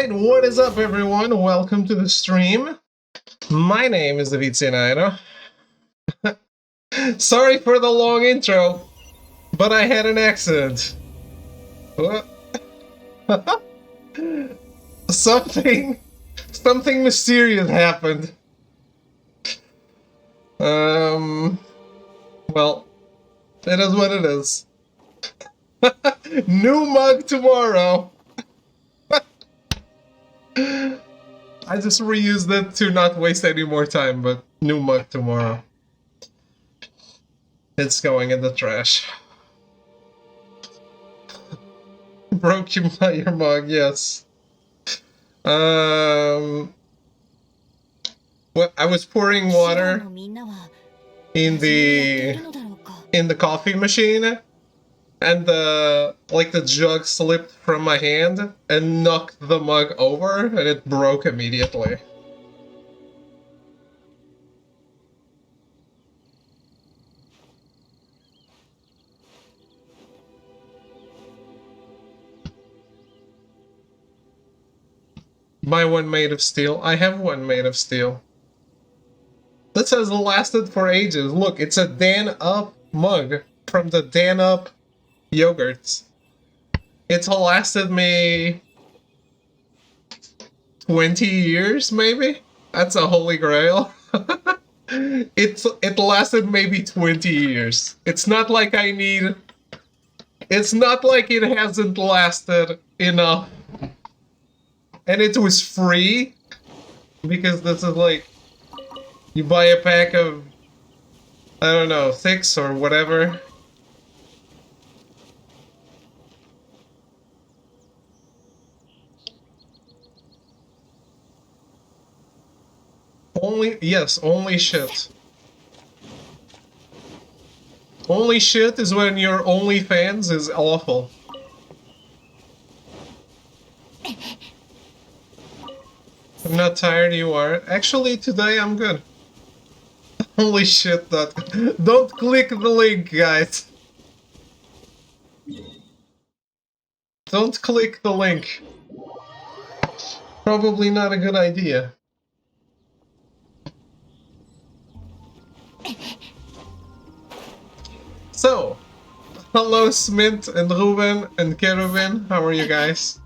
Alright, what is up everyone? Welcome to the stream. My name is David Sinairo. Sorry for the long intro, but I had an accident. Something mysterious happened. Well, it is what it is. New mug tomorrow. I just reused it to not waste any more time, but new mug tomorrow. It's going in the trash. Broke your mug, yes. Well, I was pouring water in the coffee machine, and the jug slipped from my hand and knocked the mug over, and it broke immediately. Buy one made of steel. I have one made of steel. This has lasted for ages. Look, it's a Dan Up mug from the Dan Up yogurts. It's lasted me 20 years, maybe? That's a holy grail. It lasted maybe 20 years. It's not like it hasn't lasted enough. And it was free, because this is like, you buy a pack of, I don't know, 6 or whatever. Only shit. Only shit is when your OnlyFans is awful. I'm not tired, you are. Actually, today I'm good. Holy shit, don't click the link, guys. Don't click the link. Probably not a good idea. So, hello Smint and Ruben and Kerubin, how are you guys?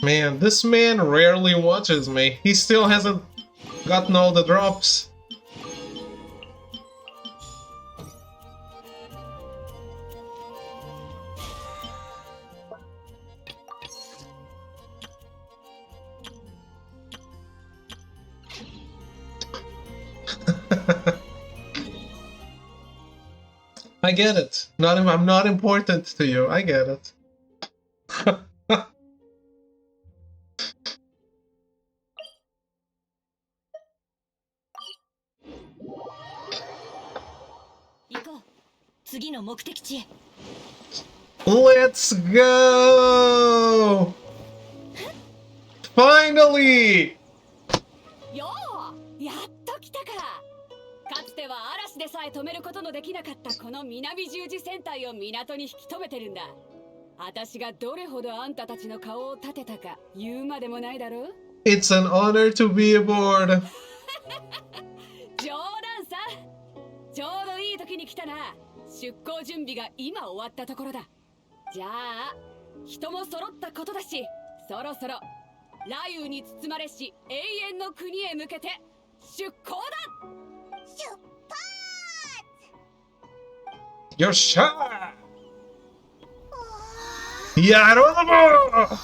Man, this man rarely watches me. He still hasn't gotten all the drops. I get it. I'm not important to you. I get it. Let's go! Finally! かつては嵐でさえ止めることのできなかったこの南十字戦隊を港に引き止めてるんだ。私がどれほどあんたたちの顔を立てたか言うまでもないだろう。It's an honor to be aboard. 冗談さ。ちょうどいい時に来たな。出港準備が今終わったところだ。じゃあ、人も揃ったことだし、そろそろ雷雨に包まれし永遠の国へ向けて出港だ。Your shot! Yarobo!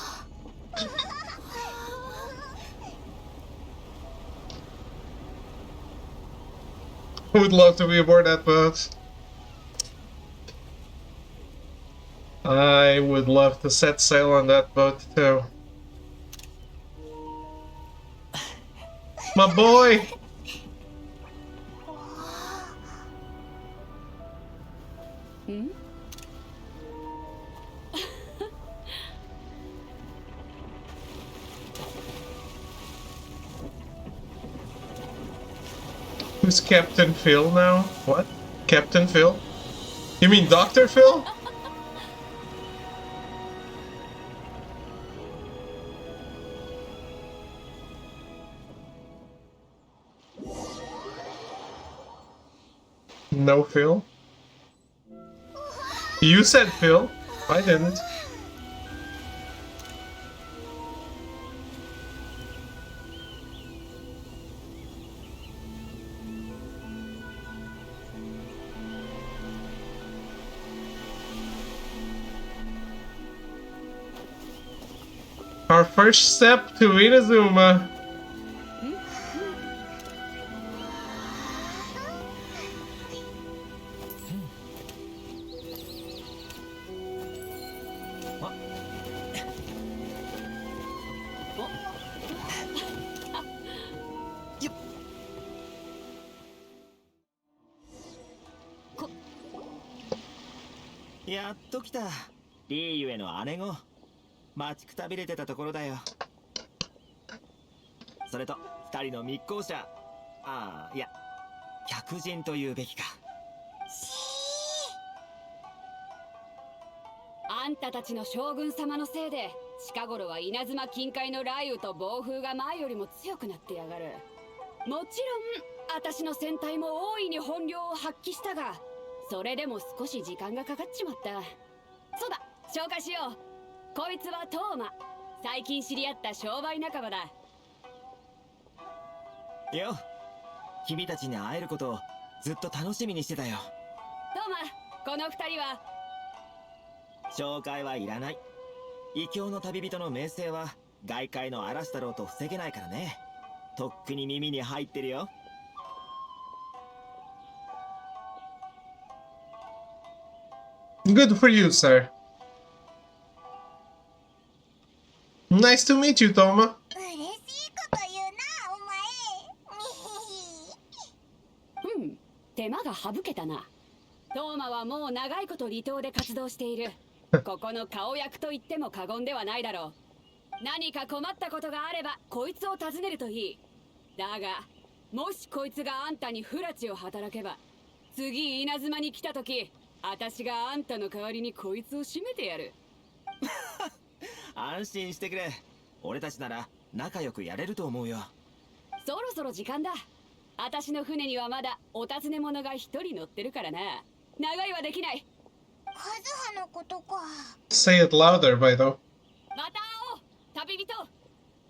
I would love to be aboard that boat. I would love to set sail on that boat too. My boy! Who's Captain Phil now? What? Captain Phil? You mean Dr. Phil? No Phil? You said Phil. I didn't. Our first step to Inazuma.やっと来た。リーユへの姉子。待ちくたびれてたところだよ。それと二人の密航者。ああ、いや、客人というべきか。あんたたちの将軍様のせいで近頃は稲妻近海の雷雨と暴風が前よりも強くなってやがる。もちろん私の戦隊も大いに本領を発揮したが、それでも少し時間がかかっちまった。そうだ、紹介しよう。こいつはトーマ。最近知り合った商売仲間だよ。君たちに会えることをずっと楽しみにしてたよ。トーマ、この二人は。紹介はいらない。異教の旅人の名声は外界の嵐だろうと防げないからね。とっくに耳に入ってるよ。Good for you, sir. Nice to meet you, Toma. 嬉しいこと言うな、お前。手間が省けたな。トーマはもう長いこと離島で活動している。ここの顔役と言っても過言ではないだろう。何か困ったことがあればこいつを訪ねるといい。だがもしこいつがあんたに不埒を働けば、次稲妻に来た時、私があんたの代わりにこいつを締めてやる。安心してくれ。俺たちなら仲良くやれると思うよ。そろそろ時間だ。私の船にはまだお尋ね者が一人乗ってるからな。長いはできない。カズハのことか。Say it louder, by the way. また会おう、旅人。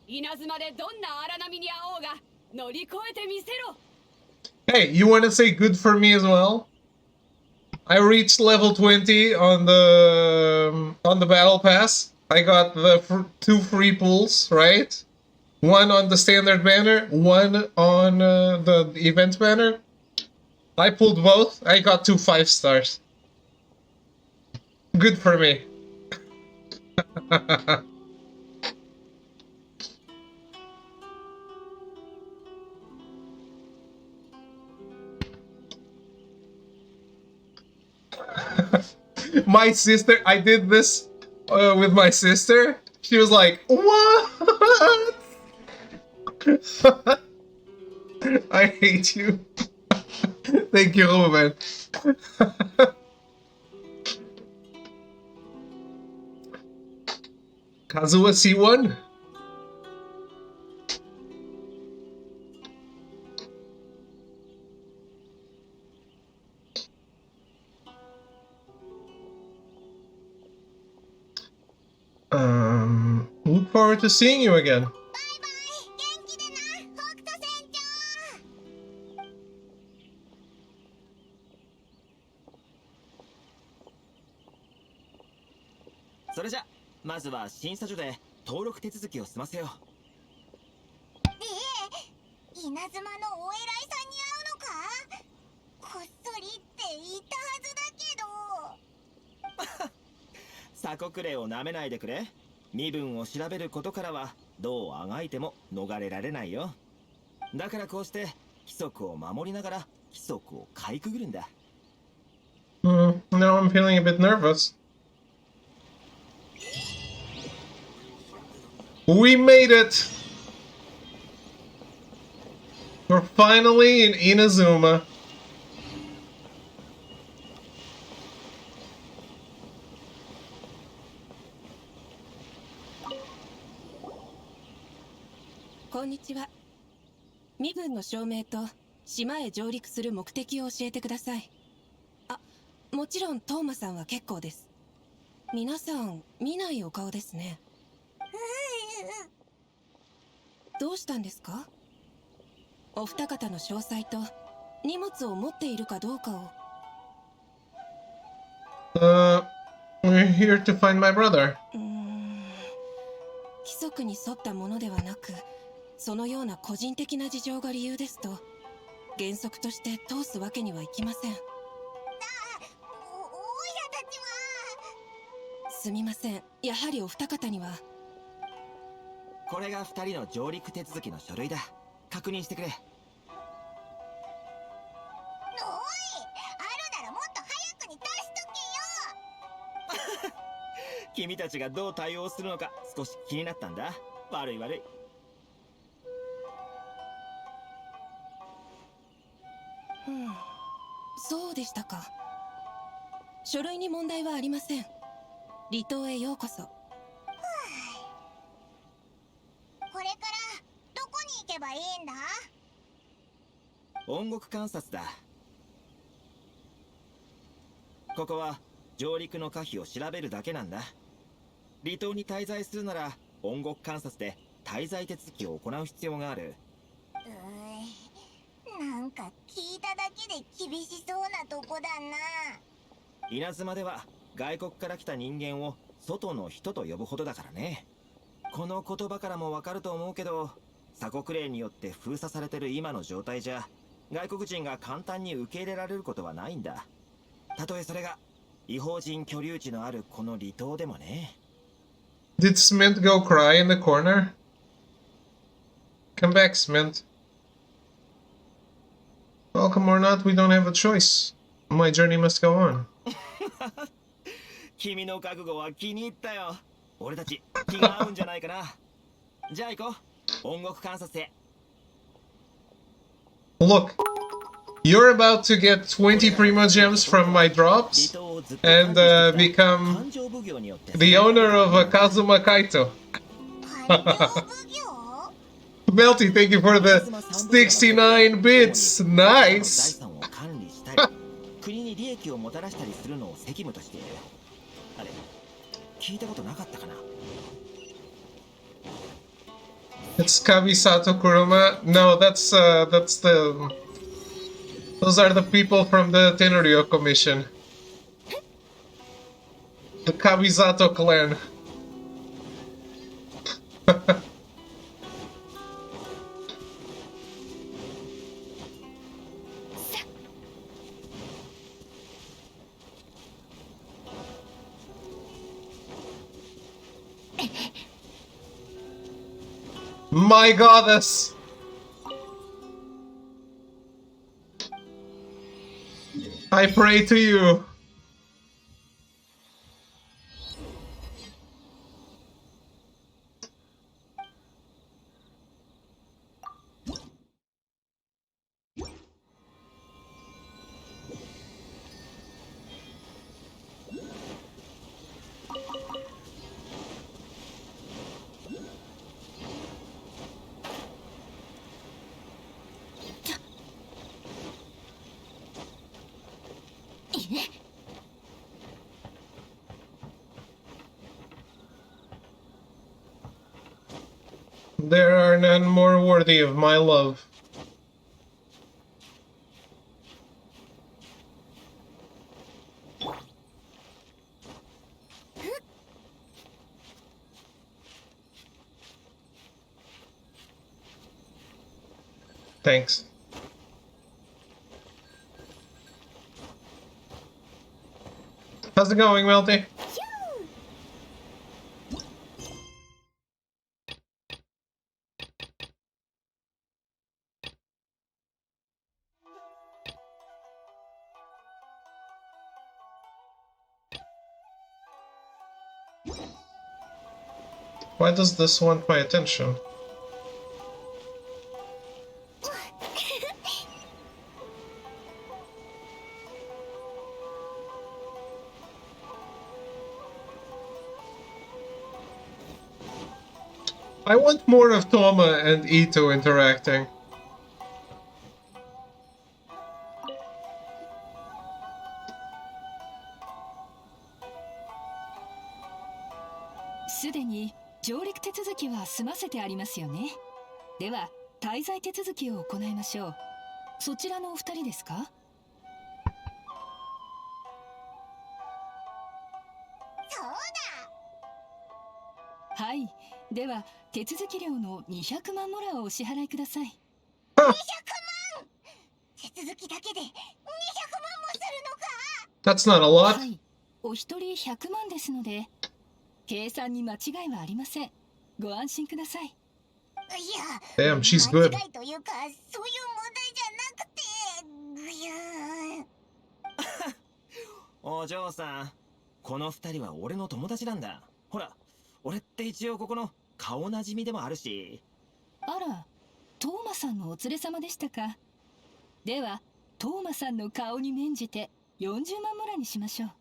稲妻でどんな荒波に会おうが乗り越えてみせろ。 Hey, you want to say good for me as well? I reached level 20 on the battle pass. I got the two free pulls, right? One on the standard banner, one on the event banner. I pulled both. I got 2 5-stars. Good for me. My sister, I did this with my sister. She was like, "What? I hate you." Thank you, Ruben. Kazuha C1? Look forward to seeing you again. バイバイ、元気でな、北斗船長。それじゃまずは審査所で登録手続きを済ませよう。稲妻のお偉いさんに会うのか。こっそりって言ったはずだけど。鎖国令をなめないでくれ。身分を調べることからはどうあがいても逃れられないよ。だからこうして規則を守りながら規則をかいくぐるんだ。Now I'm feeling a bit nervous. We made it! We're finally in Inazuma. Konnichiwa. 身分の証明と島へ上陸する目的を教えてください。あ、もちろんトーマさんは結構です。皆さん見ないお顔ですね。どうしたんですか？お二方の詳細と荷物を持っているかどうかを。We're here to find my brother. 規則に沿ったものではなく、そのような個人的な事情が理由ですと、原則として通すわけにはいきません。親たちは。すみません、やはりお二方には。これが2人の上陸手続きの書類だ。確認してくれ。おい、あるならもっと早くに出しとけよ。君たちがどう対応するのか少し気になったんだ。悪い悪い。そうでしたか。書類に問題はありません。離島へようこそ。これからどこに行けばいいんだ？音楽観察だ。ここは上陸の可否を調べるだけなんだ。離島に滞在するなら音楽観察で滞在手続きを行う必要がある。なんか聞いただけで厳しそうなとこだな。稲妻では外国から来た人間を外の人と呼ぶほどだからね。この言葉からもわかると思うけど、鎖国令によって封鎖されてる今の状態じゃ外国人が簡単に受け入れられることはないんだ。たとえそれが違法人居留地のあるこの離島でもね。Did Smint go cry in the corner? Come back, Smint. Welcome or not, we don't have a choice. My journey must go on. 君の覚悟は気に入ったよ。俺たち気が合うんじゃないかな。じゃあ行こう。音楽観察へ。Look, you're about to get 20 Primo Gems from my drops and become the owner of a Kazuma Kaito. 勘定奉行？ Melty, thank you for the 69 bits. 財 Nice. 産を管理したり、国に利益をもたらしたりするのを責務としている。あれ、聞いたことなかったかな。 It's Kabisato Kuruma. No, that's the. Those are the people from the Tenryo Commission. The Kabisato clan. My goddess! I pray to you. There are none more worthy of my love. Thanks. How's it going, Melty? Why does this want my attention? I want more of Toma and Ito interacting. すでに上陸手続きは済ませてありますよね。では滞在手続きを行いましょう。そちらのお二人ですか？そうだ。はい。では手続き料の200万モラをお支払いください。200万。手続きだけで200万もするのか。 That's not a lot. はい。お一人100万ですので、計算に間違いはありません。ご安心ください。いDamn, や、she's 間 good. 違いというかそういう問題じゃなくて、お嬢さん、この二人は俺の友達なんだ。ほら、俺って一応ここの顔なじみでもあるし。あら、トーマさんのお連れ様でしたか。ではトーマさんの顔に免じて40万モラにしましょう。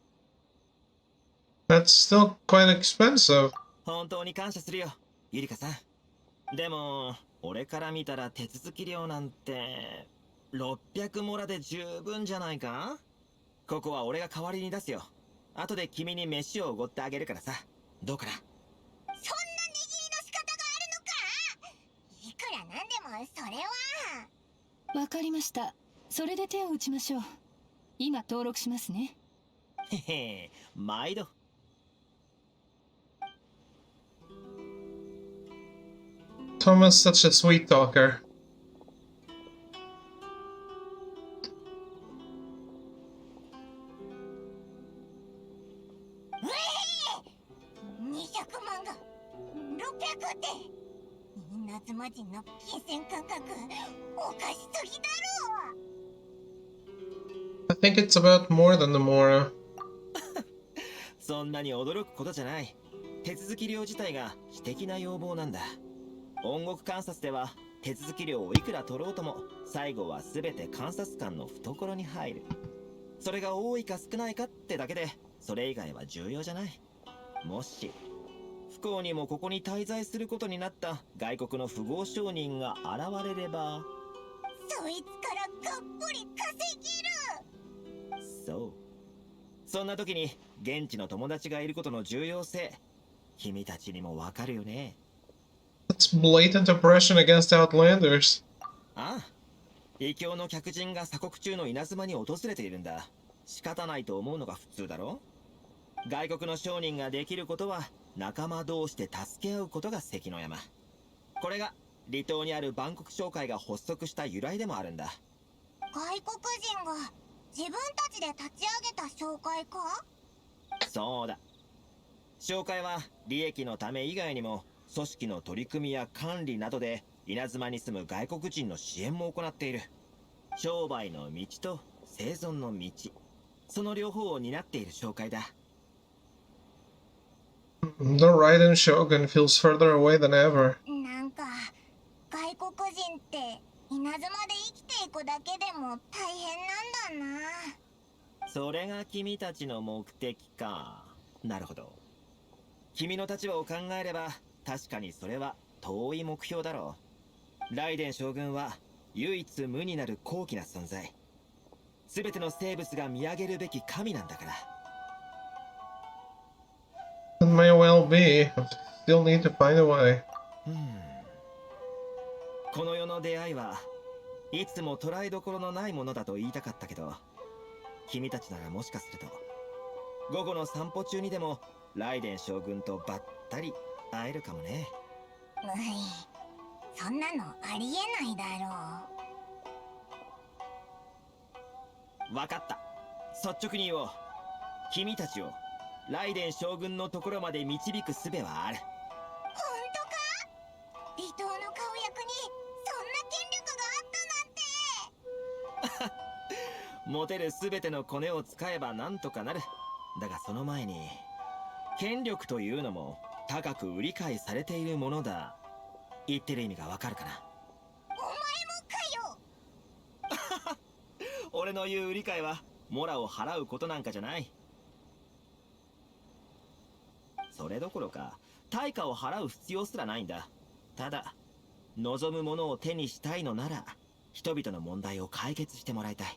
That's still quite expensive. 本当に感謝するよ、ゆりかさん。でも、俺から見たら手続き料なんて600モラで十分じゃないか。ここは俺が代わりに出すよ。後で君に飯をおごってあげるからさ。どうかな。そんな値切りの仕方があるのか。いくらなんでもそれは。わかりました。それで手を打ちましょう。今登録しますね。へへ、毎度。Toma's such a sweet talker. 200万が600って稲妻人の金銭感覚おかしすぎだろ。 I think it's about more than the Mora. そんなに驚くことじゃない。手続き料自体が私的な要望なんだ。音楽観察では手続き料をいくら取ろうとも最後は全て監察官の懐に入る。それが多いか少ないかってだけで、それ以外は重要じゃない。もし不幸にもここに滞在することになった外国の富豪商人が現れれば、そいつからがっぽり稼げる。そう。そんな時に現地の友達がいることの重要性、君たちにもわかるよね。That's blatant oppression against Outlanders. ああ、異教の客人が鎖国中の稲妻に訪れているんだ。仕方ないと思うのが普通だろ。外国の商人ができることは仲間同士で助け合うことが関の山。これが離島にある万国商会が発足した由来でもあるんだ。外国人が自分たちで立ち上げた商会か。そうだ。商会は利益のため以外にも組織の取り組みや管理などで稲妻に住む外国人の支援も行っている。商売の道と生存の道、その両方を担っている商会だ。The Raiden Shogun feels further away than ever. なんか外国人って稲妻で生きていくだけでも大変なんだな。それが君たちの目的か。なるほど。君の立場を考えれば確かにそれは遠い目標だろう。ライデン将軍は唯一無二なる高貴な存在。全ての生物が見上げるべき神なんだから。It may well be. Still need to find a way. この世の出会いはいつも捉えどころのないものだと言いたかったけど、君たちならもしかすると午後の散歩中にでもライデン将軍とばったり会えるかもね。そんなのありえないだろわかった。率直に言おう。君たちをライデン将軍のところまで導く術はある。う。本当か。離島の顔役にそんな権力があったなんて。持てる全てのコネを使えばなんとかなる。だがその前に権力というのも高く売り買いされているものだ。言ってる意味がわかるかな。お前もかよ。俺の言う売り買いはモラを払うことなんかじゃない。それどころか対価を払う必要すらないんだ。ただ望むものを手にしたいのなら人々の問題を解決してもらいたい。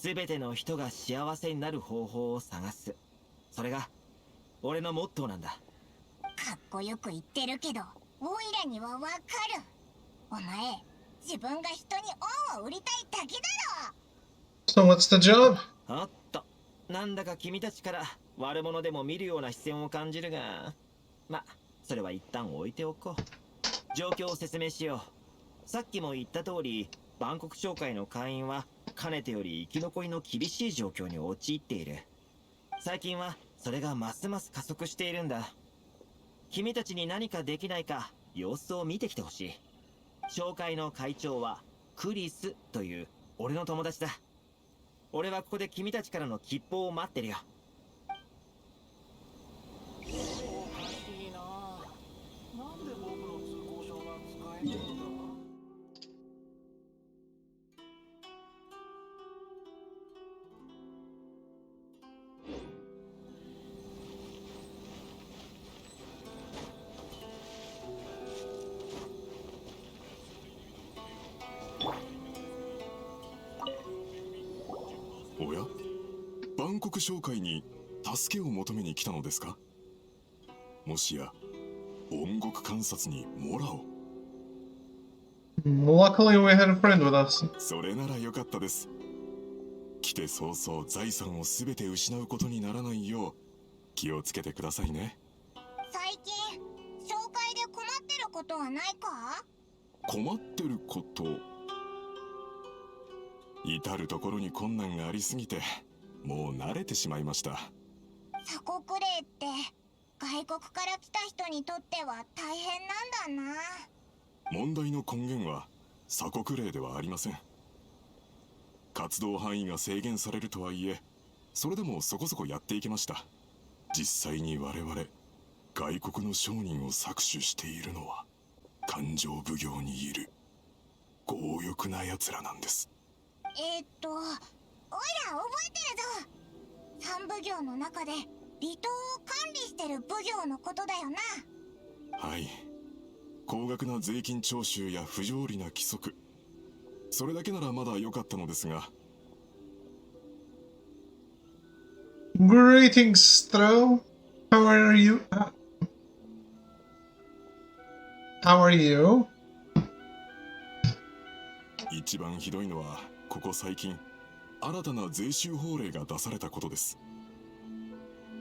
全ての人が幸せになる方法を探す、それが俺のモットーなんだ。かっこよく言ってるけどオイラにはわかる。お前自分が人に恩を売りたいだけだろ。 So what's the job? おっと、なんだか君たちから悪者でも見るような視線を感じるが、ま、それは一旦置いておこう。状況を説明しよう。さっきも言った通り、万国商会の会員はかねてより生き残りの厳しい状況に陥っている。最近はそれがますます加速しているんだ。君たちに何かできないか様子を見てきてほしい。商会の会長はクリスという俺の友達だ。俺はここで君たちからの吉報を待ってるよ。おかしいな。なんで僕の通行証が使えないんだ。おや、万国商会に助けを求めに来たのですか？もしや音楽観察にモラを。 Luckily, we had a friend with us. それならよかったです。来て早々財産を全て失うことにならないよう気をつけてくださいね。最近紹介で困ってることはないか？困ってること、至る所に困難がありすぎてもう慣れてしまいました。鎖国令って外国から来た人にとっては大変なんだな。問題の根源は鎖国令ではありません。活動範囲が制限されるとはいえ、それでもそこそこやっていけました。実際に我々外国の商人を搾取しているのは勘定奉行にいる強欲な奴らなんです。おいら覚えてるぞ。三奉行の中で離島を管理してる奉行のことだよな。はい、高額な税金徴収や不条理な規則、それだけならまだ良かったのですが。 Greetings, Stro. How are you? How are you? 一番ひどいのはここ最近新たな税収法令が出されたことです。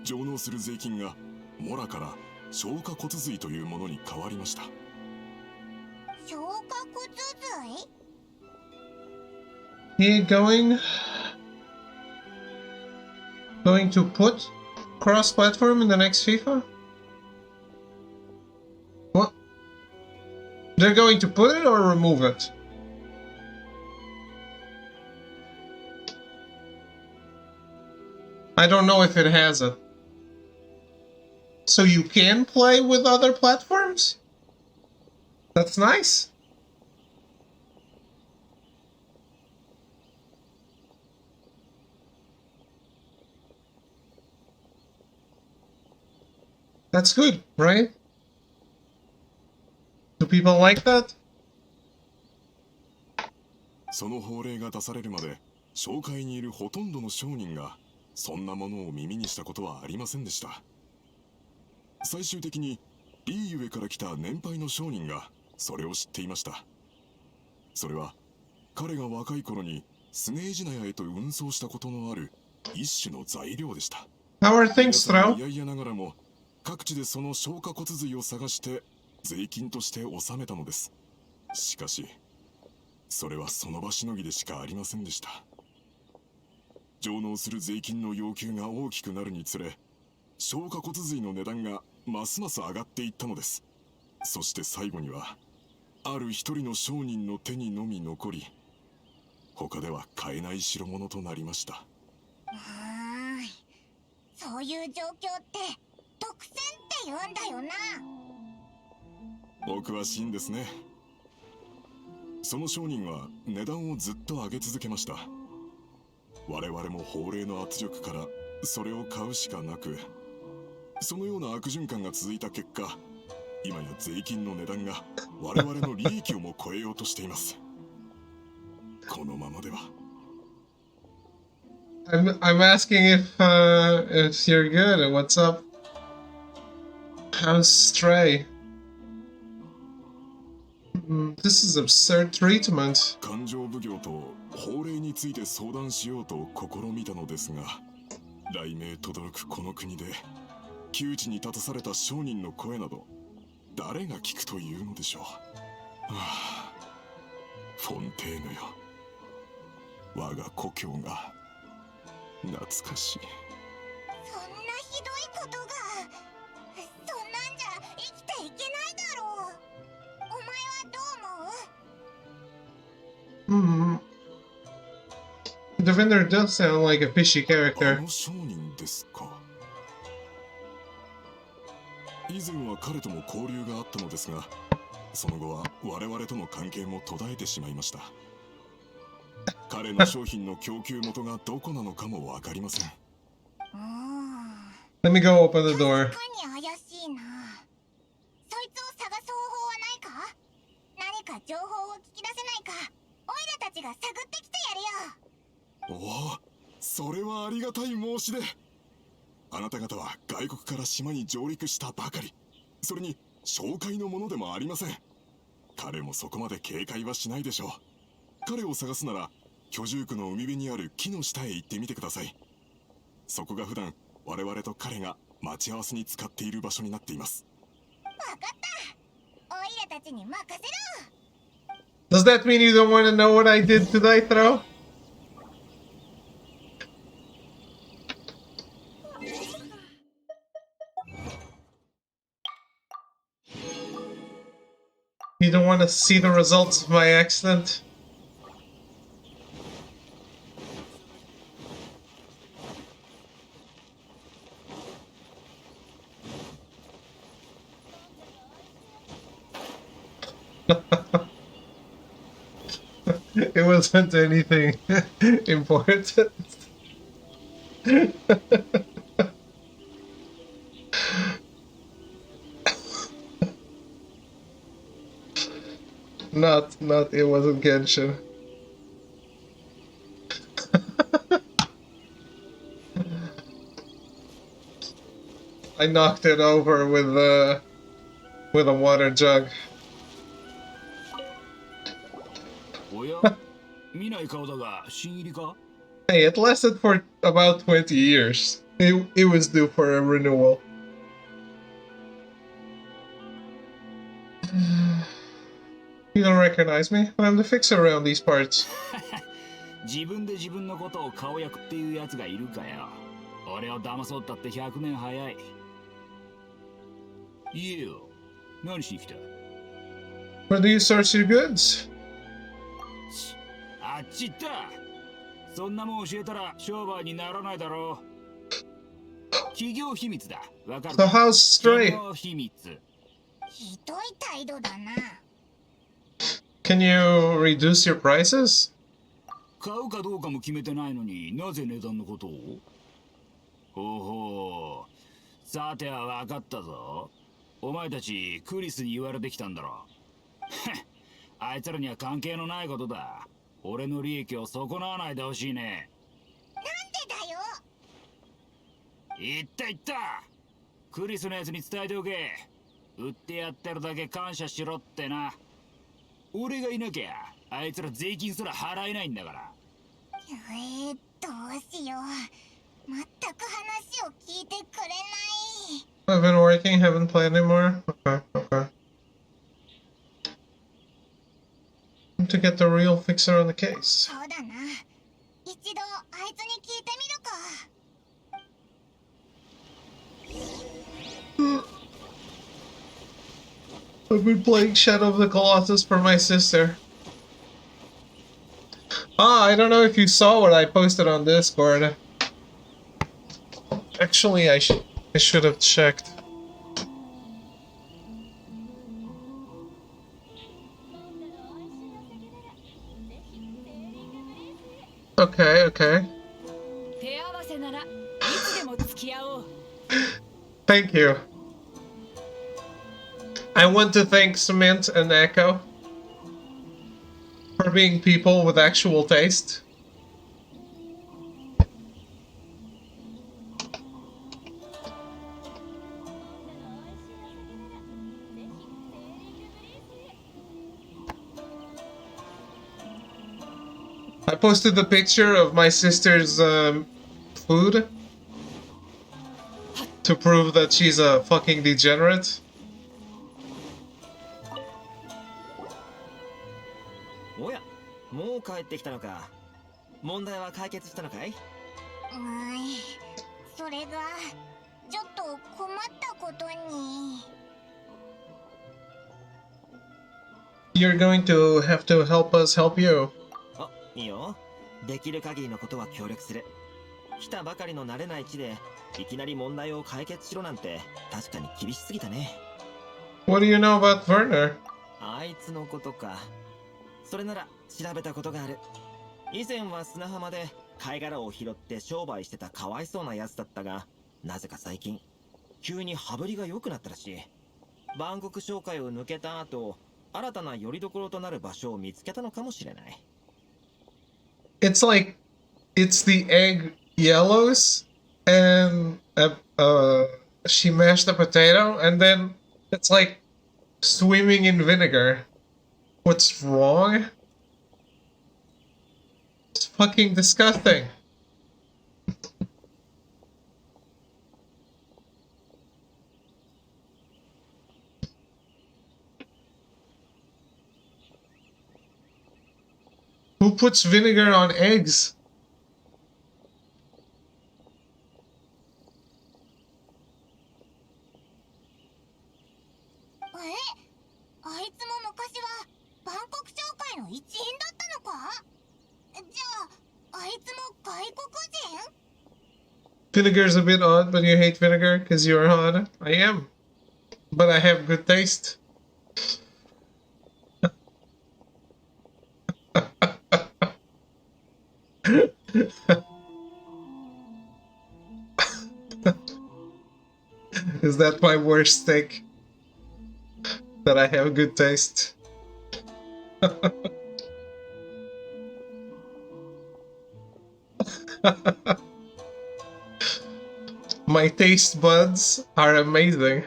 上納する税金がモラから消化骨髄というものに変わりました。消化骨髄？ He going to put cross-platform in the next FIFA? What? They're going to put it or remove it? I don't know if it has it. So you can play with other platforms? That's nice. That's good, right? Do people like that? その法令が出されるまで商会にいるほとんどの商人がそんなものを耳にしたことはありませんでした。最終的にリーユエから来た年配の商人がそれを知っていました。それは彼が若い頃にスネージナヤへと運送したことのある一種の材料でした。 How are things, 皆さん Stro? いやいやながらも各地でその消化骨髄を探して税金として納めたのです。しかしそれはその場しのぎでしかありませんでした。上納する税金の要求が大きくなるにつれ、消化骨髄の値段がますます上がっていったのです。そして最後にはある一人の商人の手にのみ残り、他では買えない代物となりました。そういう状況って独占って言うんだよな。お詳しいんですね。その商人は値段をずっと上げ続けました。我々も法令の圧力からそれを買うしかなく、そのような悪循環が続いた結果、今や税金の値段が我々の利益をも超えようとしています。このままでは。I'm asking if you're good. What's up? How's Stray? This is absurd treatment. 勘定奉行と法令について相談しようと試みたのですが、雷鳴轟くこの国で窮地に立たされた商人の声など誰が聞くというのでしょう。はあ、フォンテーヌよ、我が故郷が懐かしい。そんなひどいことが、そんなんじゃ生きていけないだろう。お前はどう思う？ The vendor does sound like a fishy あ character. の商人ですか。以前は彼とも交流があったのですが、その後は我々との関係も途絶えてしまいました。彼の商品の供給元がどこなのかもわかりません。Let me go open the door. 確かに怪しいな。そいつを探す方法はないか？何か情報を聞き出せないか、オイラたちが探ってきてやるよ。おお、それはありがたい申し出。あなた方は外国から島に上陸したばかり、それに紹介のものでもありません。彼もそこまで警戒はしないでしょう。彼を探すなら居住区の海辺にある木の下へ行ってみてください。そこが普段我々と彼が待ち合わせに使っている場所になっています。わかった。オイラたちに任せろ。 Does that mean you don't want to know what I did today, Throw? You don't want to see the results of my accident? It wasn't anything important. Not, it wasn't Genshin. I knocked it over with a water jug. おや見ない顔だが新入りか？ Hey, it lasted for about 20 years. It was due for a renewal. You don't recognize me? I'm the fixer around these parts. 自分で自分のことを顔役っていうやつがいるかよ。俺を騙そうったって100年早い。言えよ、何しに来た？ Where do you source your goods? あっち行った。そんなもん教えたら商売にならないだろう。企業秘密だ。わかる So か？ how's Stray? 企業秘密。ひどい態度だな。 Can you reduce your prices? 買うかどうかも決めてないのになぜ値段のことを？ほほう、さては分かったぞ。お前たちクリスに言われてきたんだろ。あいつらには関係のないことだ。俺の利益を損なわないでほしいね。なんでだよ。言った言った。クリスのやつに伝えておけ。売ってやってるだけ感謝しろってな。俺がいなきゃあいつら税金すら払えないんだから。どうしよう。全く話を聞いてくれない。 I've been working, haven't played anymore. Okay. To get the real fixer on the case. そうだな。一度あいつに聞いてみるか。I've been playing Shadow of the Colossus for my sister. I don't know if you saw what I posted on Discord. Actually, I should have checked. Okay. 手合わせならいつでも付き合おう。 Thank you. I want to thank Cement and Echo for being people with actual taste. I posted a picture of my sister's food to prove that she's a fucking degenerate. おや、もう帰ってきたのか。問題は解決したのかい？それがちょっと困ったことに。You're going to have to help us help you. あ、いいよ。できる限りのことは協力する。来たばかりの慣れない地でいきなり問題を解決しろなんて確かに厳しすぎたね。What do you know about Werner? あいつのことか。それなら調べたことがある。以前は砂浜で貝殻を拾って商売してたかわいそうなやつだったが、なぜか最近急に羽振りが良くなったらしい。万国商会を抜けた後、新たな拠り所となる場所を見つけたのかもしれない。It's like it's the egg yellows and she mashed a potato and then it's like swimming in vinegar. What's wrong? It's fucking disgusting. Who puts vinegar on eggs? あいつも昔は万国商会の一員だったのか？じゃあ、あいつも外国人？ Vinegar's a bit odd, but you hate vinegar because you're hot. I am. But I have good taste. Is that my worst take? That I have good taste? My taste buds are amazing.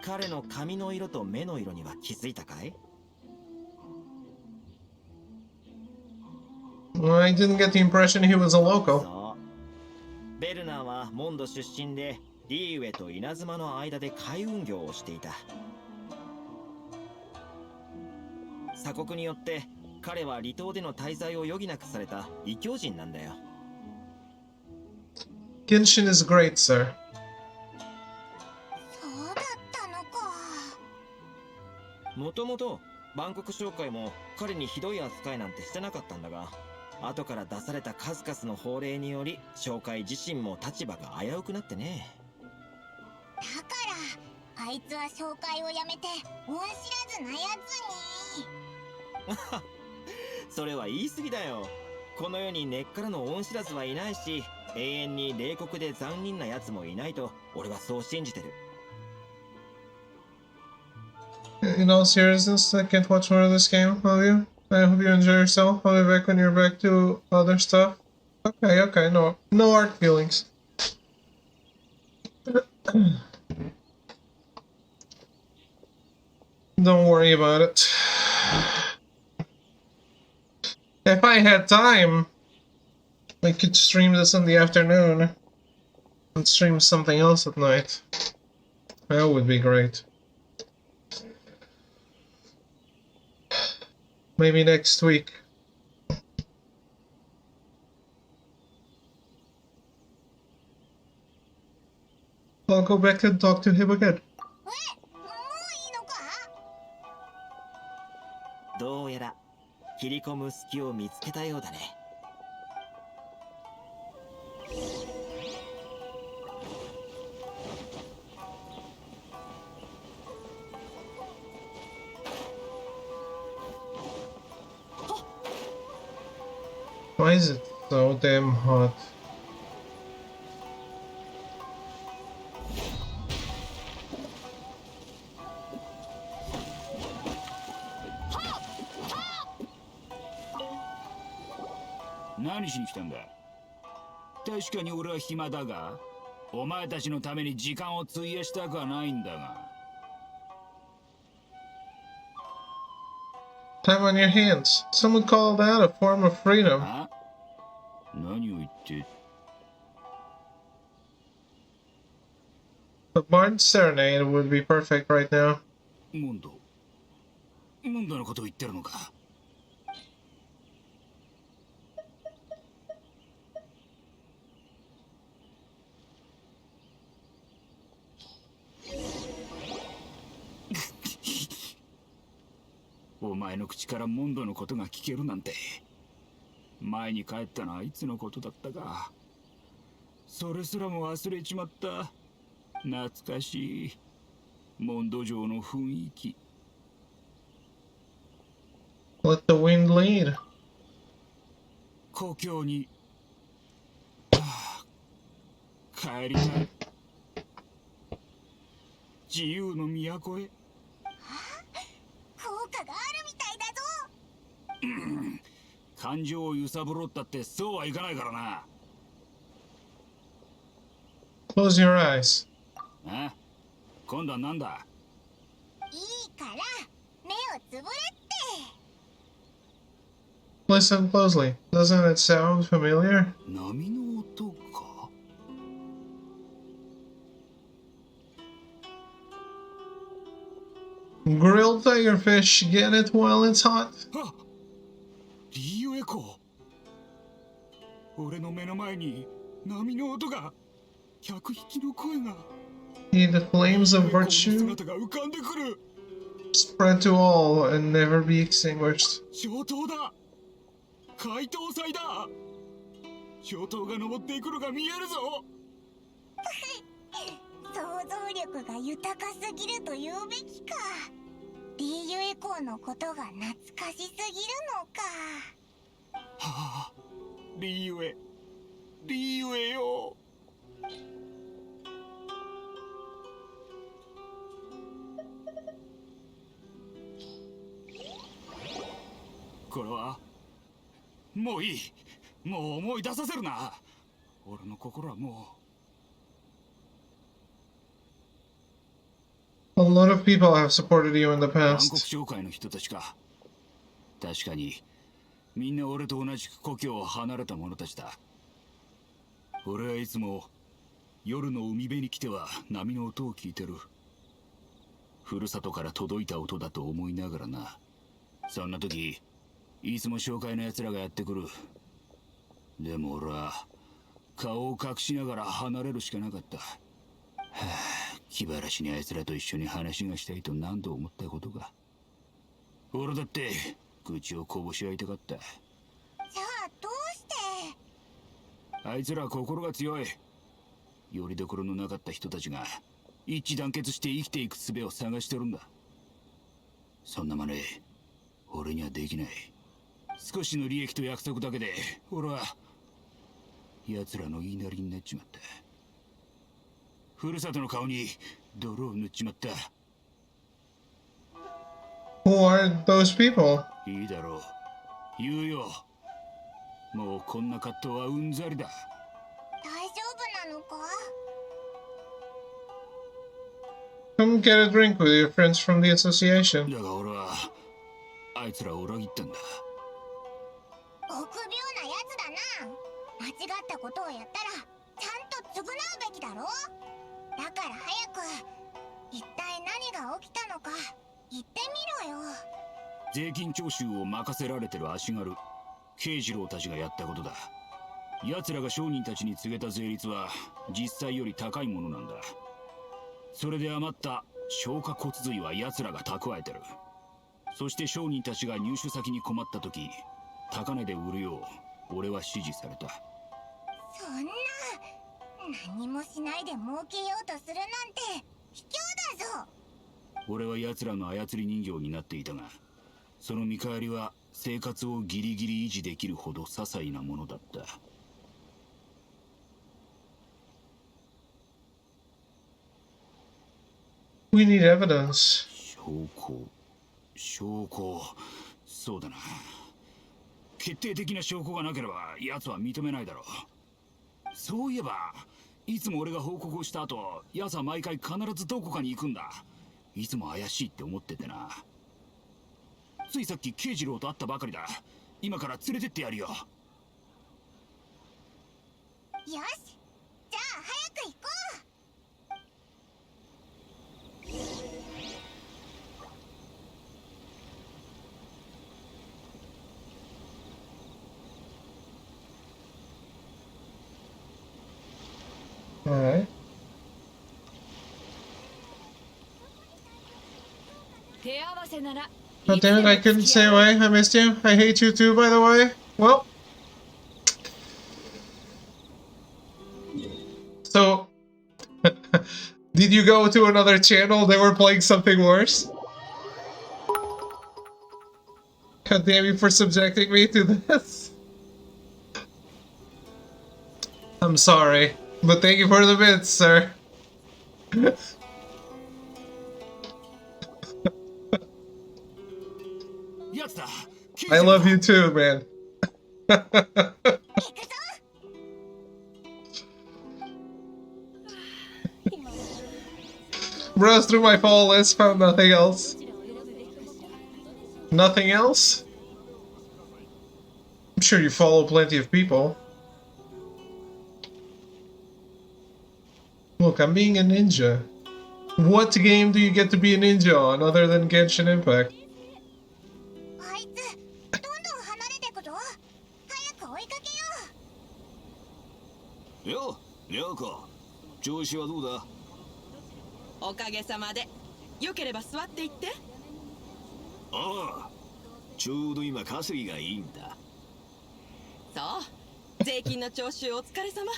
彼の髪の色と目の色には気づいたかい？ I didn't get the impression he was a local. そう。ベルナーはモンド出身で、リーウェと稲妻の間で海運業をしていた。鎖国によって彼は離島での滞在を余儀なくされた異教人なんだよ。Genshin is great, sir. そうだったのか。もともと万国商会も彼にひどい扱いなんてしてなかったんだが、後から出された数々の法令により商会自身も立場が危うくなってね。だからあいつは商会を辞めて恩知らずなやつに。それは言い過ぎだよ。この世に根っからの恩知らずはいないし、永遠に冷酷で残忍なやつもいないと俺はそう信じてる。In all seriousness, I can't watch more of this game, will you? I hope you enjoy yourself. I'll be back when you're back to other stuff. Okay, okay, no hard feelings. Don't worry about it. If I had time, I could stream this in the afternoon and stream something else at night. That would be great. Maybe next week. I'll go back and talk to him again. もういいのか？どうやら切り込む隙を見つけたようだね。Why is it so damn hot? 何しに来たんだ？確かに俺は暇だが、お前たちのために時間を費やしたくはないんだが。Time on your hands. Someone called that a form of freedom. あ？何を言って。 The Bard's Serenade would be perfect right now. モンドのことを言ってるのか？お前の口からモンドのことが聞けるなんて。前に帰ったのはいつのことだったか。それすらも忘れちまった。懐かしいモンド城の雰囲気。 Let the wind lead. 故郷に、帰りたい。自由の都へ。効果があるみたいだぞ。感情を揺さぶろうったってそうはいかないからな。 Close your eyes. あ？今度はなんだ？いいから目をつぶれって。 Listen closely. Doesn't it sound familiar? 波の音か？ Grilled tigerfish, get it while it's hot. あ、リーウエコー。俺の目の前に波の音が、客引きの声が。 See the flames of リーウエコーの virtue 姿が浮かんでくる。 spread to all and never be extinguished. 消灯だ。解凍祭だ。消灯が登っていくのが見えるぞ。想像力が豊かすぎると言うべきか。リーユエコーのことが懐かしすぎるのか。はあ、リーウェよ。これはもういい。もう思い出させるな。俺の心はも A lot of people have supported you in the う万国 past. 商会の人たちか。確かにみんな俺と同じく故郷を離れた者たちだ。俺はいつも夜の海辺に来ては波の音を聞いてる。ふるさとから届いた音だと思いながらな。そんな時いつも紹介の奴らがやってくる。でも俺は顔を隠しながら離れるしかなかった。はあ、気晴らしにあいつらと一緒に話がしたいと何度思ったことか。俺だって愚痴をこぼし合いたかった。じゃあどうして。あいつらは心が強い。よりどころのなかった人たちが一致団結して生きていく術を探してるんだ。そんな真似俺にはできない。少しの利益と約束だけで俺は奴らの言いなりになっちまった。ふるさとの顔に泥を塗っちまった。 Who are those people? いいだろう、言うよ。もうこんな葛藤はうんざりだ。大丈夫なのか。 Come get a drink with your friends from the association. だが俺はあいつらを裏切ったんだ。臆病なやつだな。間違ったことをやったらちゃんと償うべきだろ。だから早く一体何が起きたのか言ってみろよ。税金徴収を任せられてる足軽慶次郎たちがやったことだ。奴らが商人たちに告げた税率は実際より高いものなんだ。それで余った消化骨髄は奴らが蓄えてる。そして商人たちが入手先に困った時高値で売るよう俺は指示された。そんな何もしないで儲けようとするなんて卑怯だぞ。俺は奴らの操り人形になっていたが、その見返りは生活をギリギリ維持できるほど些細なものだった。We need evidence. 証拠、そうだな。決定的な証拠がなければ奴は認めないだろう。そういえばいつも俺が報告をした後、奴は毎回必ずどこかに行くんだ。いつも怪しいって思っててな。ついさっき慶次郎と会ったばかりだ。今から連れてってやるよ。よし、じゃあ早く行こう。 Alright. 手合わせなら God damn it, I couldn't stay away. I missed you. I hate you too, by the way. Well. So. Did you go to another channel? They were playing something worse? God damn you for subjecting me to this. I'm sorry, but thank you for the bits, sir. I love you too, man. Browsed through my follow list, found nothing else. Nothing else? I'm sure you follow plenty of people. Look, I'm being a ninja. What game do you get to be a ninja on other than Genshin Impact? あいつどんどん離れてくぞ。早く追いかけよう。よ、りょうこ、調子はどうだ？おかげさまで。よければ座っていって。ああ、ちょうど今稼ぎがいいんだ。そう、税金の徴収お疲れ様。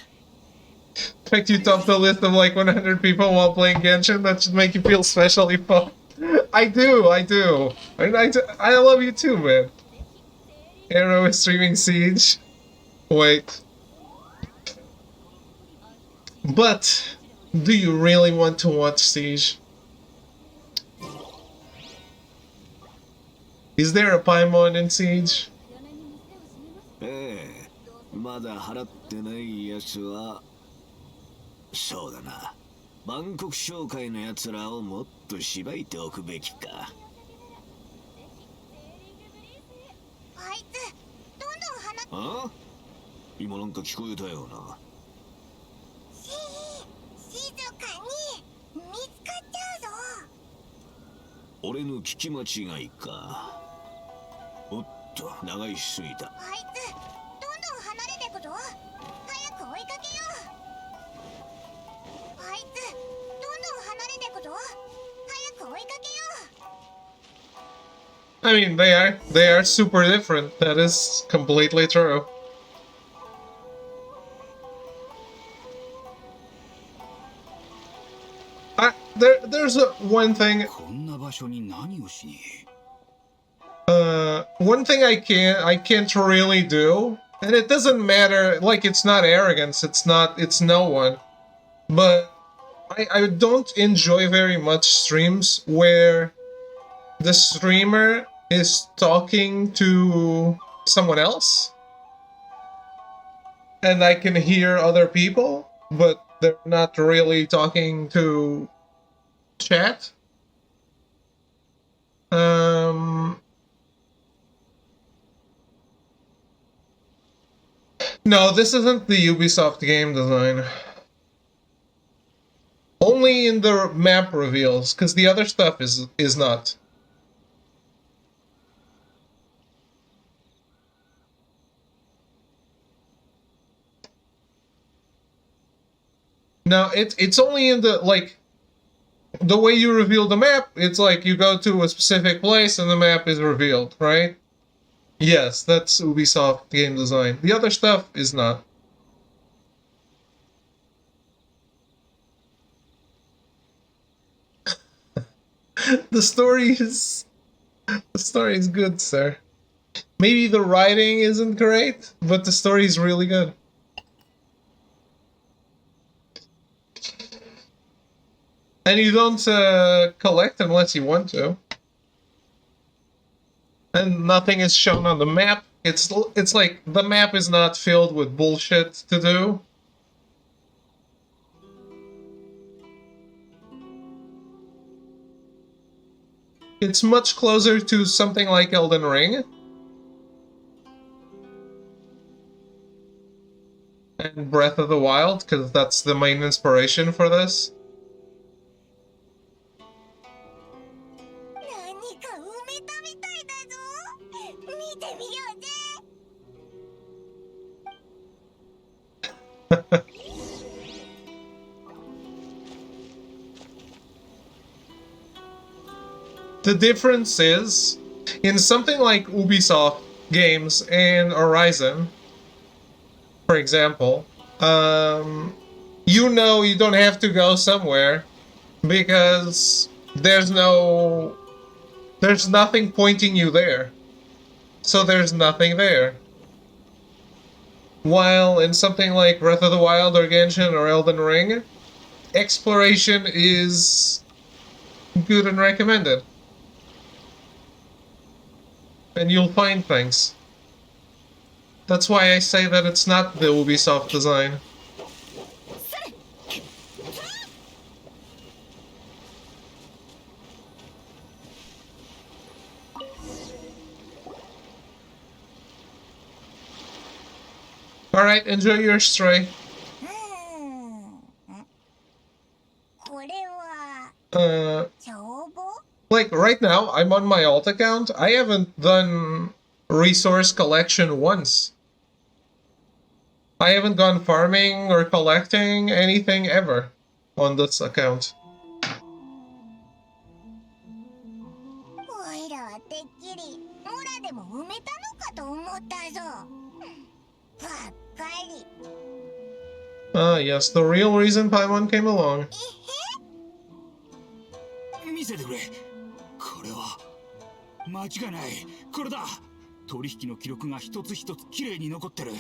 Expect you top the list of like 100 people while playing Genshin? That should make you feel specially fun. I do. And I love you too, man. Arrow is streaming Siege. Wait. But, do you really want to watch Siege? Is there a Paimon in Siege? ええ、まだ払ってないやつはそうだな。バンコク商会のやつらをもっとしばいておくべきか。あいつどんどん離あ？今なんか聞こえたよな。静かに見つかっちゃうぞ。俺の聞き間違いか。おっと、長いしすぎた。あいつどんどん離れてくぞ。早く追いかけよう。あいつどんどん離れてくぞ。早く追いかけよう。 I mean, they are super different. That is completely true. There's one thing. こんな場所に何をしに。One thing I can't really do, and it doesn't matter. Like, it's not arrogance. It's no one. But I don't enjoy very much streams where the streamer is talking to someone else, and I can hear other people, but they're not really talking to chat. No, this isn't the Ubisoft game design. Only in the map reveals, because the other stuff is not. No, it's only in the, like, the way you reveal the map, it's like you go to a specific place and the map is revealed, right? Yes, that's Ubisoft game design. The other stuff is not. The story is good, sir. Maybe the writing isn't great, but the story is really good. And you don't collect unless you want to. And nothing is shown on the map It's like the map is not filled with bullshit to do. It's much closer to something like Elden Ring. And Breath of the Wild, because that's the main inspiration for this. 何か埋めたみたいだぞ。見てみようぜ。The difference is, in something like Ubisoft games and Horizon, for example, you know you don't have to go somewhere because there's nothing pointing you there. So there's nothing there. While in something like Breath of the Wild or Genshin or Elden Ring, exploration is good and recommended. And you'll find things. That's why I say that it's not the Ubisoft design. Alright, enjoy your stray. これは 帳簿 Like, right now, I'm on my alt account. I haven't done resource collection once. I haven't gone farming or collecting anything ever on this account. おいらはてっきりモラでも埋めたのかと思ったぞ。がっかり。Ah, yes, the real reason Paimon came along. 見せてくれ。これは間違いない。これだ。取引の記録が一つ一つきれいに残ってる。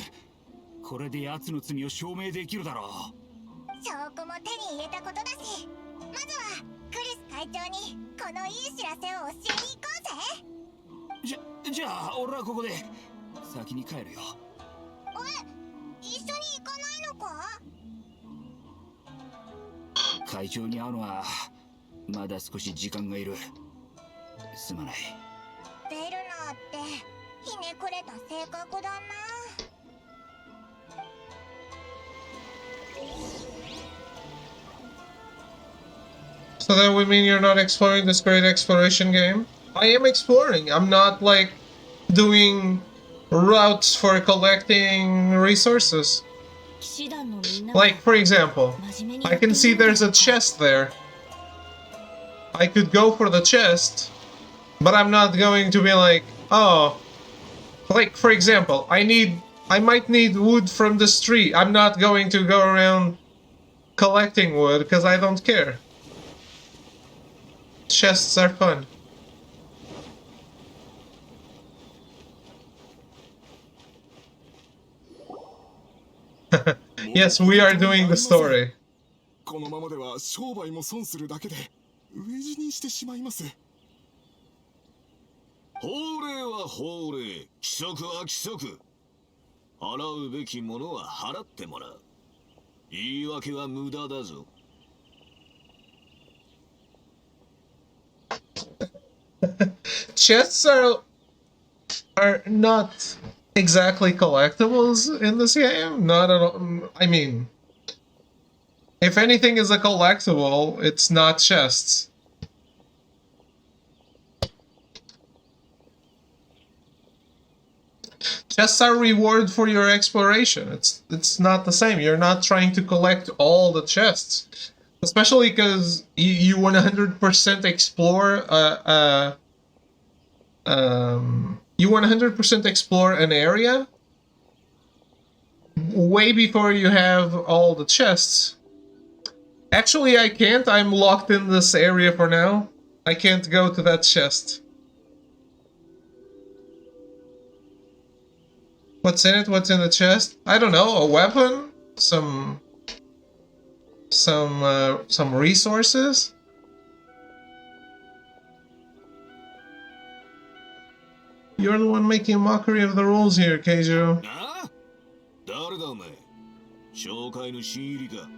これで奴の罪を証明できるだろう。証拠も手に入れたことだし、まずはクリス会長にこのいい知らせを教えに行こうぜ。じゃあ俺はここで先に帰るよ。一緒に行かないのか？会長に会うのはまだ少し時間がいる。すまない。ベルナーってひねくれた性格だな。So that would mean you're not exploring this great exploration game? I am exploring. I'm not, like, doing routes for collecting resources. Like, for example, I can see there's a chest there. I could go for the chest, but I'm not going to be like, oh, like, for example, I might need wood from this tree. I'm not going to go around collecting wood because I don't care. Chests are fun. Yes, we are doing the story. このままでは商売も損するだけで飢え死にしてしまいます。法令は法令、規則は規則。払うべきものは払ってもらう。言い訳は無駄だぞ。Chests are not exactly collectibles in this game. Not at all. I mean, if anything is a collectible, it's not chests. Chests are reward for your exploration. It's not the same. You're not trying to collect all the chests. Especially because you 100% explore you 100% explore an area way before you have all the chests. Actually, I can't. I'm locked in this area for now. I can't go to that chest. What's in it? What's in the chest? I don't know. A weapon? Some resources? You're the one making a mockery of the rules here, Keijo. ああ、誰だお前。紹介の新入りか。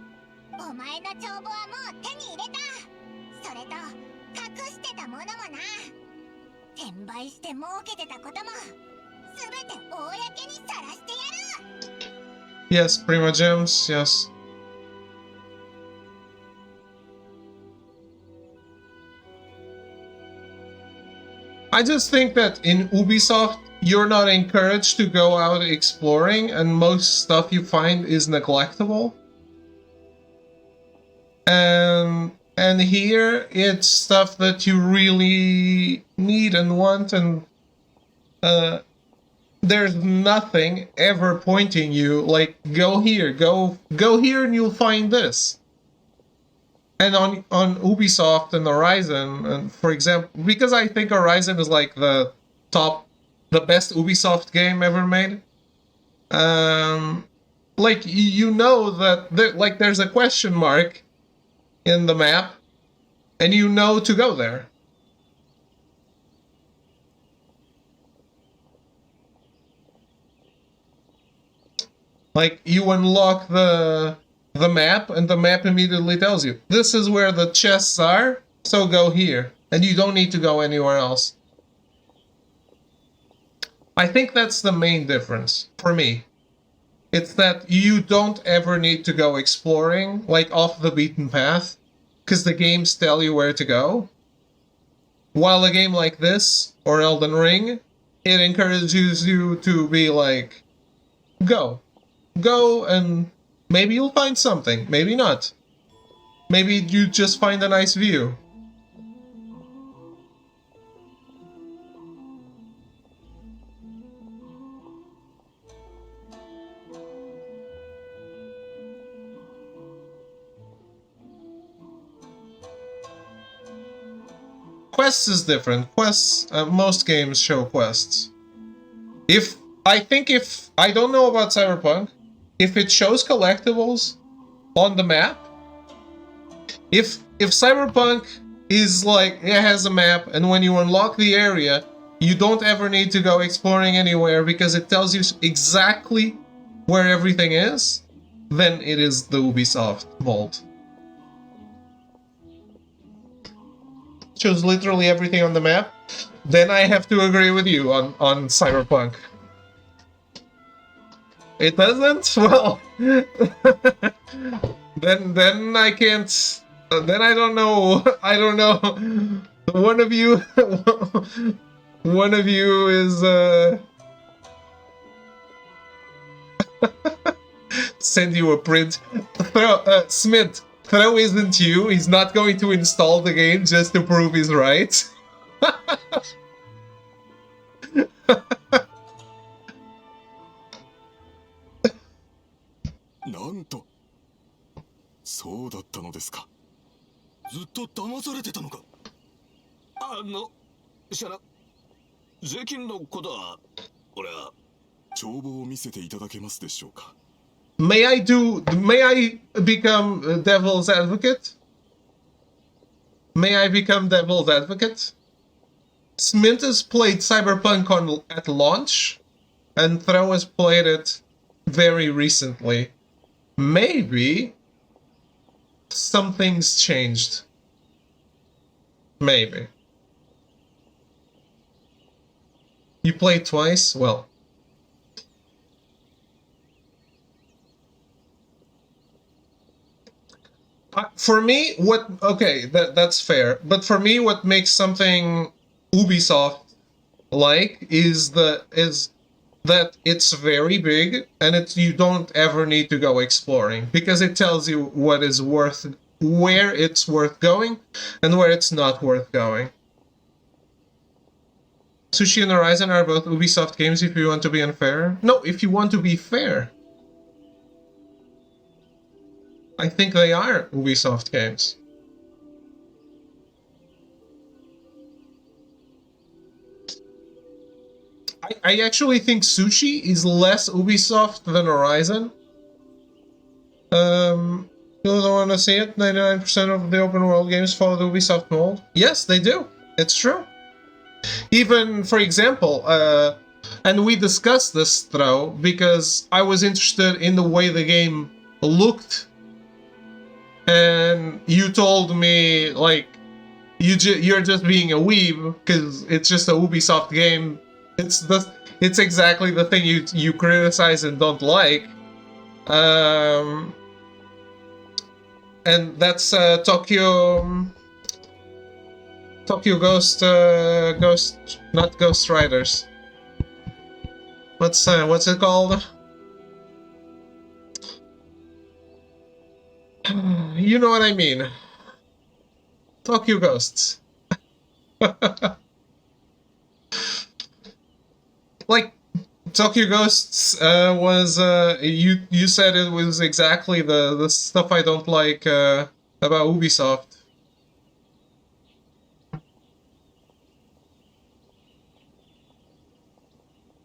お前の帳簿はもう手に入れた。それと隠してたものもな。転売して儲けてたこともすべて公にさらしてやる。 Yes, Prima Gems, yes. I just think that in Ubisoft, you're not encouraged to go out exploring, and most stuff you find is neglectable. And here, it's stuff that you really need and want, and there's nothing ever pointing you, like, go here, go here and you'll find this. And on Ubisoft and Horizon, and for example, because I think Horizon is like the best Ubisoft game ever made. Like you know that there's a question mark in the map, and you know to go there. Like you unlock the map, and the map immediately tells you, this is where the chests are, so go here. And you don't need to go anywhere else. I think that's the main difference, for me. It's that you don't ever need to go exploring, like off the beaten path, because the games tell you where to go. While a game like this, or Elden Ring, it encourages you to be like, go. Go, and maybe you'll find something, maybe not. Maybe you just find a nice view. Quests is different. Quests, most games show quests. If I don't know about Cyberpunk, if it shows collectibles on the map, if Cyberpunk is like, it has a map, and when you unlock the area, you don't ever need to go exploring anywhere because it tells you exactly where everything is, then it is the Ubisoft vault. Shows literally everything on the map, then I have to agree with you on Cyberpunk. It doesn't? Well, then I can't. Then I don't know. I don't know. One of you is send you a print. Smith, Throw isn't you. He's not going to install the game just to prove he's right. なんと、そうだったのですか。ずっと騙されてたのか。税金のことは、俺は。帳簿を見せていただけますでしょうか。May I become devil's advocate? May I become devil's advocate? Smint has played Cyberpunk at launch, and Throw has played it very recently. Maybe something's changed. Maybe. You played twice? Well. For me, okay, that's fair. But for me, what makes something Ubisoft like is that it's very big, and you don't ever need to go exploring because it tells you where it's worth going and where it's not worth going. Sushi and Horizon are both Ubisoft games if you want to be unfair. No, if you want to be fair. I think they are Ubisoft games. I actually think Sushi is less Ubisoft than Horizon. You don't want to see it? 99% of the open world games follow the Ubisoft mold. Yes, they do. It's true. Even, for example, and we discussed this though, because I was interested in the way the game looked, and you told me, like, you're just being a weeb, because it's just a Ubisoft game. It's exactly the thing you criticize and don't like. And that's Tokyo Ghost, not Ghost Riders. What's it called? You know what I mean. Tokyo Ghosts. Like, Tokyo Ghosts was you said it was exactly the stuff I don't like about Ubisoft.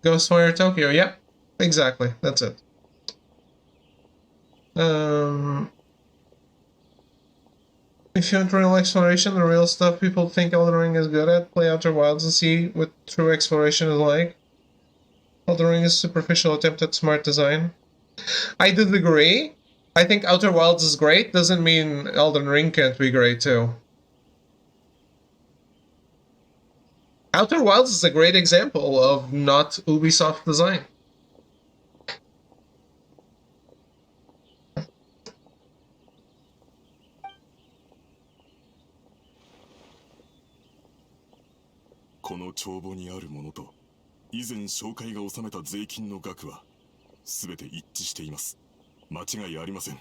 Ghostwire Tokyo, yep, exactly, that's it. If you want real exploration, the real stuff people think Elden Ring is good at, play Outer Wilds and see what true exploration is like. Elden Ring is a superficial attempt at smart design. I disagree. I think Outer Wilds is great, doesn't mean Elden Ring can't be great too. Outer Wilds is a great example of not Ubisoft design.この帳簿にあるものと以前紹介が納めた税金の額は全て一致しています。間違いありません。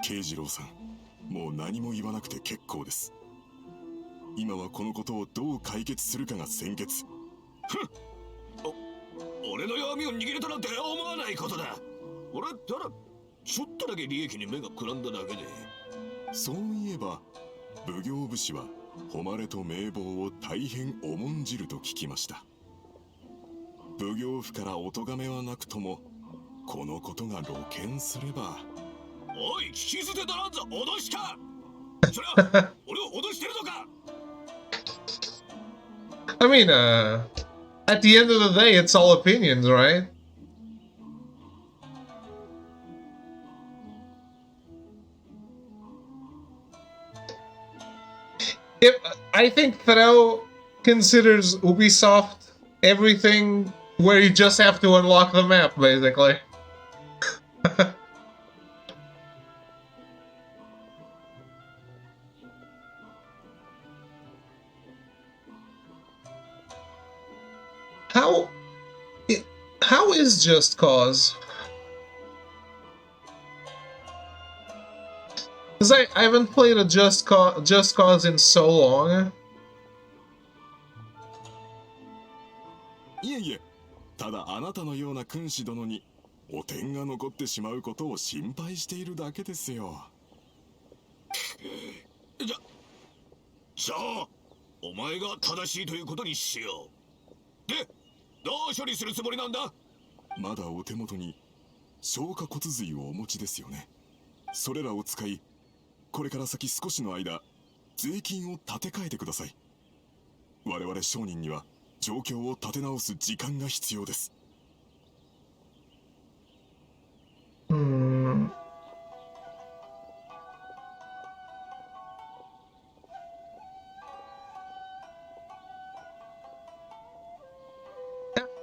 慶次郎さん、もう何も言わなくて結構です。今はこのことをどう解決するかが先決。俺の弱みを握れたなんて思わないことだ。俺ただちょっとだけ利益に目がくらんだだけで。そういえば奉行武士は誉れと名簿を大変重んじると聞きました。奉行府からお咎めはなくともこのことが露見すれば。おい、聞き捨てならんぞ、脅しか。それは俺を脅してるのか。I mean, at the end of the day, it's all opinions, right? If I think Thro considers Ubisoft everything where you just have to unlock the map, basically. How is Just Cause? Because I haven't played a Just Cause in so long. いえいえ、ただあなたのような君主殿に汚点が残ってしまうことを心配しているだけですよ。じゃあお前が正しいということにしよう。で、どう処理するつもりなんだ。まだお手元に消化骨髄をお持ちですよね。それらを使い、これから先少しの間税金を立て替えてください。我々商人には状況を立て直す時間が必要です。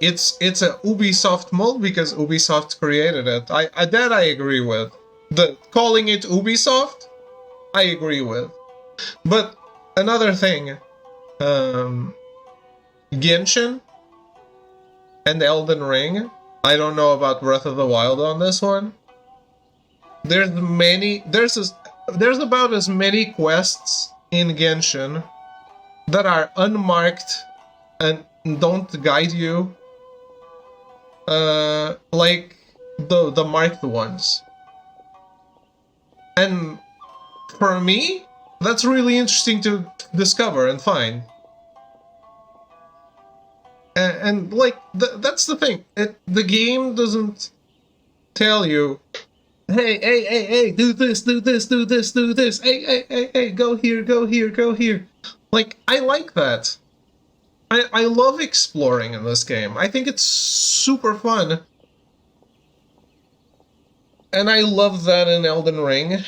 It's a Ubisoft mode because Ubisoft created it. That I agree with. The calling it Ubisoft, I agree with. But another thing, Genshin and Elden Ring. I don't know about Breath of the Wild on this one. There's about as many quests in Genshin that are unmarked and don't guide you like the marked ones. And for me, that's really interesting to discover and find. And like, that's the thing. The game doesn't tell you, hey, do this, do this, do this, do this. Hey, go here, go here, go here. Like, I like that. I love exploring in this game. I think it's super fun. And I love that in Elden Ring.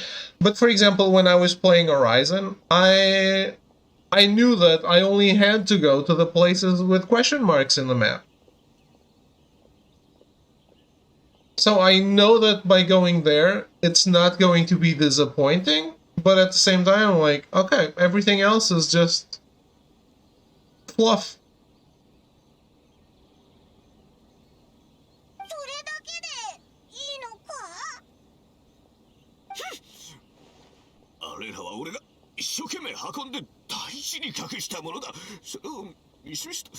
But for example, when I was playing Horizon, I knew that I only had to go to the places with question marks in the map. So I know that by going there, it's not going to be disappointing, but at the same time, I'm like, okay, everything else is just fluff. それだけでいいのか？あれらは俺が一生懸命運んで大事に隠したものだ。それを見せした。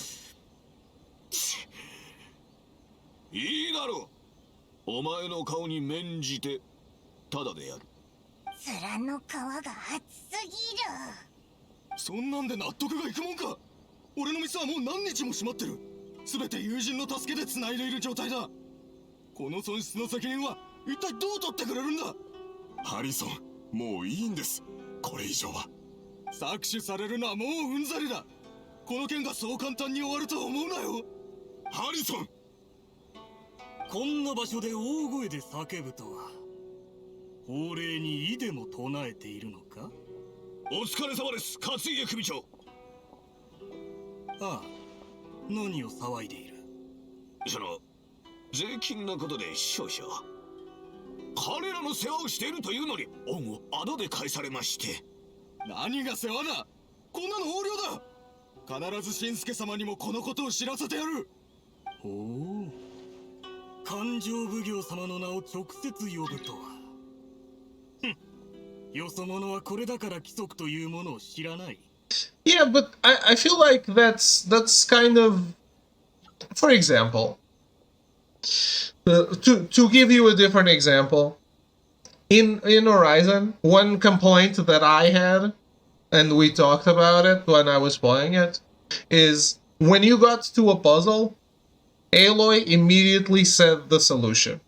いいだろう。お前の顔に免じてただでやる。面の皮が厚すぎる。そんなんで納得がいくもんか。俺の店はもう何日も閉まってる。全て友人の助けで繋いでいる状態だ。この損失の責任は一体どう取ってくれるんだ。ハリソン、もういいんです。これ以上は。搾取されるのはもううんざりだ。この件がそう簡単に終わるとは思うなよ。ハリソン、こんな場所で大声で叫ぶとは、法令に異でも唱えているのか？お疲れ様です、勝家組長。ああ、何を騒いでいる？その税金のことで少々。彼らの世話をしているというのに恩を仇で返されまして。何が世話だ。こんなの横領だ。必ず新助様にもこのことを知らせてやる。おお、勘定奉行様の名を直接呼ぶとは。ふん、よそ者はこれだから規則というものを知らない。Yeah, but I feel like that's kind of, for example, to give you a different example, in Horizon, one complaint that I had, and we talked about it when I was playing it, is when you got to a puzzle, Aloy immediately said the solution.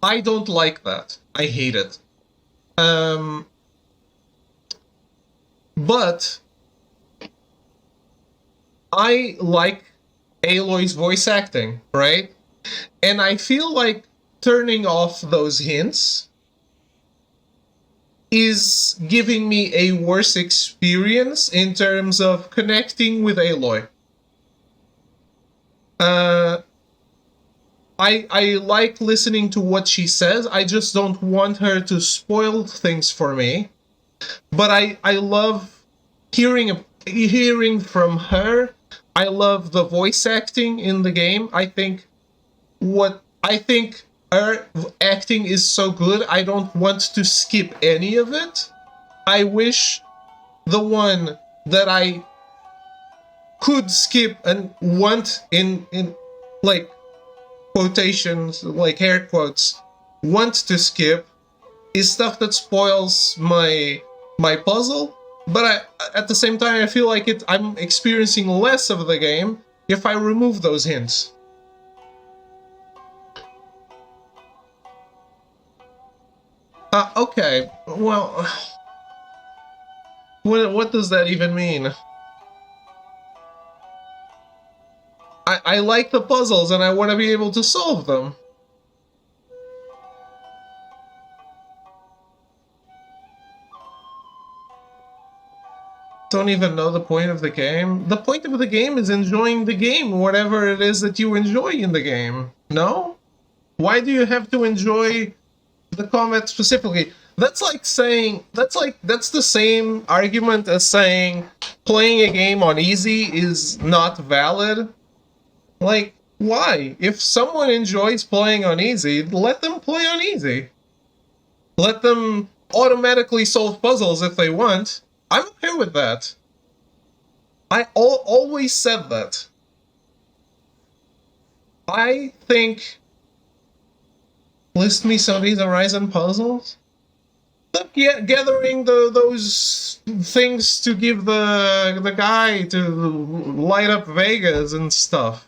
I don't like that. I hate it. But I like Aloy's voice acting, right? And I feel like turning off those hints is giving me a worse experience in terms of connecting with Aloy. I like listening to what she says. I just don't want her to spoil things for me. But I love hearing from her. I love the voice acting in the game. I think her acting is so good. I don't want to skip any of it. I wish the one that I could skip and want in like quotations, like air quotes, want to skip is stuff that spoils my puzzle. But at the same time, I feel like I'm experiencing less of the game if I remove those hints. Okay. Well, what does that even mean? I like the puzzles and I want to be able to solve them. Don't even know the point of the game. The point of the game is enjoying the game, whatever it is that you enjoy in the game. No? Why do you have to enjoy the combat specifically? That's like saying, that's the same argument as saying playing a game on easy is not valid. Like, why? If someone enjoys playing on easy, let them play on easy. Let them automatically solve puzzles if they want. I'm okay with that. I always said that. I think... List me some of these Horizon puzzles? Look, yeah, gathering those things to give the guy to light up Vegas and stuff.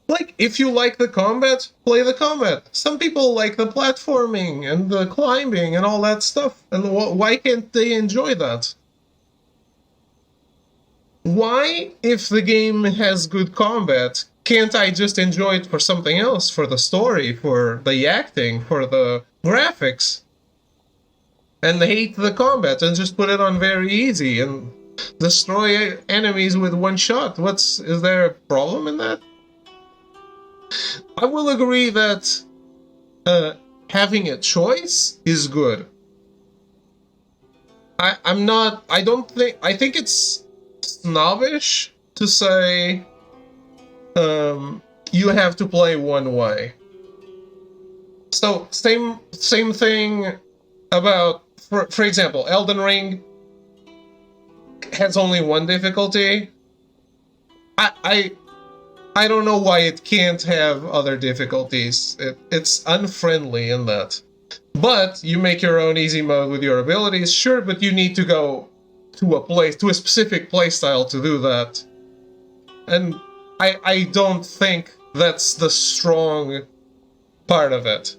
Like, if you like the combat, play the combat. Some people like the platforming and the climbing and all that stuff. And why can't they enjoy that? Why, if the game has good combat, can't I just enjoy it for something else? For the story, for the acting, for the graphics? And hate the combat and just put it on very easy and destroy enemies with one shot. Is there a problem in that? I will agree that having a choice is good. I think it's snobbish to say you have to play one way. So same thing about, for example, Elden Ring has only one difficulty. I don't know why it can't have other difficulties. It's unfriendly in that. But you make your own easy mode with your abilities, sure, but you need to go to a specific playstyle to do that. And I don't think that's the strong part of it.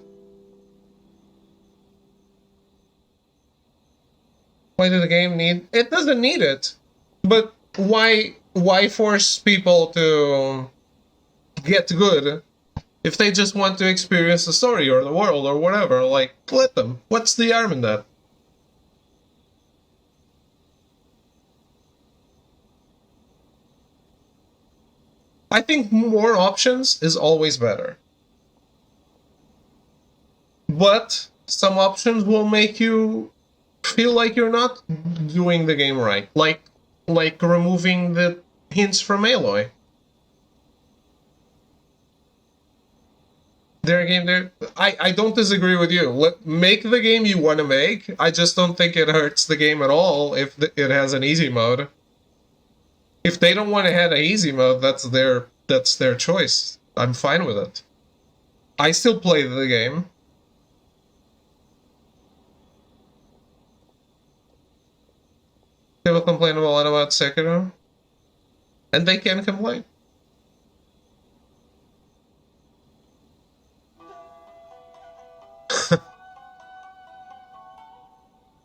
Why does the game need it? Doesn't need it. But why force people to get good if they just want to experience the story or the world or whatever? Like, let them. What's the harm in that? I think more options is always better. But some options will make you feel like you're not doing the game right. Like removing the hints from Aloy. I don't disagree with you. Make the game you want to make. I just don't think it hurts the game at all if it has an easy mode. If they don't want to have an easy mode, that's their choice. I'm fine with it. I still play the game. People complain a lot about Sekiro, and they can complain.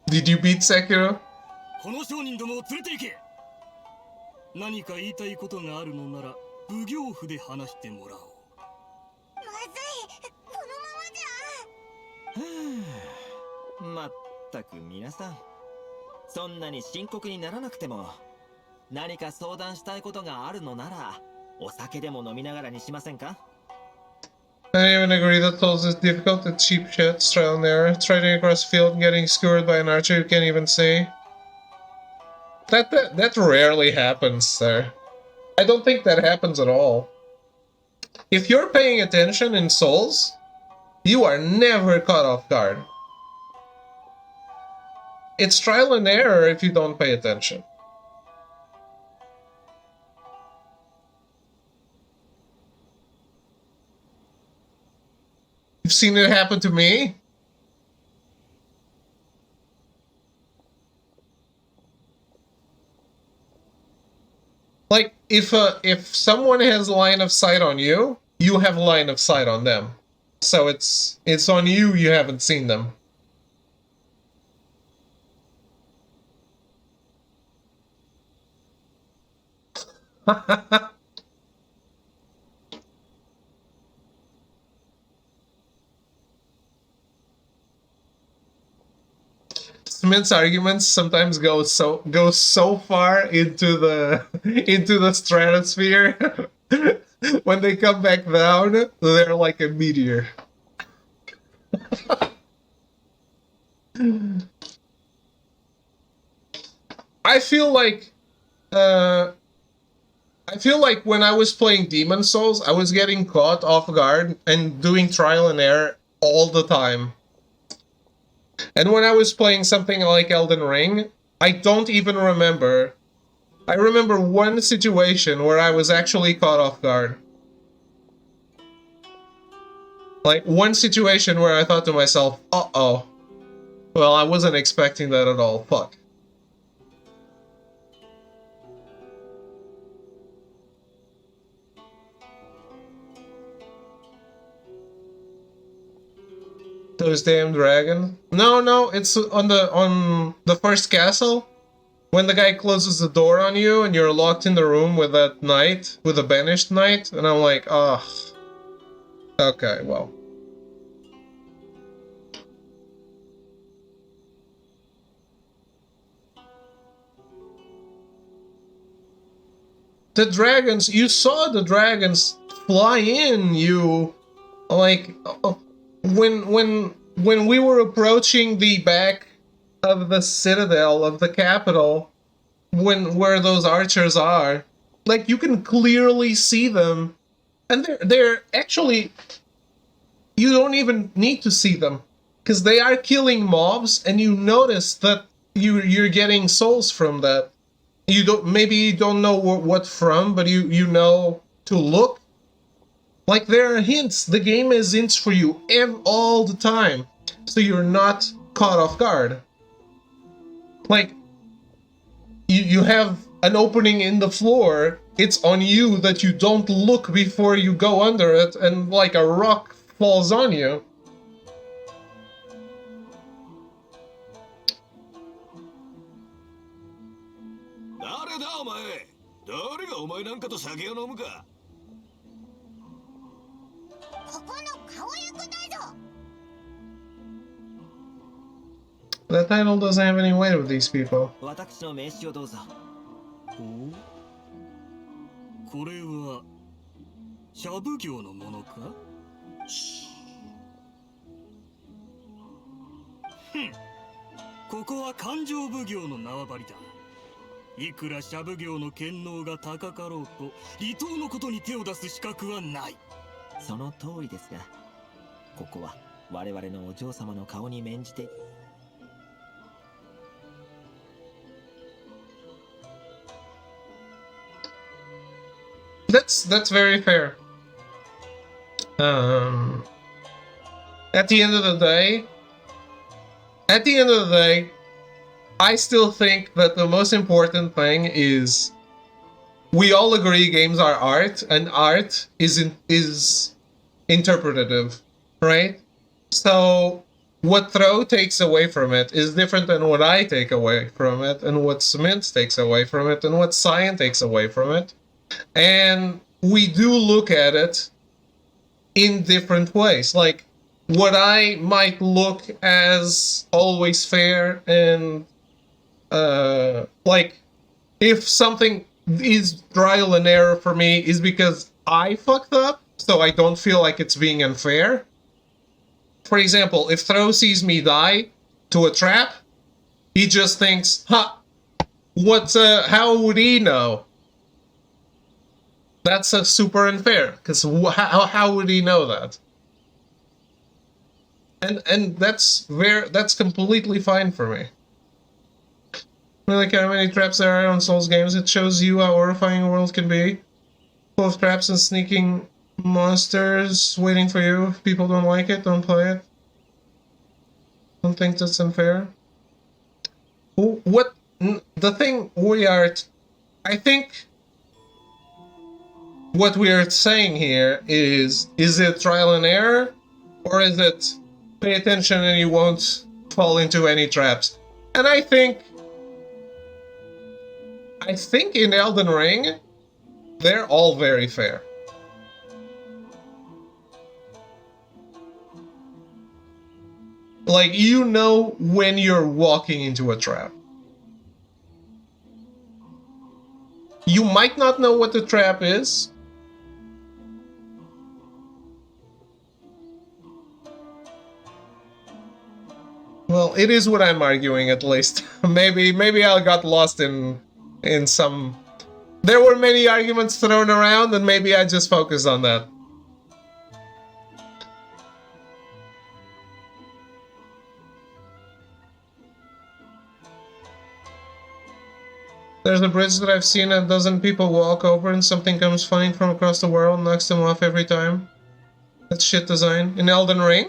Did you beat Sekiro? この商人どもを連れて行け。何か言いたいことがあるのなら奉行府で話してもらおう。まずい、このままじゃ。まったく皆さん、そんなに深刻にならなくても、何か相談したいことがあるのならお酒でも飲みながらにしませんか？ I even agree that Souls is difficult. It's cheap shit, trial and error. Striding across the field and getting skewered by an archer you can't even see. That rarely happens, sir. I don't think that happens at all. If you're paying attention in Souls, you are never caught off guard. It's trial and error if you don't pay attention. You've seen it happen to me? Like, if someone has line of sight on you, you have line of sight on them. So it's on you, you haven't seen them. Smith's arguments sometimes go so far into the stratosphere. When they come back down, they're like a meteor. I feel like when I was playing Demon Souls, I was getting caught off guard and doing trial and error all the time. And when I was playing something like Elden Ring, I don't even remember. I remember one situation where I was actually caught off guard. Like, one situation where I thought to myself, uh-oh. Well, I wasn't expecting that at all. Fuck. Those damn dragons. No, it's on the first castle. When the guy closes the door on you and you're locked in the room with that knight, with a banished knight, and I'm like, oh. Okay, well. The dragons, you saw the dragons fly in, you like when we were approaching the back of the citadel of the capital, where those archers are, like you can clearly see them, and they're actually, you don't even need to see them because they are killing mobs, and you notice that you're getting souls from that. You don't, maybe you don't know what from, but you know to look. Like there are hints. The game has hints for you all the time, so you're not caught off guard. Like you have an opening in the floor. It's on you that you don't look before you go under it, and like a rock falls on you. That title doesn't have any weight with these people. 私の名刺をどうぞ。これはシャブ業のものか？ここは勘定奉行の縄張りだ。いくらシャブ業の権能が高かろうと離島のことに手を出す資格はない。その通りですが、ここは我々のお嬢様の顔に免じて。That's very fair. At the end of the day, I still think that the most important thing is we all agree games are art, and art is interpretative, right? So what Throw takes away from it is different than what I take away from it, and what Cement takes away from it, and what Cyan takes away from it. And we do look at it in different ways. Like, what I might look as always fair, and like, if something is trial and error for me is because I fucked up, so I don't feel like it's being unfair. For example, if Throw sees me die to a trap, he just thinks, huh, how would he know? That's super unfair, because how would he know that? And that's completely fine for me. Like how many traps there are on Souls games, it shows you how horrifying a world can be. Full of traps and sneaking monsters waiting for you. If people don't like it, don't play it. Don't think that's unfair. What the thing we are, I think. What we are saying here is it trial and error, or is it pay attention and you won't fall into any traps? And I think in Elden Ring, they're all very fair. Like, you know when you're walking into a trap. You might not know what the trap is. Well, it is what I'm arguing, at least. maybe I got lost in some. There were many arguments thrown around, and maybe I just focused on that. There's a bridge that I've seen a dozen people walk over, and something comes flying from across the world, knocks them off every time. That's shit design. In Elden Ring?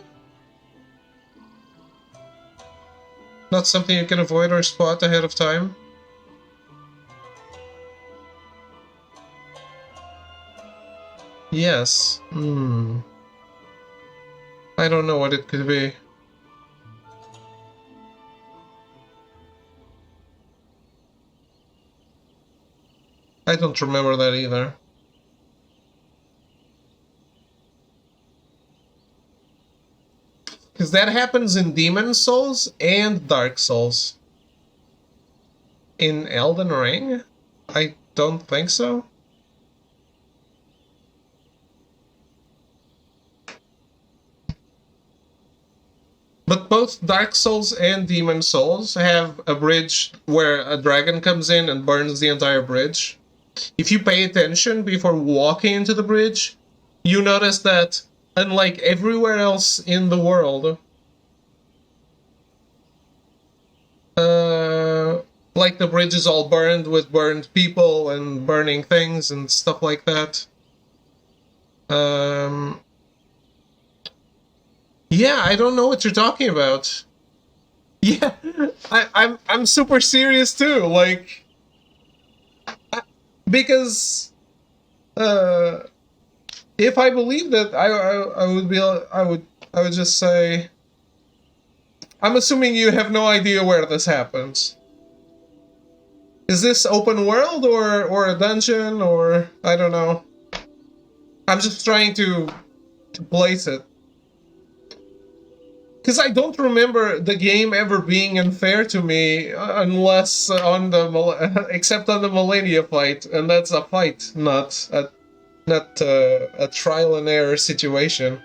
Not something you can avoid or spot ahead of time. Yes. I don't know what it could be. I don't remember that either. Because that happens in Demon Souls and Dark Souls. In Elden Ring? I don't think so. But both Dark Souls and Demon Souls have a bridge where a dragon comes in and burns the entire bridge. If you pay attention before walking into the bridge, you notice that, unlike everywhere else in the world, like the bridge is all burned with burned people and burning things and stuff like that. Yeah, I don't know what you're talking about. Yeah, I'm super serious too. Like, because if I believe that, I would just say, I'm assuming you have no idea where this happens. Is this open world or a dungeon or I don't know. I'm just trying to place it. Because I don't remember the game ever being unfair to me unless on the except on the Millennia fight, and that's a fight, not a trial and error situation.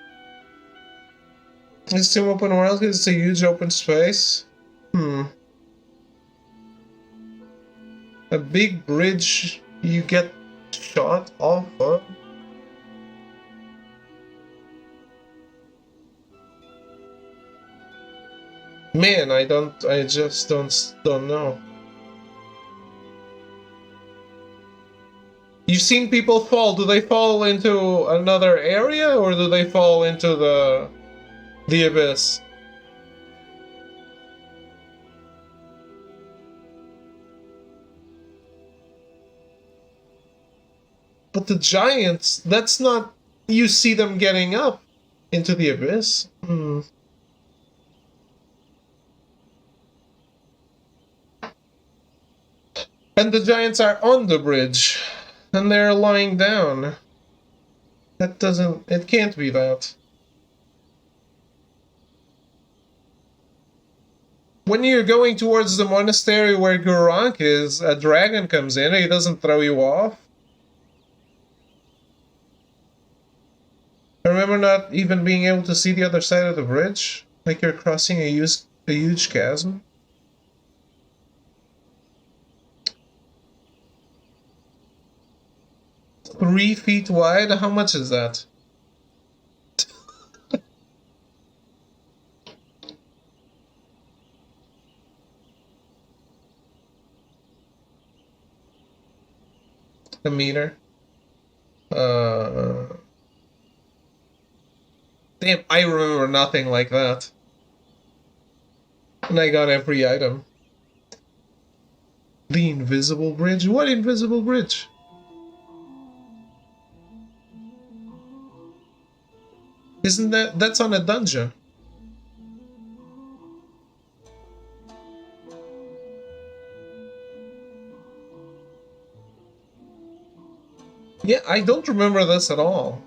It's too open world because it's a huge open space. A big bridge you get shot off of. Man, I just don't know. You've seen people fall. Do they fall into another area or do they fall into the abyss? But the giants, that's not, you see them getting up into the abyss. And the giants are on the bridge, and they're lying down. It can't be that. When you're going towards the monastery where Gurrank is, a dragon comes in, he doesn't throw you off. I remember not even being able to see the other side of the bridge, like you're crossing a huge chasm. Three feet wide? How much is that? A meter? Damn, I remember nothing like that. And I got every item. The invisible bridge? What invisible bridge? Isn't that's on a dungeon? Yeah, I don't remember this at all.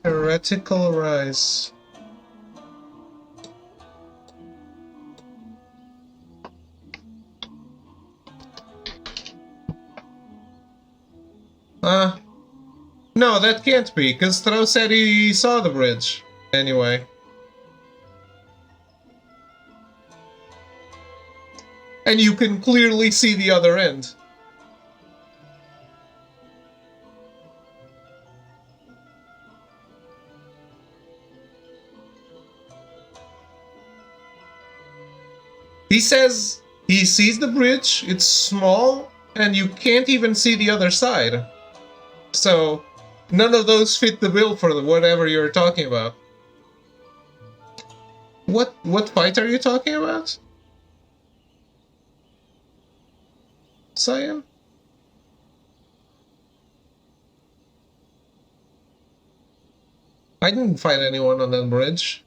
Heretical rise. No, that can't be, because Tro said he saw the bridge. Anyway. And you can clearly see the other end. He says he sees the bridge, it's small, and you can't even see the other side. So, none of those fit the bill for whatever you're talking about. What fight are you talking about? Cyan? I didn't fight anyone on that bridge.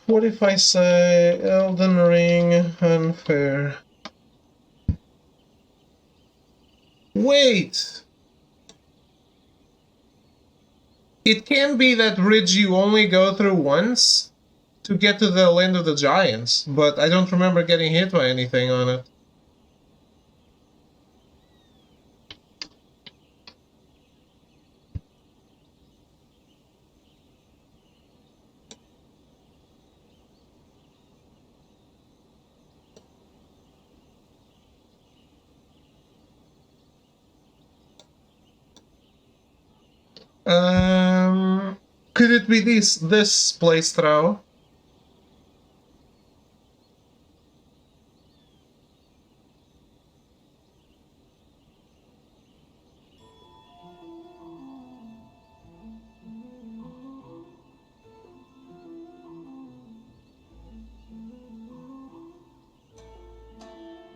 What if I say Elden Ring unfair? Wait! It can be that bridge you only go through once to get to the Land of the Giants, but I don't remember getting hit by anything on it. Could it be this playthrough?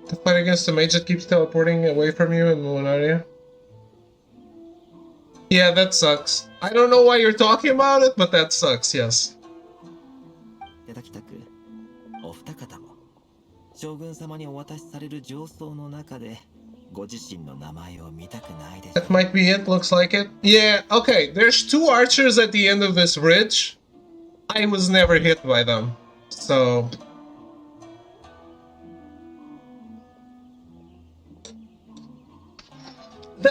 The fight against the mage that keeps teleporting away from you in one area? Yeah, that sucks. I don't know why you're talking about it, but that sucks, yes. いただきたく、お二方も将軍様にお渡しされる上層の中でご自身の名前を見たくないでしょ That might be it, looks like it. Yeah, okay, there's two archers at the end of this bridge. I was never hit by them, so...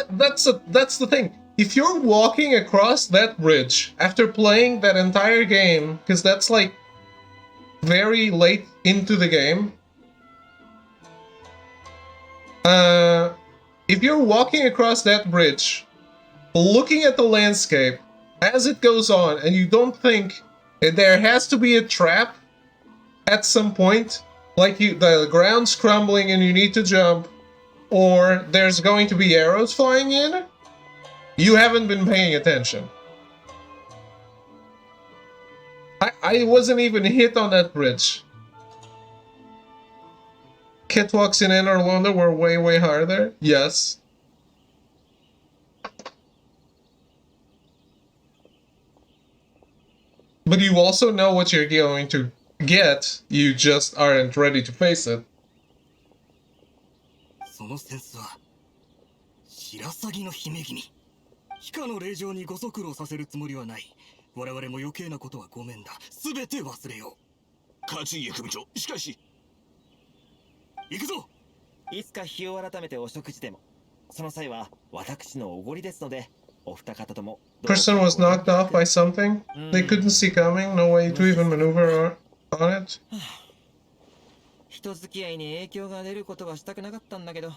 That's the thing. If you're walking across that bridge after playing that entire game, because that's like very late into the game, if you're walking across that bridge, looking at the landscape as it goes on, and you don't think that there has to be a trap at some point, like the ground's crumbling and you need to jump, or there's going to be arrows flying in, you haven't been paying attention. I wasn't even hit on that bridge. Catwalks in Anne Orlando were way harder. Yes. But you also know what you're going to get, you just aren't ready to face it. そのセンスは白鷺の姫君。非下の令嬢にご足労させるつもりはない。我々も余計なことはごめんだ。すべて忘れよう。勝家組長、しかし行くぞ。いつか日を改めてお食事でも。その際は私のおごりですので、お二方とも。Person was knocked off by something they couldn't see coming, no way to even maneuver on it. 人付き合いに影響が出ることはしたくなかったんだけど。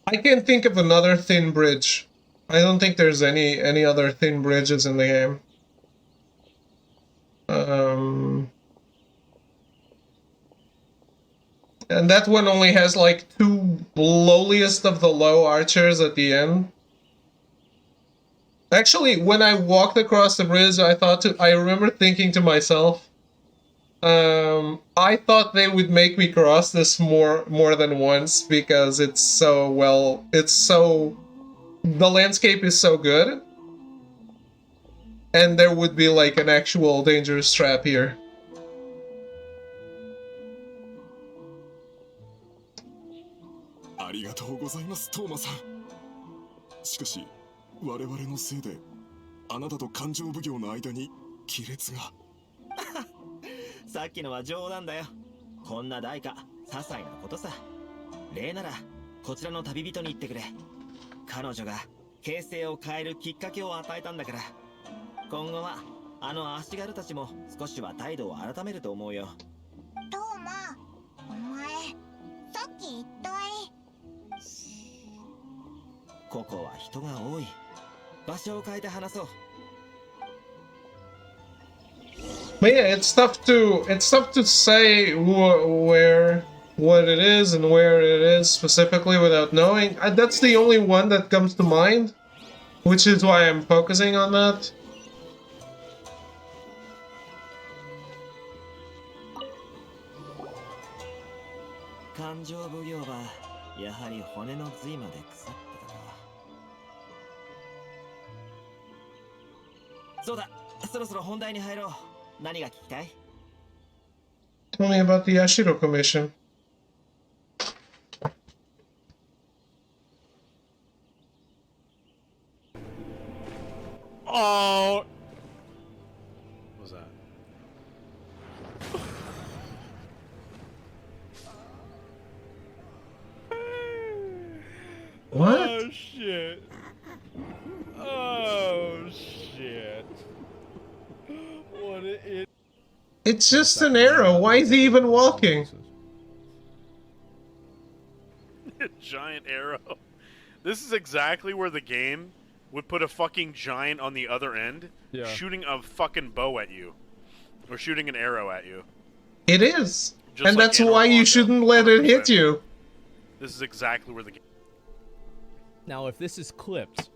I can't think of another thin bridge. I don't think there's any other thin bridges in the game. And that one only has like two lowliest of the low archers at the end. Actually, when I walked across the bridge, I remember thinking to myself, I thought they would make me cross this more than once because the landscape is so good, and there would be like an actual dangerous trap here. ありがとうございます、トーマさん。しかし我々のせいであなたと勘定奉行の間に亀裂が。さっきのは冗談だよ。こんな代価、些細なことさ。礼ならこちらの旅人に言ってくれ。彼女が形勢を変えるきっかけを与えたんだから。今後はあの足軽たちも少しは態度を改めると思うよ。トーマ、お前さっき言ったい。ここは人が多い。場所を変えて話そう。But yeah, it's tough to say what it is and where it is specifically without knowing. That's the only one that comes to mind, which is why I'm focusing on that. 勝感情奉行はやはり骨の髄まで腐ってたか。そうだ、そろそろ本題に入ろう。何が聞きたい？ Tell me about the Yashiro Commission. Oh! What was that? What? Oh shit. Oh shit. What it It's just an arrow. Why is he even walking? Giant arrow. This is exactly where the game would put a fucking giant on the other end, shooting a fucking bow at you. Or shooting an arrow at you. It is. Just And like that's why you Anor shouldn't Londo, let it 100%. hit you. This is exactly where the game... Now, if this is clipped,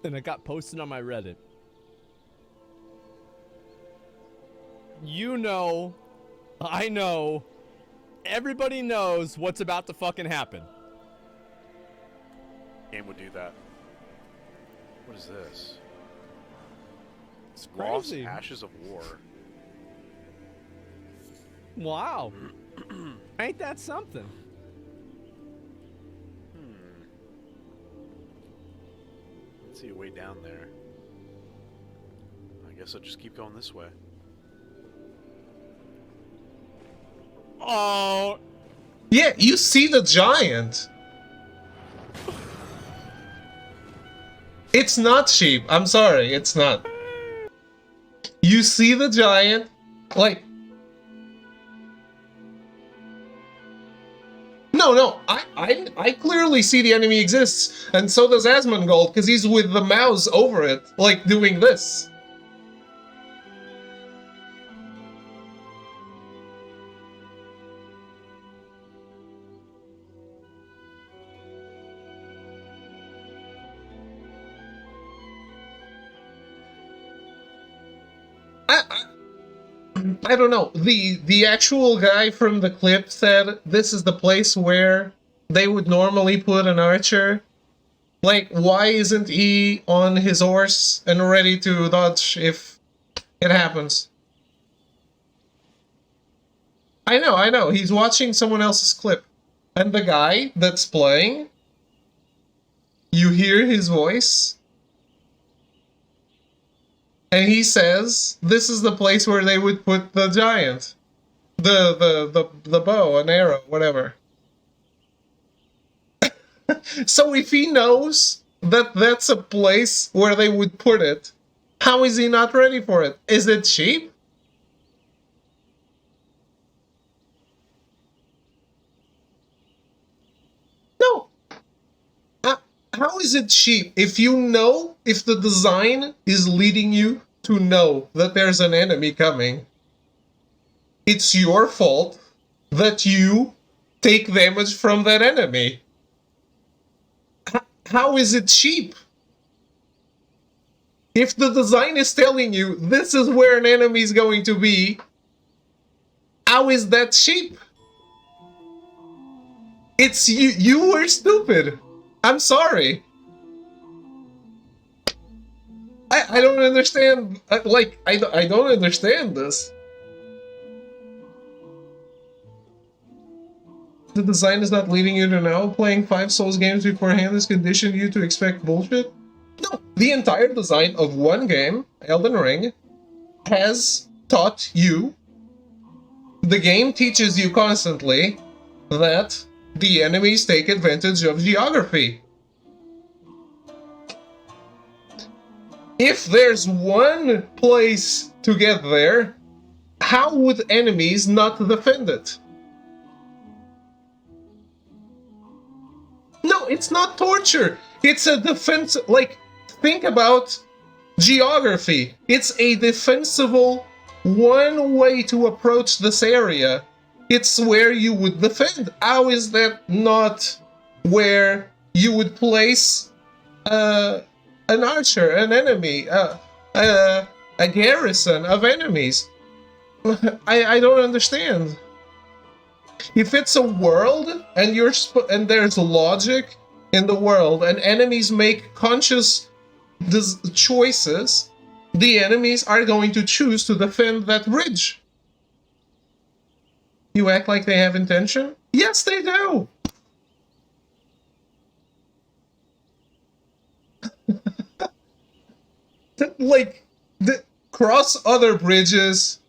and it got posted on my Reddit, you know, I know, everybody knows what's about to fucking happen. Game would do that. What is this? It's Lost crazy. Ashes of War. Wow. Ain't that something? Let's see, way down there. I guess I'll just keep going this way. Oh. Yeah, you see the giant. It's not sheep. I'm sorry, it's not. You see the giant, like... No, I clearly see the enemy exists, and so does Asmongold, because he's with the mouse over it, like doing this. I don't know. The actual guy from the clip said this is the place where they would normally put an archer. Like, why isn't he on his horse and ready to dodge if it happens? I know. He's watching someone else's clip. And the guy that's playing, you hear his voice. And he says, this is the place where they would put the giant. The bow, an arrow, whatever. So if he knows that that's a place where they would put it, how is he not ready for it? Is it cheap? No. How is it cheap? If you know, if the design is leading you to know that there's an enemy coming, it's your fault that you take damage from that enemy. How is it cheap? If the design is telling you this is where an enemy is going to be, how is that cheap? It's you were stupid. I'm sorry. I don't understand. Like, I don't understand this. The design is not leading you to know. Playing 5 Souls games beforehand has conditioned you to expect bullshit? No, the entire design of one game, Elden Ring, has taught you. The game teaches you constantly that the enemies take advantage of geography. If there's one place to get there, how would enemies not defend it? No, it's not torture. It's a defense. Like, think about geography. It's a defensible one way to approach this area. It's where you would defend. How is that not where you would place an archer, an enemy, a garrison of enemies? I don't understand. If it's a world and and there's logic in the world and enemies make conscious choices, the enemies are going to choose to defend that bridge. You act like they have intention? Yes, they do. Like, cross other bridges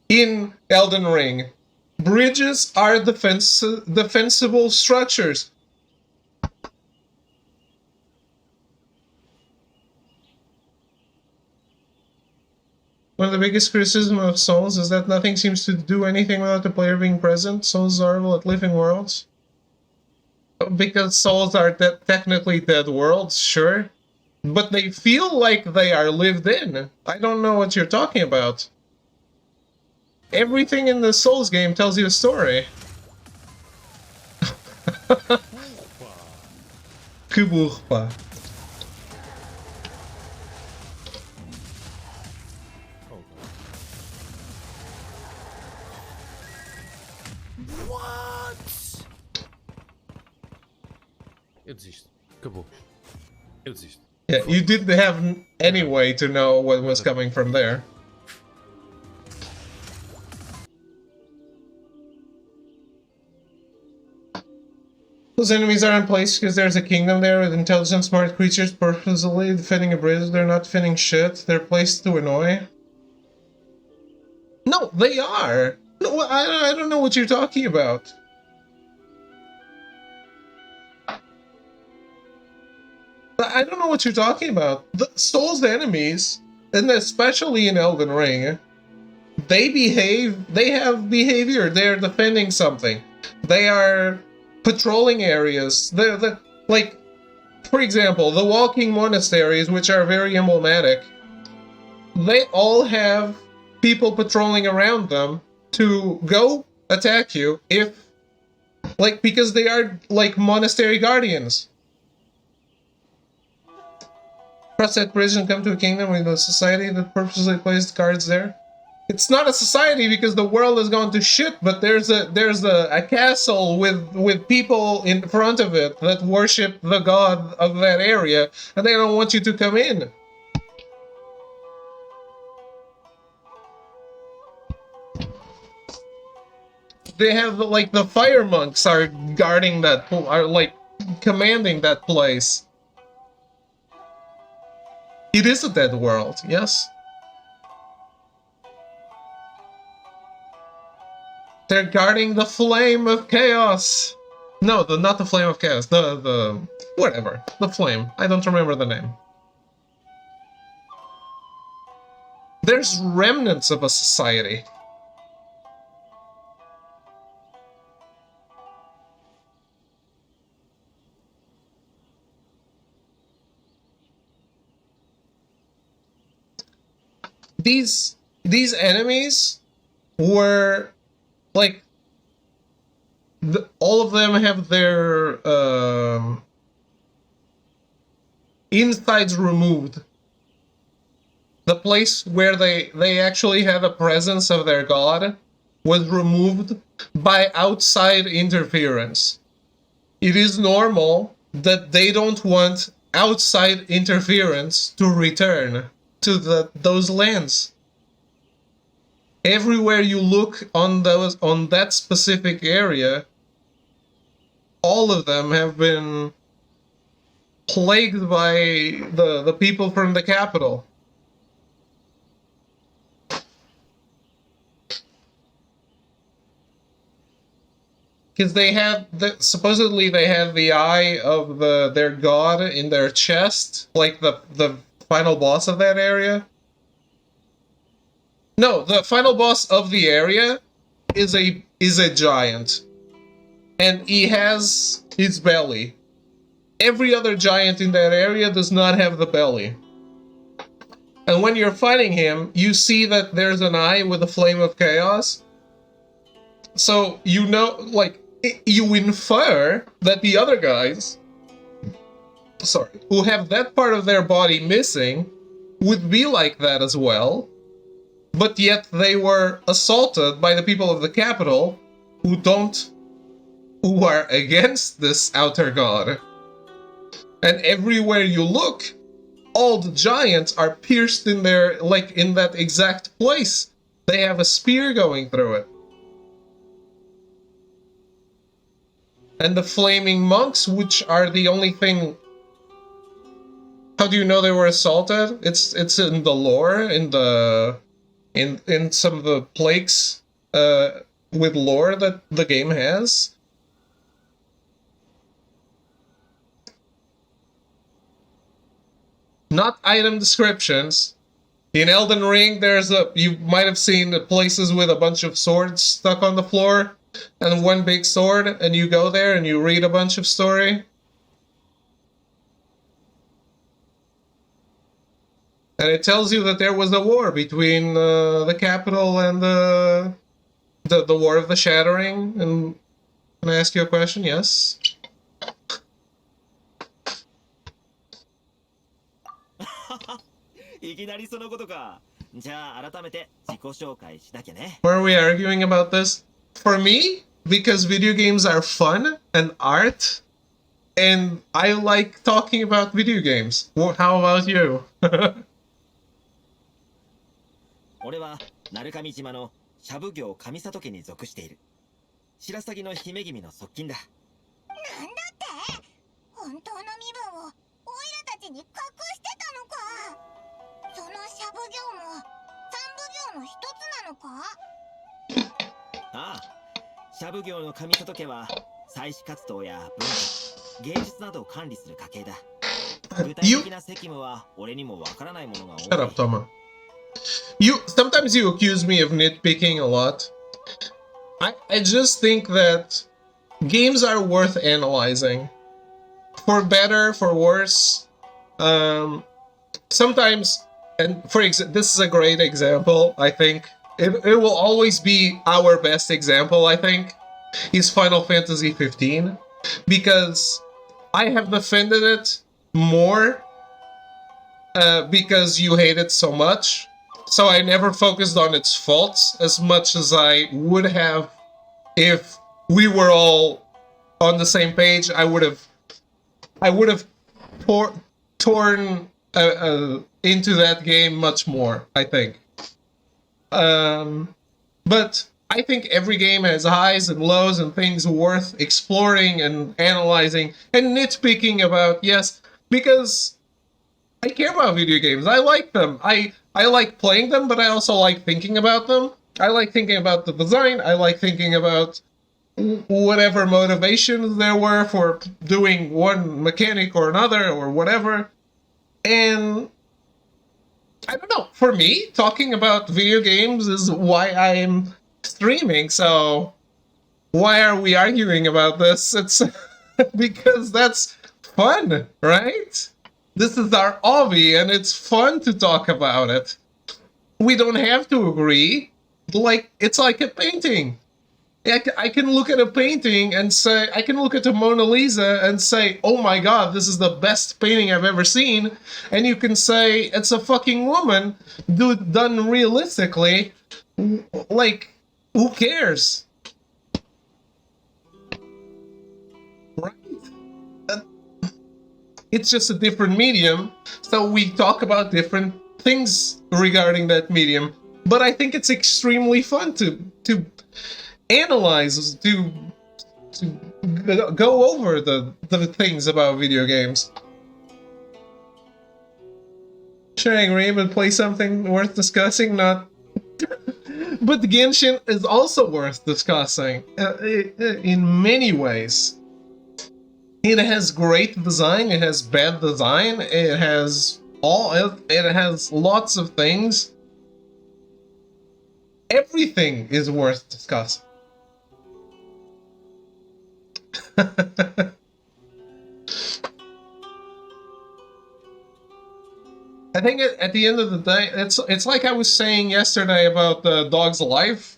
in Elden Ring. Bridges are defensible structures. One of the biggest criticisms of Souls is that nothing seems to do anything without the player being present. Souls are horrible at living worlds. Because Souls are technically dead worlds, sure. But they feel like they are lived in. I don't know what you're talking about. Everything in the Souls game tells you a story. Kuburpa. What? Eu desisto. Acabou. Eu desisto. Yeah, you didn't have any way to know what was coming from there. Those enemies are in place because there's a kingdom there with intelligent, smart creatures purposely defending a bridge. They're not defending shit. They're placed to annoy. No, they are. No, I don't know what you're talking about. I don't know what you're talking about. The Souls enemies, and especially in Elden Ring, they have behavior. They're defending something. They are patrolling areas. They're like, for example, the walking monasteries, which are very emblematic, they all have people patrolling around them to go attack you if, like, because they are like monastery guardians. Cross that bridge and come to a kingdom with a society that purposely placed guards there. It's not a society because the world has gone to shit, but there's a castle with people in front of it that worship the god of that area, and they don't want you to come in. They have, like, the fire monks are guarding that, are like commanding that place. It is a dead world, yes. They're guarding the flame of chaos. No, not the flame of chaos. The whatever, the flame. I don't remember the name. There's remnants of a society. These enemies were like all of them have their insides removed. The place where they actually had a presence of their god was removed by outside interference. It is normal that they don't want outside interference to return to those lands. Everywhere you look on that specific area, all of them have been plagued by the people from the capital. Because they had supposedly they had the eye of their god in their chest, like the final boss of that area. No, the final boss of the area is a giant, and he has his belly. Every other giant in that area does not have the belly. And when you're fighting him, you see that there's an eye with a flame of chaos. So you know, like, you infer that the other guys, who have that part of their body missing, would be like that as well. but yet they were assaulted by the people of the capital who are against this outer god. And everywhere you look, all the giants are pierced in their, like, in that exact place. They have a spear going through it. And the flaming monks, which are the only thing... How do you know they were assaulted? It's in the lore, in some of the plagues with lore that the game has. Not item descriptions. In Elden Ring, you might have seen the places with a bunch of swords stuck on the floor and one big sword, and you go there and you read a bunch of story. And it tells you that there was a war between the capital and the War of the Shattering. And can I ask you a question? Yes? いきなりそのことか。じゃあ改めて自己紹介しなきゃね。Why are we arguing about this? For me, because video games are fun and art, and I like talking about video games. How about you? 俺は鳴神島のシャブ業上里家に属している。白鷺の姫君の側近だ。なんだって？本当の身分をオイラたちに隠してたのか。そのシャブ業も三部業の一つなのか？ああ、シャブ業の上里家は祭祀活動や文化、芸術などを管理する家系だ。具体的な責務は俺にもわからないものが多い。Shut up, Toma. Sometimes you accuse me of nitpicking a lot. I just think that games are worth analyzing. For better, for worse. Sometimes, and this is a great example, I think. It will always be our best example, I think, is Final Fantasy 15. Because I have defended it more because you hate it so much. So I never focused on its faults as much as I would have if we were all on the same page. I would have torn into that game much more, I think. But I think every game has highs and lows and things worth exploring and analyzing and nitpicking about, yes, because I care about video games. I like them. I like playing them, but I also like thinking about them. I like thinking about the design. I like thinking about whatever motivations there were for doing one mechanic or another or whatever. And I don't know. For me, talking about video games is why I'm streaming. So why are we arguing about this? It's because that's fun, right? This is our hobby, and it's fun to talk about it. We don't have to agree. Like, it's like a painting. I can look at a painting and say, I can look at a Mona Lisa and say, oh my god, this is the best painting I've ever seen. And you can say, it's a fucking woman done realistically. Like, who cares? Right? It's just a different medium, so we talk about different things regarding that medium. But I think it's extremely fun to analyze, to go over the things about video games. Sure, I agree, but play something worth discussing, not... But Genshin is also worth discussing, in many ways. It has great design, it has bad design, it has lots of things. Everything is worth discussing. I think at the end of the day, it's like I was saying yesterday about the Dog's Life.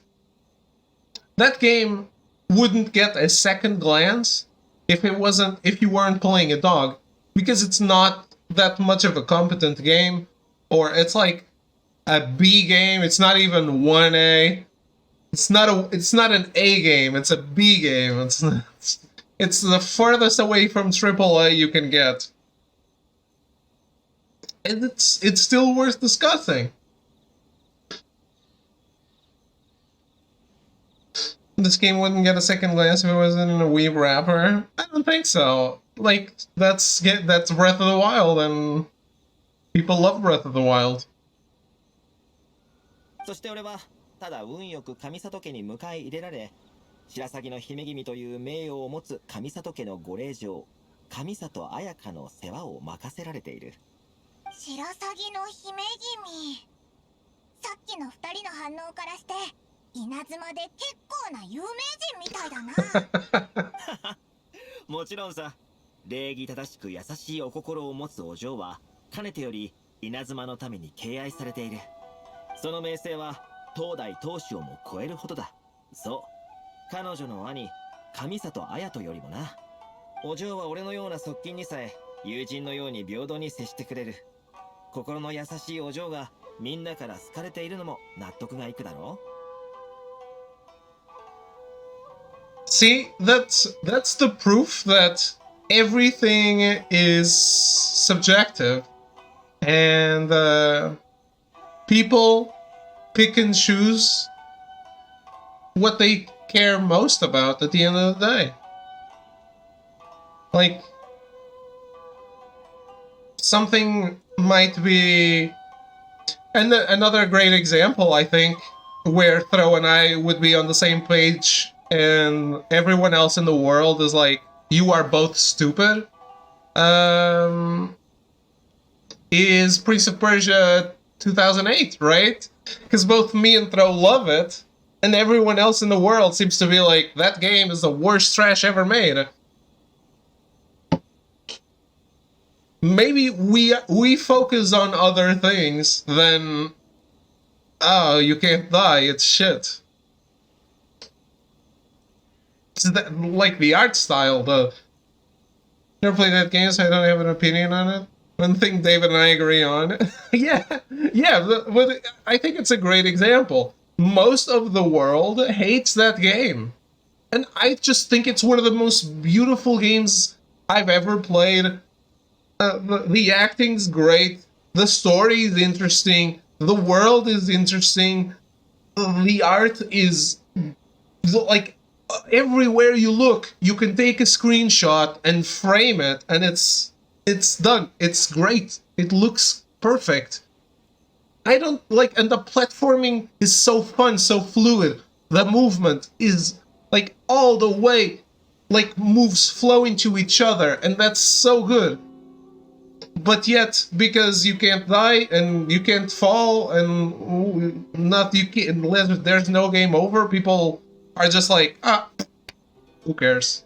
That game wouldn't get a second glance if you weren't playing a dog, because it's not that much of a competent game, or it's like a B game. It's not even 1A. It's not an A game. It's a B game. It's the furthest away from AAA you can get. And it's still worth discussing. This game wouldn't get a second glance if it wasn't in a Weeb wrapper. I don't think so. Like that's Breath of the Wild, and people love Breath of the Wild. そして俺はただ運よく上里家に迎え入れられ、白鷺の姫君という名誉を持つ上里家のご令嬢、上里彩香の世話を任せられている。白鷺の姫君。さっきの二人の反応からして、稲妻で結構な有名人みたいだな。もちろんさ、礼儀正しく優しいお心を持つお嬢は、かねてより稲妻のために敬愛されている。その名声は当代当主をも超えるほどだ。そう、彼女の兄上里彩人よりもな。お嬢は俺のような側近にさえ友人のように平等に接してくれる。心の優しいお嬢がみんなから好かれているのも納得がいくだろう。 See, that's the proof that everything is subjective, and people pick and choose what they care most about at the end of the day. Like, something might be... And another great example, I think, where Throw and I would be on the same page and everyone else in the world is like, you are both stupid, is Prince of Persia 2008, right? Because both me and Throw love it, and everyone else in the world seems to be like, that game is the worst trash ever made. Maybe we focus on other things than, oh, you can't die, it's shit. It's that, like the art style, the... Never played that game, so I don't have an opinion on it. One thing David and I agree on. yeah, but I think it's a great example. Most of the world hates that game. And I just think it's one of the most beautiful games I've ever played. The acting's great, the story is interesting, the world is interesting, the art is like... everywhere you look, you can take a screenshot and frame it, and it's done. It's great. It looks perfect. I don't like, and the platforming is so fun, so fluid. The movement is like all the way, like moves flow into each other, and that's so good. But yet, because you can't die and you can't fall and unless there's no game over, people are just like, ah, who cares?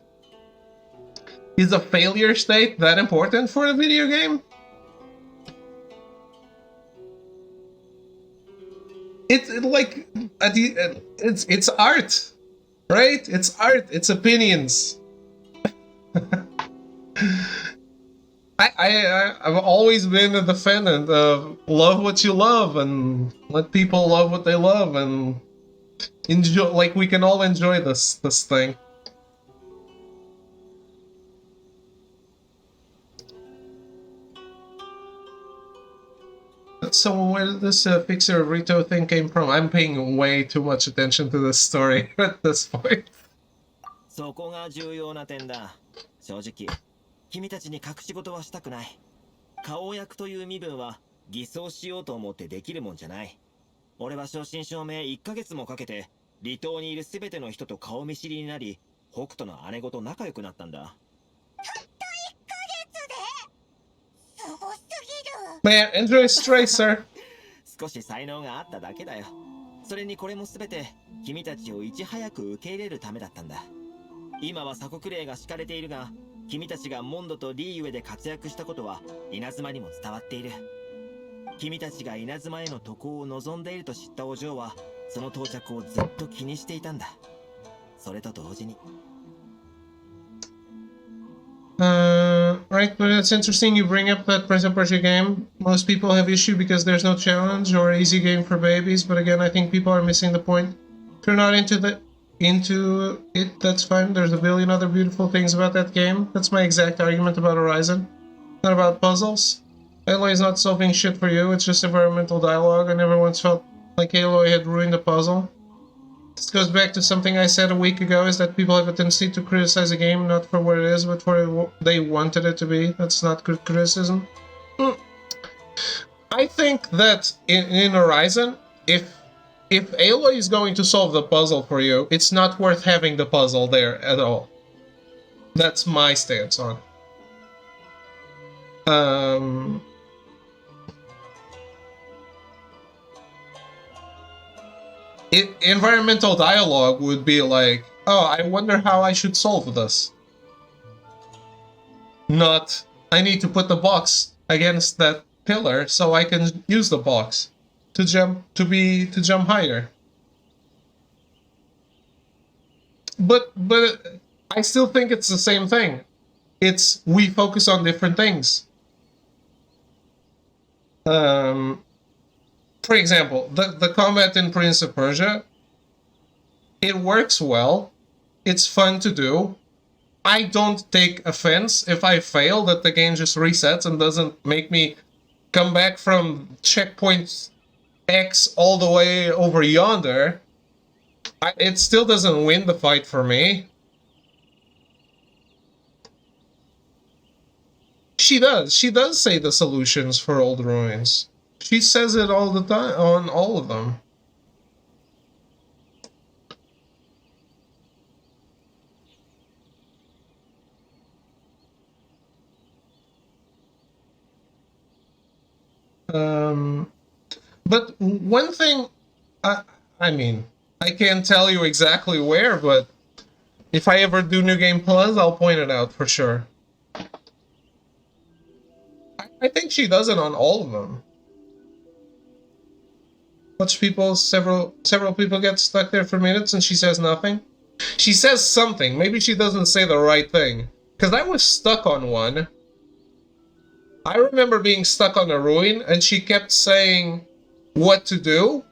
Is a failure state that important for a video game? It's art, right? It's art. It's opinions. I've always been a defendant of love what you love and let people love what they love and enjoy, like we can all enjoy this thing. So where did this Fixer Rito thing came from? I'm paying way too much attention to this story at this point. そこが重要な点だ。正直、君たちに隠し事はしたくない。顔役という身分は偽装しようと思ってできるもんじゃない。俺は正真正銘1ヶ月もかけて離島にいる全ての人と顔見知りになり、北斗の姉子と仲良くなったんだ。たった1ヶ月ですごすぎる。 Man, enjoy Stray, sir. 少し才能があっただけだよ。それにこれも全て君たちをいち早く受け入れるためだったんだ。今は鎖国令が敷かれているが、君たちがモンドとリーユエで活躍したことは稲妻にも伝わっている。君たちが稲妻への渡航を望んでいると知ったお嬢は、その到着をずっと気にしていたんだ。それと同時に。Right Right, but it's interesting you bring up that Prince of Persia game. Most people have issue because there's no challenge or easy game for babies, but again, I think people are missing the point. If you're not into it, that's fine. There's a billion other beautiful things about that game. That's my exact argument about Horizon. Not about puzzles. Aloy is not solving shit for you, it's just environmental dialogue. I never once felt like Aloy had ruined the puzzle. This goes back to something I said a week ago, is that people have a tendency to criticize a game not for what it is, but for what they wanted it to be. That's not good criticism. I think that in Horizon, if Aloy is going to solve the puzzle for you, it's not worth having the puzzle there at all. That's my stance on it. Environmental dialogue would be like, oh, I wonder how I should solve this. Not, I need to put the box against that pillar so I can use the box to jump higher. But I still think it's the same thing. It's we focus on different things. For example, the combat in Prince of Persia, it works well, it's fun to do. I don't take offense if I fail that the game just resets and doesn't make me come back from checkpoint X all the way over yonder. It still doesn't win the fight for me. She does say the solutions for old ruins. She says it all the time, on all of them. But one thing, I mean, I can't tell you exactly where, but if I ever do New Game Plus, I'll point it out for sure. I think she does it on all of them. Watch people, several people get stuck there for minutes and she says nothing. She says something, maybe she doesn't say the right thing. Because I was stuck on one. I remember being stuck on a ruin and she kept saying what to do,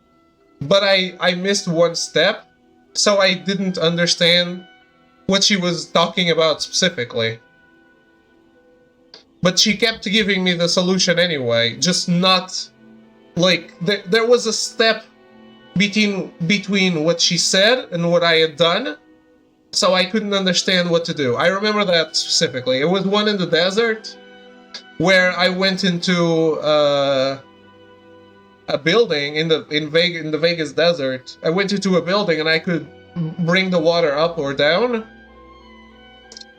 but I missed one step, so I didn't understand what she was talking about specifically. But she kept giving me the solution anyway, just not... Like, there was a step between what she said and what I had done, so I couldn't understand what to do. I remember that specifically. It was one in the desert, where I went into a building in the Vegas desert. I went into a building and I could bring the water up or down.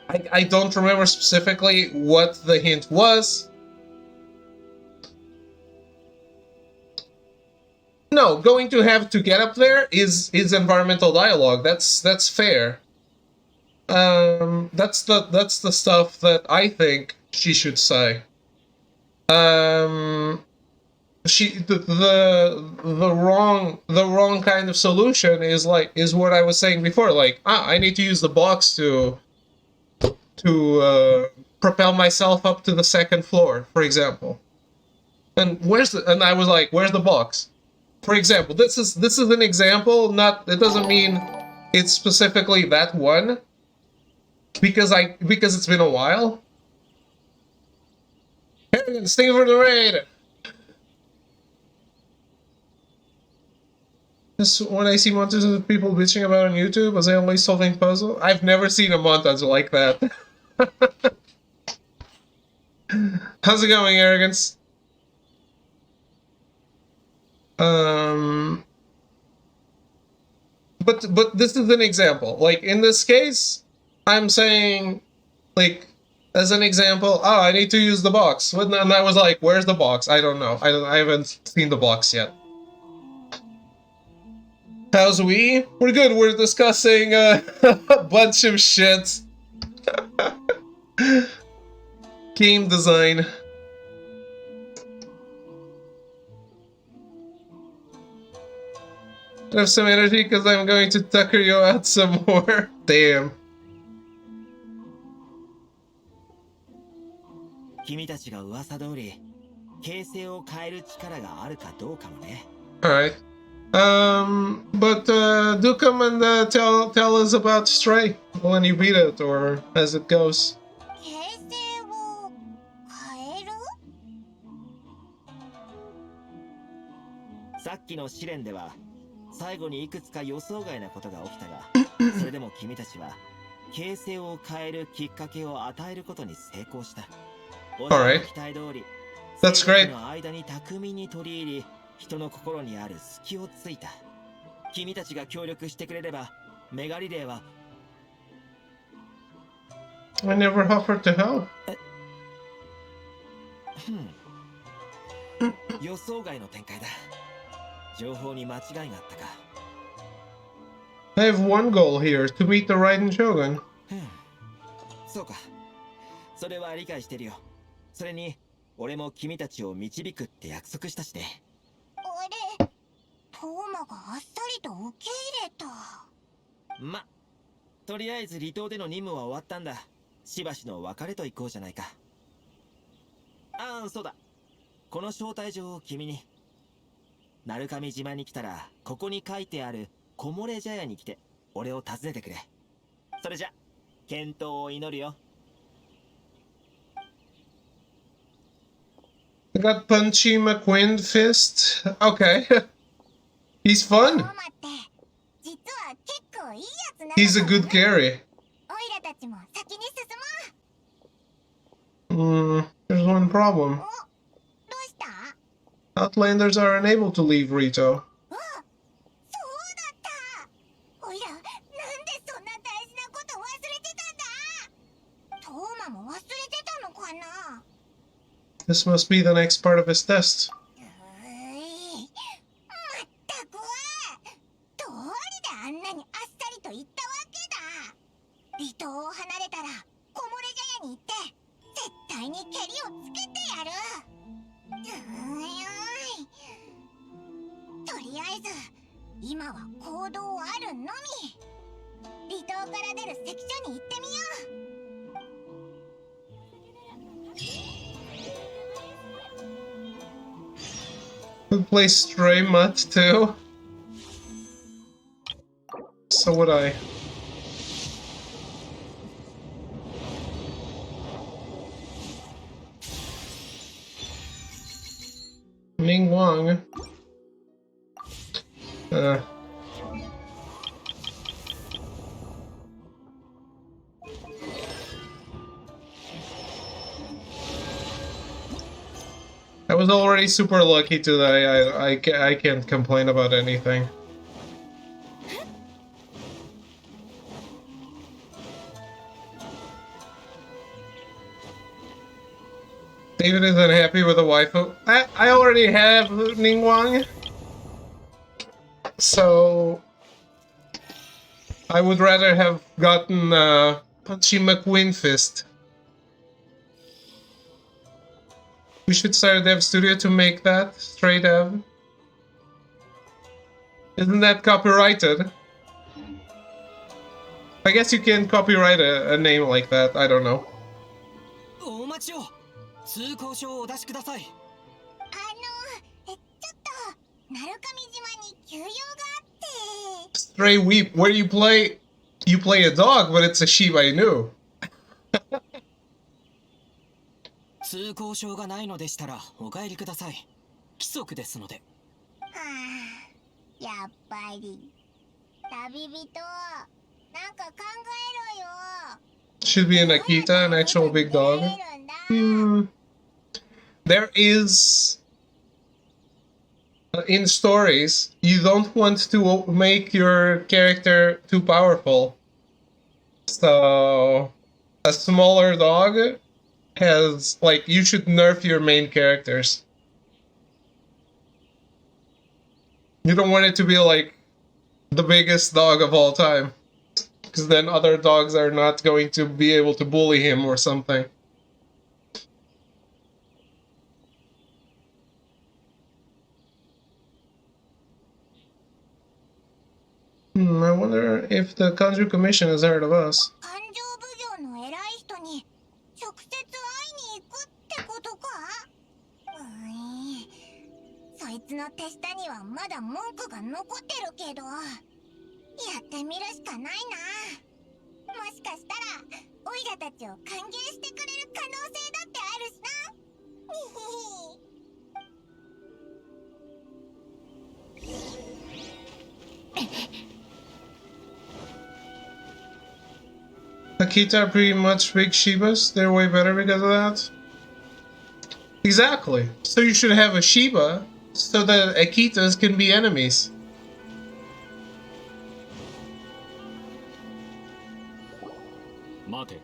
I don't remember specifically what the hint was. No, going to have to get up there is environmental dialogue. That's fair. That's the stuff that I think she should say. The wrong kind of solution is what I was saying before. Like, I need to use the box to propel myself up to the second floor, for example. And I was like, where's the box? For example, this is an example. It doesn't mean it's specifically that one, because it's been a while. Hey, stay for the raid. When I see montages of people bitching about on YouTube as I only solving puzzle, I've never seen a montage like that. How's it going, Arrogance? But this is an example. Like, in this case, I'm saying, like, as an example, I need to use the box. And I was like, where's the box? I don't know. I haven't seen the box yet. How's we? We're good. We're discussing a bunch of shit. Game design. I have some energy because I'm going to tucker you out some more. Damn. 君たちが噂通り形勢を変える力があるかどうかもね。 Alright. But do come and tell us about Stray when you beat it or as it goes. 形勢を変える？さっきの試練では最後にいくつか予想外なことが起きたが、それでも君たちは形勢を変えるきっかけを与えることに成功した。お前の期待通り、That's great. の間に巧みに取り入り、人の心にある隙をついた。君たちが協力してくれれば、メガリレーは I never offered to help. 予想外の展開だ。情報に間違いがあったか。I have one goal here, to beat the Raiden Shogun. そうか。それは理解してるよ。それに、俺も君たちを導くって約束したしね。あれ、トーマがあっさりと受け入れた。ま、とりあえず離島での任務は終わったんだ。しばしの別れと行こうじゃないか。ああ、そうだ。この招待状を君に。鳴上島に来たら、ここに書いてある木漏れ茶屋に来て、俺を訪ねてくれ。それじゃ、健闘を祈るよ。I got Punchy McQueen Fist. Okay. He's fun. トーマって実は結構いいやつなのかもね。 He's a good carry. オイラたちも先に進もう。There's one problem. どうした？ Outlanders are unable to leave Rito. そうだった。オイラ、なんでそんな大事なこと忘れてたんだ。トーマも忘れてたのかな。 This must be the next part of his test. まったく。どうりであんなにあっさりと言ったわけだ。離島を離れたら木漏れ茶屋に行って絶対にケリをつけてやる。とりあえず今は行動あるのみ。離島から出る関所に行ってみよう。Would play Stray Mutt too. So would I. Ming Wang. I was already super lucky today. I can't complain about anything. David is unhappy with the waifu. I already have Ningguang, so I would rather have gotten Punchy McQueen Fist. We should start a dev studio to make that straight dev. Isn't that copyrighted? I guess you can copyright a name like that. I don't know. お待ちを。通行証をお出しください。ちょっと鳴上島に急用があって。 Stray Weep, where you play a dog, but it's a Shiba Inu. 通行証がないのでしたらお帰りください。規則ですので。はあ、やっぱり旅人、なんか考えろよ。 Should be an Akita, an actual big dog. There is in stories, you don't want to make your character too powerful. So a smaller dog has, like, you should nerf your main characters. You don't want it to be like the biggest dog of all time, because then other dogs are not going to be able to bully him or something. I wonder if the Kanju Commission has heard of us. 勘定奉行の偉い人に直接会いに行くっていつの手下にはまだ文句が残ってるけど、やってみるしかないな。もしかしたらオイラたちを歓迎してくれる可能性だってあるしな。Akita are pretty much big Shibas. They're way better because of that. Exactly. So you should have a Shiba so that Akitas can be enemies. 待て、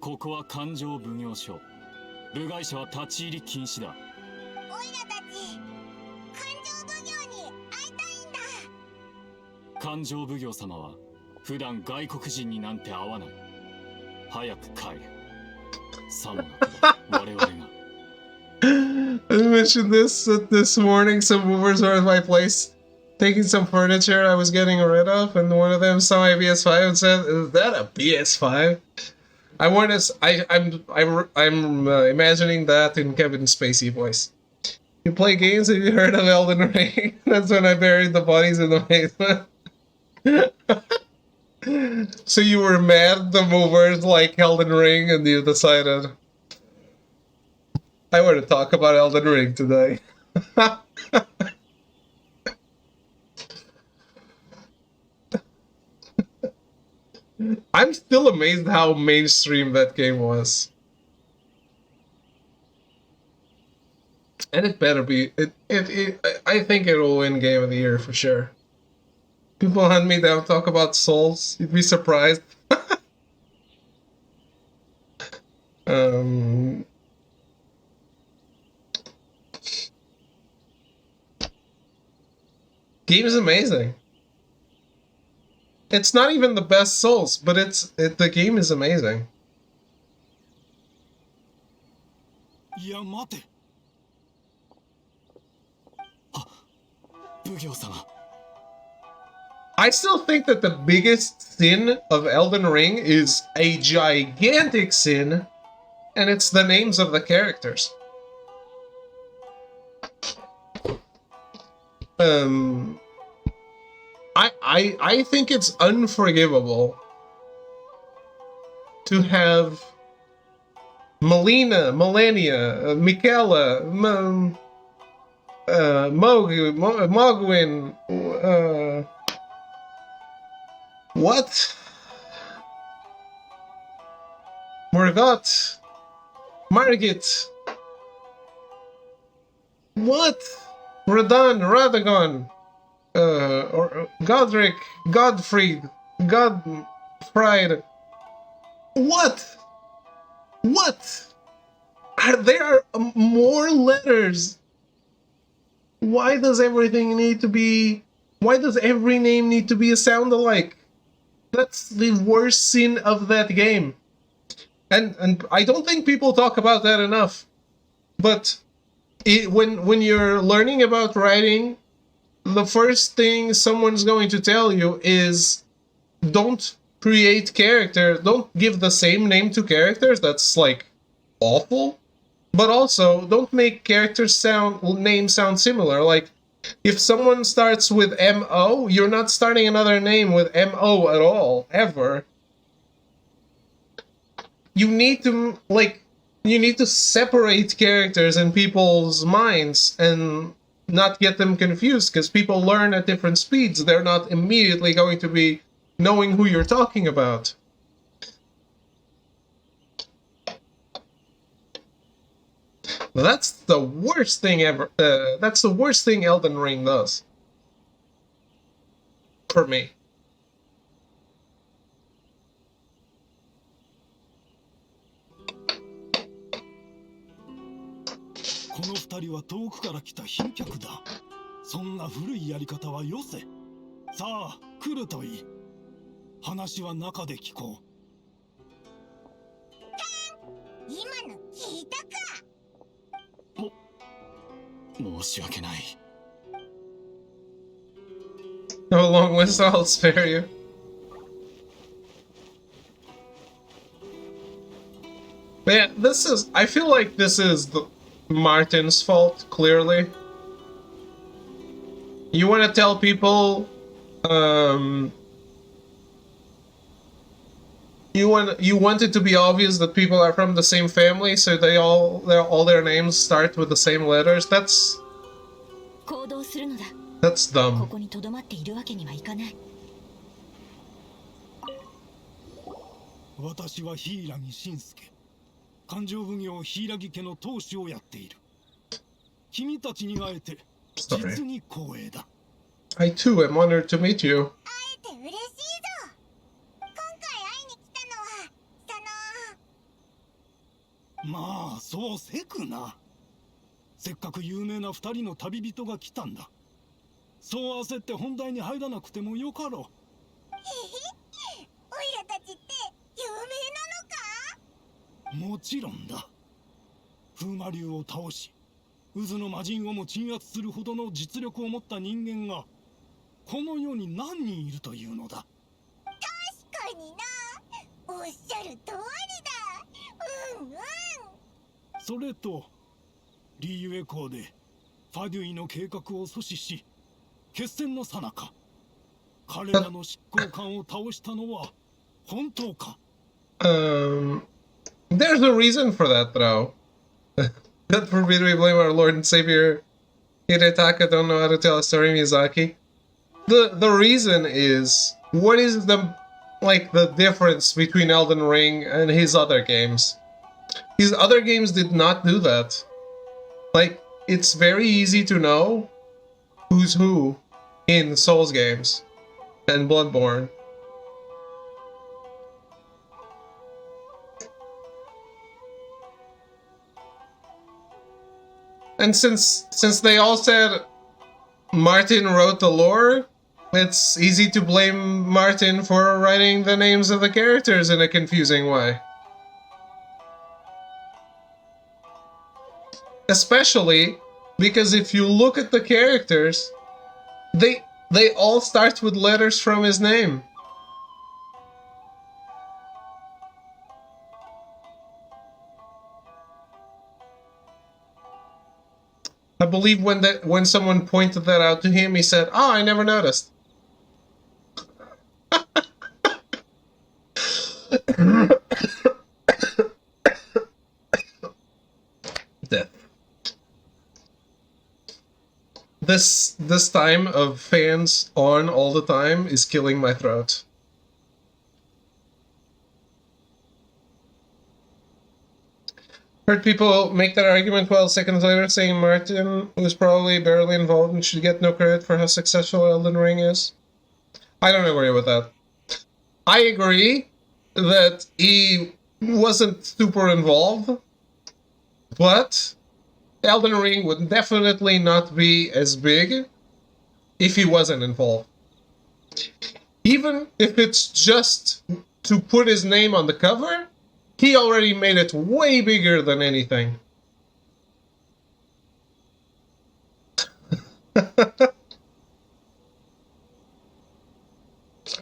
ここは勘定奉行所。部外者は立ち入り禁止だ。オイラたち勘定奉行に会いたいんだ。勘定奉行様は普段外国人になんて会わない。早く帰れ。さもなくば我々が。I mentioned this morning. Some movers were at my place taking some furniture I was getting rid of, and one of them saw my PS5 and said, "Is that a PS5?" I'm imagining that in Kevin Spacey voice. You play games? Have you heard of Elden Ring? That's when I buried the bodies in the basement. So you were mad the movers like Elden Ring, and you decided I want to talk about Elden Ring today. I'm still amazed how mainstream that game was. And it better be. I think it'll win Game of the Year for sure. People hunt me down, talk about Souls. You'd be surprised. Game is amazing. It's not even the best Souls, but the game is amazing. いや待て。あ、奉行様。I still think that the biggest sin of Elden Ring is a gigantic sin, and it's the names of the characters. I think it's unforgivable to have Melina, Melania, Michaela, Mogwin, what? Morgott, Margit. What? Radon, Radagon, or Godric, Godfried, Godfried. What? What? There are more letters. Why does everything need to be... Why does every name need to be a sound alike? That's the worst sin of that game. And I don't think people talk about that enough. But when you're learning about writing, the first thing someone's going to tell you is don't create characters, don't give the same name to characters. That's like awful. But also don't make characters names sound similar. Like if someone starts with M-O, you're not starting another name with M-O at all, ever. You need to separate characters in people's minds and not get them confused, because people learn at different speeds. They're not immediately going to be knowing who you're talking about. That's the worst thing ever. That's the worst thing Elden Ring does. For me. この二人は遠くから来た賓客だ。そんな古いやり方はよせ。さあ、来るといい。話は中で聞こう。今の聞いたか。申し訳ない。No long list, I'll spare you. Man, I feel like this is Martin's fault, clearly. You want to tell people, you want it to be obvious that people are from the same family, so all their names start with the same letters. That's 行動するのだ。 that's こ dumb. こに留まっているわけにはいかない。私は柊信介、勘定奉行柊家の当主をやっている。君たちに会えて実に光栄だ。I too am honored to meet you. 会えて嬉しいぞ。今回会いに来たのはまあそうせくな。せっかく有名な二人の旅人が来たんだ。そう焦って本題に入らなくてもよかろう。へへ、オイラたちって有名なのか？もちろんだ。風魔流を倒し、渦の魔人をも鎮圧するほどの実力を持った人間がこの世に何人いるというのだ。確かにな。おっしゃる通りだ。うんうん。それとリーユエ港でファデュイの計画を阻止し、決戦の最中彼らの執行官を倒したのは本当か？ There's a reason for that, though. God forbid we blame our Lord and Savior Hidetaka don't know how to tell a story, Miyazaki. The reason is, what is the difference between Elden Ring and his other games? His other games did not do that. Like, it's very easy to know who's who in Souls games and Bloodborne. And since they all said Martin wrote the lore, it's easy to blame Martin for writing the names of the characters in a confusing way. Especially because if you look at the characters, they all start with letters from his name. I believe when someone pointed that out to him, he said, "Oh, I never noticed." Death. This time of fans on all the time is killing my throat. Heard people make that argument while seconds later saying Martin, who's probably barely involved and should get no credit for how successful Elden Ring is. I don't agree with that. I agree that he wasn't super involved, but Elden Ring would definitely not be as big if he wasn't involved. Even if it's just to put his name on the cover, he already made it way bigger than anything.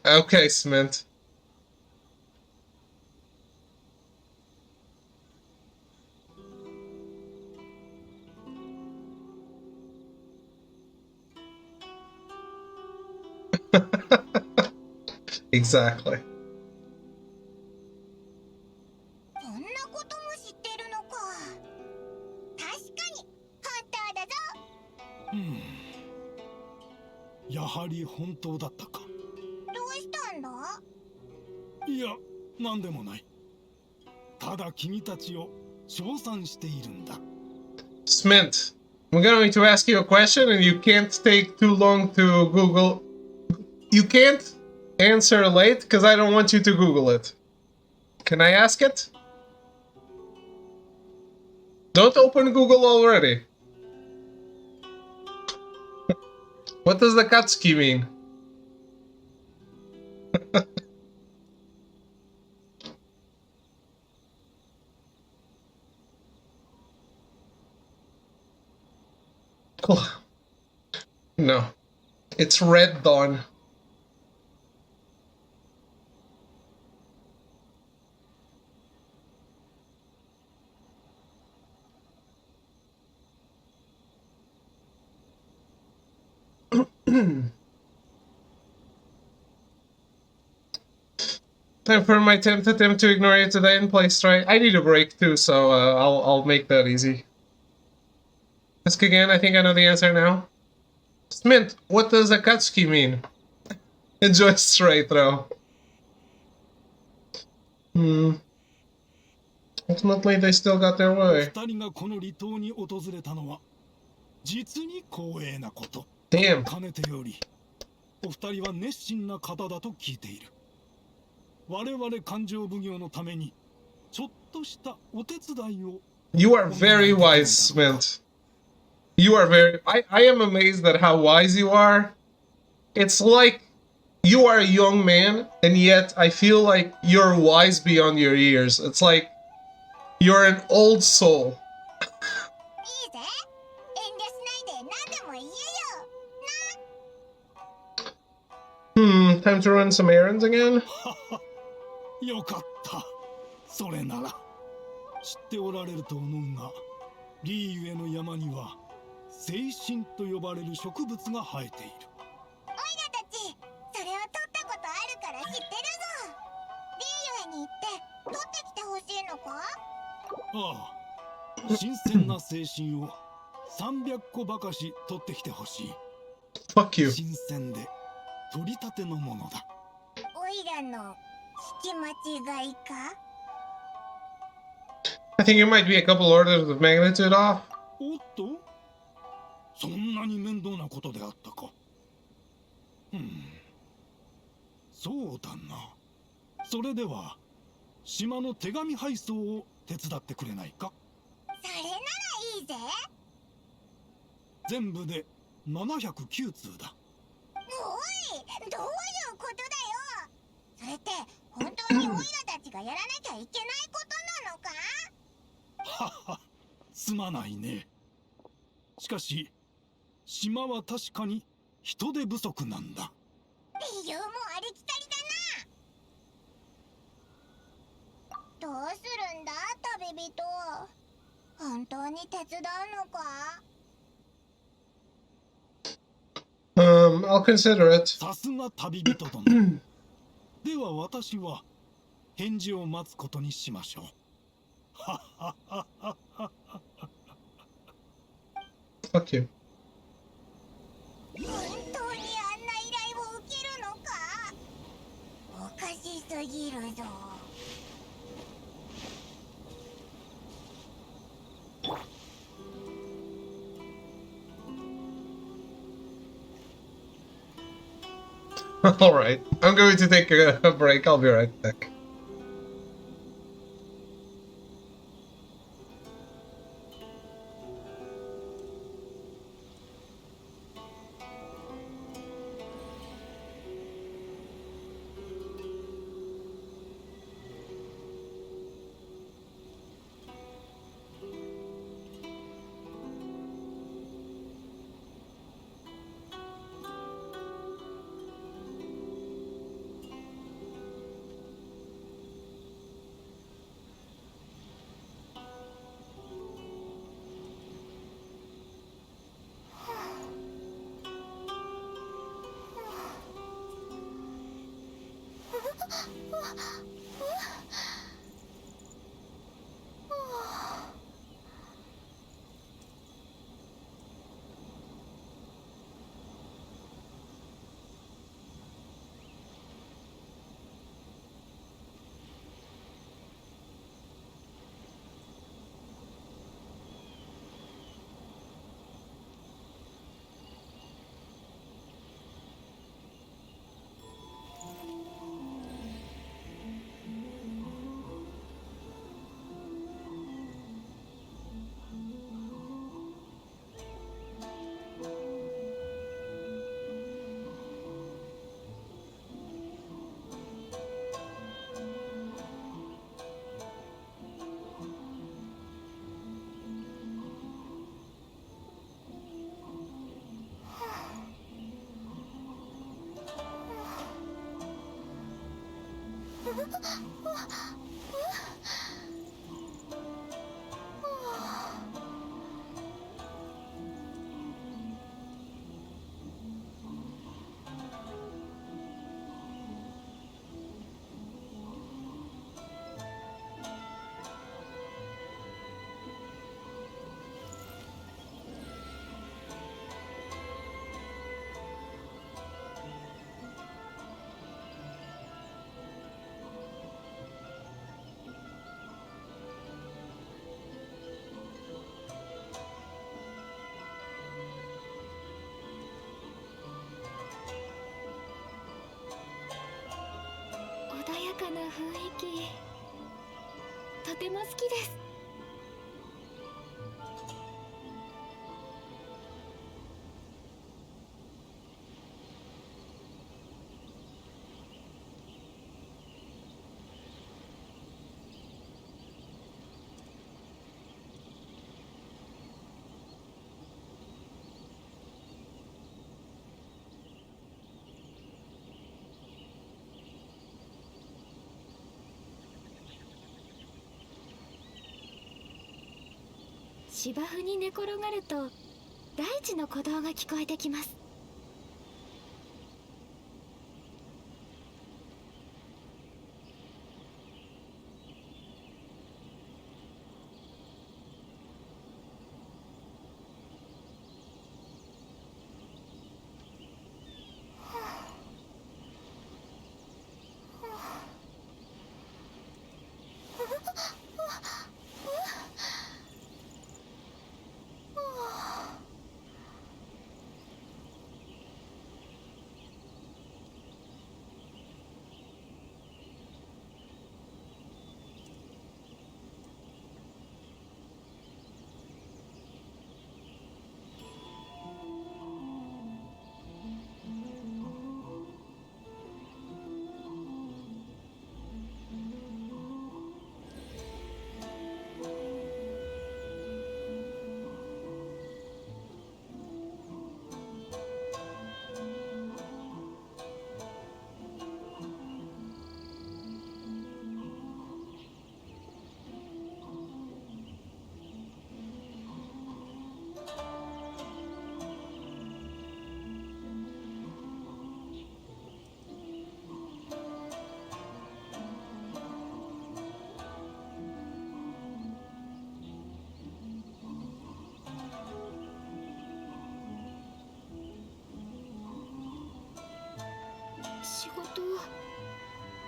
Okay, Smint. Exactly. そんなことも知ってるのか。確かにハンターだぞ。やはり本当だったか。どうしたんだ？いや、なんでもない。ただ君たちを称賛しているんだ。Smint, I'm going to ask you a question and you can't take too long to Google. You can't answer late because I don't want you to Google it. Can I ask it? Don't open Google already. What does the Katsuki mean? No. It's Red Dawn. Time for my 10th attempt to ignore you today and play straight. I need a break too, so I'll make that easy. Ask again, I think I know the answer now. Smint, what does Akatsuki mean? Enjoy straight though. Ultimately, they still got their way. 二人がこの離島に訪れたのは実に光栄なこと。Damn. かねてよりお二人は熱心な方だと聞いている。我々勘定奉行のためにちょっとしたお手伝いを。You are very wise, Smint. You are very. I am amazed at how wise you are. It's like you are a young man, and yet I feel like you're wise beyond your years. It's like you're an old soul. いいぜ。遠慮しないで何でも言えよ。Time to run some errands again? よかった。それなら知っておられると思うが、リーユへの山には精神と呼ばれる植物が生えている。オイラたち、それを取ったことあるから知ってるぞ。リーユへに行って取ってきてほしいのか？ああ、新鮮な精神を300個ばかし取ってきてほしい。Fuck you. 新鮮で取り立てのものだ。オイラの聞き間違いか？ I think you might be a couple orders of magnitude off. おっと、そんなに面倒なことであったか。そうだな。それでは島の手紙配送を手伝ってくれないか？それならいいぜ。全部で709通だ。おい、どういうことだよ。それって本当にオイラたちがやらなきゃいけないことなのか？はは、すまないね。しかし島は確かに人手不足なんだ。理由もありきたりだな。どうするんだ旅人。本当に手伝うのか？ I'll consider it. さすが旅人殿。では私は返事を待つことにしましょう。Fuck you. 本当にあんな依頼を受けるのか？おかしすぎるぞ。Alright, I'm going to take a break. I'll be right back. 雰囲気とても好きです。芝生に寝転がると大地の鼓動が聞こえてきます。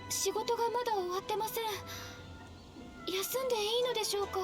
仕事がまだ終わってません。休んでいいのでしょうか。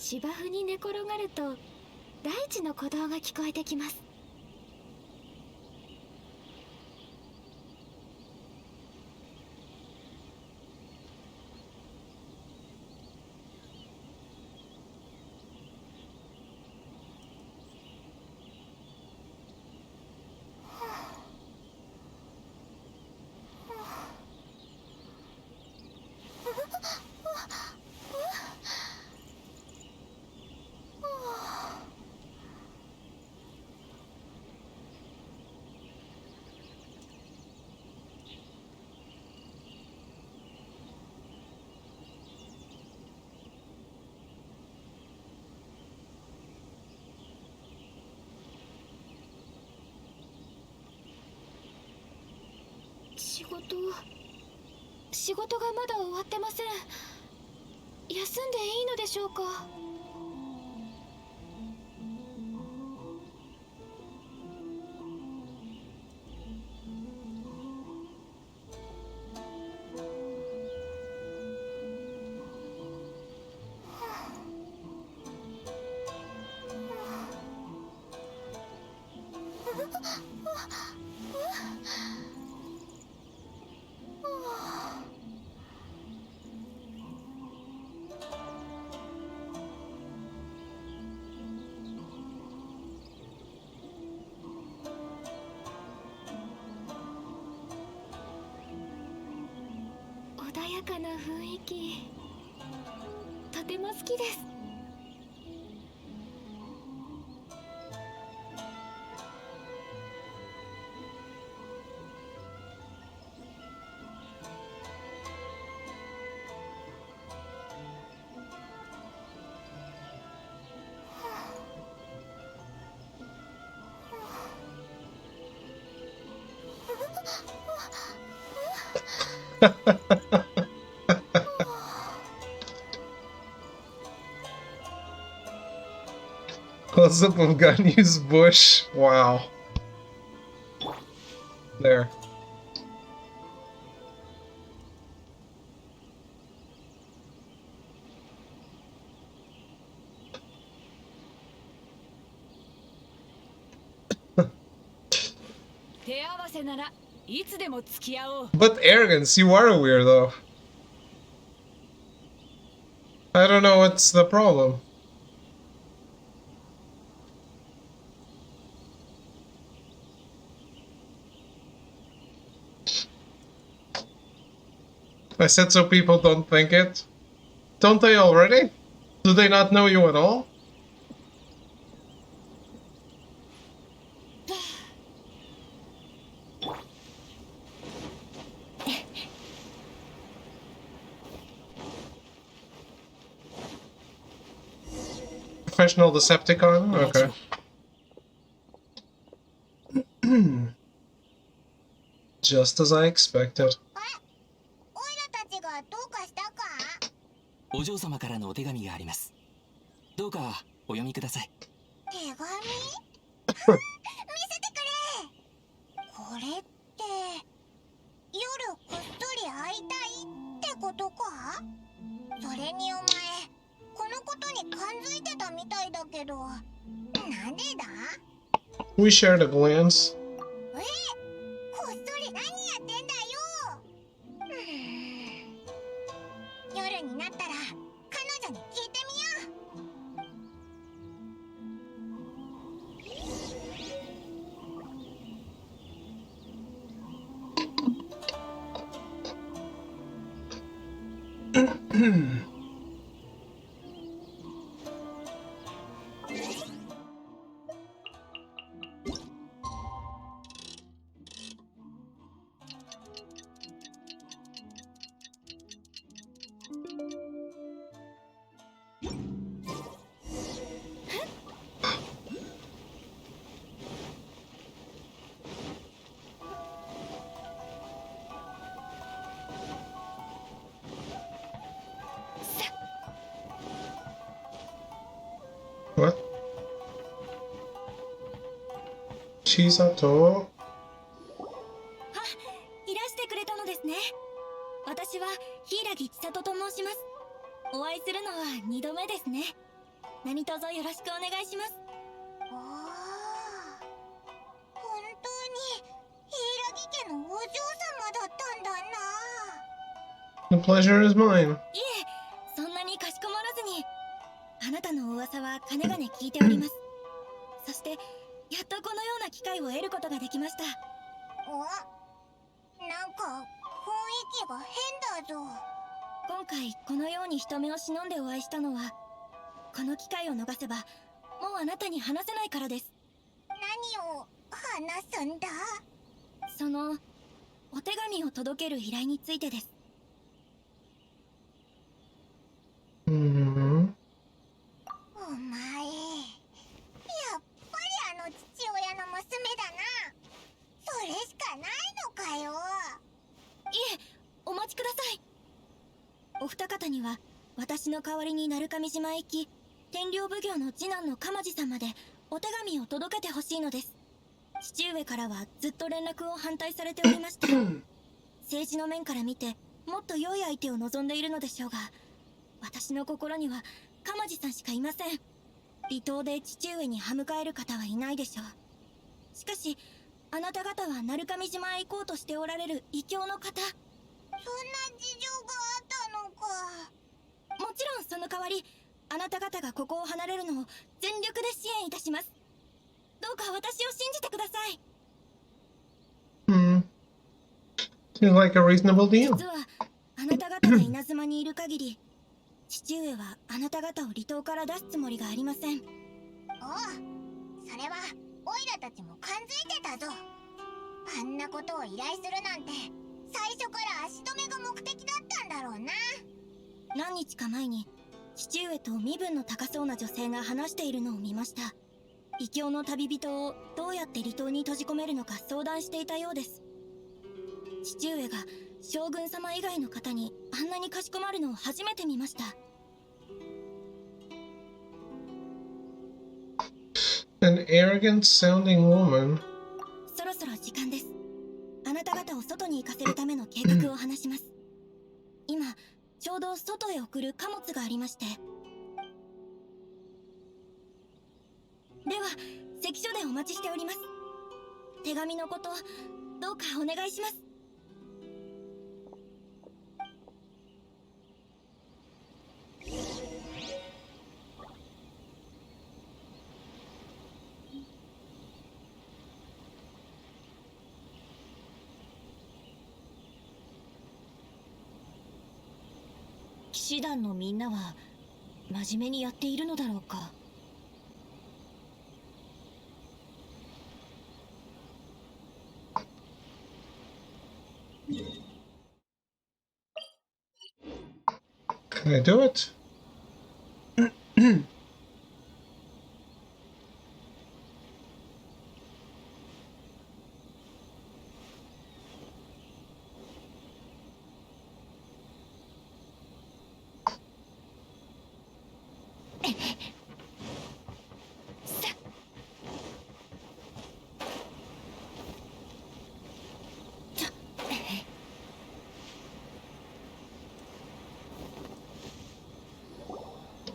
芝生に寝転がると大地の鼓動が聞こえてきます。仕事がまだ終わってません。休んでいいのでしょうか。穏やかな雰囲気とても好きです。Close up of gun use bush. Wow. There. But arrogance, you are a weirdo. I don't know what's the problem. I said so people don't think it. Don't they already? Do they not know you at all? Professional Decepticon? Okay. Just as I expected. オイラたちがどうかしたか？お嬢様からのお手紙があります。どうかお読みください。手紙？見せてくれ。これって夜こっそり会いたいってことか？それにお前このことに感づいてたみたいだけど、なんでだ？ We shared a glance. こっそり何やってんだよ。夜になったら彼女に聞いてみよう。What? Chisato? いらしてくれたのですね。私は柊千里と申します。お会いするのは2度目ですね。何卒よろしくお願いします。本当に柊家のお嬢様だったんだな。 The pleasure is mine. いえ、そんなにかしこまらずに。あなたの噂はかねがね聞いております。そしてやっとこのような機会を得ることができました。なんか雰囲気が変だぞ。今回このように人目を忍んでお会いしたのは、この機会を逃せばもうあなたに話せないからです。何を話すんだ？そのお手紙を届ける依頼についてです。お前やっぱりあの父親の娘だな。それしかないのかよ。いえ、お待ちください。お二方には私の代わりに鳴上島へ行き、天領奉行の次男の鎌地さんまでお手紙を届けてほしいのです。父上からはずっと連絡を反対されておりました。政治の面から見てもっと良い相手を望んでいるのでしょうが、私の心には鎌地さんしかいません。離島で父上に歯向かえる方はいないでしょう。しかしあなた方は鳴上島へ行こうとしておられる異教の方。そんな事情があったのか。もちろんその代わりあなた方がここを離れるのを全力で支援いたします。どうか私を信じてください。Seems like a reasonable deal. 実はあなた方が稲妻にいる限り、父上はあなた方を離島から出すつもりがありません。おう、それはオイラたちも感づいてたぞ。あんなことを依頼するなんて最初から足止めが目的だったんだろうな。何日か前に父上と身分の高そうな女性が話しているのを見ました。異教の旅人をどうやって離島に閉じ込めるのか相談していたようです。父上が将軍様以外の方にあんなにかしこまるのを初めて見ました。An arrogant sounding woman. そろそろ時間です。あなた方を外に行かせるための計画を話します。今ちょうど外へ送る貨物がありまして。では関所でお待ちしております。手紙のことどうかお願いします。騎士団のみんなは真面目にやっているのだろうか。Can I do it?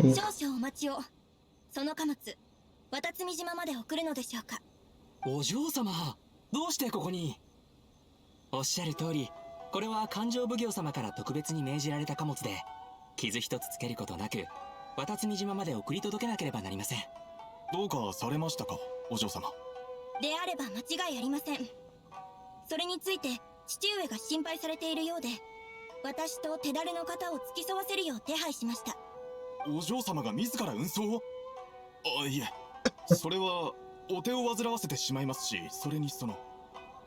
少々お待ちを。その貨物渡積島まで送るのでしょうか。お嬢様、どうしてここに？おっしゃる通り、これは勘定奉行様から特別に命じられた貨物で、傷一つつけることなく渡積島まで送り届けなければなりません。どうかされましたか、お嬢様。であれば間違いありません。それについて父上が心配されているようで、私と手だれの方を付き添わせるよう手配しました。お嬢様が自ら運送を？いえ、それはお手を煩わせてしまいますし、それにその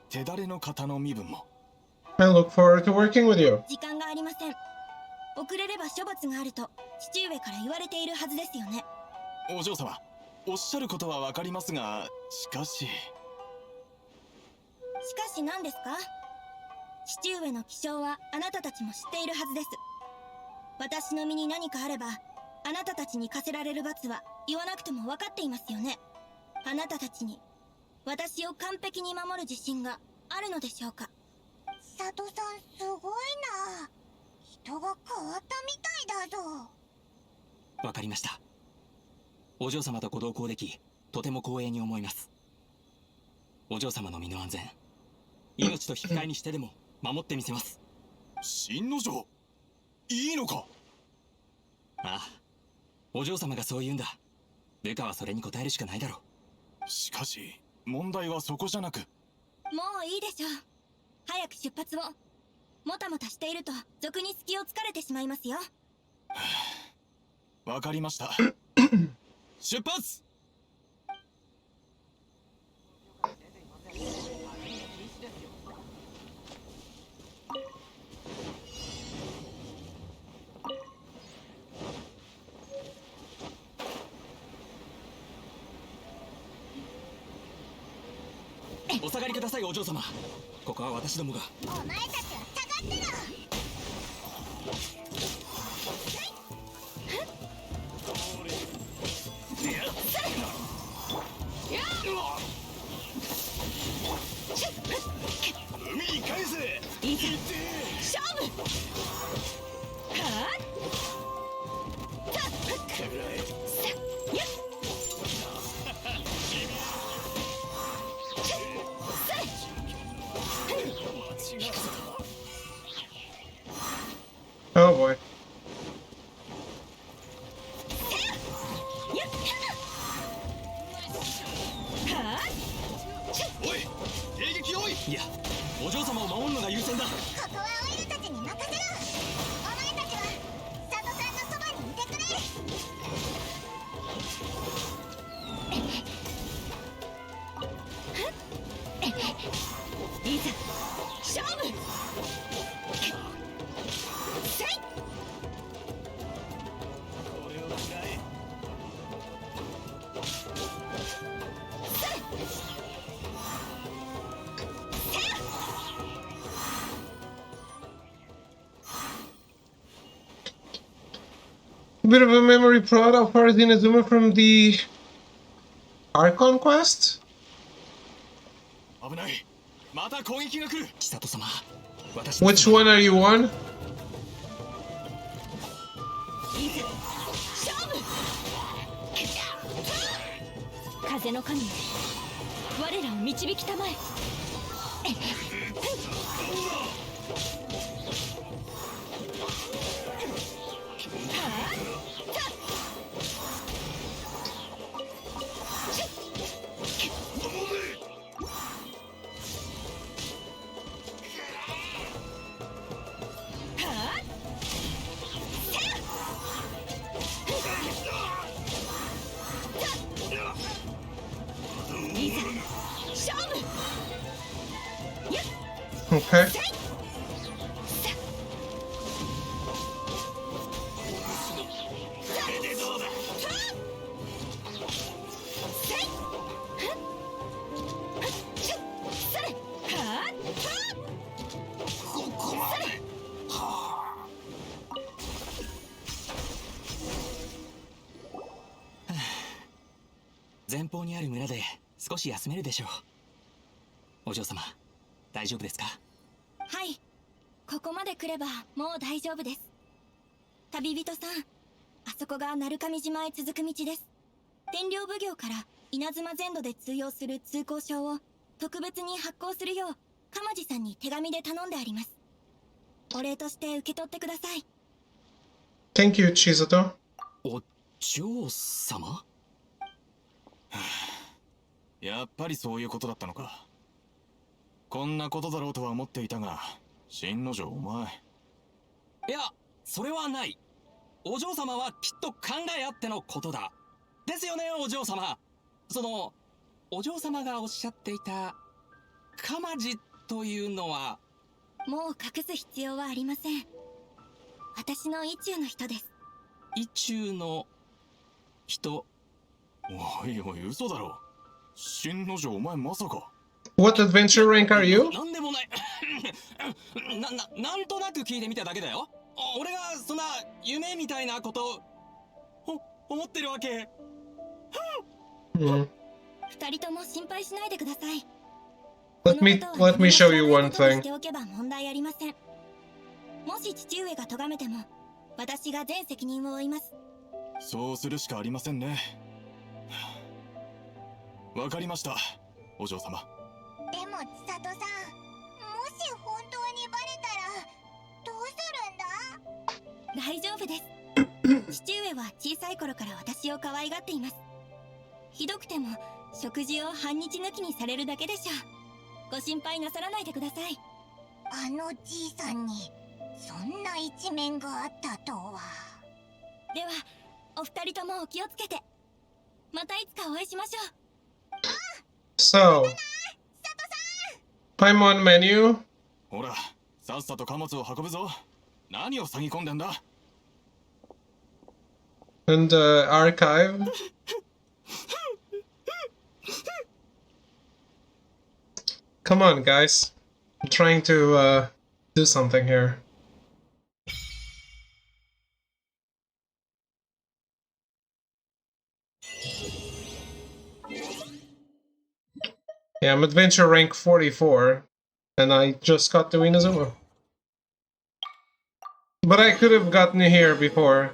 手だれの方の身分も。I look forward to working with you. 時間がありません。遅れれば処罰があると父上から言われているはずですよね。お嬢様、おっしゃることはわかりますが、しかし何ですか？父上の気性はあなたたちも知っているはずです。私の身に何かあればあなたたちに課せられる罰は言わなくても分かっていますよね。あなたたちに私を完璧に守る自信があるのでしょうか？佐藤さんすごいな。人が変わったみたいだぞ。わかりました。お嬢様とご同行でき、とても光栄に思います。お嬢様の身の安全、命と引き換えにしてでも守ってみせます。新之丞、いいのか？ああ、お嬢様がそう言うんだ。部下はそれに応えるしかないだろう。しかし問題はそこじゃなく。もういいでしょう。早く出発を。もたもたしていると賊に隙をつかれてしまいますよ。わかりました。出発。お下がりください、お嬢様。ここは私どもが。お前たちは下がってろ。海に返せ。勝負。はあ。Oh boy. おい、迎撃用意。いや、お嬢様を守るのが優先だ。ここはオイルたちに任せろ。お前たちは佐渡さんのそばにいてくれ。いざ勝負。せい。これを食らえ。Bit of a memory prod of Paris Inazuma from the Archon quest? 危ない。また攻撃が来る。千里様。Which one are you on? 風の神よ、我らを導きたまえ。Okay. .前方にある村で少し休めるでしょう。お嬢様、大丈夫ですか？はい、ここまで来ればもう大丈夫です。旅人さん、あそこが鳴神島へ続く道です。天領奉行から稲妻全土で通用する通行証を特別に発行するよう鎌地さんに手紙で頼んであります。お礼として受け取ってください。 Thank you, Chisato. お嬢様？やっぱりそういうことだったのか。こんなことだろうとは思っていたが、新之丞お前。いや、それはない。お嬢様はきっと考えあってのことだ。ですよね、お嬢様。お嬢様がおっしゃっていた鎌地というのは。もう隠す必要はありません。私の意中の人です。意中の人？おいおい、嘘だろ。新之丞お前まさか。What adventure rank are you? なんでもない。なんとなく聞いてみただけだよ。俺がそんな夢みたいなこと思ってるわけ。Hmm. 二人とも心配しないでください。 Let me show you one し thing. ておけば問題ありません。もし父上が咎めても私が全責任を負います。そうするしかありませんね。わかりました、お嬢様。でも千里さん、もし本当にバレたらどうするんだ？大丈夫です。父上は小さい頃から私を可愛がっています。ひどくても食事を半日抜きにされるだけでしょう。ご心配なさらないでください。あのじいさんにそんな一面があったとは。ではお二人ともお気をつけて。またいつかお会いしましょう。 So, I'm on menu. ほら、さっさと貨物を運ぶぞ。何を塞ぎ込んでんだ。 And archive. Come on, guys. I'm trying to do something here. Yeah, I'm adventure rank 44, and I just got to Inazuma. But I could have gotten here before.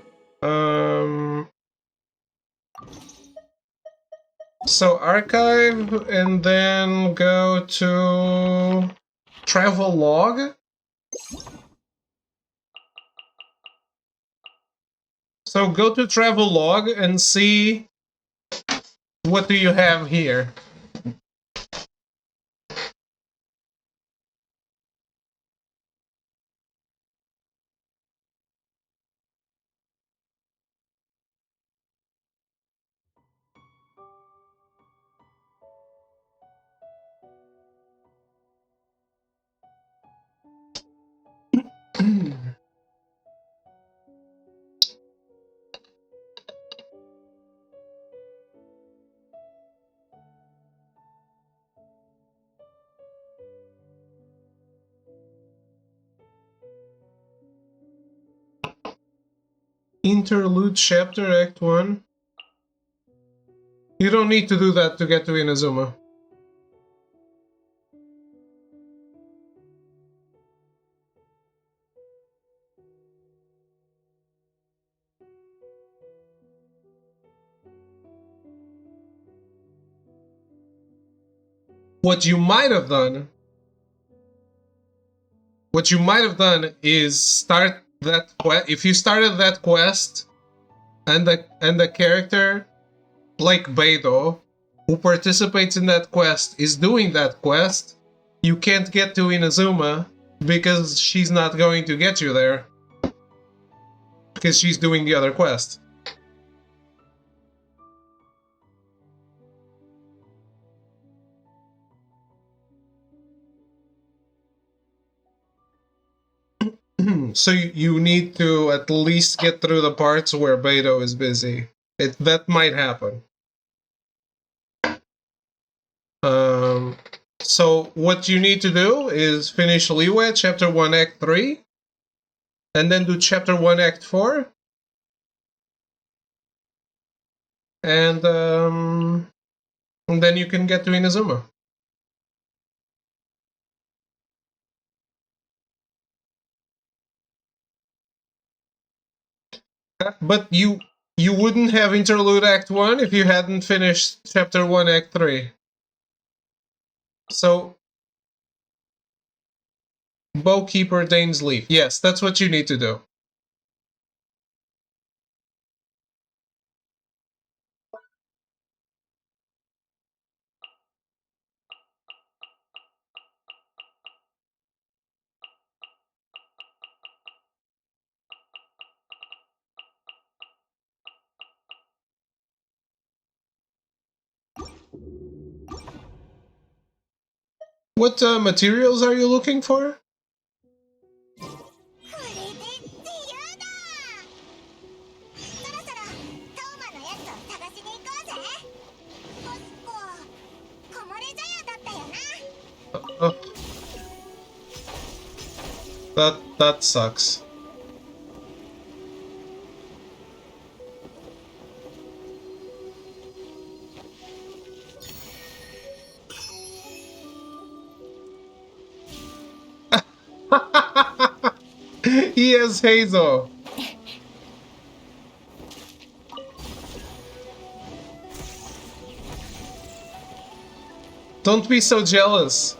So archive, and then go to travel log. So go to travel log and see what do you have here. Interlude chapter, Act 1. You don't need to do that to get to Inazuma. What you might have done is start that quest. If you started that quest and the character like Beidou who participates in that quest is doing that quest, you can't get to Inazuma because she's not going to get you there because she's doing the other quest. So you need to at least get through the parts where Beidou is busy. That might happen. So what you need to do is finish Liyue, Chapter 1, Act 3, and then do Chapter 1, Act 4, and then you can get to Inazuma. But you wouldn't have Interlude Act 1 if you hadn't finished Chapter 1, Act 3. So, Bowkeeper Dane's Leaf. Yes, that's what you need to do. What materials are you looking for? That sucks. He has Hazel. Don't be so jealous.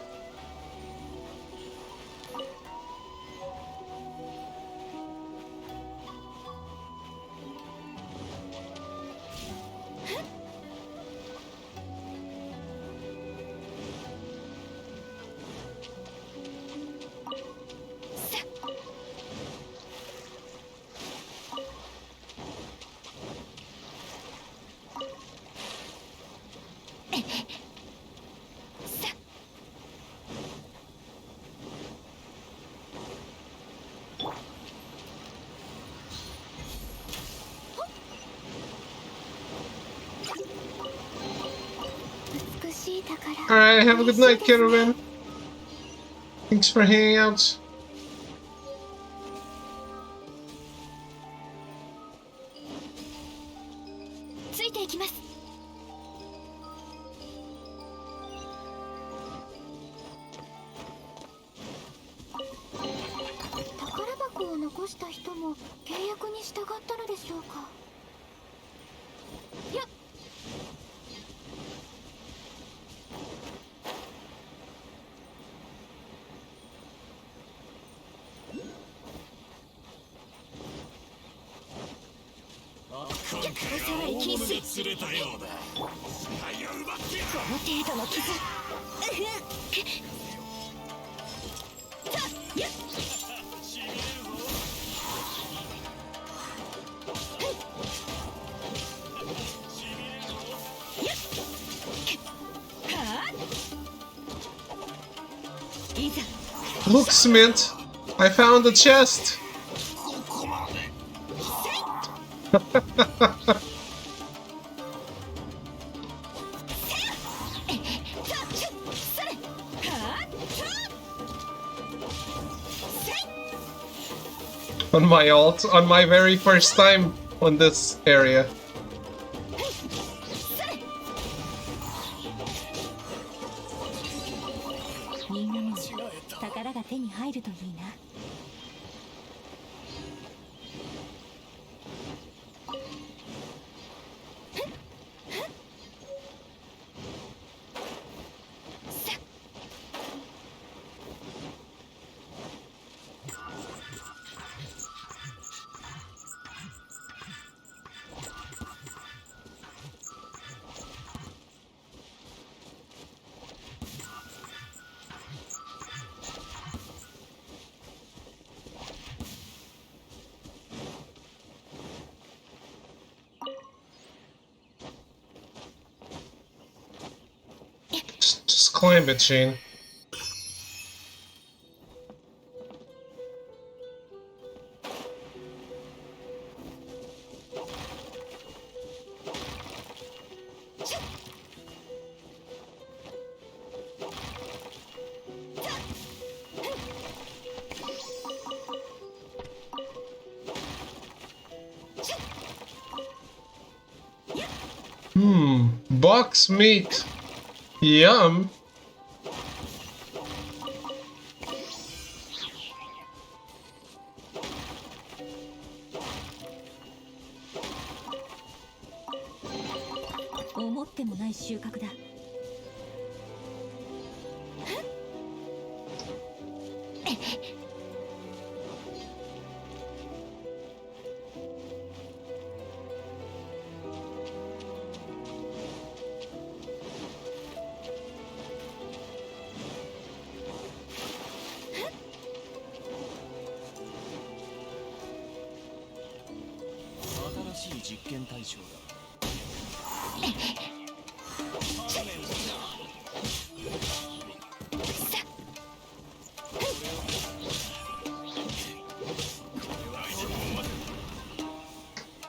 Alright, have a good night, Caravan. Thanks for hanging out. Look, Smint, I found a chest. On my ult, on my very first time on this area. みんなも宝が手に入るといいな。Just climb it, Shane. Box meat. Yum. Oh, 思ってもない収穫だ。新しい実験対象だ。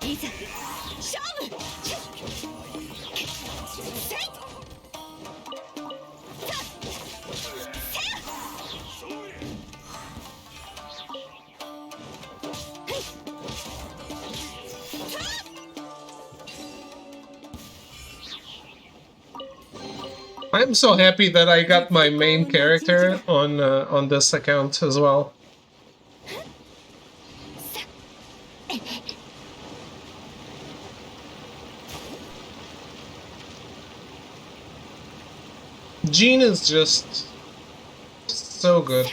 いざ勝負。せい。 I'm so happy that I got my main character on this account as well. Jean is just so good.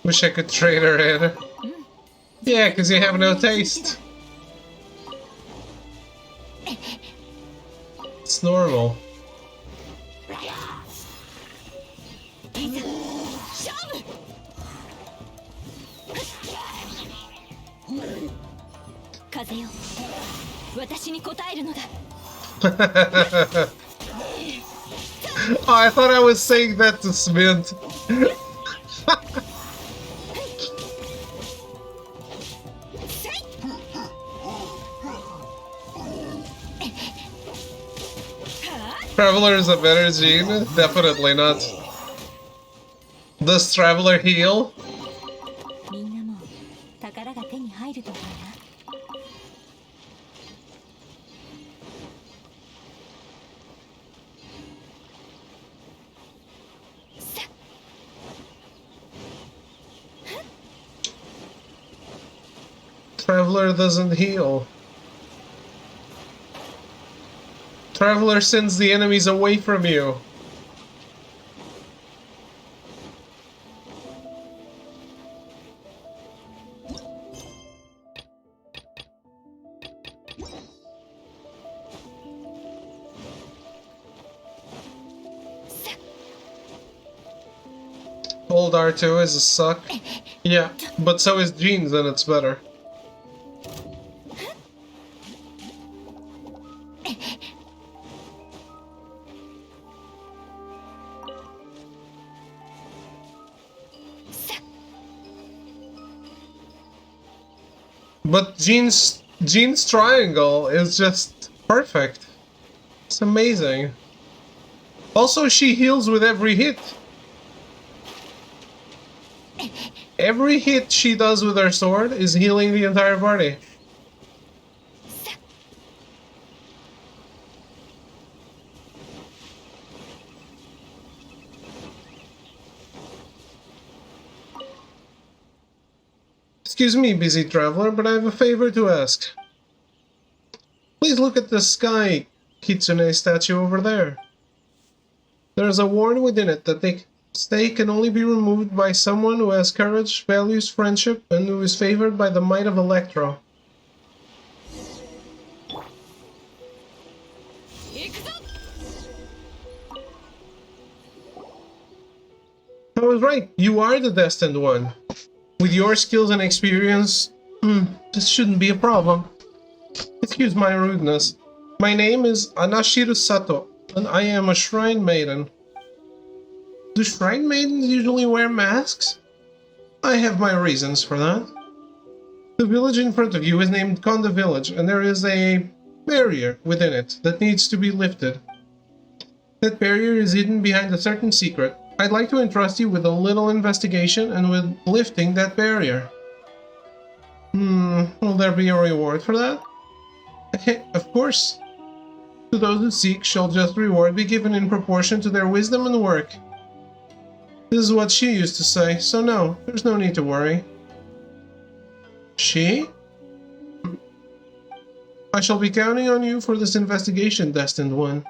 Wish I could trade her in. Yeah, because you have no taste. It's normal. 風よ、私に答えるのだ。Oh, I thought I was saying that to Smint. Traveler is a better Gene? Definitely not. Does Traveler heal? みんなも宝が手に入るといいな。 Traveler doesn't heal. Traveler sends the enemies away from you. old R2 is a suck. Yeah, but so is Jeans, and it's better. But Jean's triangle is just perfect. It's amazing. Also, she heals with every hit. Every hit she does with her sword is healing the entire party. Excuse me, busy traveler, but I have a favor to ask. Please look at the sky Kitsune statue over there. There is a warning within it that they say can only be removed by someone who has courage, values friendship, and who is favored by the might of Electro. I was right, you are the destined one. With your skills and experience, this shouldn't be a problem. Excuse my rudeness. My name is Anashiro Sato, and I am a shrine maiden. Do shrine maidens usually wear masks? I have my reasons for that. The village in front of you is named Konda Village, and there is a barrier within it that needs to be lifted. That barrier is hidden behind a certain secret. I'd like to entrust you with a little investigation and with lifting that barrier. Will there be a reward for that? Of course. To those who seek shall just reward be given in proportion to their wisdom and work. This is what she used to say, so no, there's no need to worry. She? I shall be counting on you for this investigation, destined one.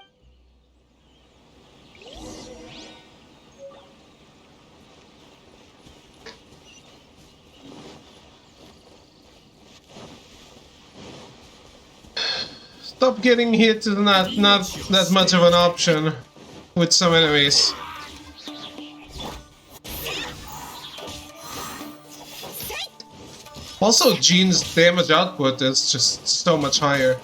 Stop getting hit is not that much of an option with some enemies. Also, Jean's damage output is just so much higher.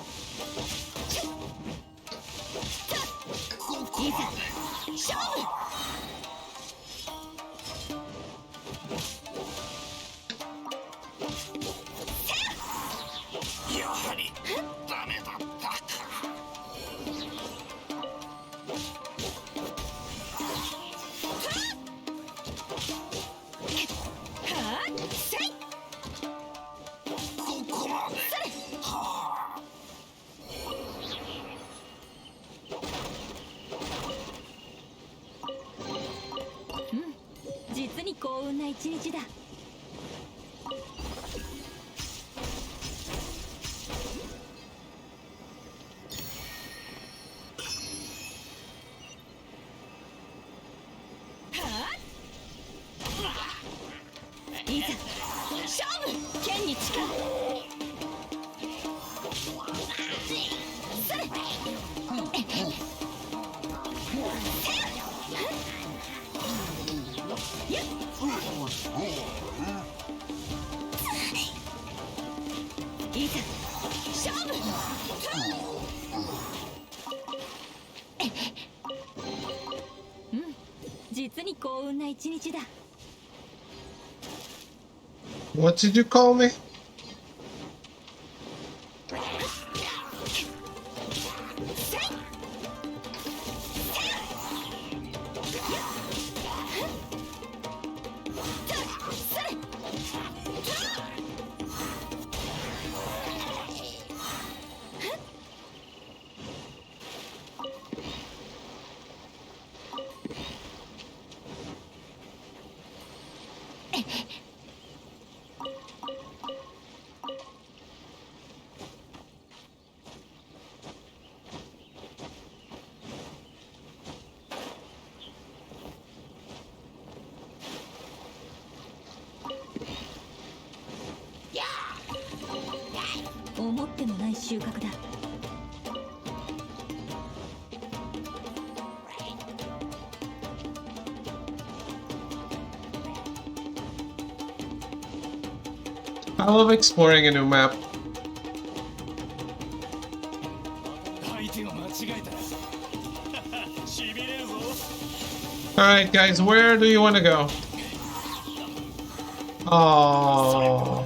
What did you call me? I love exploring a new map. Alright guys, where do you want to go? Oh.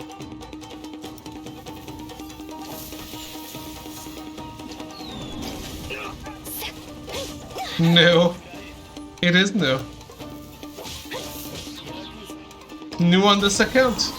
No. It is new. New on this account.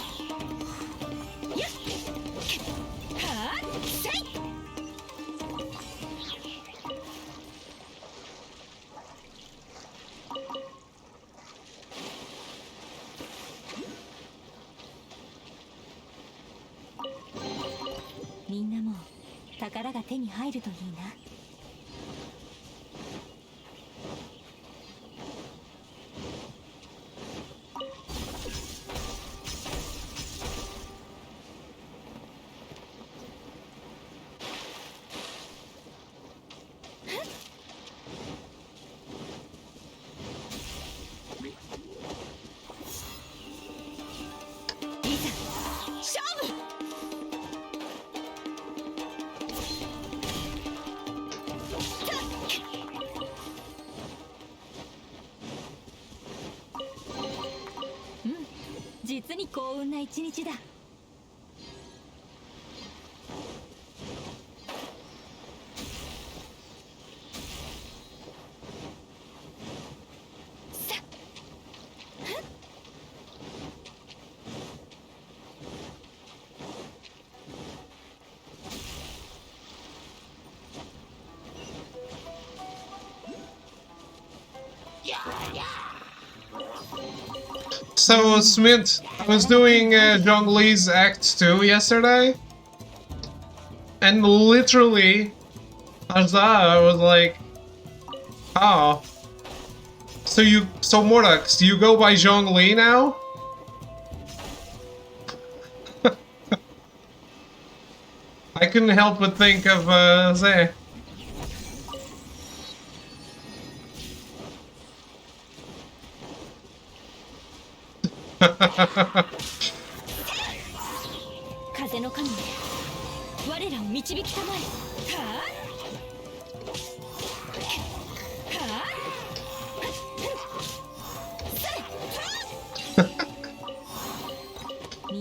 So, Smith, I was doing Zhongli's Act 2 yesterday, and literally, Azza, I was like, oh. So Mordax, you go by Zhongli now? I couldn't help but think of Zay.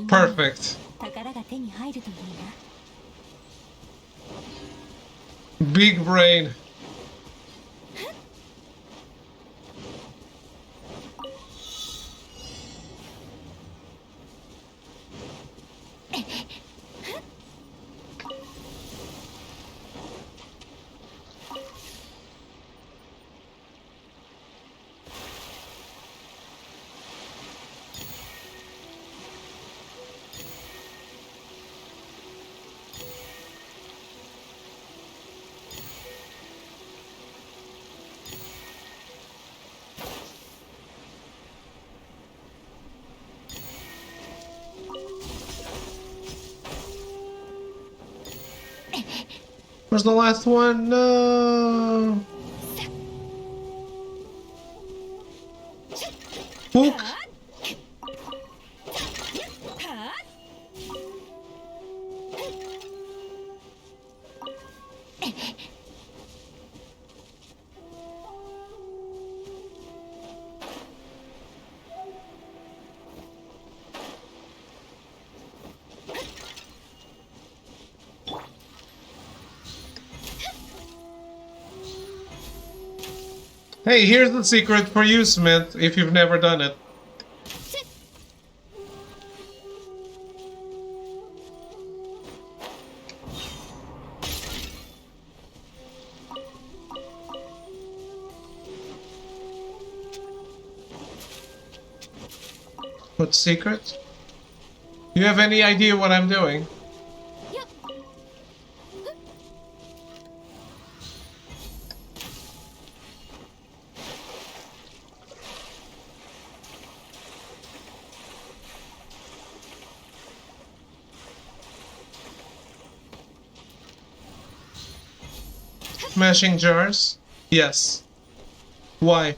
Perfect. Big brain. Where's the last one? No. Hook. Hey, here's the secret for you, Smith, if you've never done it. What secret? You have any idea what I'm doing? Smashing jars? Yes. Why?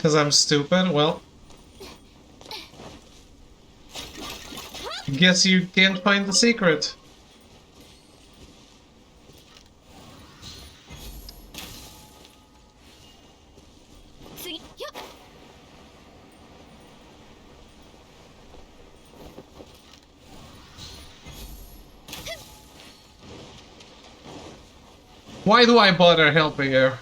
Because I'm stupid? Well, guess you can't find the secret. Why do I bother helping her?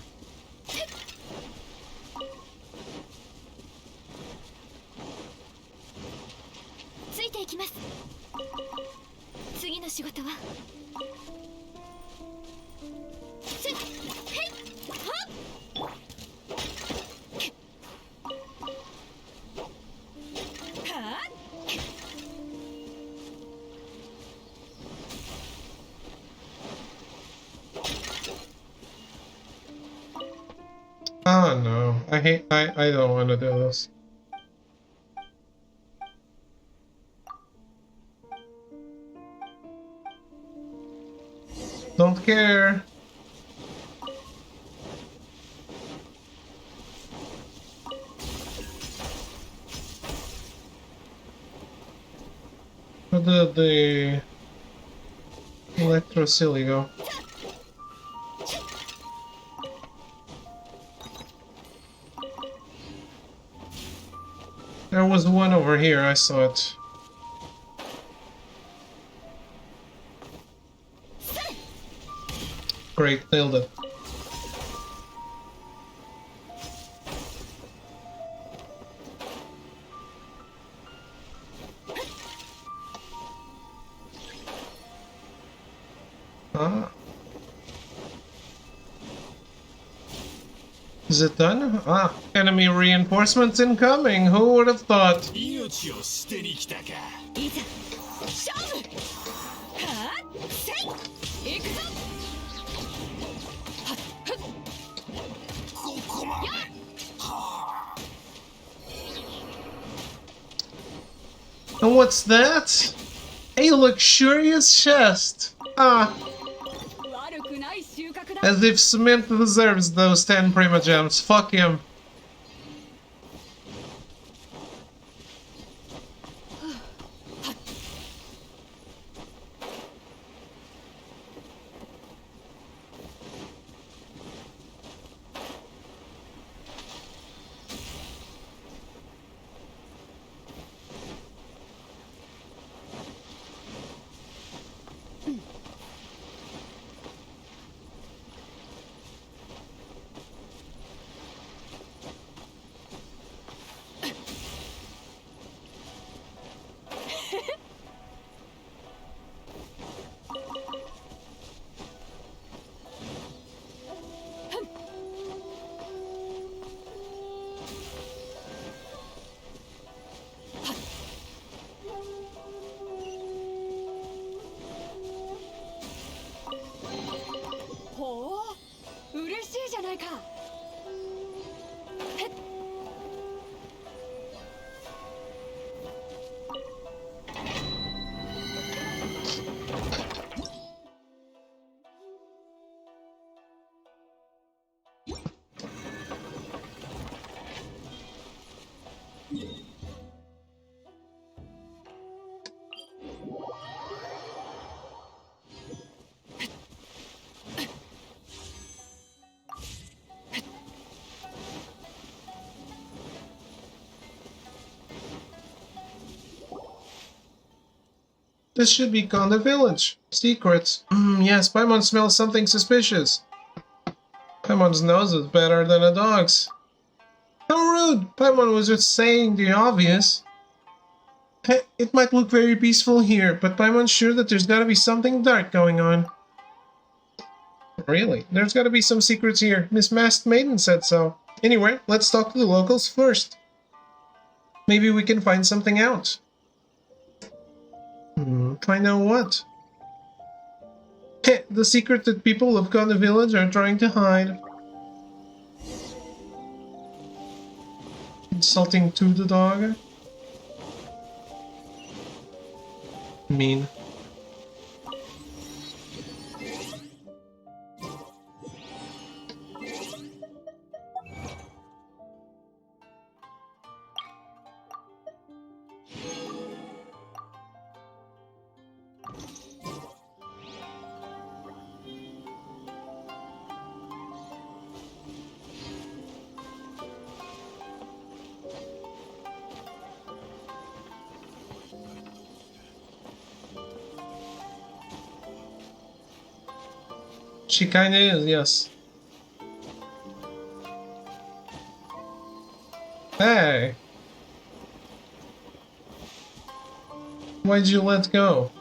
ついていきます。次の仕事はせっへいはっはっ Oh no, I don't want to do this. Don't care. Where did the Electro Silly go? There was one over here, I saw it. Great, nailed it. Ah. Is it done? Ah, enemy reinforcements incoming. Who would have thought? 命を捨てに来たか。いざ勝負はっせい行くぞはっふっここまで。And what's that? A luxurious chest. Ah, 悪くない収穫だ as if Cement deserves those 10 Prima Gems. Fuck him. This should be Conda Village. Secrets. Yes, Paimon smells something suspicious. Paimon's nose is better than a dog's. How rude! Paimon was just saying the obvious. Hey, it might look very peaceful here, but Paimon's sure that there's gotta be something dark going on. Really? There's gotta be some secrets here. Miss Masked Maiden said so. Anyway, let's talk to the locals first. Maybe we can find something out. Find out what? Heh, the secret that people of Conda Village are trying to hide. Insulting to the dog? Mean. She kinda is, yes. Hey! Why'd you let go?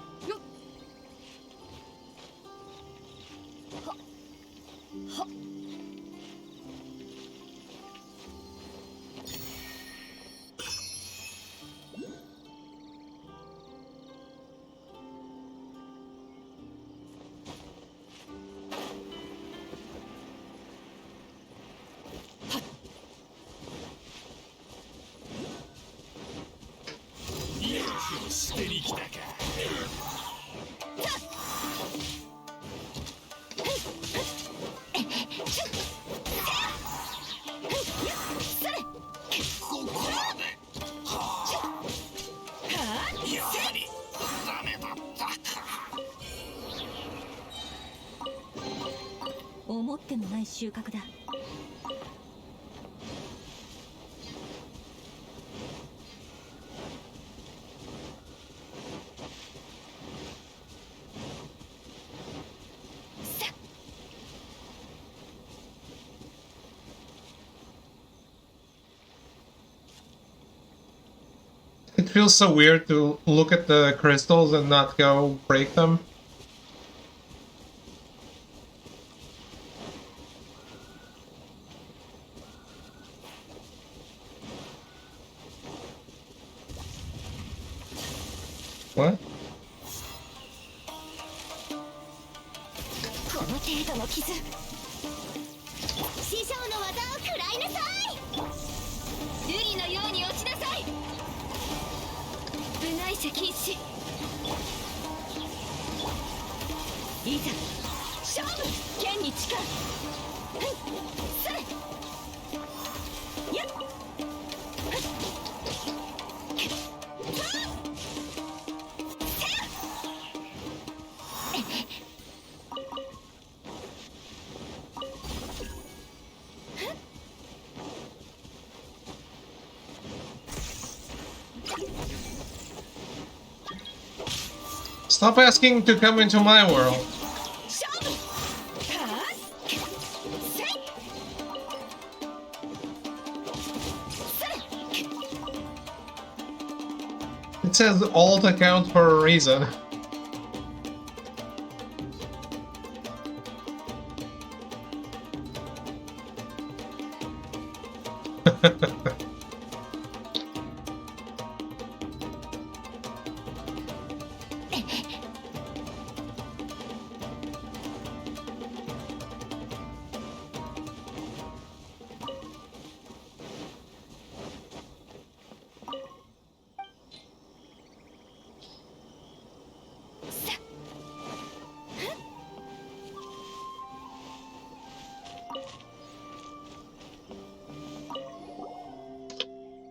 思ってもない収穫だ。It feels so weird to look at the crystals and not go break them. What? この程度の傷、師匠の技を食らいなさい。瑠璃のように落ちなさい。部外者禁止。いざ勝負。剣に力。それ。やっ。Stop asking to come into my world. It says alt account for a reason.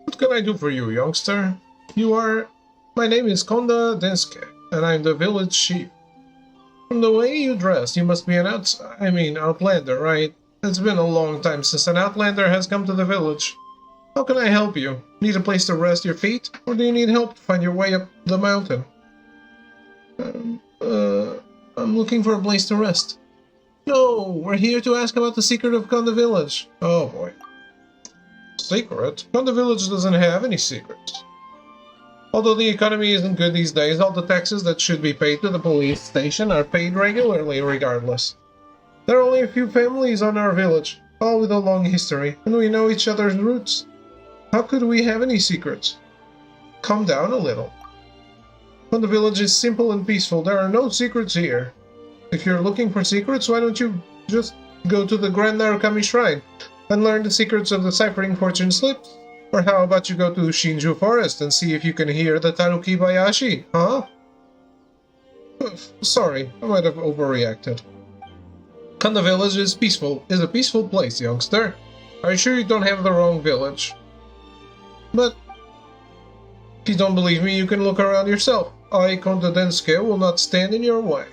What can I do for you, youngster? My name is Konda Densuke, and I'm the village chief. From the way you dress, you must be an outlander, right? It's been a long time since an outlander has come to the village. How can I help you? Need a place to rest your feet? Or do you need help to find your way up the mountain? I'm looking for a place to rest. No, we're here to ask about the secret of Konda Village. Oh boy. Secret? Konda Village doesn't have any secrets. Although the economy isn't good these days, all the taxes that should be paid to the police station are paid regularly regardless. There are only a few families on our village, all with a long history, and we know each other's roots. How could we have any secrets? Calm down a little. Konda Village is simple and peaceful, there are no secrets here. If you're looking for secrets, why don't you just go to the Grand Narukami Shrine and learn the secrets of deciphering fortune slips? Or how about you go to Shinju Forest and see if you can hear the Tanuki Bayashi, huh? Sorry, I might have overreacted. Konda Village is a peaceful place, youngster. Are you sure you don't have the wrong village? But if you don't believe me, you can look around yourself. I, Konda Densuke, will not stand in your way.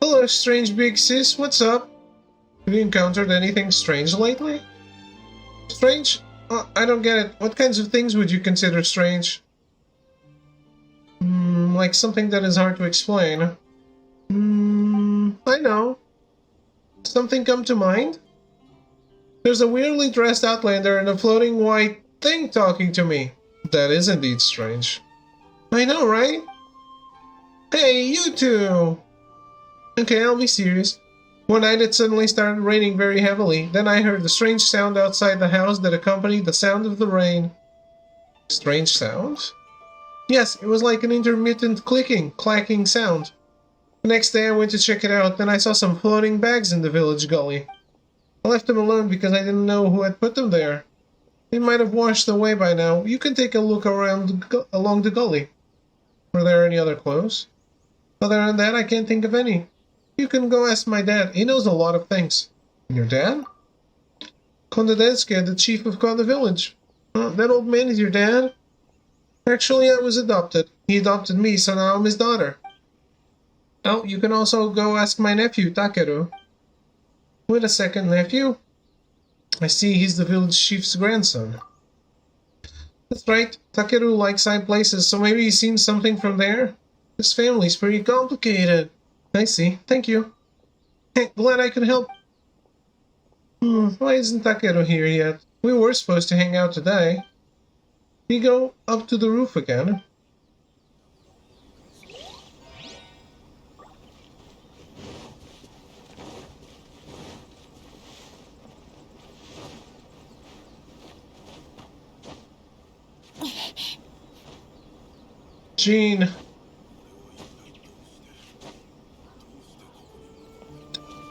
Hello, strange big sis, what's up? Have you encountered anything strange lately? Strange? I don't get it. What kinds of things would you consider strange? Like something that is hard to explain. I know. Something come to mind? There's a weirdly dressed outlander and a floating white thing talking to me. That is indeed strange. I know, right? Hey, you two! Okay, I'll be serious. One night it suddenly started raining very heavily. Then I heard a strange sound outside the house that accompanied the sound of the rain. Strange sound? Yes, it was like an intermittent clicking, clacking sound. The next day I went to check it out, then I saw some floating bags in the village gully. I left them alone because I didn't know who had put them there. They might have washed away by now. You can take a look around along the gully. Were there any other clothes? Other than that, I can't think of any. You can go ask my dad. He knows a lot of things. Your dad? Kondadenske, the chief of Konda village. That old man is your dad? Actually, I was adopted. He adopted me, so now I'm his daughter. Oh, you can also go ask my nephew, Takeru. Wait a second, nephew? I see he's the village chief's grandson. That's right. Takeru likes high places, so maybe he's seen something from there? His family's pretty complicated. I see. Thank you. Hey, glad I could help. Why isn't Takeru here yet? We were supposed to hang out today. We go up to the roof again. Jean.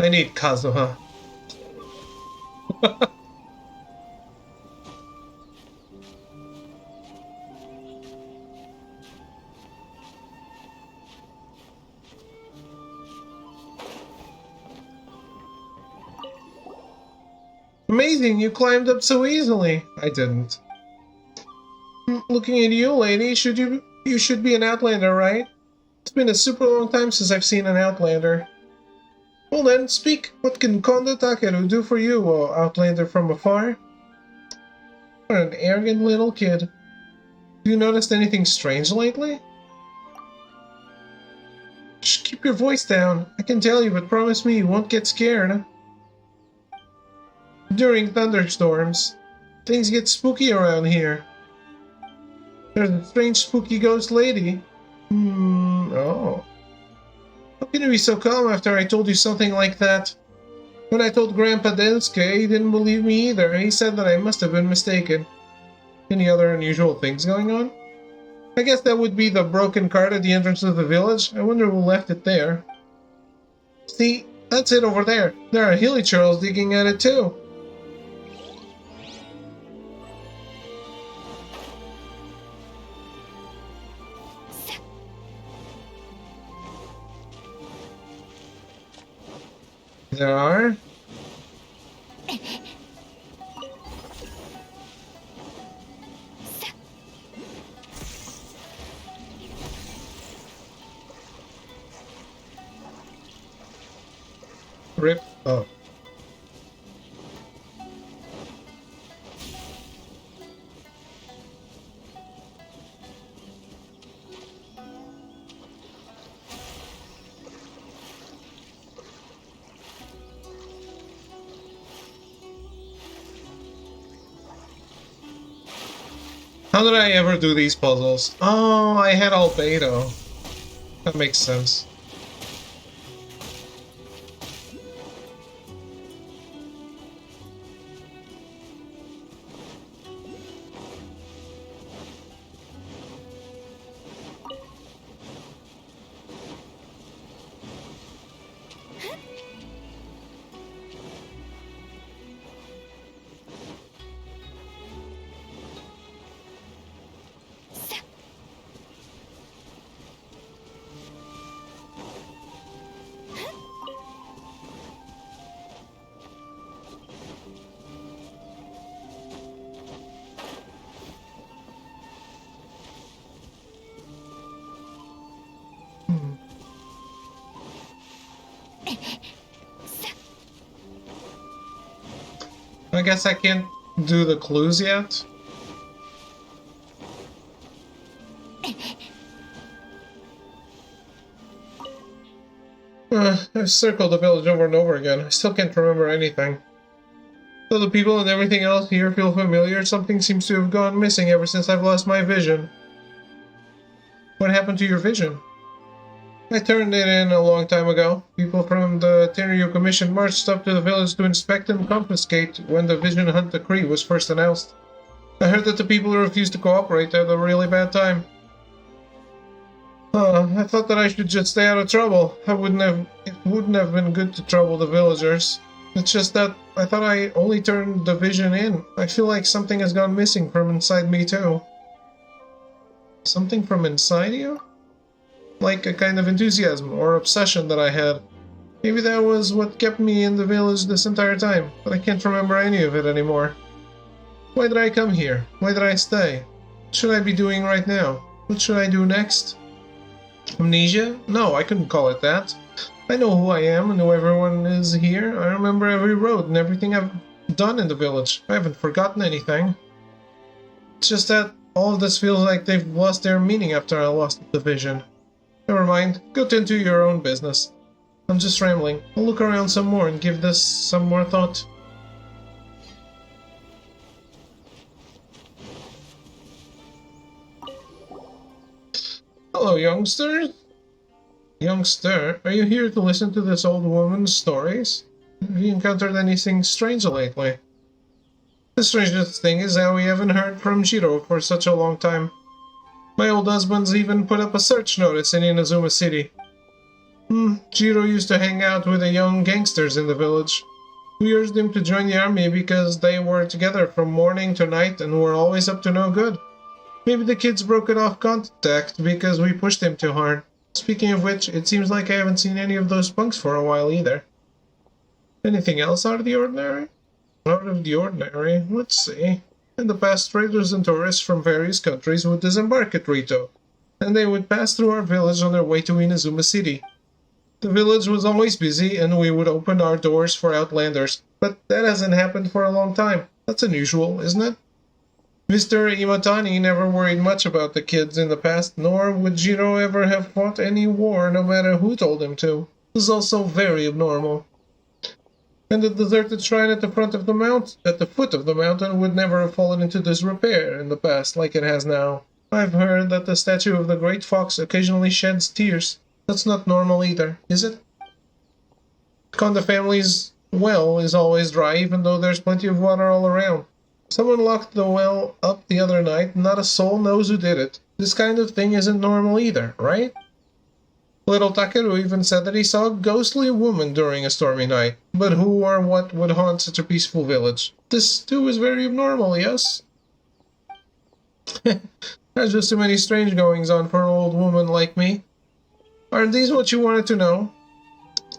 I need Kazuha. Amazing, you climbed up so easily. I didn't. Looking at you, lady, you should be an Outlander, right? It's been a super long time since I've seen an Outlander. Well then, speak. What can Kondo Takeru do for you, Outlander from afar? What an arrogant little kid. Have you noticed anything strange lately? Shh, keep your voice down. I can tell you, but promise me you won't get scared. During thunderstorms, things get spooky around here. There's a strange spooky ghost lady. Oh. How can you be so calm after I told you something like that? When I told Grandpa Densuke, he didn't believe me either. He said that I must have been mistaken. Any other unusual things going on? I guess that would be the broken cart at the entrance of the village. I wonder who left it there. See, that's it over there. There are hilly churls digging at it too. There are? Rip up. How did I ever do these puzzles? Oh, I had albedo. That makes sense. I guess I can't do the clues yet. I've circled the village over and over again. I still can't remember anything. Though the people and everything else here feel familiar, something seems to have gone missing ever since I've lost my vision. What happened to your vision? I turned it in a long time ago. People from the Tenryu Commission marched up to the village to inspect and confiscate when the Vision Hunt decree was first announced. I heard that the people who refused to cooperate had a really bad time. I thought that I should just stay out of trouble. It wouldn't have been good to trouble the villagers. It's just that I thought I only turned the vision in. I feel like something has gone missing from inside me too. Something from inside you? Like a kind of enthusiasm or obsession that I had. Maybe that was what kept me in the village this entire time, but I can't remember any of it anymore. Why did I come here? Why did I stay? What should I be doing right now? What should I do next? Amnesia? No, I couldn't call it that. I know who I am and who everyone is here. I remember every road and everything I've done in the village. I haven't forgotten anything. It's just that all of this feels like they've lost their meaning after I lost the vision. Never mind, go tend to your own business. I'm just rambling. I'll look around some more and give this some more thought. Hello, youngsters. Youngster, are you here to listen to this old woman's stories? Have you encountered anything strange lately? The strangest thing is how we haven't heard from Jiro for such a long time. My old husband's even put up a search notice in Inazuma City. Jiro used to hang out with the young gangsters in the village. We urged him to join the army because they were together from morning to night and were always up to no good. Maybe the kids broke it off contact because we pushed him too hard. Speaking of which, it seems like I haven't seen any of those punks for a while either. Anything else out of the ordinary? Out of the ordinary? Let's see. In the past, traders and tourists from various countries would disembark at Rito, and they would pass through our village on their way to Inazuma City. The village was always busy, and we would open our doors for outlanders, but that hasn't happened for a long time. That's unusual, isn't it? Mr. Imatani never worried much about the kids in the past, nor would Jiro ever have fought any war no matter who told him to. This is also very abnormal. And the deserted shrine at the foot of the mountain would never have fallen into disrepair in the past like it has now. I've heard that the statue of the Great Fox occasionally sheds tears. That's not normal either, is it? Konda family's well is always dry even though there's plenty of water all around. Someone locked the well up the other night, and not a soul knows who did it. This kind of thing isn't normal either, right? Little Takeru even said that he saw a ghostly woman during a stormy night. But who or what would haunt such a peaceful village? This too is very abnormal, yes? There's just too many strange goings-on for an old woman like me. Aren't these what you wanted to know?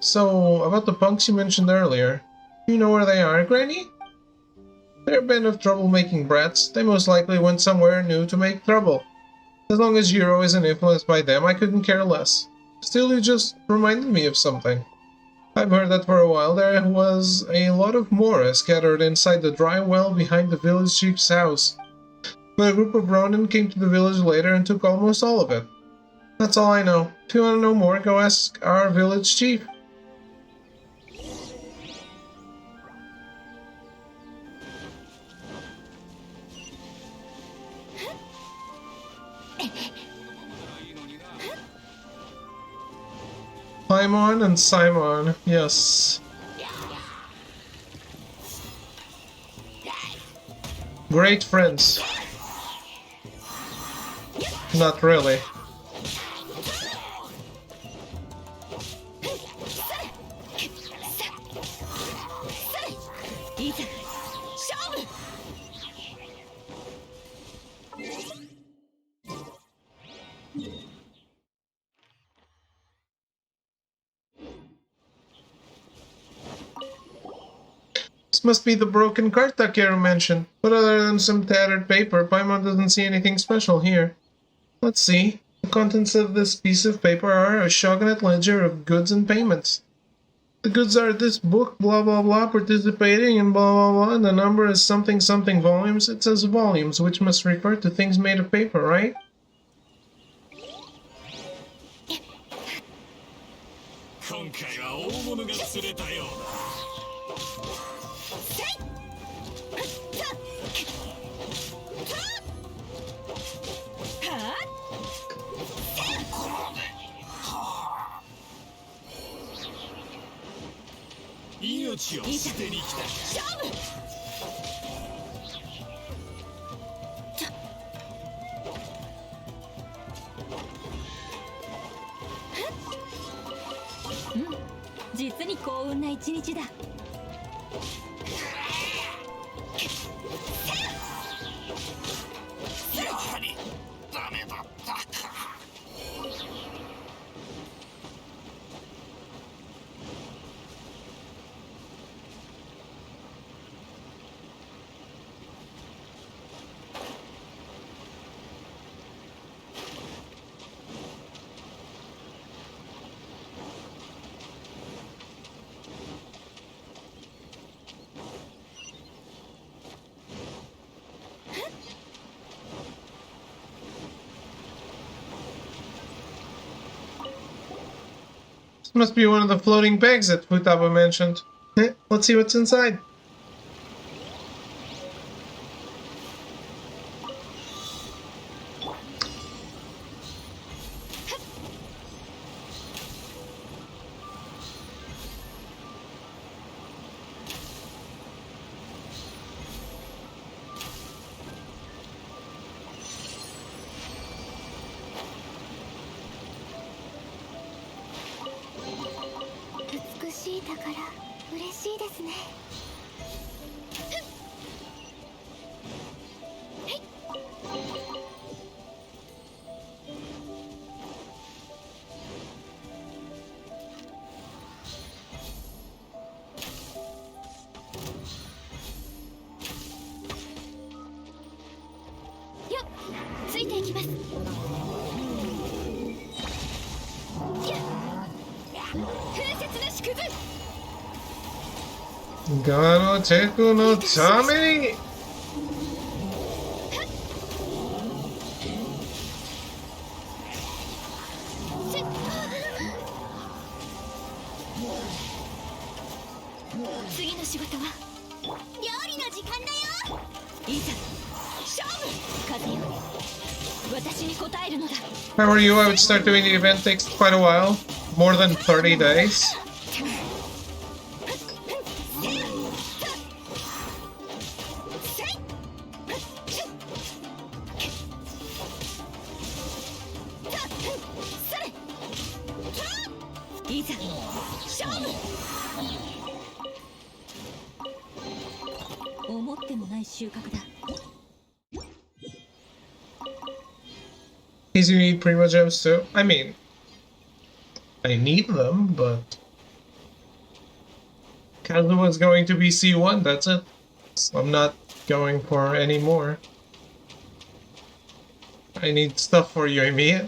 So, about the punks you mentioned earlier. You know where they are, Granny? They're a band of troublemaking brats. They most likely went somewhere new to make trouble. As long as Jiro isn't influenced by them, I couldn't care less. Still, you just reminded me of something. I've heard that for a while there was a lot of mora scattered inside the dry well behind the village chief's house. But a group of Ronin came to the village later and took almost all of it. That's all I know. If you want to know more, go ask our village chief. Paimon and Simon, yes. Great friends. Not really. This must be the broken cart Takeru mentioned, but other than some tattered paper, Paimon doesn't see anything special here. Let's see. The contents of this piece of paper are a shogunate ledger of goods and payments. The goods are this book, blah blah blah, participating in blah blah blah, and the number is something something volumes. It says volumes, which must refer to things made of paper, right? Hmm. 実に幸運な一日だ。やはりダメだったか。This must be one of the floating bags that Futaba mentioned. Let's see what's inside. Gano Teku no Tame! If I were you, I would start doing the event. Takes quite a while. More than 30 days. You need Primo Gems too? I mean, I need them, but Kazuma's going to be C1, that's it. So I'm not going for any more. I need stuff for Yoimiya.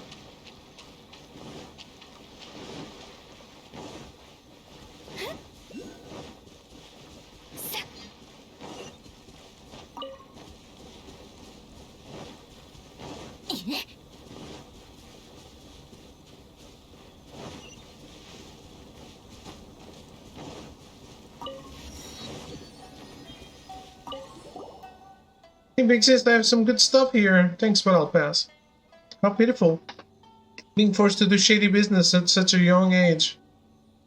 Hey, Big Sis, I have some good stuff here. Thanks, but I'll pass. How pitiful. Being forced to do shady business at such a young age.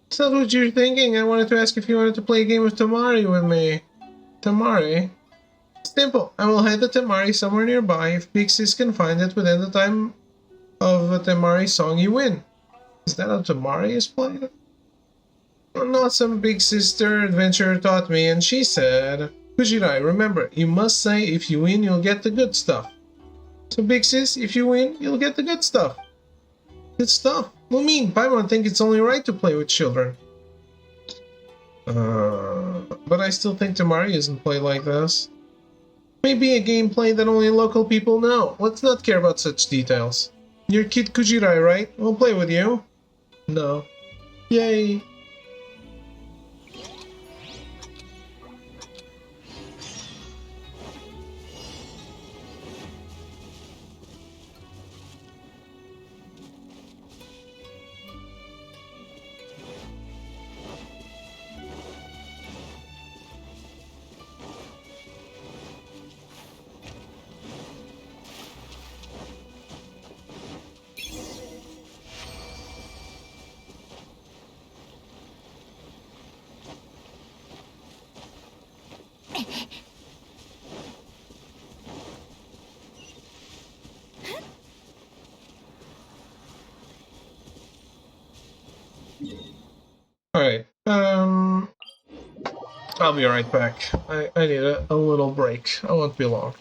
It's not what you're thinking. I wanted to ask if you wanted to play a game of Tamari with me. Tamari? Simple. I will hide the Tamari somewhere nearby. If Big Sis can find it within the time of a Tamari song, you win. Is that how Tamari is played? An awesome Big Sister adventurer taught me, and she said... Kujirai, remember, you must say if you win, you'll get the good stuff. So Big Sis, if you win, you'll get the good stuff. Good stuff? What mean? Paimon think it's only right to play with children. But I still think Tamari isn't played like this. Maybe a gameplay that only local people know. Let's not care about such details. You're Kid Kujirai, right? We'll play with you. No. Yay. I'll be right back. I need a little break. I won't be long.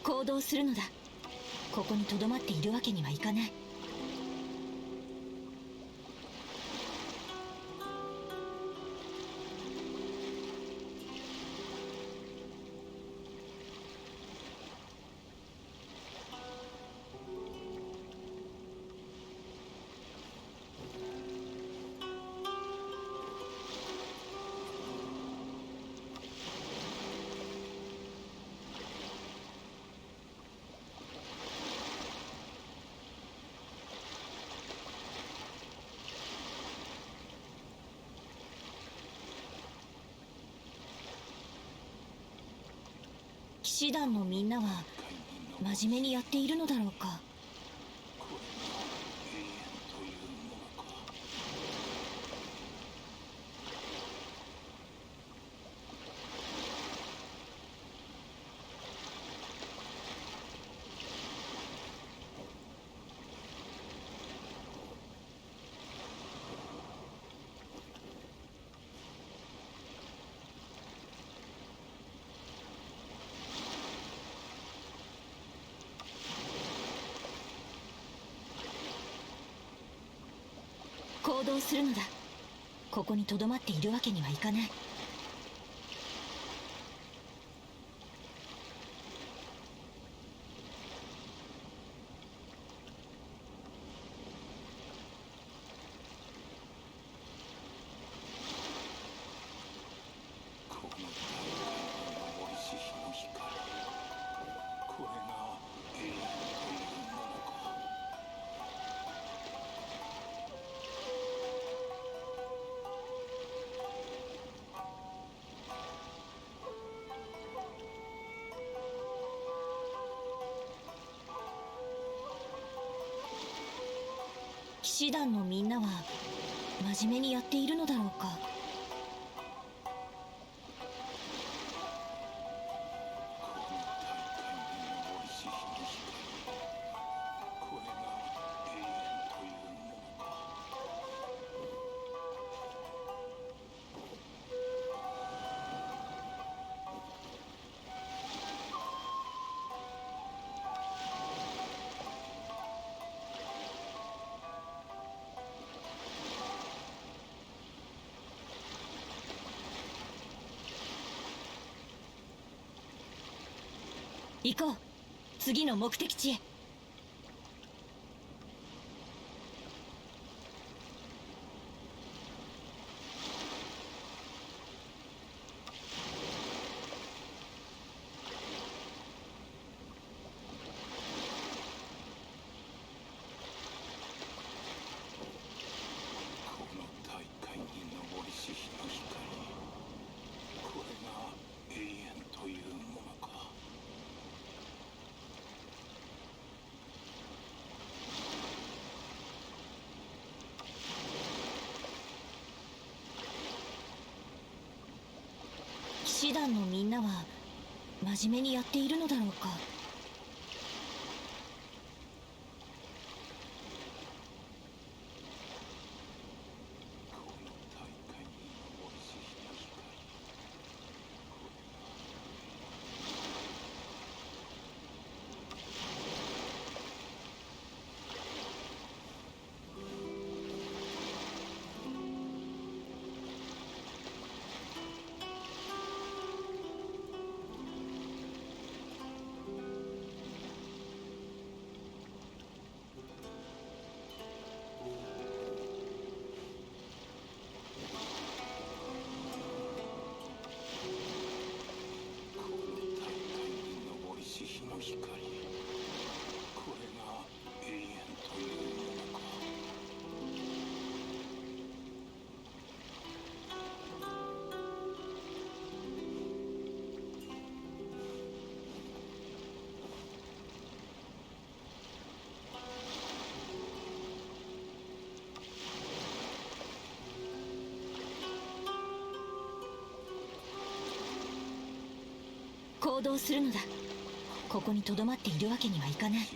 行動するのだ。ここに留まっているわけにはいかない。騎士団のみんなは真面目にやっているのだろうか。行動するのだ。ここに留まっているわけにはいかない。騎士団のみんなは真面目にやっているのだろうか。行こう。次の目的地へ。騎士団のみんなは真面目にやっているのだろうか。行動するのだ。ここにとどまっているわけにはいかない。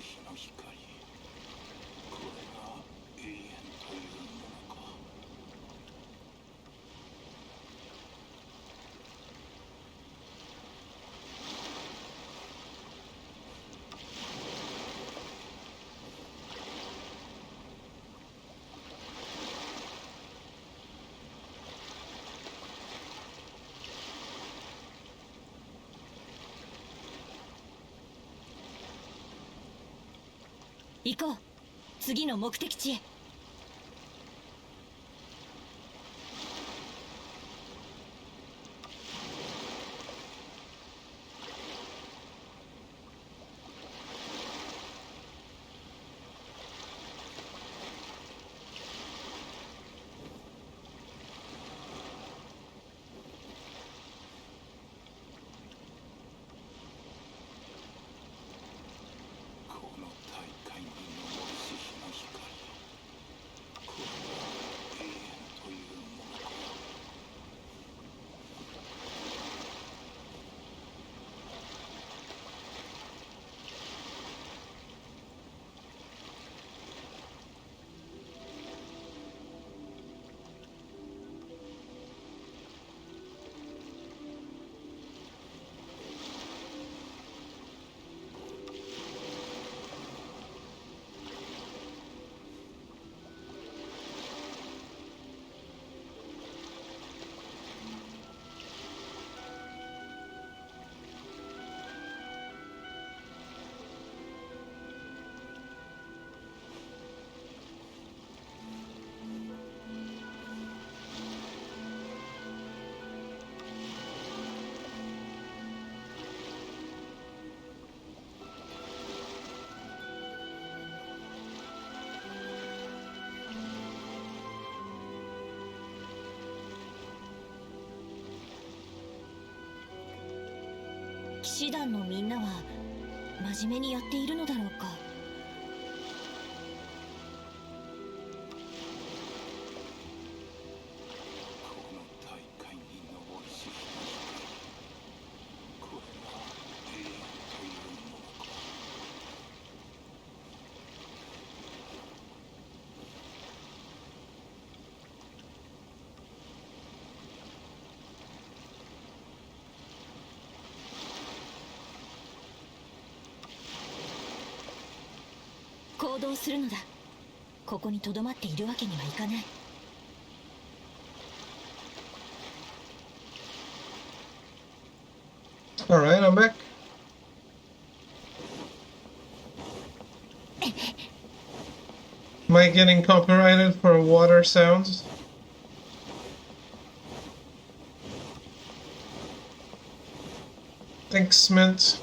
行こう。次の目的地へ。騎士団のみんなは真面目にやっているのだろうか。行動するのだ。ここにとどまっているわけにはいかない。Alright, I'm back. Am I getting copyrighted for water sounds? Thanks, Mint.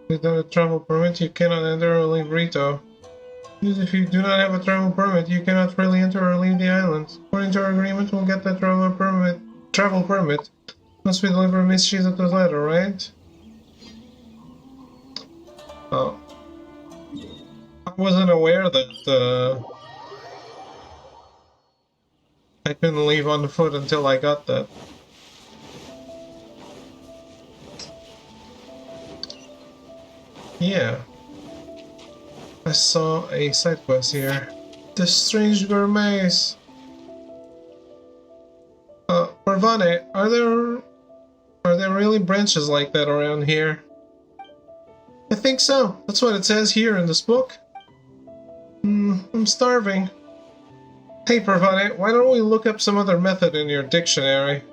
Without a travel permit, you cannot enter or leave Rito. If you do not have a travel permit, you cannot freely enter or leave the island. According to our agreement, we'll get that travel permit once we deliver Miss Shizato's letter, right? Oh. I wasn't aware that I couldn't leave on foot until I got that. Yeah. I saw a side quest here. The Strange Gourmets. Parvane, are there really branches like that around here? I think so. That's what it says here in this book. I'm starving. Hey Parvane, why don't we look up some other method in your dictionary?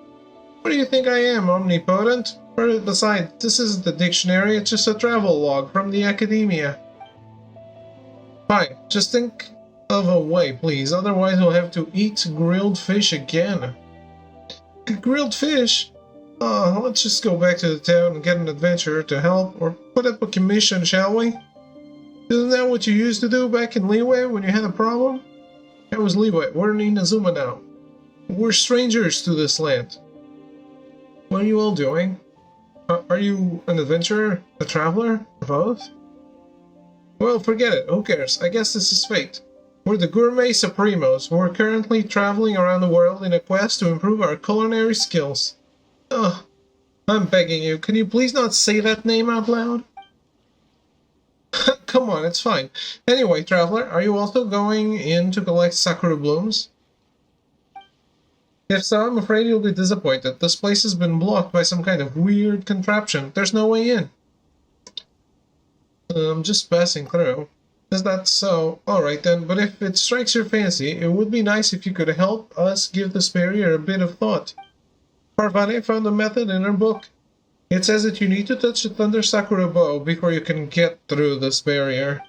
What do you think I am, omnipotent? Besides, this isn't the dictionary, it's just a travel log from the academia. Fine, just think of a way, please. Otherwise, we'll have to eat grilled fish again. Grilled fish? Let's just go back to the town and get an adventurer to help, or put up a commission, shall we? Isn't that what you used to do back in Leeway when you had a problem? That was Leeway. We're in Inazuma now. We're strangers to this land. What are you all doing? Are you an adventurer? A traveler? Both? Well, forget it. Who cares? I guess this is fate. We're the Gourmet Supremos. We're currently traveling around the world in a quest to improve our culinary skills. Ugh. I'm begging you, can you please not say that name out loud? Come on, it's fine. Anyway, traveler, are you also going in to collect sakura blooms? If so, I'm afraid you'll be disappointed. This place has been blocked by some kind of weird contraption. There's no way in. I'm just passing through. Is that so? Alright then, but if it strikes your fancy, it would be nice if you could help us give this barrier a bit of thought. Parvati found a method in her book. It says that you need to touch the Thunder Sakura bow before you can get through this barrier.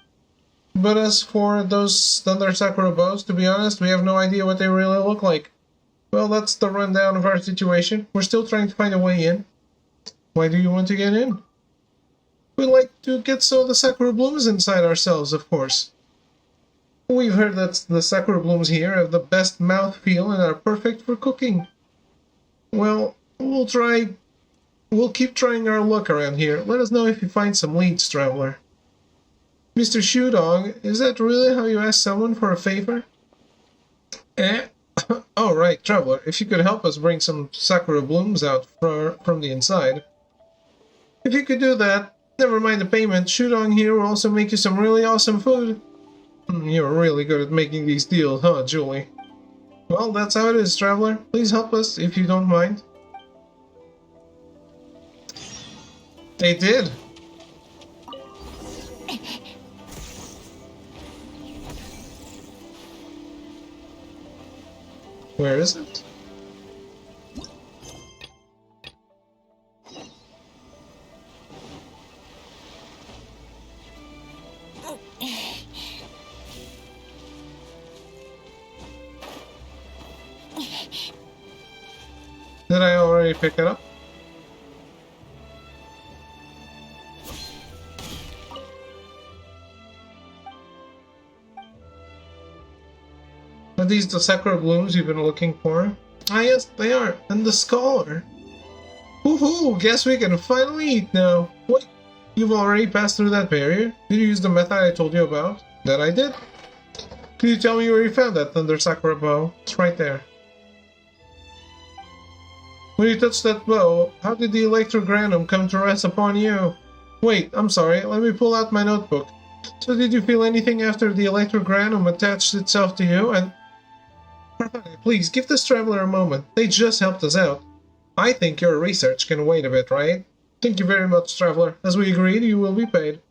But as for those Thunder Sakura bows, to be honest, we have no idea what they really look like. Well, that's the rundown of our situation. We're still trying to find a way in. Why do you want to get in? We'd like to get some of the Sakura blooms inside ourselves, of course. We've heard that the Sakura blooms here have the best mouthfeel and are perfect for cooking. Well, we'll keep trying our luck around here. Let us know if you find some leads, traveler. Mr. Shudong, is that really how you ask someone for a favor? Oh, right, traveler, if you could help us bring some Sakura blooms out from the inside. If you could do that, never mind the payment, Shudong here will also make you some really awesome food. You're really good at making these deals, huh, Julie? Well, that's how it is, traveler. Please help us, if you don't mind. They did. Where is it? Did I already pick it up? Are these the Sakura blooms you've been looking for? Ah yes, they are. And the scholar. Woohoo! Guess we can finally eat now. What? You've already passed through that barrier? Did you use the method I told you about? That I did. Could you tell me where you found that Thunder Sakura bow? It's right there. When you touched that bow, how did the electrogranum come to rest upon you? Wait, I'm sorry, let me pull out my notebook. So did you feel anything after the electrogranum attached itself to you and... Please, give this traveler a moment. They just helped us out. I think your research can wait a bit, right? Thank you very much, traveler. As we agreed, you will be paid.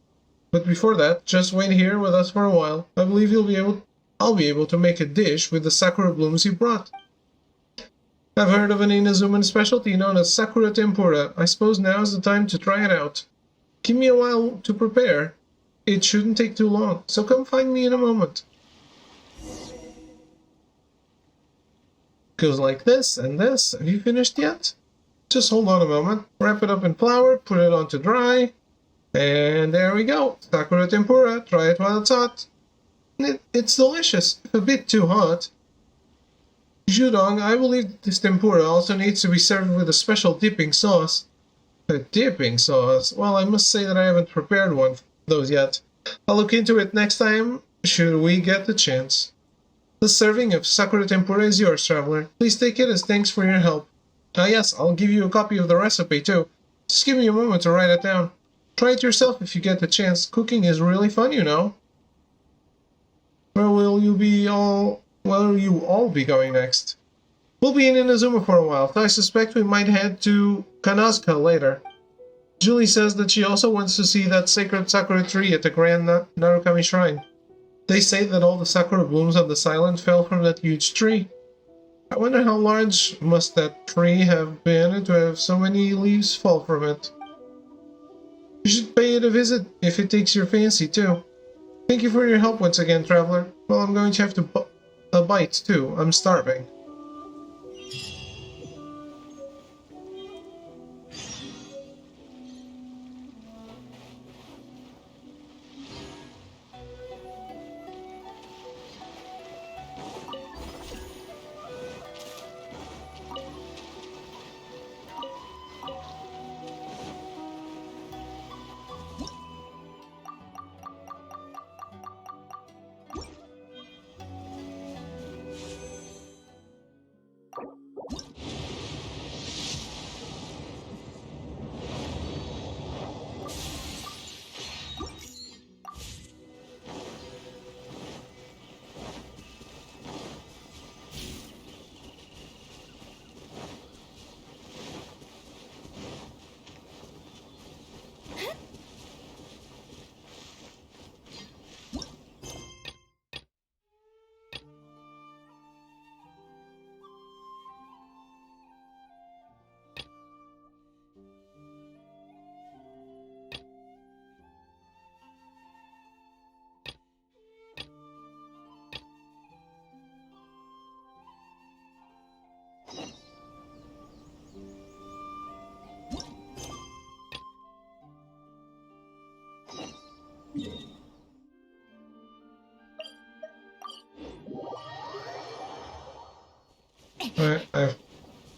But before that, just wait here with us for a while. I believe I'll be able to make a dish with the Sakura blooms you brought. I've heard of an Inazuman specialty known as Sakura Tempura. I suppose now is the time to try it out. Give me a while to prepare. It shouldn't take too long, so come find me in a moment. Goes like this and this. Have you finished yet? Just hold on a moment. Wrap it up in flour, put it on to dry. And there we go. Sakura Tempura. Try it while it's hot. It's delicious, if a bit too hot. Judong, I believe this tempura also needs to be served with a special dipping sauce. A dipping sauce? Well, I must say that I haven't prepared one of those yet. I'll look into it next time, should we get the chance. The serving of Sakura Tempura is yours, traveler. Please take it as thanks for your help. Ah yes, I'll give you a copy of the recipe too. Just give me a moment to write it down. Try it yourself if you get the chance. Cooking is really fun, you know. Where will you all be going next? We'll be in Inazuma for a while, so I suspect we might head to Kanazuka later. Julie says that she also wants to see that sacred sakura tree at the Grand Narukami Shrine. They say that all the sakura blooms on this island fell from that huge tree. I wonder how large must that tree have been to have so many leaves fall from it. You should pay it a visit if it takes your fancy too. Thank you for your help once again, traveler. Well, I'm going to have to a bite too. I'm starving.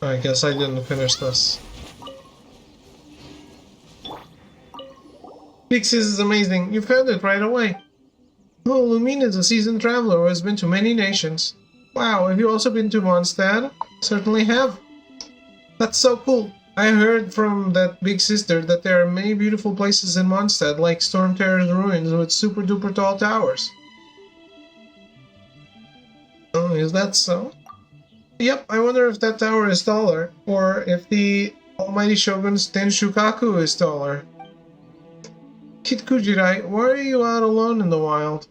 I guess I didn't finish this. Pixies is amazing. You found it right away. Oh, Lumine is a seasoned traveler who has been to many nations. Wow, have you also been to Mondstadt? Certainly have. That's so cool. I heard from that big sister that there are many beautiful places in Mondstadt, like Storm Terror's ruins with super duper tall towers. Oh, is that so? Yep, I wonder if that tower is taller, or if the almighty Shogun's Tenshukaku is taller. Kid Kujirai, why are you out alone in the wild?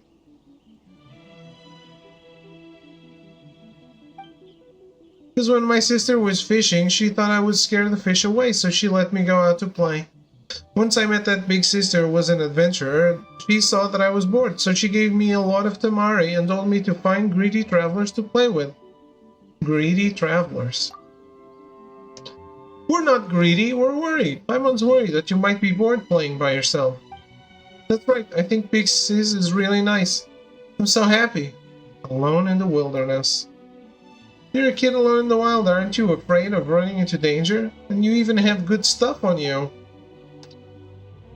Because when my sister was fishing, she thought I would scare the fish away, so she let me go out to play. Once I met that big sister who was an adventurer, she saw that I was bored, so she gave me a lot of tamari and told me to find greedy travelers to play with. Greedy travelers. We're not greedy, we're worried. Paimon's worried that you might be bored playing by yourself. That's right, I think Big Sis is really nice. I'm so happy. Alone in the wilderness. You're a kid alone in the wild, aren't you? Afraid of running into danger? And you even have good stuff on you.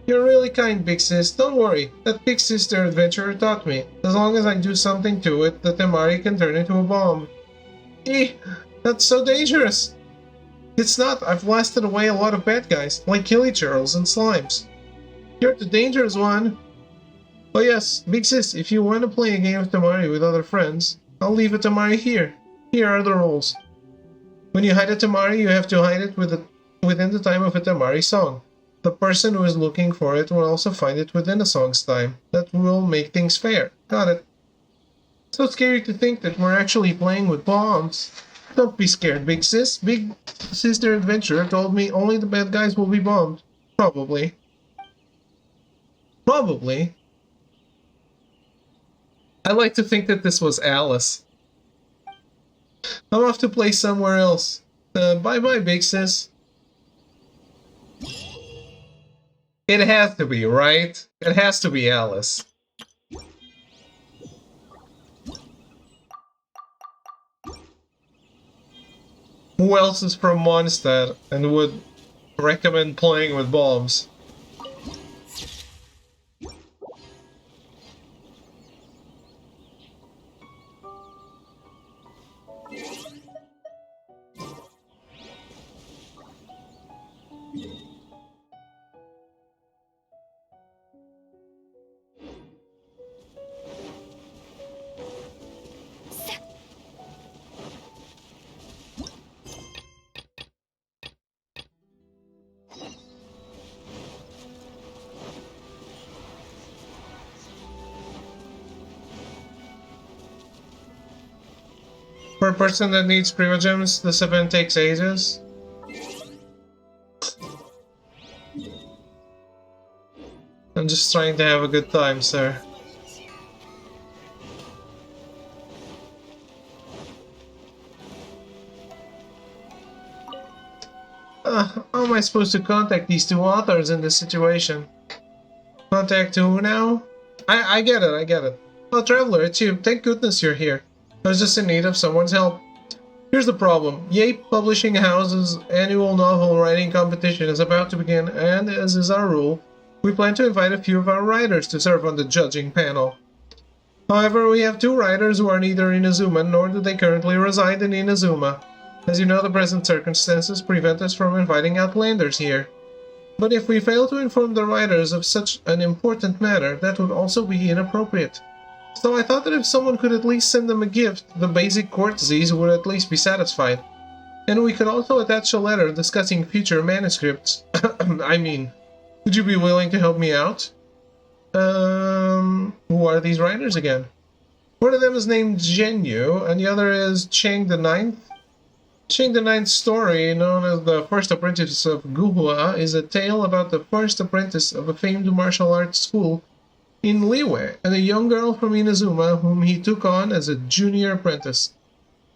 You're really kind, Big Sis. Don't worry. That Big Sister adventurer taught me. As long as I do something to it, the Temari can turn into a bomb. Eeh, that's so dangerous. It's not. I've blasted away a lot of bad guys, like Killichurls and Slimes. You're the dangerous one. Oh yes, Big Sis, if you want to play a game of Temari with other friends, I'll leave a Temari here. Here are the rules. When you hide a Temari, you have to hide it within the time of a Temari song. The person who is looking for it will also find it within a song's time. That will make things fair. Got it. So scary to think that we're actually playing with bombs. Don't be scared, Big Sis. Big Sister Adventurer told me only the bad guys will be bombed. Probably. Probably. I like to think that this was Alice. I'm off to play somewhere else. Bye-bye, Big Sis. It has to be, right? It has to be Alice. Who else is from Mondstadt and would recommend playing with bombs? For a person that needs Primogems, this event takes ages. I'm just trying to have a good time, sir. How am I supposed to contact these two authors in this situation? Contact who now? I get it, I get it. Oh, Traveler, it's you. Thank goodness you're here. I was just in need of someone's help. Here's the problem. Yape Publishing House's annual novel writing competition is about to begin, and as is our rule, we plan to invite a few of our writers to serve on the judging panel. However, we have two writers who are neither Inazuma nor do they currently reside in Inazuma. As you know, the present circumstances prevent us from inviting outlanders here. But if we fail to inform the writers of such an important matter, that would also be inappropriate. So I thought that if someone could at least send them a gift, the basic courtesies would at least be satisfied. And we could also attach a letter discussing future manuscripts. I mean, would you be willing to help me out? Who are these writers again? One of them is named Zhenyu, and the other is Chang the Ninth. Chang the Ninth's story, known as The First Apprentice of Guhua, is a tale about the first apprentice of a famed martial arts school in Liyue, and a young girl from Inazuma whom he took on as a junior apprentice.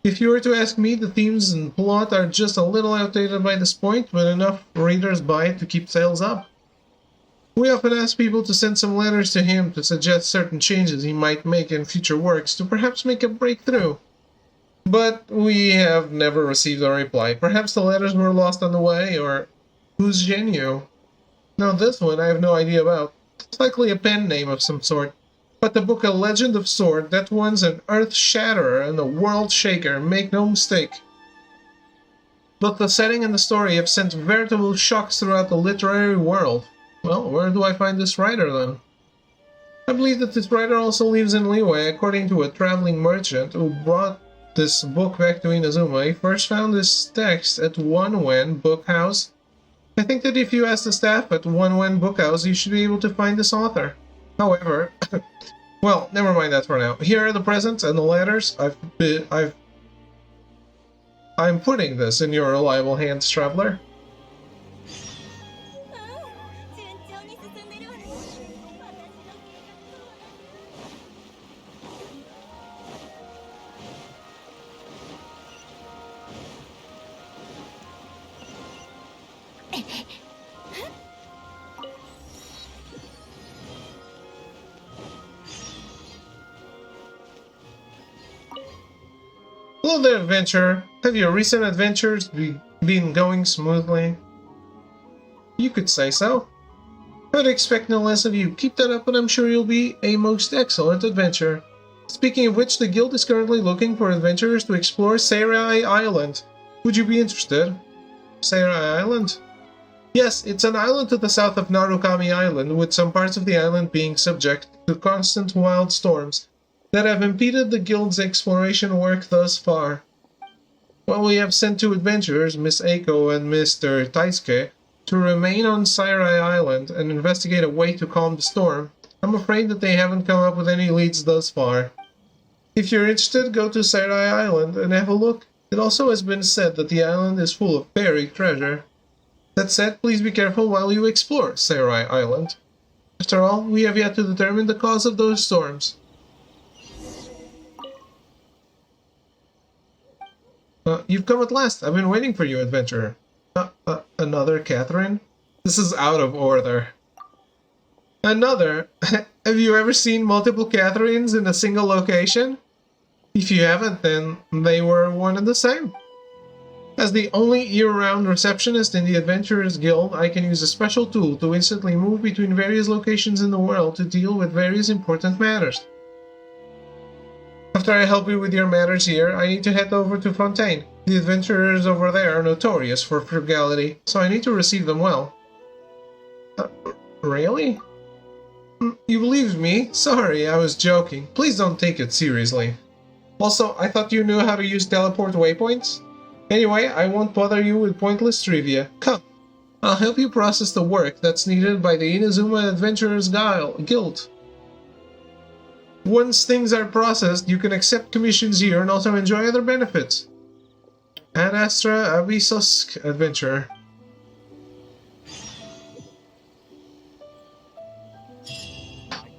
If you were to ask me, the themes and plot are just a little outdated by this point, but enough readers buy it to keep sales up. We often ask people to send some letters to him to suggest certain changes he might make in future works to perhaps make a breakthrough. But we have never received a reply. Perhaps the letters were lost on the way, or who's Zhenyu? Now this one I have no idea about. It's likely a pen name of some sort. But the book A Legend of Sword, that one's an earth shatterer and a world shaker, make no mistake. But the setting and the story have sent veritable shocks throughout the literary world. Well, where do I find this writer then? I believe that this writer also lives in Liyue, according to a traveling merchant who brought this book back to Inazuma. He first found this text at One Wen Book House. I think that if you ask the staff at One Wen Book House, you should be able to find this author. However, well, never mind that for now. Here are the presents and the letters. I'm putting this in your reliable hands, traveler. Hello there, adventurer. Have your recent adventures been going smoothly? You could say so. I'd expect no less of you. Keep that up and I'm sure you'll be a most excellent adventurer. Speaking of which, the guild is currently looking for adventurers to explore Seirai Island. Would you be interested? Seirai Island? Yes, it's an island to the south of Narukami Island, with some parts of the island being subject to constant wild storms that have impeded the guild's exploration work thus far. While we have sent two adventurers, Miss Eiko and Mr. Taisuke, to remain on Seirai Island and investigate a way to calm the storm, I'm afraid that they haven't come up with any leads thus far. If you're interested, go to Seirai Island and have a look. It also has been said that the island is full of buried treasure. That said, please be careful while you explore Seirai Island. After all, we have yet to determine the cause of those storms. You've come at last. I've been waiting for you, adventurer. Another Catherine? This is out of order. Another? Have you ever seen multiple Catherines in a single location? If you haven't, then they were one and the same. As the only year-round receptionist in the Adventurers Guild, I can use a special tool to instantly move between various locations in the world to deal with various important matters. After I help you with your matters here, I need to head over to Fontaine. The adventurers over there are notorious for frugality, so I need to receive them well. Really? You believed me? Sorry, I was joking. Please don't take it seriously. Also, I thought you knew how to use teleport waypoints? Anyway, I won't bother you with pointless trivia. Come, I'll help you process the work that's needed by the Inazuma Adventurers Guild. Once things are processed, you can accept commissions here and also enjoy other benefits. Ad Astra Abysos Adventurer.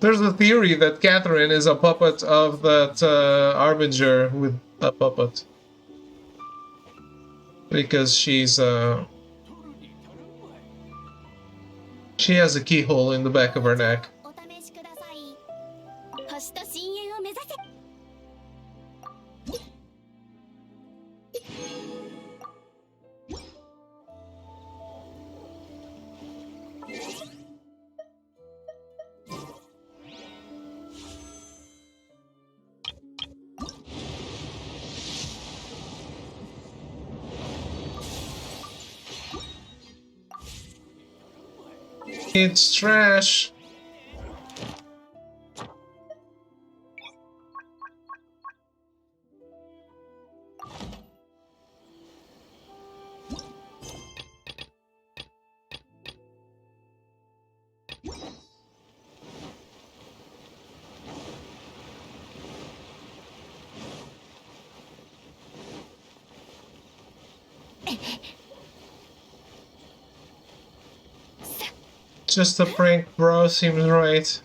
There's a theory that Catherine is a puppet of that Arbinger with a puppet. Because she's She has a keyhole in the back of her neck. お試しください。星と深淵を目指せ。It's trash. Just a prank, bro. Seems right.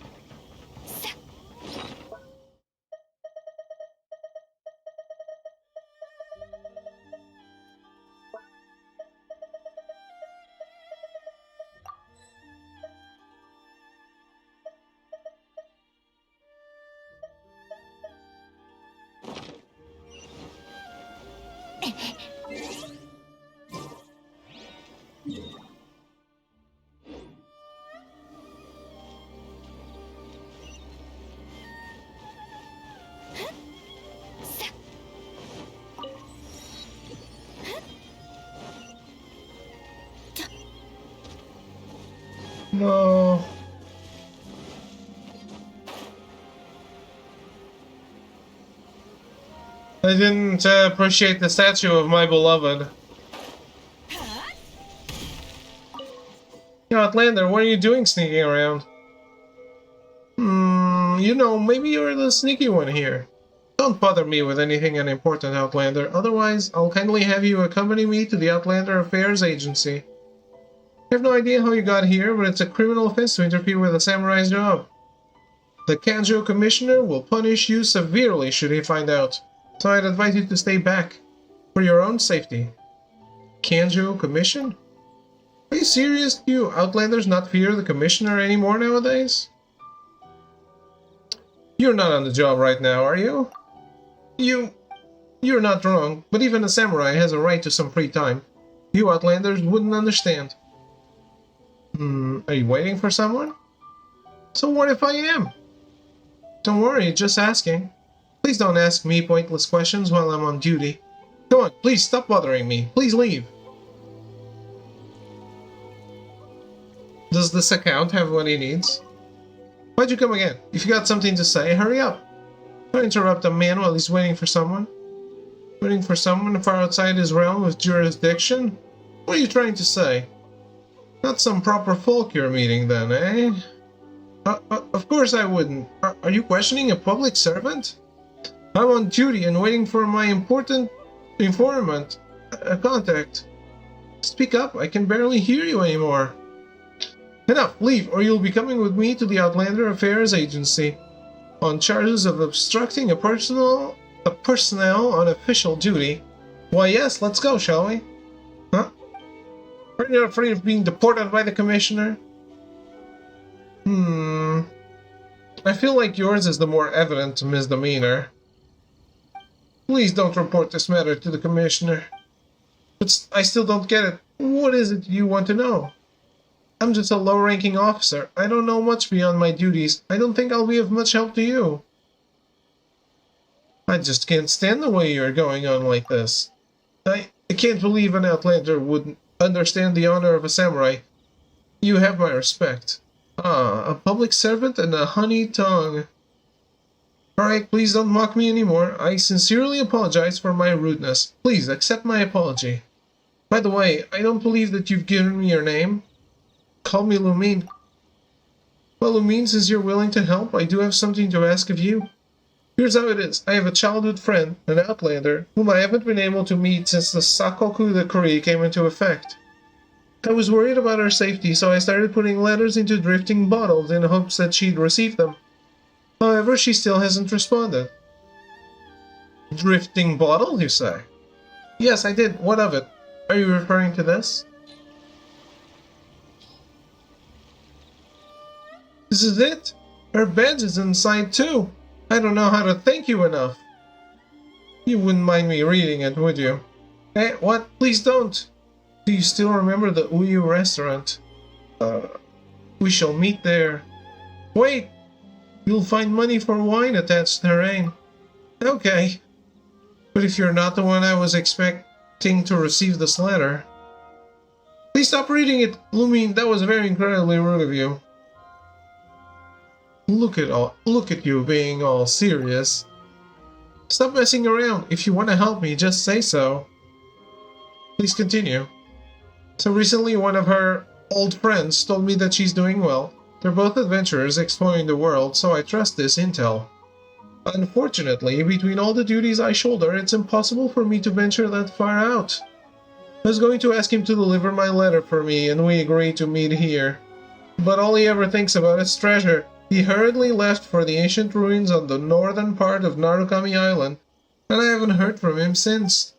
No. I didn't appreciate the statue of my beloved. Yo, Outlander, what are you doing sneaking around? You know, maybe you're the sneaky one here. Don't bother me with anything unimportant, Outlander. Otherwise, I'll kindly have you accompany me to the Outlander Affairs Agency. I have no idea how you got here, but it's a criminal offense to interfere with a samurai's job. The Kanjo Commissioner will punish you severely should he find out. So I'd advise you to stay back, for your own safety. Kanjo Commission? Are you serious? Do you Outlanders not fear the Commissioner anymore nowadays? You're not on the job right now, are you? You're not wrong, but even a samurai has a right to some free time. You Outlanders wouldn't understand. Are you waiting for someone? So what if I am? Don't worry, just asking. Please don't ask me pointless questions while I'm on duty. Come on, please stop bothering me. Please leave. Does this account have what he needs? Why'd you come again? If you got something to say, hurry up. Don't interrupt a man while he's waiting for someone. Waiting for someone far outside his realm of jurisdiction? What are you trying to say? Not some proper folk you're meeting then, eh? Of course I wouldn't. Are you questioning a public servant? I'm on duty and waiting for my important informant, a contact. Speak up, I can barely hear you anymore. Enough, leave, or you'll be coming with me to the Outlander Affairs Agency on charges of obstructing a personnel on official duty. Why yes, let's go, shall we? Huh? Are you not afraid of being deported by the Commissioner? I feel like yours is the more evident misdemeanor. Please don't report this matter to the Commissioner. But I still don't get it. What is it you want to know? I'm just a low-ranking officer. I don't know much beyond my duties. I don't think I'll be of much help to you. I just can't stand the way you're going on like this. I can't believe an Outlander wouldn't understand the honor of a samurai. You have my respect. A public servant and a honey tongue. Alright, please don't mock me anymore. I sincerely apologize for my rudeness. Please accept my apology. By the way, I don't believe that you've given me your name. Call me Lumine. Well, Lumine, since you're willing to help, I do have something to ask of you. Here's how it is. I have a childhood friend, an Outlander, whom I haven't been able to meet since the Sakoku decree came into effect. I was worried about her safety, so I started putting letters into drifting bottles in hopes that she'd receive them. However, she still hasn't responded. Drifting bottle, you say? Yes, I did. What of it? Are you referring to this? This is it? Her badge is inside too. I don't know how to thank you enough. You wouldn't mind me reading it, would you? Eh, what? Please don't. Do you still remember the Uyu restaurant? We shall meet there. Wait! You'll find money for wine attached to her name. Okay. But if you're not the one I was expecting to receive this letter... Please stop reading it, Lumine. That was very incredibly rude of you. Look at you being all serious. Stop messing around. If you want to help me, just say so. Please continue. So recently one of her old friends told me that she's doing well. They're both adventurers exploring the world, so I trust this intel. Unfortunately, between all the duties I shoulder, it's impossible for me to venture that far out. I was going to ask him to deliver my letter for me, and we agreed to meet here. But all he ever thinks about is treasure. He hurriedly left for the ancient ruins on the northern part of Narukami Island, and I haven't heard from him since.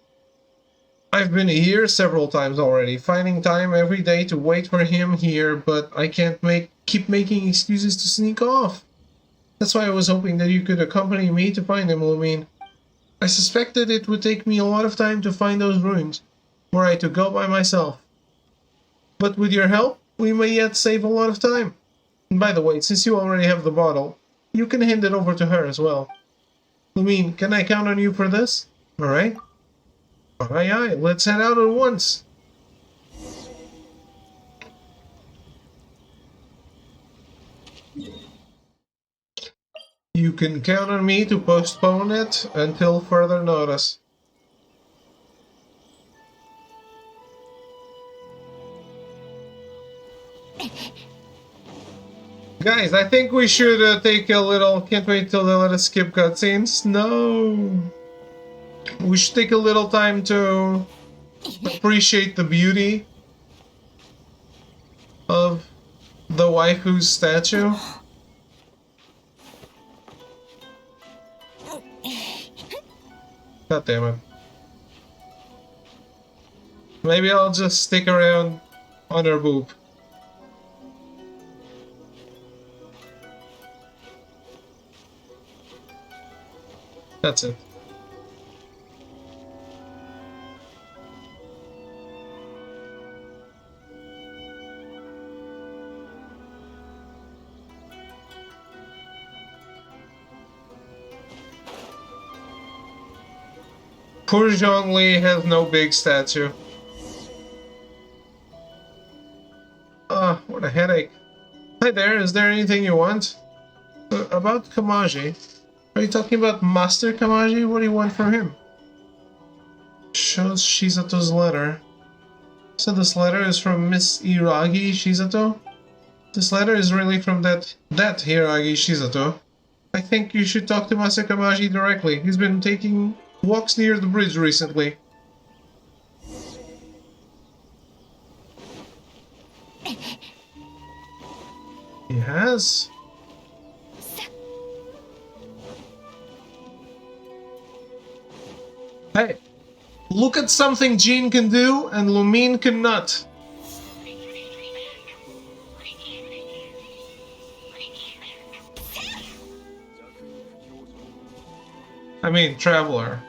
I've been here several times already, finding time every day to wait for him here, but I can't keep making excuses to sneak off. That's why I was hoping that you could accompany me to find him, Lumine. I suspected it would take me a lot of time to find those ruins, were I to go by myself. But with your help, we may yet save a lot of time. And by the way, since you already have the bottle, you can hand it over to her as well. Lumine, can I count on you for this? Alright? Aye, let's head out at once. You can count on me to postpone it until further notice. Guys, I think we should take a little... Can't wait till they let us skip cutscenes. No. We should take a little time to appreciate the beauty of the waifu's statue. God damn it. Maybe I'll just stick around on her boob. That's it. Poor Zhongli has no big statue. What a headache. Hi there, is there anything you want? About Kamaji. Are you talking about Master Kamaji? What do you want from him? Shows Shizato's letter. So this letter is from Miss Hiragi Shizato? This letter is really from that Hiragi Shizato. I think you should talk to Master Kamaji directly. He's been taking walks near the bridge recently. He has? Hey, look at something Jean can do and Lumine cannot. I mean, Traveler.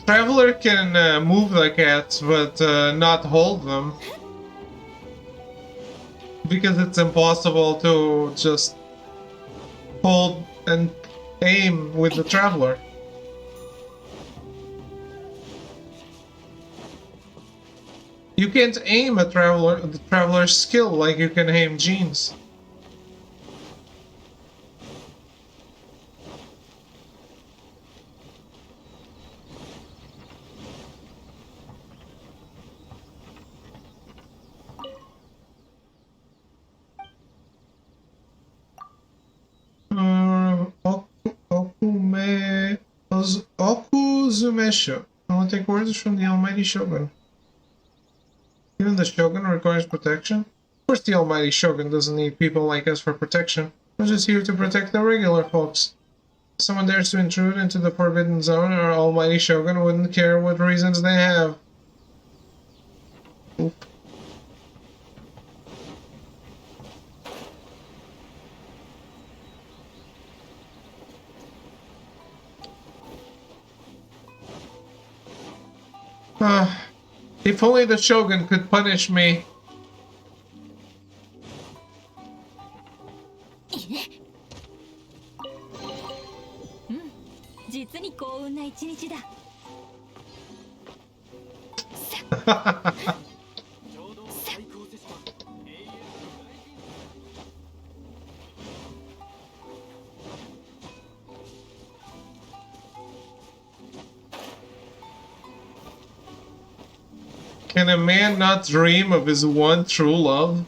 Traveler can move the cats, but not hold them. Because it's impossible to just hold and aim with the Traveler. You can't aim the Traveler's skill like you can aim Jean's. Uzumeshu. I will take orders from the Almighty Shogun. Even the Shogun requires protection? Of course the Almighty Shogun doesn't need people like us for protection. We're just here to protect the regular folks. If someone dares to intrude into the Forbidden Zone, our Almighty Shogun wouldn't care what reasons they have. Oop. If only the Shogun could punish me. 実に幸運な一日だ。 Can a man not dream of his one true love?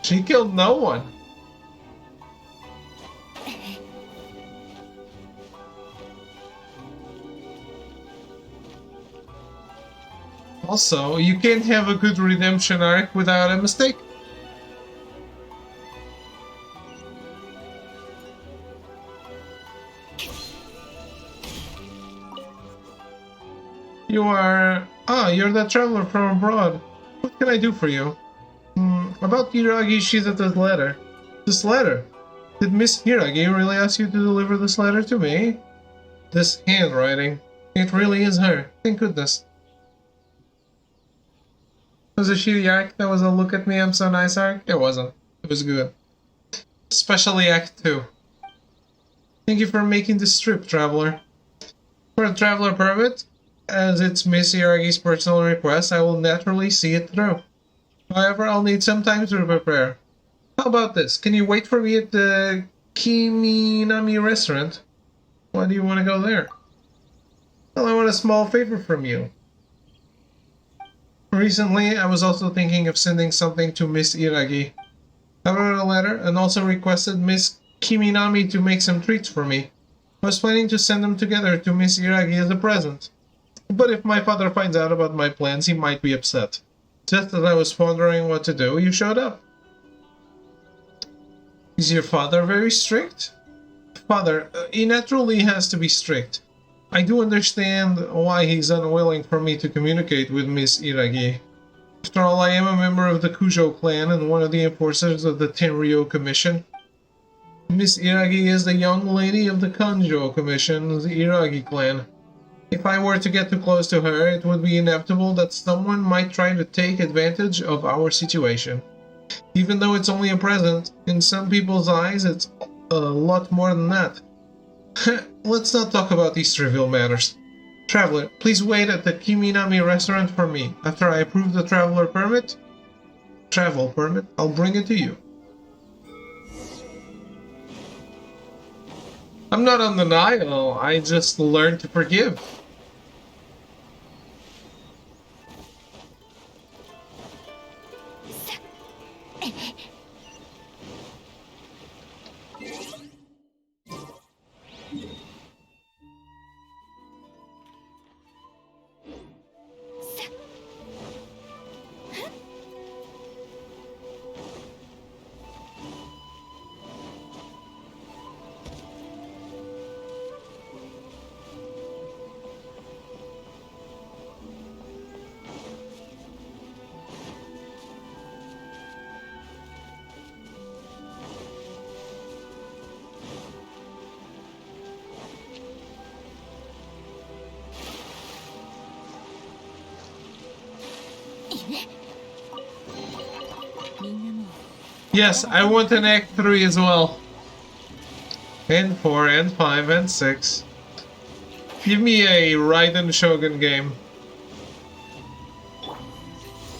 She killed no one. Also, you can't have a good redemption arc without a mistake. You're the traveler from abroad. What can I do for you? About Hiragi Shizata's letter. This letter? Did Miss Hiragi really ask you to deliver this letter to me? This handwriting. It really is her. Thank goodness. Was it shitty arc? That was a look at me, I'm so nice arc? It wasn't. It was good. Especially Act 2. Thank you for making this trip, traveler. For a traveler permit, as it's Miss Hiragi's personal request, I will naturally see it through. However, I'll need some time to prepare. How about this? Can you wait for me at the Kiminami restaurant? Why do you want to go there? Well, I want a small favor from you. Recently, I was also thinking of sending something to Miss Iragi. I wrote a letter and also requested Miss Kiminami to make some treats for me. I was planning to send them together to Miss Iragi as a present. But if my father finds out about my plans, he might be upset. Just as I was pondering what to do, you showed up. Is your father very strict? Father, he naturally has to be strict. I do understand why he's unwilling for me to communicate with Miss Iragi. After all, I am a member of the Kujo clan and one of the enforcers of the Tenryo Commission. Miss Iragi is the young lady of the Kanjo Commission, the Iragi clan. If I were to get too close to her, it would be inevitable that someone might try to take advantage of our situation. Even though it's only a present, in some people's eyes it's a lot more than that. Let's not talk about these trivial matters. Traveler, please wait at the Kiminami restaurant for me. After I approve the travel permit, I'll bring it to you. I'm not on denial, I just learned to forgive. Yes, I want an Act 3 as well. And 4 and 5 and 6. Give me a Raiden Shogun game.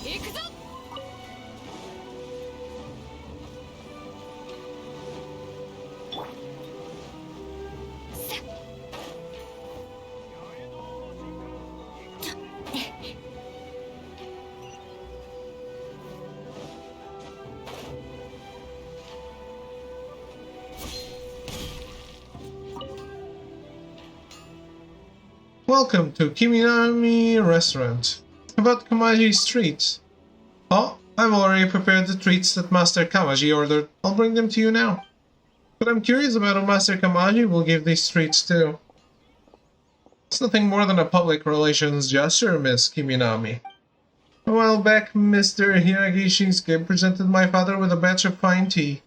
行くぞ。Welcome to Kiminami Restaurant. About Kamaji Street. Oh, I've already prepared the treats that Master Kamaji ordered. I'll bring them to you now. But I'm curious about how Master Kamaji will give these treats too. It's nothing more than a public relations gesture, Miss Kiminami. A while back, Mr. Hiragi Shinsuke presented my father with a batch of fine tea.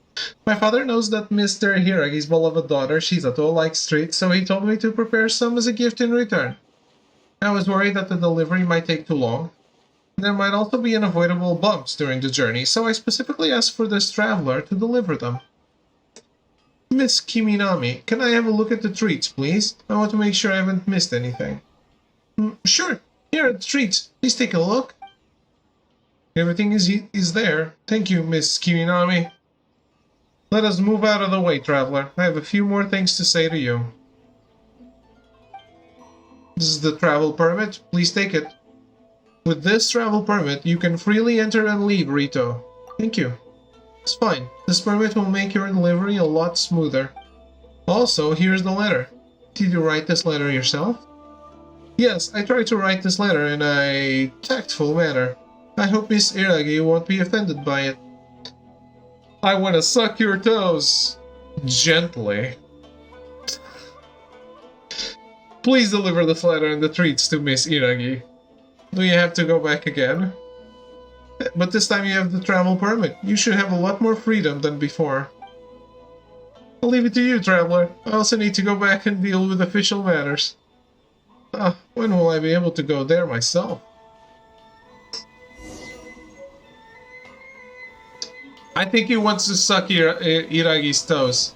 My father knows that Mr. Hiragi's beloved daughter, Shizato, likes treats, so he told me to prepare some as a gift in return. I was worried that the delivery might take too long. There might also be unavoidable bumps during the journey, so I specifically asked for this traveler to deliver them. Miss Kiminami, can I have a look at the treats, please? I want to make sure I haven't missed anything. Sure, here are the treats. Please take a look. Everything is there. Thank you, Miss Kiminami. Let us move out of the way, traveler. I have a few more things to say to you. This is the travel permit. Please take it. With this travel permit, you can freely enter and leave Rito. Thank you. It's fine. This permit will make your delivery a lot smoother. Also, here's the letter. Did you write this letter yourself? Yes, I tried to write this letter in a tactful manner. I hope Miss Iragi won't be offended by it. I want to suck your toes. Gently. Please deliver this letter and the treats to Miss Iragi. Do you have to go back again? But this time you have the travel permit. You should have a lot more freedom than before. I'll leave it to you, traveler. I also need to go back and deal with official matters. When will I be able to go there myself? I think he wants to suck Iragi's toes.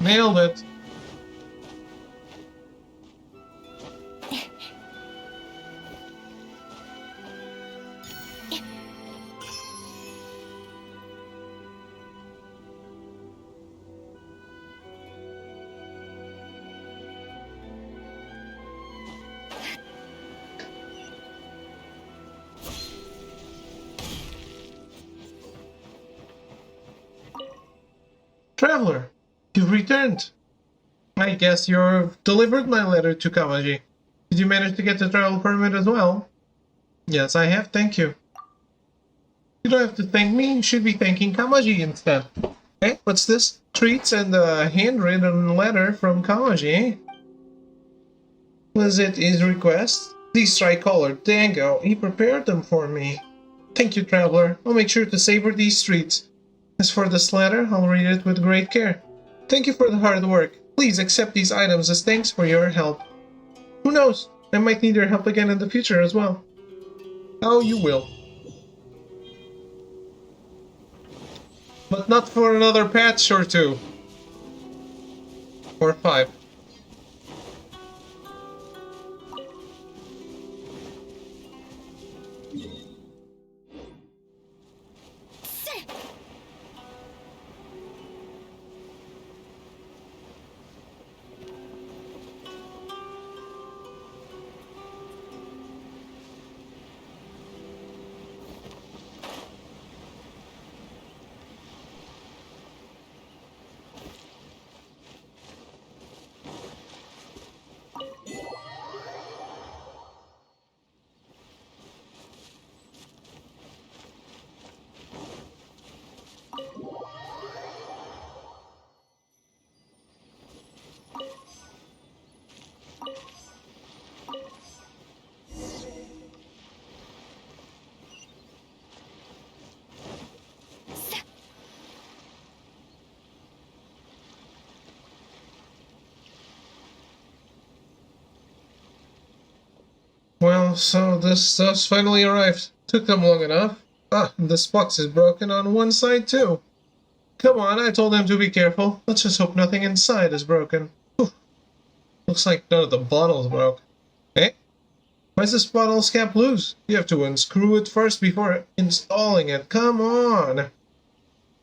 Nailed it. Traveler, you've returned. I guess you've delivered my letter to Kamaji. Did you manage to get the travel permit as well? Yes, I have, thank you. You don't have to thank me, you should be thanking Kamaji instead. Hey, what's this? Treats and a handwritten letter from Kamaji, eh? Was it his request? These tricolor, dango, he prepared them for me. Thank you, traveler. I'll make sure to savor these treats. As for this letter, I'll read it with great care. Thank you for the hard work. Please accept these items as thanks for your help. Who knows? I might need your help again in the future as well. Oh, you will. But not for another patch or two. Or 5. Oh, so this stuff's finally arrived. Took them long enough. Ah, this box is broken on one side too. Come on, I told them to be careful. Let's just hope nothing inside is broken. Whew. Looks like none of the bottles broke. Eh? Why is this bottle's cap loose? You have to unscrew it first before installing it. Come on!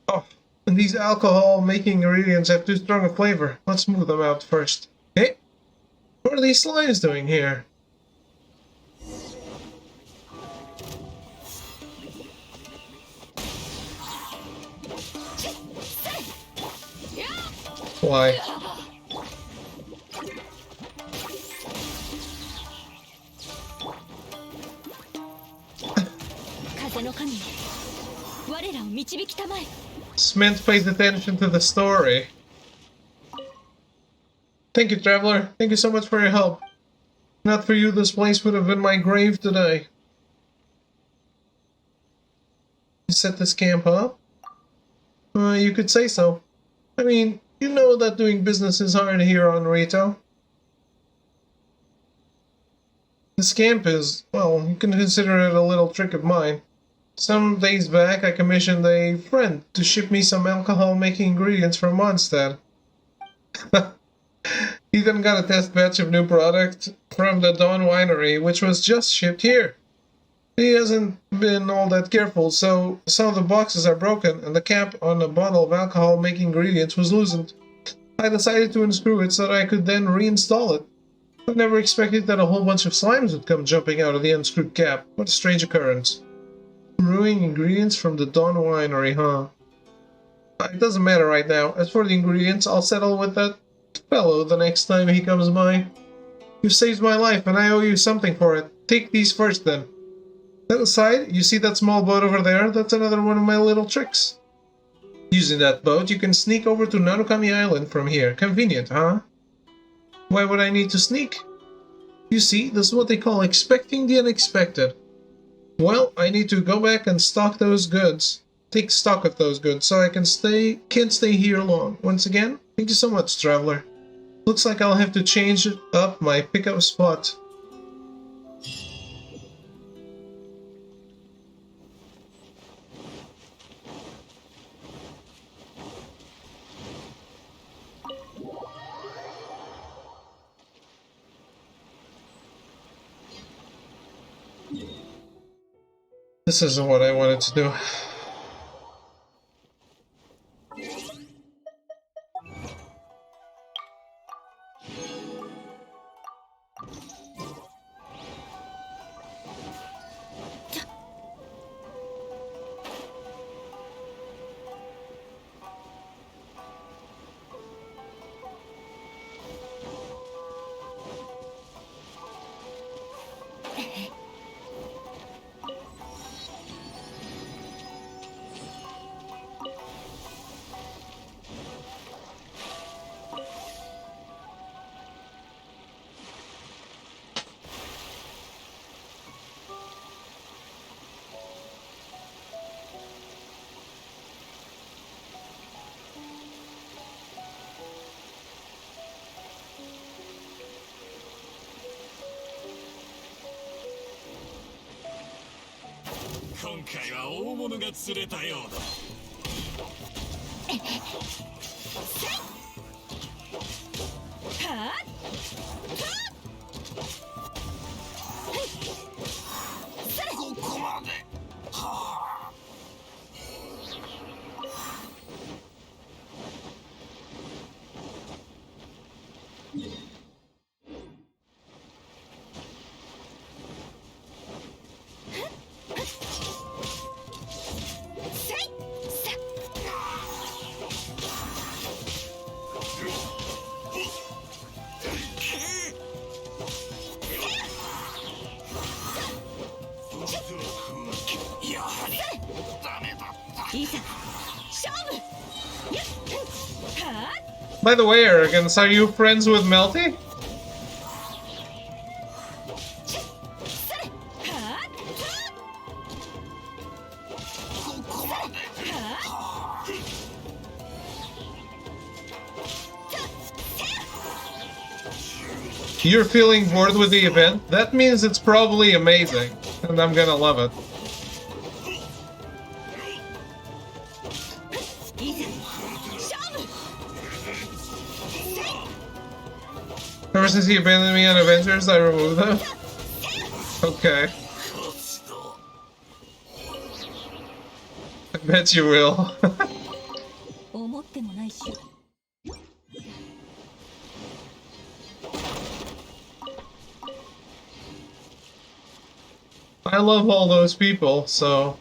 Oh, and these alcohol-making ingredients have too strong a flavor. Let's move them out first. Hey? What are these slimes doing here? Why? 風の神よ、我らを導きたまえ。 Smith pays attention to the story. Thank you, Traveler. Thank you so much for your help. Not for you, this place would have been my grave today. You set this camp up? You could say so. I mean, you know that doing business is hard here on Rito. This camp is, well, you can consider it a little trick of mine. Some days back, I commissioned a friend to ship me some alcohol-making ingredients from Mondstadt. He even got a test batch of new product from the Dawn Winery, which was just shipped here. He hasn't been all that careful, so some of the boxes are broken, and the cap on a bottle of alcohol-making ingredients was loosened. I decided to unscrew it so that I could then reinstall it. I never expected that a whole bunch of slimes would come jumping out of the unscrewed cap. What a strange occurrence. Brewing ingredients from the Dawn Winery, huh? It doesn't matter right now. As for the ingredients, I'll settle with that fellow the next time he comes by. You saved my life, and I owe you something for it. Take these first, then. That aside, you see that small boat over there? That's another one of my little tricks. Using that boat, you can sneak over to Narukami Island from here. Convenient, huh? Why would I need to sneak? You see, this is what they call expecting the unexpected. Well, I need to go back and stock those goods. Take stock of those goods, so I can't stay here long. Once again, thank you so much, Traveler. Looks like I'll have to change up my pickup spot. This isn't what I wanted to do. By the way, Arrogance, are you friends with Melty? You're feeling bored with the event? That means it's probably amazing, and I'm gonna love it. Ever since he abandoned me on Avengers, I removed them? Okay. I bet you will. I love all those people, so...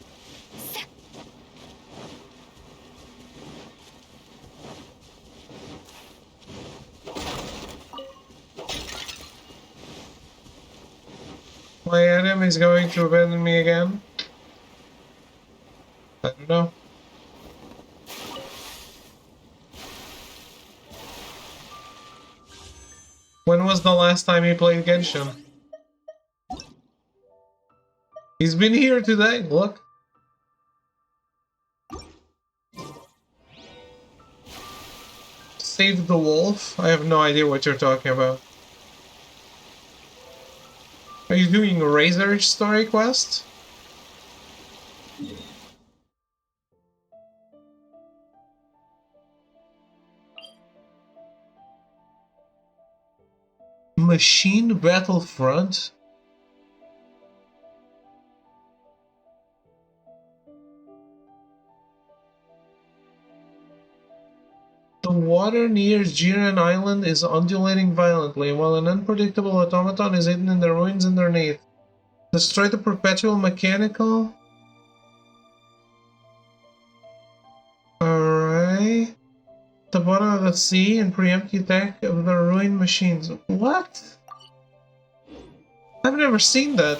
My Adam is going to abandon me again? I don't know. When was the last time he played Genshin? He's been here today, look. Save the wolf? I have no idea what you're talking about. Are you doing Razor story quest? Machine Battlefront? The water near Jiren Island is undulating violently, while an unpredictable automaton is hidden in the ruins underneath. Destroy the perpetual mechanical? Alright. The bottom of the sea and preempt the attack of the ruined machines. What? I've never seen that.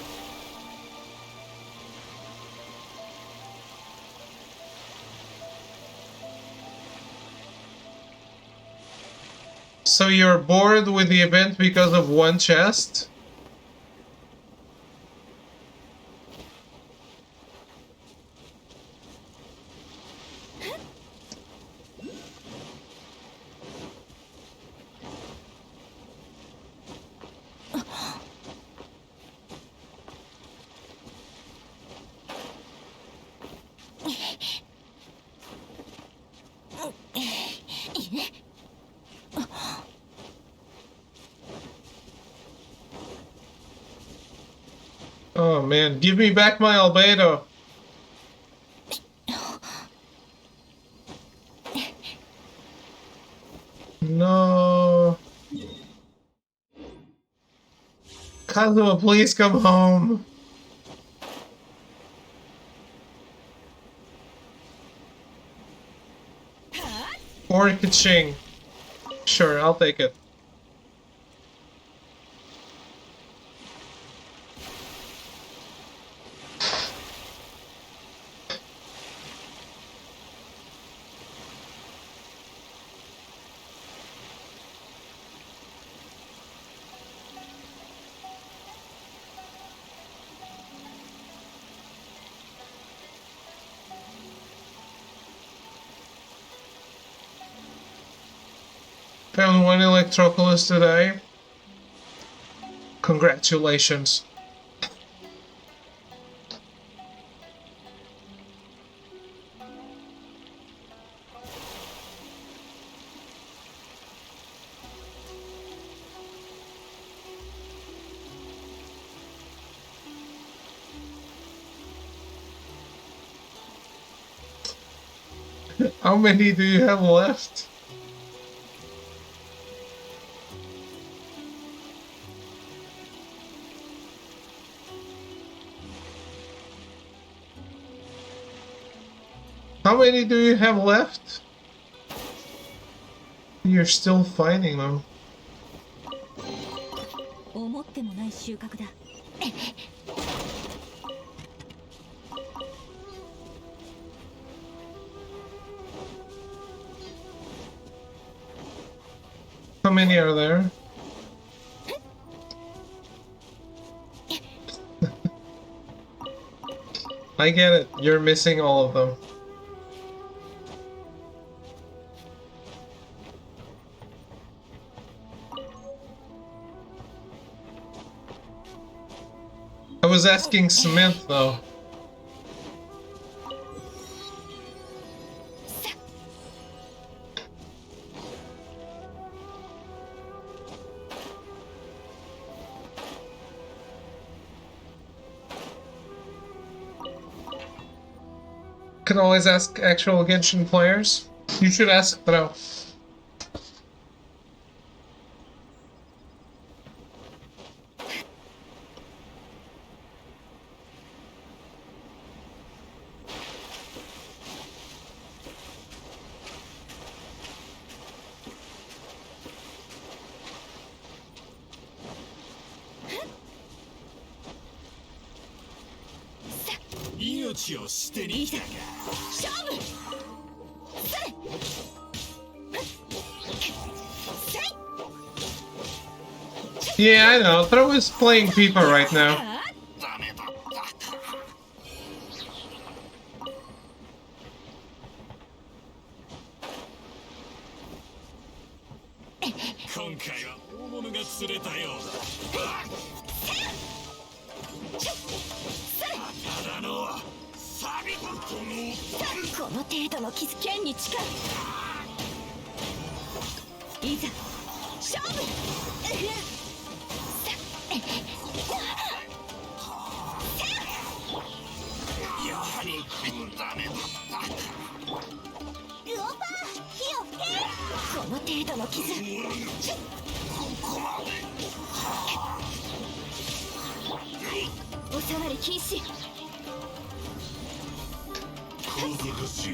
So you're bored with the event because of one chest? Oh man, give me back my albedo. No. Kazuo, please come home. Or Kaching. Sure, I'll take it. Found one Electroculus today. Congratulations. How many do you have left? How many do you have left? You're still finding them. How many are there? I get it. You're missing all of them. I was asking Cement though. Can always ask actual Genshin players. You should ask Thro. Yeah, I know. Thro is playing people right now. 今回は大物が釣れたようだ。ただのサビこの程度の傷剣に近い。いざ勝負。やはりダメだった。ルオパー火を吹け。この程度の傷。ここまで。お触り禁止。小難しい。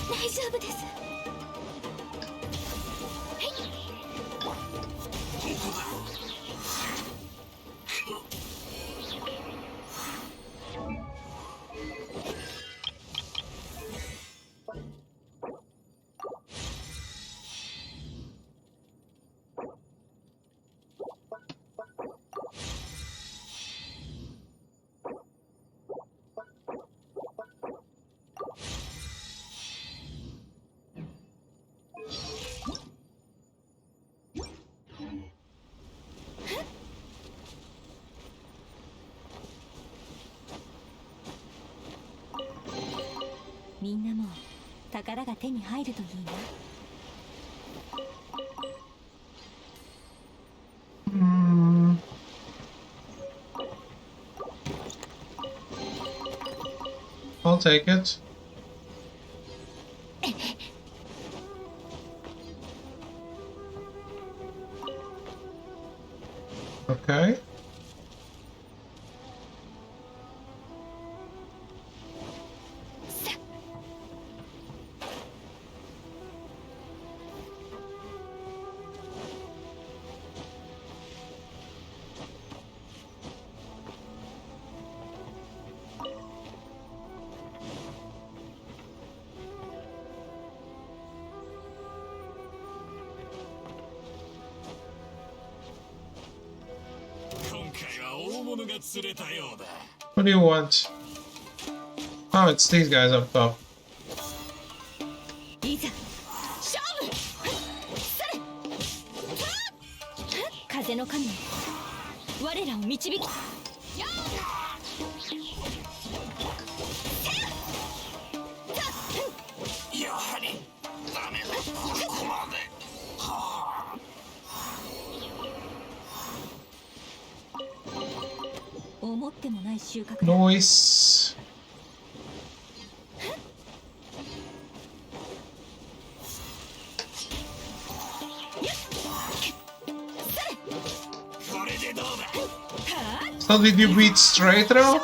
大丈夫です。みんなも宝が手に入るといいな。I'll take it. Okay. What do you want? Oh, it's these guys up top. 風の神、我らを導き。やはりダメだ。ここまで。思ってもない収穫だ。Noise. So did you beat straight through?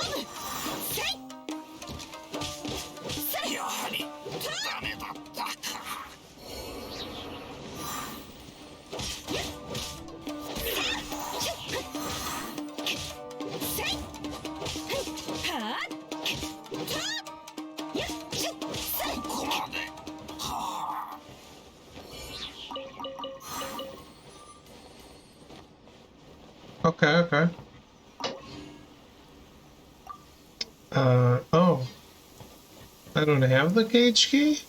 Okay, okay. Oh. I don't have the cage key?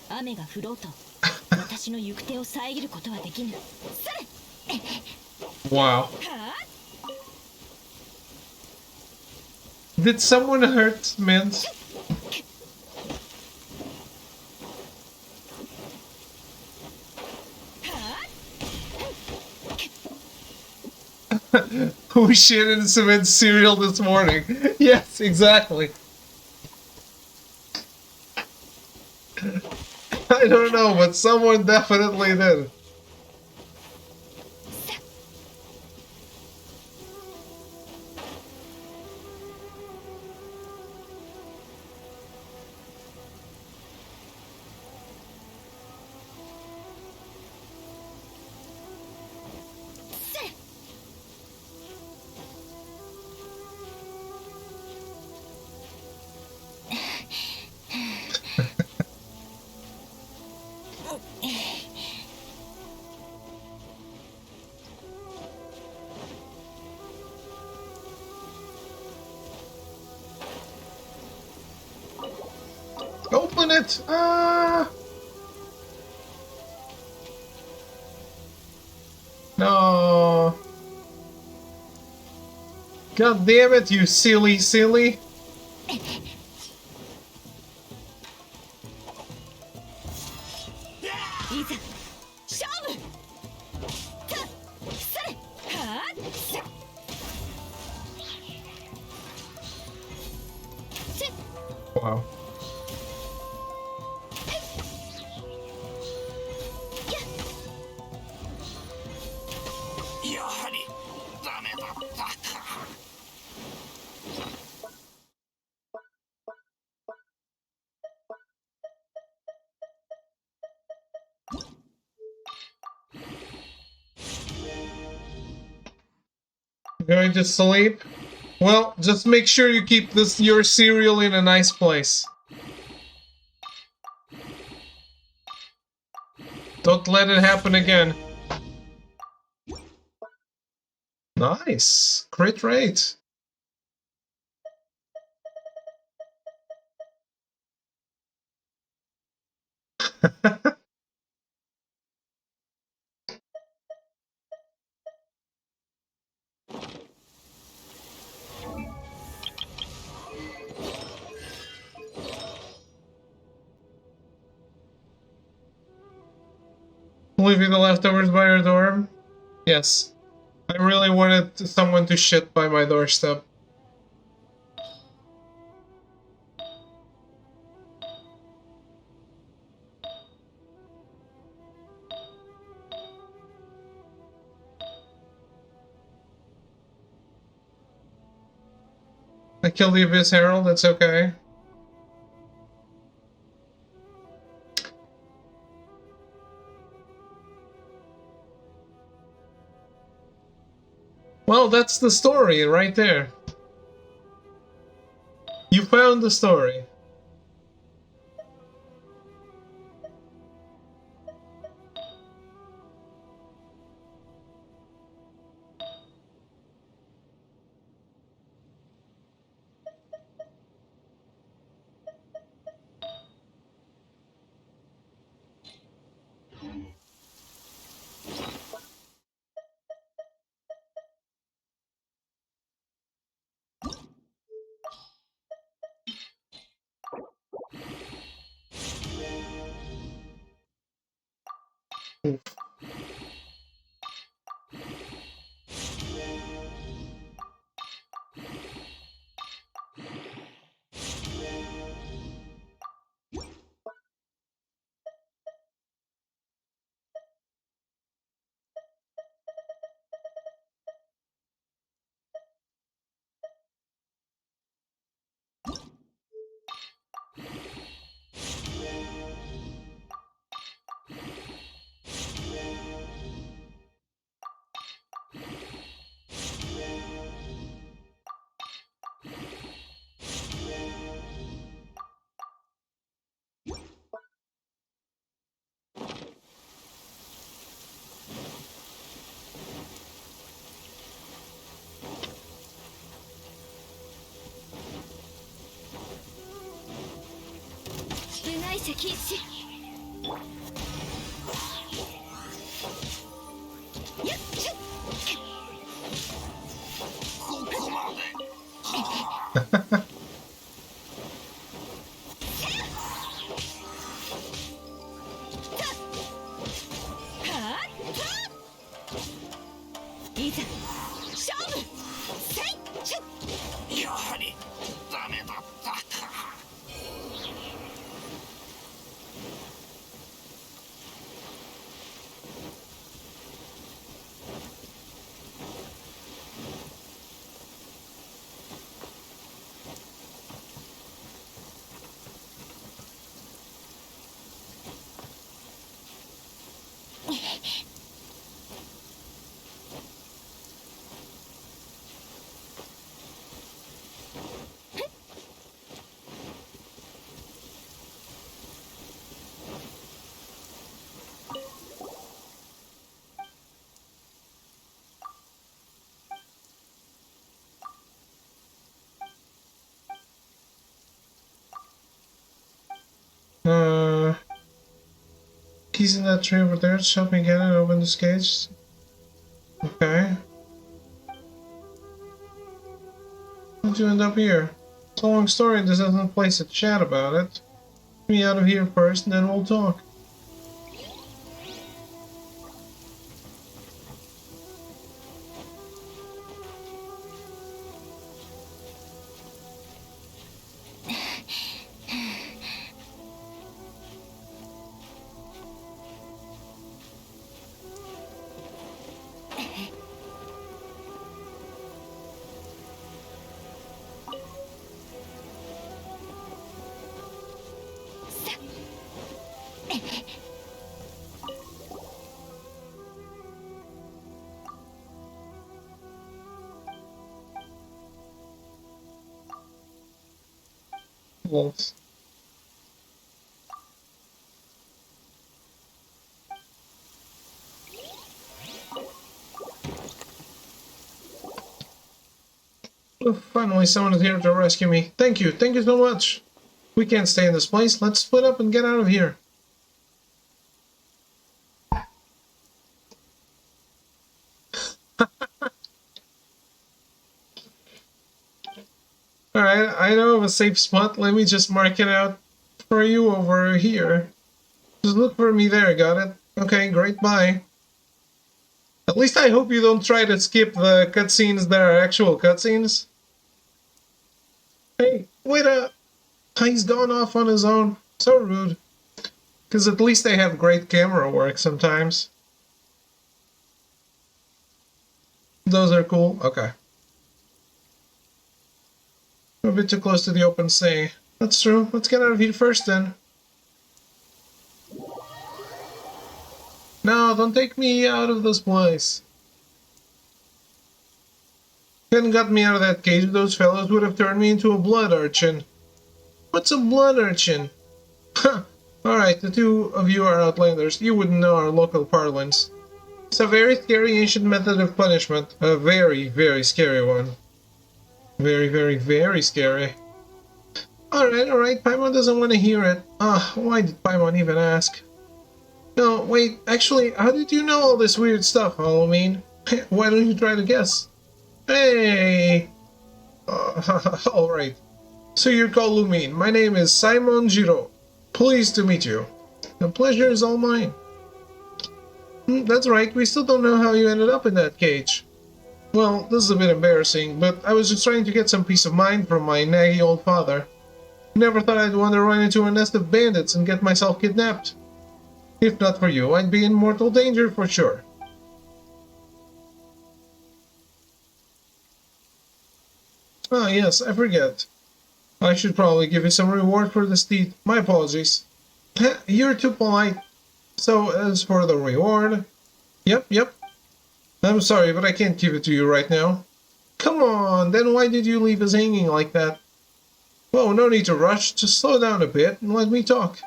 雨が降ろうと私私の行く手を遮ることはできぬ。それ。 Wow. Did someone hurt Mint? Who shit in some cereal this morning? Yes, exactly. I don't know, but someone definitely did. Open it! Ah! No! God damn it, you silly, silly! Wow. Going to sleep? Well, just make sure you keep your cereal in a nice place. Don't let it happen again. Nice. Crit rate. Leaving the leftovers by your dorm? Yes. I really wanted someone to shit by my doorstep. I killed the Abyss Herald, that's okay. Well, that's the story right there. You found the story. いざ勝負せいやはりダメだったか。Keys in that tree over there. Help me get it. Open this cage. Okay. How'd you end up here? It's a long story. This isn't a place to chat about it. Get me out of here first, and then we'll talk. Wolves. Oh, finally, someone is here to rescue me. Thank you so much. We can't stay in this place. Let's split up and get out of here. Alright, I know of a safe spot. Let me just mark it out for you over here. Just look for me there, got it? Okay, great, bye. At least I hope you don't try to skip the cutscenes that are actual cutscenes. Hey, wait a... He's gone off on his own. So rude. Because at least they have great camera work sometimes. Those are cool? Okay. We're a bit too close to the open sea. That's true. Let's get out of here first then. No, don't take me out of this place. Hadn't got me out of that cage, those fellows would have turned me into a blood urchin. What's a blood urchin? Huh. Alright, the two of you are outlanders. You wouldn't know our local parlance. It's a very scary ancient method of punishment. A very, very scary one. Very, very, very scary. Alright, Paimon doesn't want to hear it. Why did Paimon even ask? No, wait, actually, how did you know all this weird stuff, Halloween? Why don't you try to guess? Hey! Alright. So you're called Lumine. My name is Simon Giro. Pleased to meet you. The pleasure is all mine. That's right, we still don't know how you ended up in that cage. Well, this is a bit embarrassing, but I was just trying to get some peace of mind from my naggy old father. Never thought I'd want to run into a nest of bandits and get myself kidnapped. If not for you, I'd be in mortal danger for sure. Ah, yes, I forget. I should probably give you some reward for this deed. My apologies. You're too polite. So, as for the reward... Yep. I'm sorry, but I can't give it to you right now. Come on, then why did you leave us hanging like that? Whoa, no need to rush. Just slow down a bit and let me talk.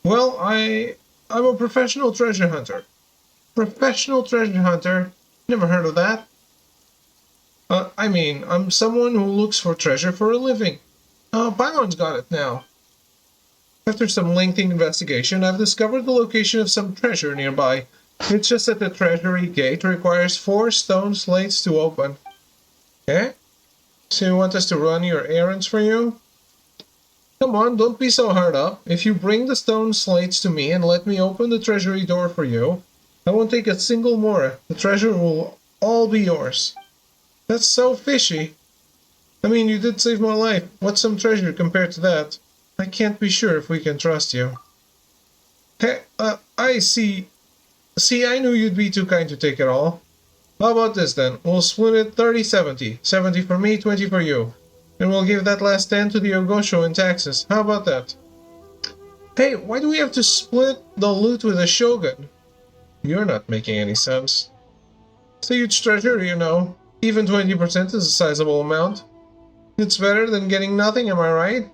Well, I'm a professional treasure hunter. Professional treasure hunter? Never heard of that. I mean, I'm someone who looks for treasure for a living. Pylon's got it now. After some lengthy investigation, I've discovered the location of some treasure nearby. It's just that the treasury gate requires 4 stone slates to open. Eh? So you want us to run your errands for you? Come on, don't be so hard up. If you bring the stone slates to me and let me open the treasury door for you, I won't take a single more. The treasure will all be yours. That's so fishy. I mean, you did save my life. What's some treasure compared to that? I can't be sure if we can trust you. Hey, I see. See, I knew you'd be too kind to take it all. How about this then? We'll split it 30-70. 70 for me, 20 for you. And we'll give that last 10 to the Ogosho in taxes. How about that? Hey, why do we have to split the loot with a shogun? You're not making any sense. It's a huge treasure, you know. Even 20% is a sizable amount. It's better than getting nothing, am I right?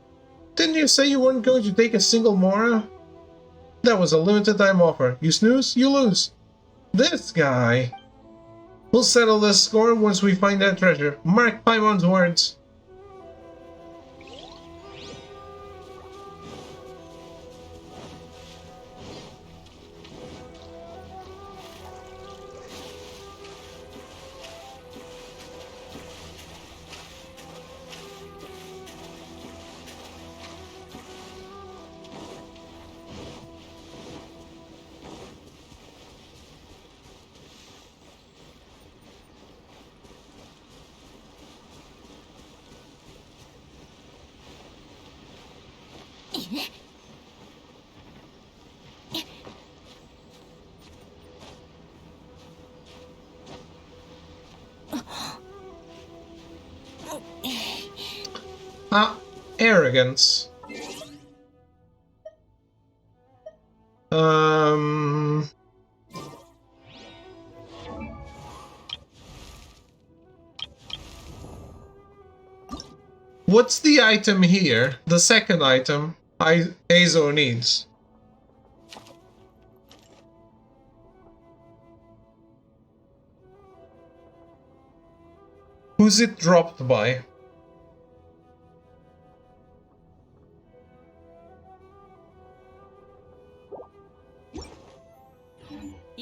Didn't you say you weren't going to take a single Mora? That was a limited time offer. You snooze, you lose. This guy. We'll settle this score once we find that treasure. Mark Paimon's words. Arrogance. What's the item here? The second item Azo needs. Who's it dropped by?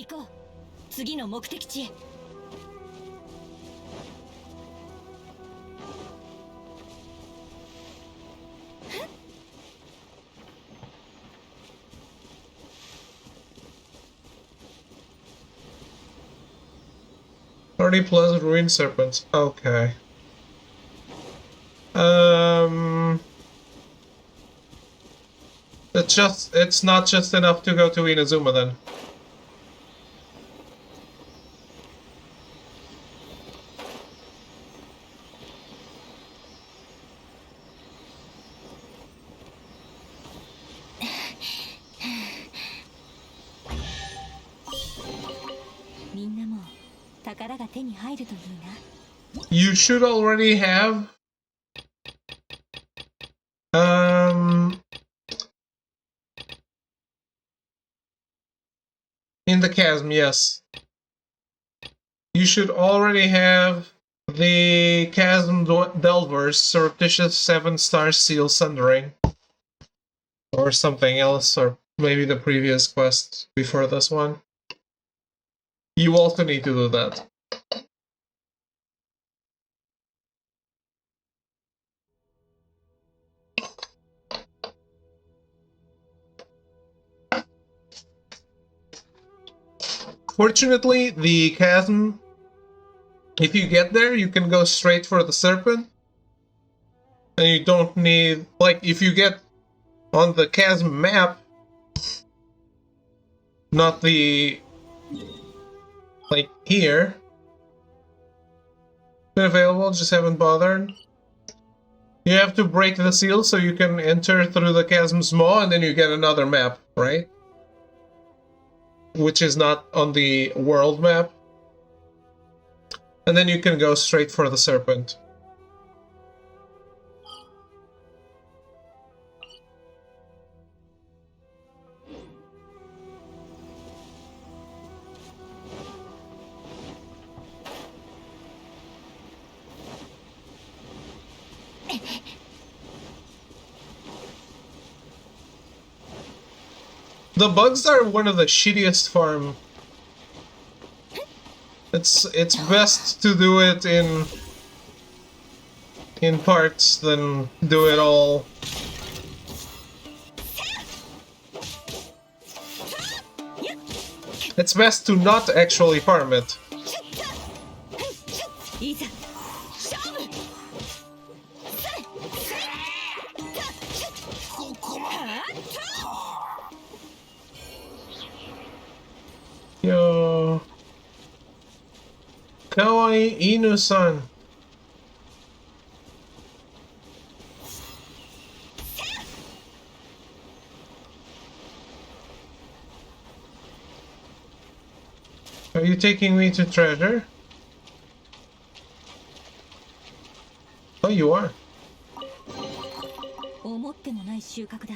Go. 次の目的地へ。+30 ruined serpents. Okay. It's not just enough to go to Inazuma then. You should already have in the chasm, yes. You should already have the Chasm Delver's surreptitious 7-star seal sundering. Or something else, or maybe the previous quest before this one. You also need to do that. Fortunately, the chasm, if you get there, you can go straight for the serpent. And you don't need, like, if you get on the chasm map, not the, like, here. Been available, just haven't bothered. You have to break the seal so you can enter through the chasm's maw, and then you get another map, right? Which is not on the world map. And then you can go straight for the serpent. The bugs are one of the shittiest farm. It's best to do it in in parts than do it all. It's best to not actually farm it. Yo. Kawaii Inu-san. Are you taking me to treasure? Oh, you are. 思ってもない収穫だ。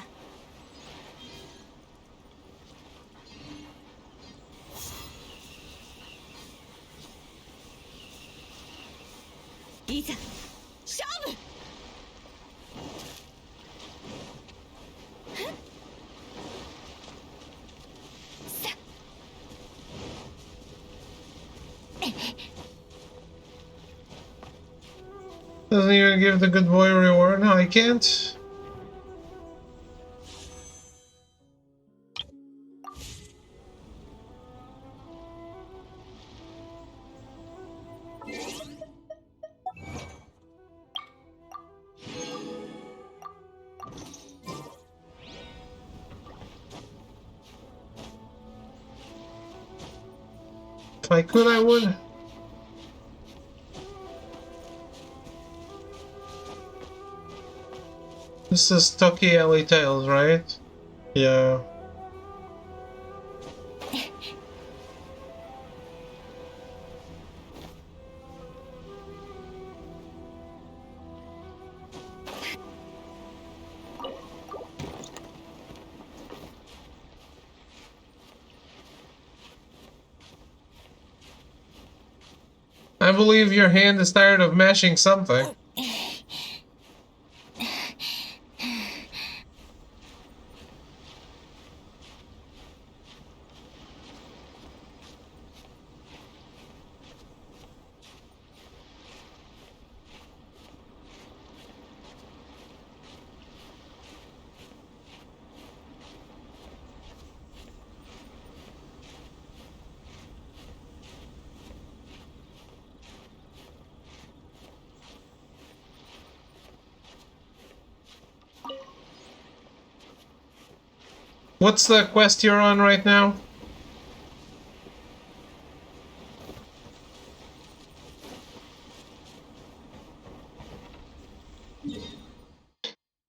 いざ勝負。Doesn't even give the good boy a reward? No, I can't. If I could, I would. This is Toki Alley Tales, right? Yeah. I believe your hand is tired of mashing something. What's the quest you're on right now?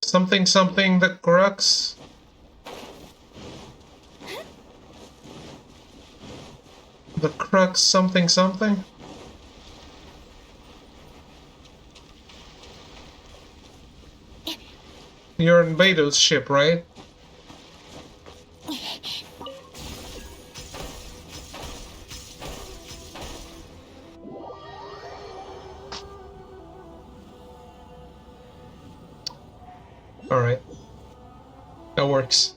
Something something the crux? The crux something something? You're in Beto's ship, right? Alright. That works.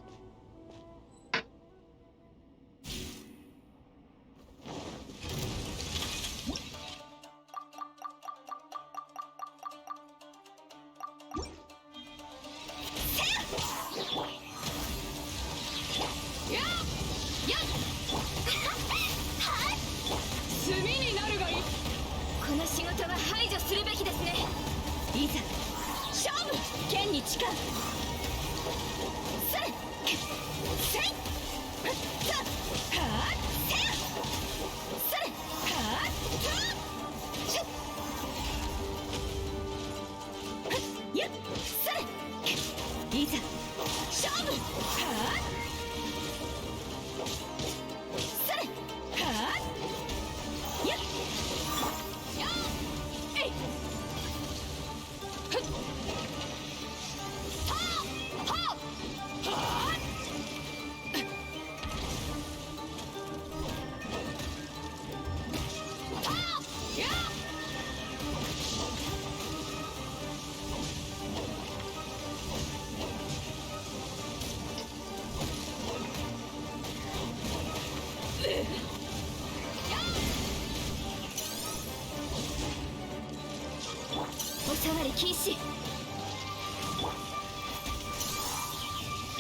しゃがり禁止。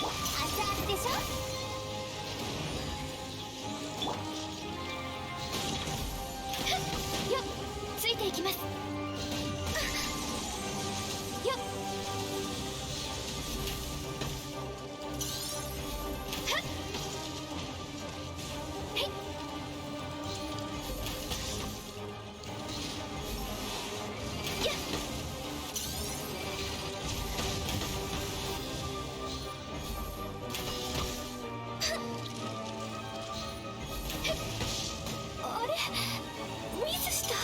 熱々でしょ。よっ、ついていきます。よっ、あれ、ミスした。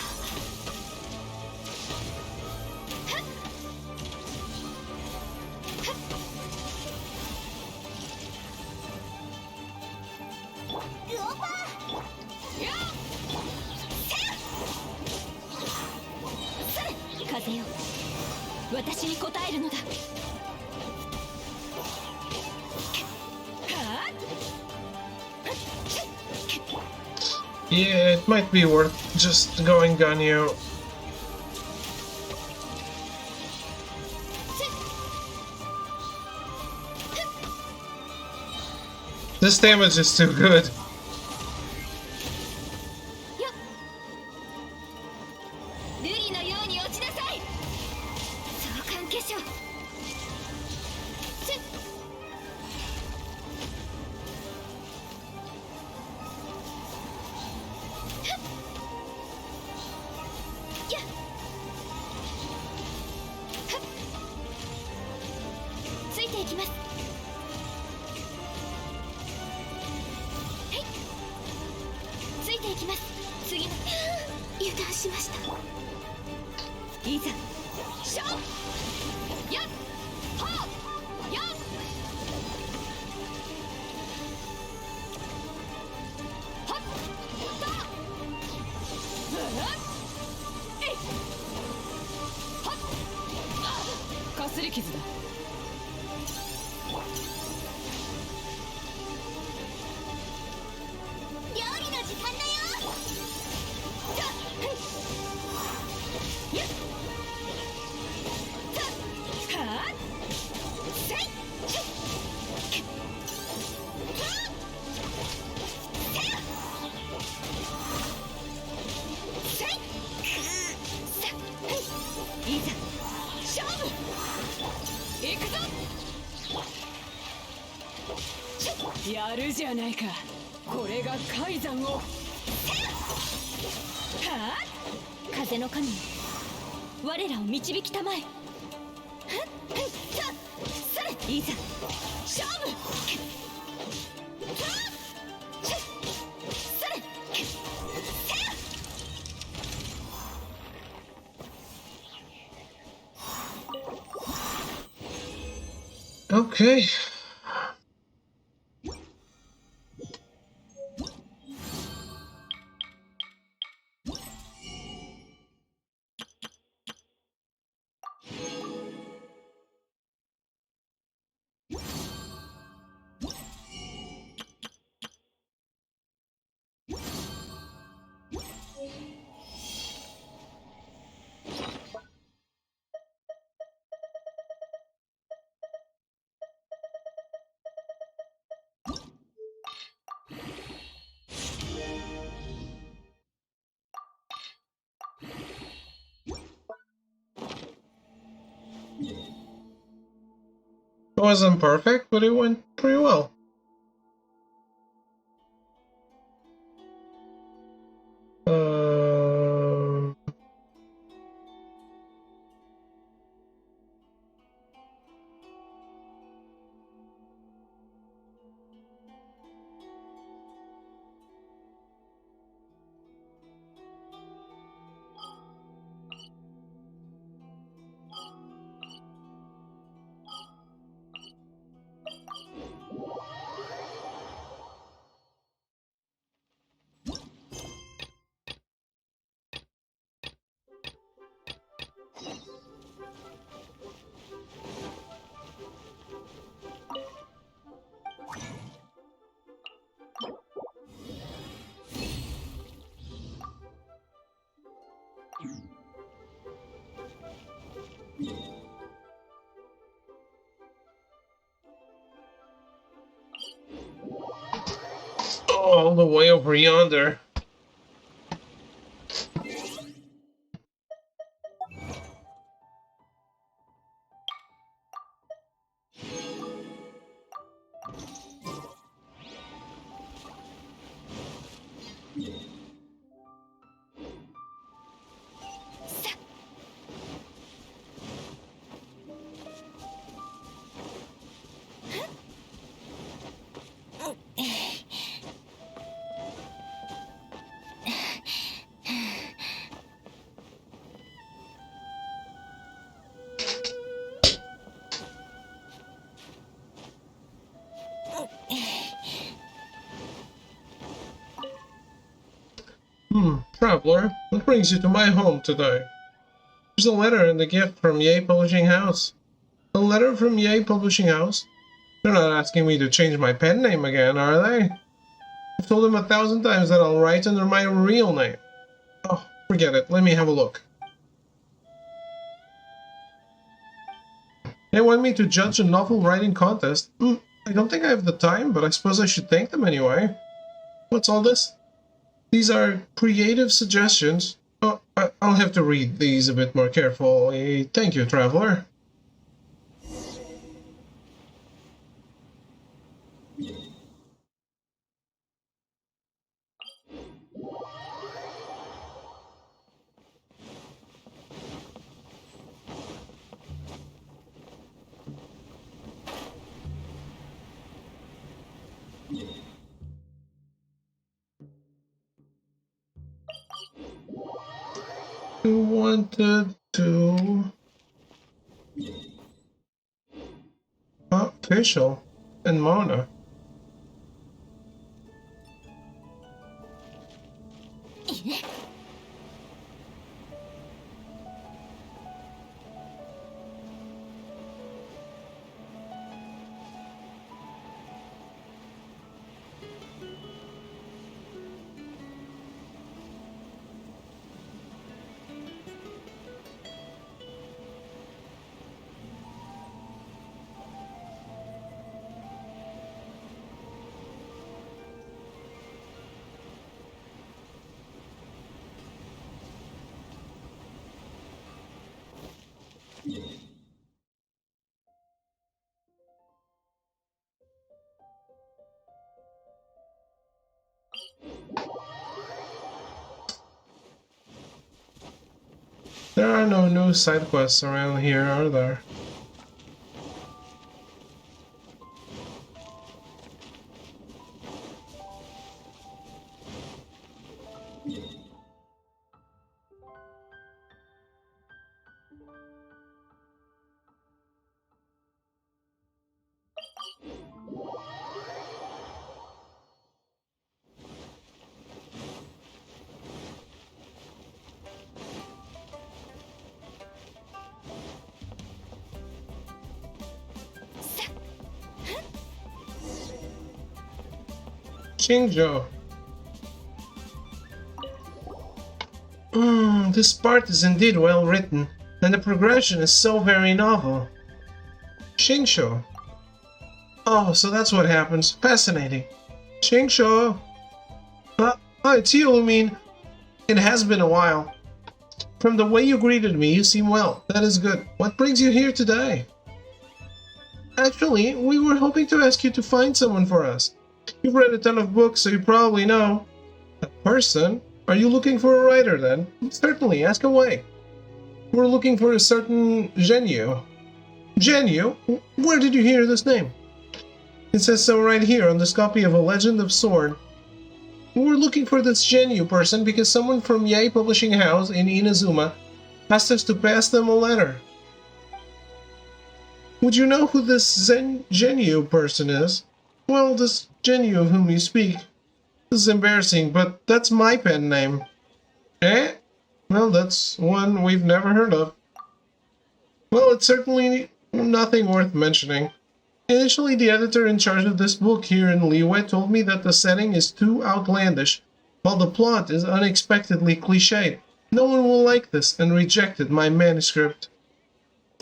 グオパ風よ、私に応えるのだ。Yeah, it might be worth just going Ganyu. This damage is too good. 瑠璃のように落ちなさい。召喚化粧。ついていきます。ついていきます。次の油断しました。いざ勝負。やっほうやっはっとえいはっかすり傷だ。料理の時間だよ。いざ勝負。行くぞ。やるじゃないか。これが海山を。はあ、風の神よ、我らを導きたまえ。いざ勝負。Okay. It wasn't perfect, but it went pretty well. all the way over yonder. Traveler, what brings you to my home today? There's a letter and a gift from Yay Publishing House. A letter from Yay Publishing House? They're not asking me to change my pen name again, are they? I've told them 1,000 times that I'll write under my real name. Oh, forget it. Let me have a look. They want me to judge a novel writing contest. I don't think I have the time, but I suppose I should thank them anyway. What's all this? These are creative suggestions. Oh, I'll have to read these a bit more carefully. Thank you, Traveler. You wanted to... Facial and Mona. There are no new side quests around here, are there? Shinjo. This part is indeed well written, and the progression is so very novel. Shinsho. Oh, so that's what happens. Fascinating. Shinsho. It's you, Lumine. It has been a while. From the way you greeted me, you seem well. That is good. What brings you here today? Actually, we were hoping to ask you to find someone for us. You've read a ton of books, so you probably know. A person? Are you looking for a writer, then? Certainly, ask away. We're looking for a certain Genyu. Genyu? Where did you hear this name? It says so right here on this copy of A Legend of Sword. We're looking for this Genyu person because someone from Yay Publishing House in Inazuma asked us to pass them a letter. Would you know who this Genyu person is? Well, this Genyu of whom you speak. This is embarrassing, but that's my pen name. Eh? Well, that's one we've never heard of. Well, it's certainly nothing worth mentioning. Initially, the editor in charge of this book here in Liyue told me that the setting is too outlandish, while the plot is unexpectedly cliched. No one will like this, and rejected my manuscript.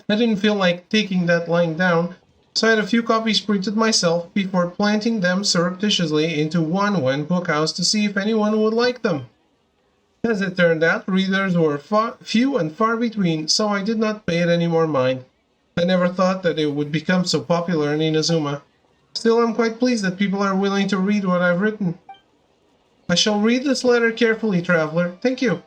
I didn't feel like taking that lying down, so I had a few copies printed myself before planting them surreptitiously into one bookhouse to see if anyone would like them. As it turned out, readers were few and far between, so I did not pay it any more mind. I never thought that it would become so popular in Inazuma. Still, I'm quite pleased that people are willing to read what I've written. I shall read this letter carefully, traveler. Thank you.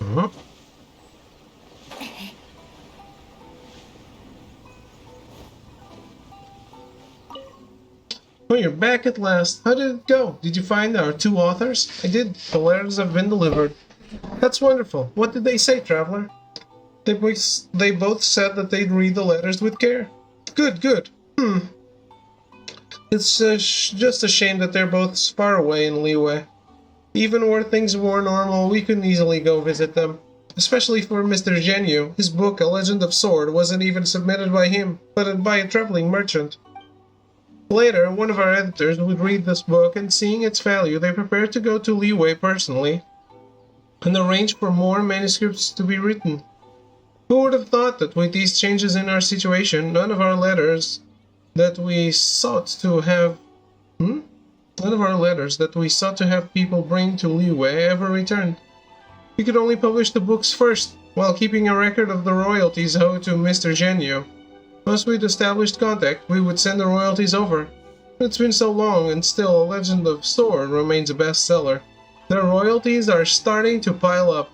Uh-huh. Oh, you're back at last. How did it go? Did you find our two authors? I did. The letters have been delivered. That's wonderful. What did they say, traveler? They both said that they'd read the letters with care. Good, good. It's just a shame that they're both far away in Liyue. Even were things more normal, we could easily go visit them. Especially for Mr. Genyu. His book, A Legend of Sword, wasn't even submitted by him, but by a traveling merchant. Later, one of our editors would read this book, and seeing its value, they prepared to go to Liyue personally and arrange for more manuscripts to be written. Who would have thought that with these changes in our situation, none of our letters that we sought to have people bring to Liyue ever returned? We could only publish the books first, while keeping a record of the royalties owed to Mr. Genyu. Once we'd established contact, we would send the royalties over. It's been so long, and still A Legend of Sword remains a bestseller. The royalties are starting to pile up.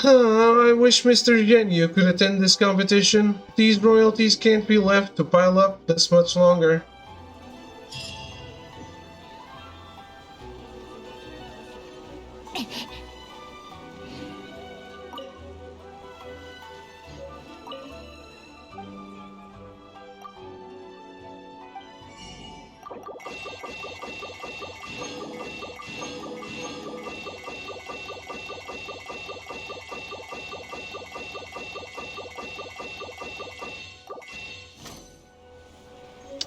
I wish Mr. Genyu could attend this competition. These royalties can't be left to pile up this much longer.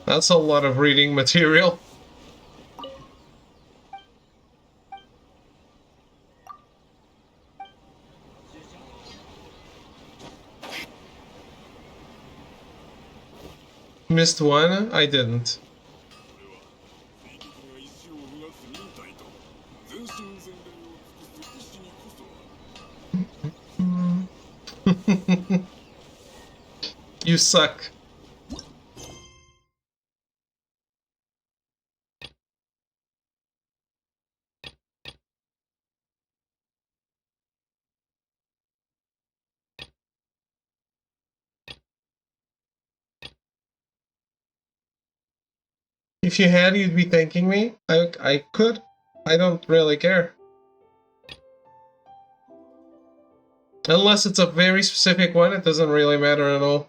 That's a lot of reading material. Missed one? I didn't. You suck. If you had, you'd be thanking me. I could. I don't really care. Unless it's a very specific one, it doesn't really matter at all.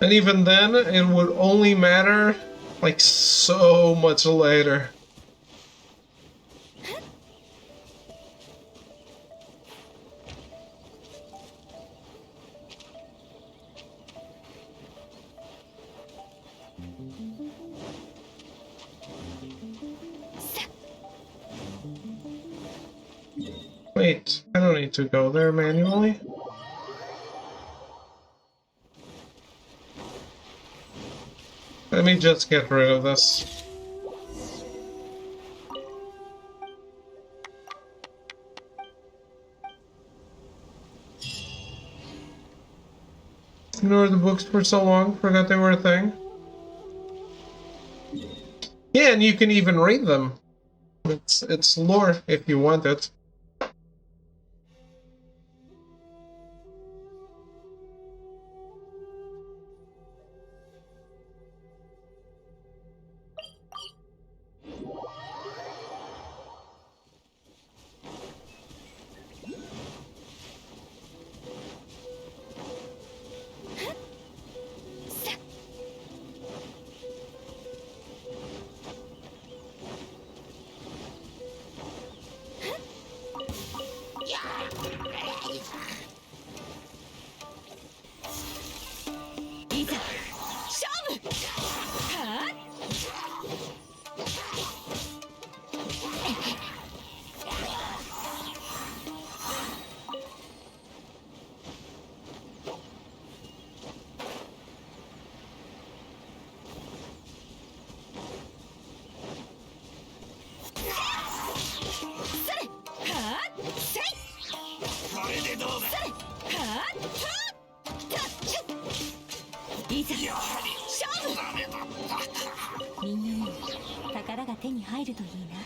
And even then, it would only matter like so much later. Wait, I don't need to go there manually. Let me just get rid of this. Ignored the books for so long, forgot they were a thing. Yeah, and you can even read them. It's lore if you want it. いざ勝負。みんなも宝が手に入るといいな。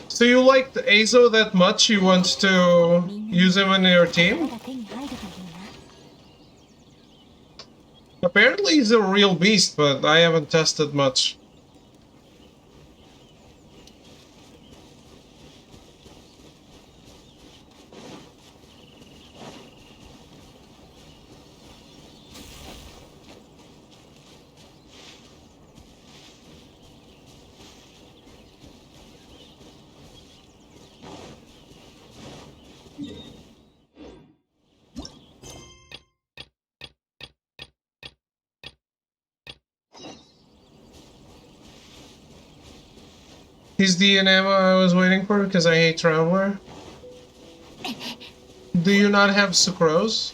So you liked Azo that much you want to use him in your team? Apparently he's a real beast, but I haven't tested much. He's the enema I was waiting for because I hate Traveler. Do you not have Sucrose?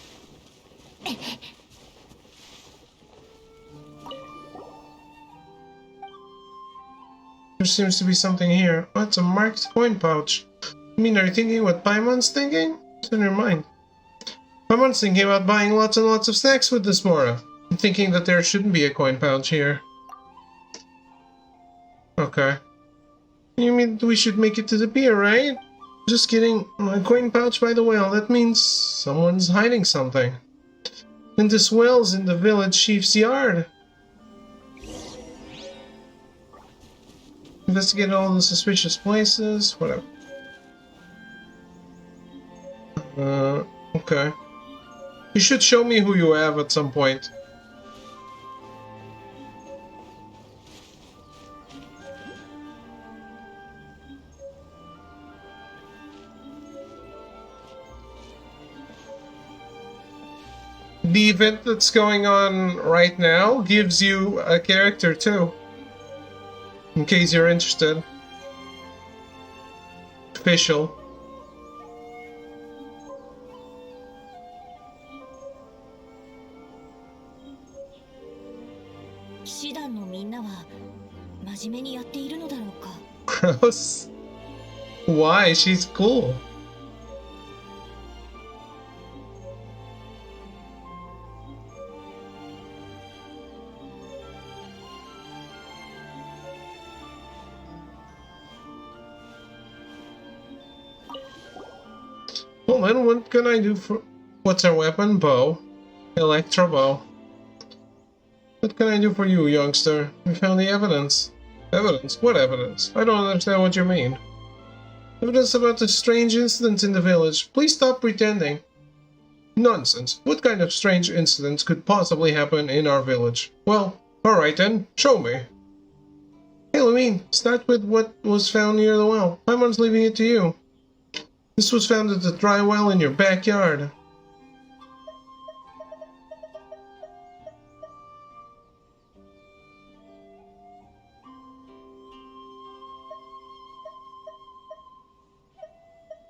There seems to be something here. Oh, it's a marked coin pouch. I mean, are you thinking what Paimon's thinking? What's in your mind? Paimon's thinking about buying lots and lots of snacks with this Mora. I'm thinking that there shouldn't be a coin pouch here. Okay. You mean we should make it to the pier, right? Just kidding. A coin pouch by the well. That means someone's hiding something. And this well's in the village chief's yard. Investigate all the suspicious places. Whatever. Okay. You should show me who you have at some point. The event that's going on right now gives you a character too. In case you're interested. Official. Gross. Why? She's cool. Well then, what can I do for... What's our weapon? Bow. Electro bow. What can I do for you, youngster? We found the evidence. Evidence? What evidence? I don't understand what you mean. Evidence about the strange incident in the village. Please stop pretending. Nonsense. What kind of strange incidents could possibly happen in our village? Well, alright then. Show me. Hey, Lamine, start with what was found near the well. Paimon's leaving it to you. This was found at the dry well in your backyard.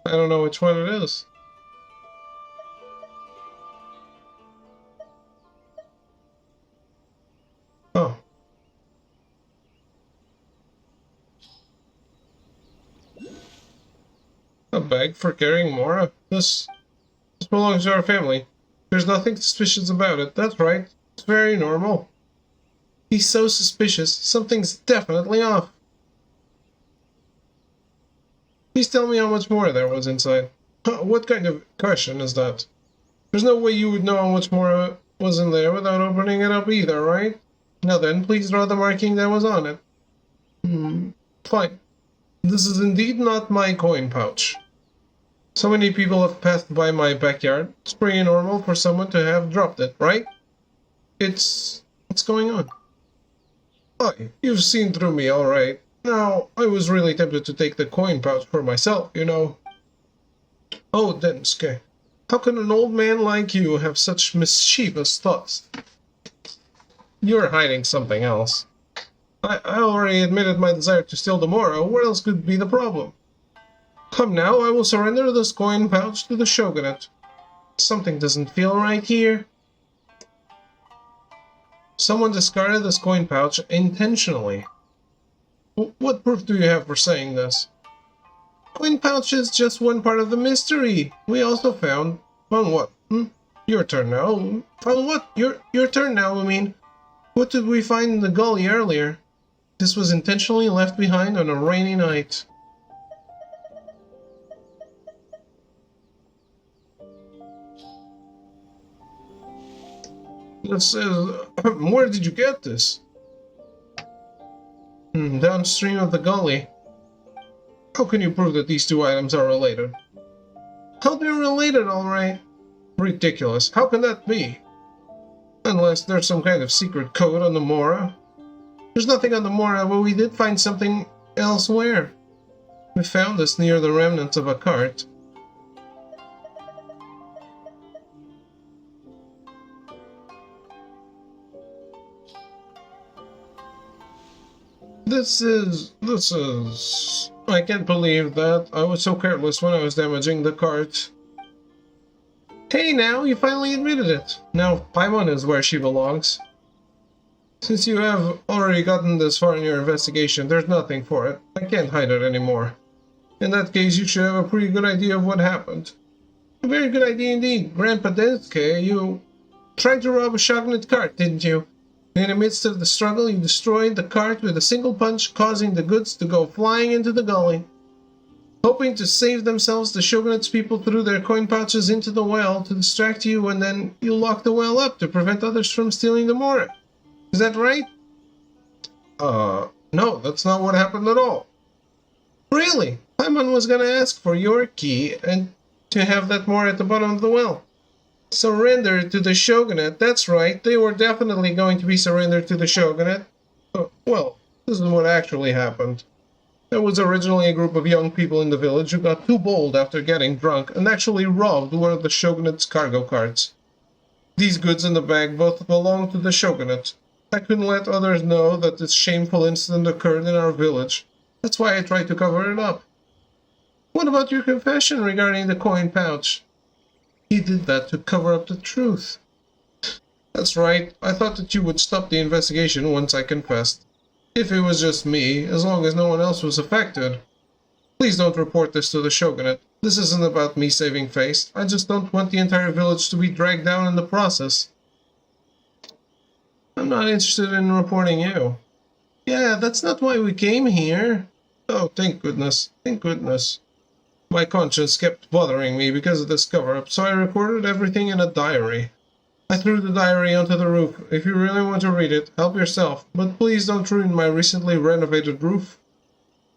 I don't know which one it is. Oh. A bag for carrying Mora? This belongs to our family. There's nothing suspicious about it. That's right. It's very normal. He's so suspicious. Something's definitely off. Please tell me how much more there was inside. What kind of question is that? There's no way you would know how much more was in there without opening it up either, right? Now then, please draw the marking that was on it. Fine. This is indeed not my coin pouch. So many people have passed by my backyard. It's pretty normal for someone to have dropped it, right? What's going on? Oh, you've seen through me, alright. Now, I was really tempted to take the coin pouch for myself, you know. Oh, Densuke. How can an old man like you have such mischievous thoughts? You're hiding something else. I already admitted my desire to steal the Mora. What else could be the problem? Come now, I will surrender this coin pouch to the Shogunate. Something doesn't feel right here. Someone discarded this coin pouch intentionally. What proof do you have for saying this? Coin pouch is just one part of the mystery. We also found what? Your turn now. Found what? Your turn now, I mean. What did we find in the gully earlier? This was intentionally left behind on a rainy night. This is... where did you get this? Downstream of the gully. How can you prove that these two items are related? How they're related, alright. Ridiculous. How can that be? Unless there's some kind of secret code on the Mora. There's nothing on the Mora, but we did find something elsewhere. We found this near the remnants of a cart. This is... I can't believe that. I was so careless when I was damaging the cart. Hey now, you finally admitted it. Now, Paimon is where she belongs. Since you have already gotten this far in your investigation, there's nothing for it. I can't hide it anymore. In that case, you should have a pretty good idea of what happened. A very good idea indeed. Grandpa Densuke, you tried to rob a shogunate cart, didn't you? In the midst of the struggle, you destroyed the cart with a single punch, causing the goods to go flying into the gully. Hoping to save themselves, the shogunate's people threw their coin pouches into the well to distract you, and then you locked the well up to prevent others from stealing the Mora. Is that right? No, that's not what happened at all. Really? Paimon was gonna ask for your key and to have that Mora at the bottom of the well. Surrendered to the Shogunate, that's right, they were definitely going to be surrendered to the Shogunate. Well, this is what actually happened. There was originally a group of young people in the village who got too bold after getting drunk and actually robbed one of the Shogunate's cargo carts. These goods in the bag both belonged to the Shogunate. I couldn't let others know that this shameful incident occurred in our village. That's why I tried to cover it up. What about your confession regarding the coin pouch? He did that to cover up the truth. That's right. I thought that you would stop the investigation once I confessed. If it was just me, as long as no one else was affected. Please don't report this to the Shogunate. This isn't about me saving face. I just don't want the entire village to be dragged down in the process. I'm not interested in reporting you. Yeah, that's not why we came here. Oh, thank goodness. Thank goodness. My conscience kept bothering me because of this cover-up, so I recorded everything in a diary. I threw the diary onto the roof. If you really want to read it, help yourself, but please don't ruin my recently renovated roof.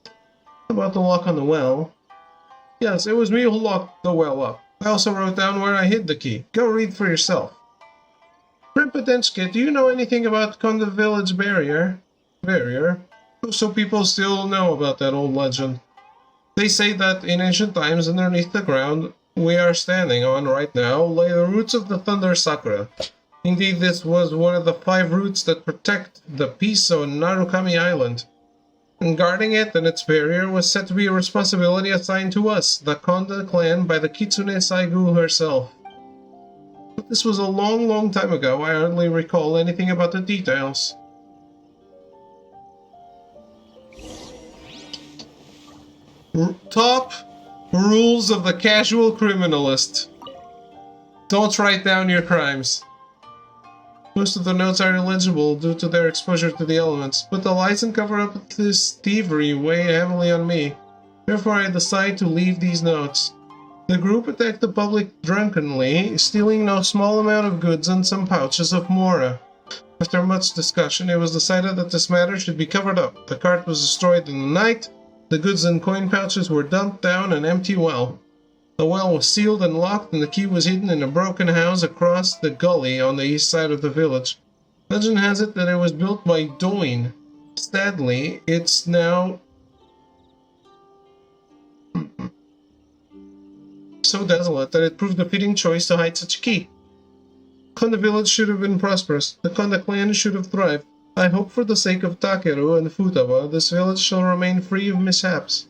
How about the lock on the well? Yes, it was me who locked the well up. I also wrote down where I hid the key. Go read for yourself. Grandpa Densuke, do you know anything about Konda Village Barrier? So people still know about that old legend. They say that in ancient times, underneath the ground we are standing on right now, lay the roots of the Thunder Sakura. Indeed, this was one of the 5 roots that protect the peace on Narukami Island. And guarding it and its barrier was said to be a responsibility assigned to us, the Konda clan, by the Kitsune Saigu herself. But this was a long, long time ago. I hardly recall anything about the details. Top rules of the casual criminalist. Don't write down your crimes. Most of the notes are illegible due to their exposure to the elements, but the lights and cover-up of this thievery weigh heavily on me. Therefore I decide to leave these notes. The group attacked the public drunkenly, stealing no small amount of goods and some pouches of mora. After much discussion, it was decided that this matter should be covered up. The cart was destroyed in the night, the goods and coin pouches were dumped down an empty well. The well was sealed and locked, and the key was hidden in a broken house across the gully on the east side of the village. Legend has it that it was built by Doin. Sadly, it's now so desolate that it proved a fitting choice to hide such a key. Konda village should have been prosperous. The Konda clan should have thrived. I hope for the sake of Takeru and Futaba, this village shall remain free of mishaps.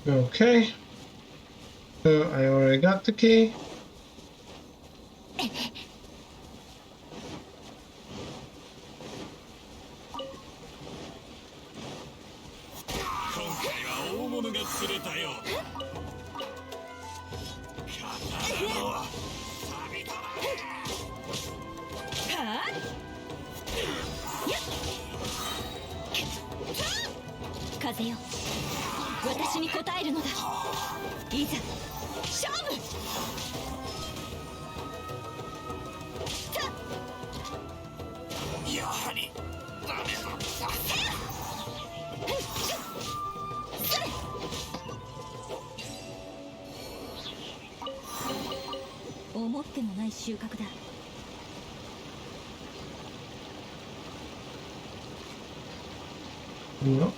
Okay. I already got the key. No.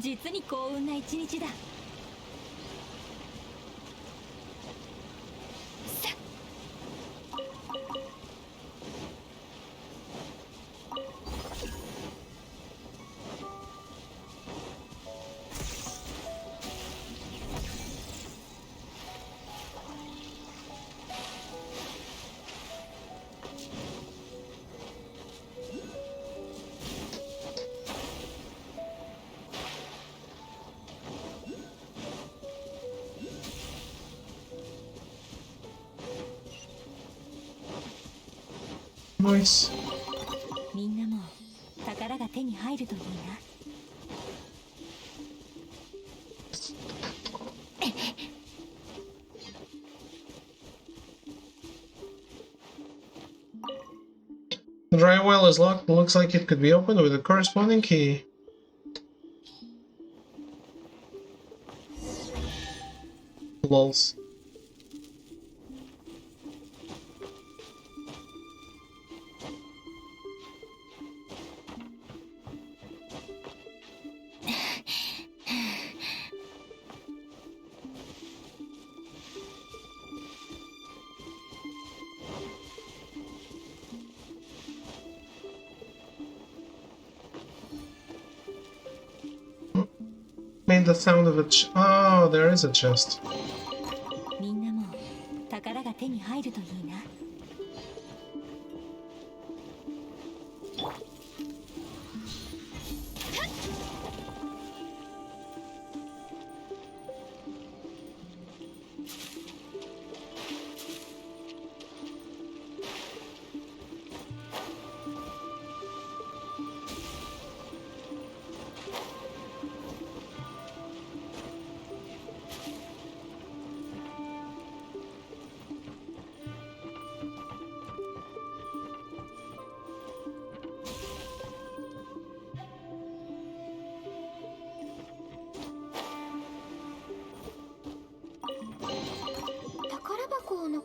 実に幸運な一日だ。Nice. みんなも宝が手に入るといいな。The dry well is locked and looks like it could be opened with a corresponding key. Lols. Made the sound of a oh, there is a chest. みんなも宝が手に入るといいな。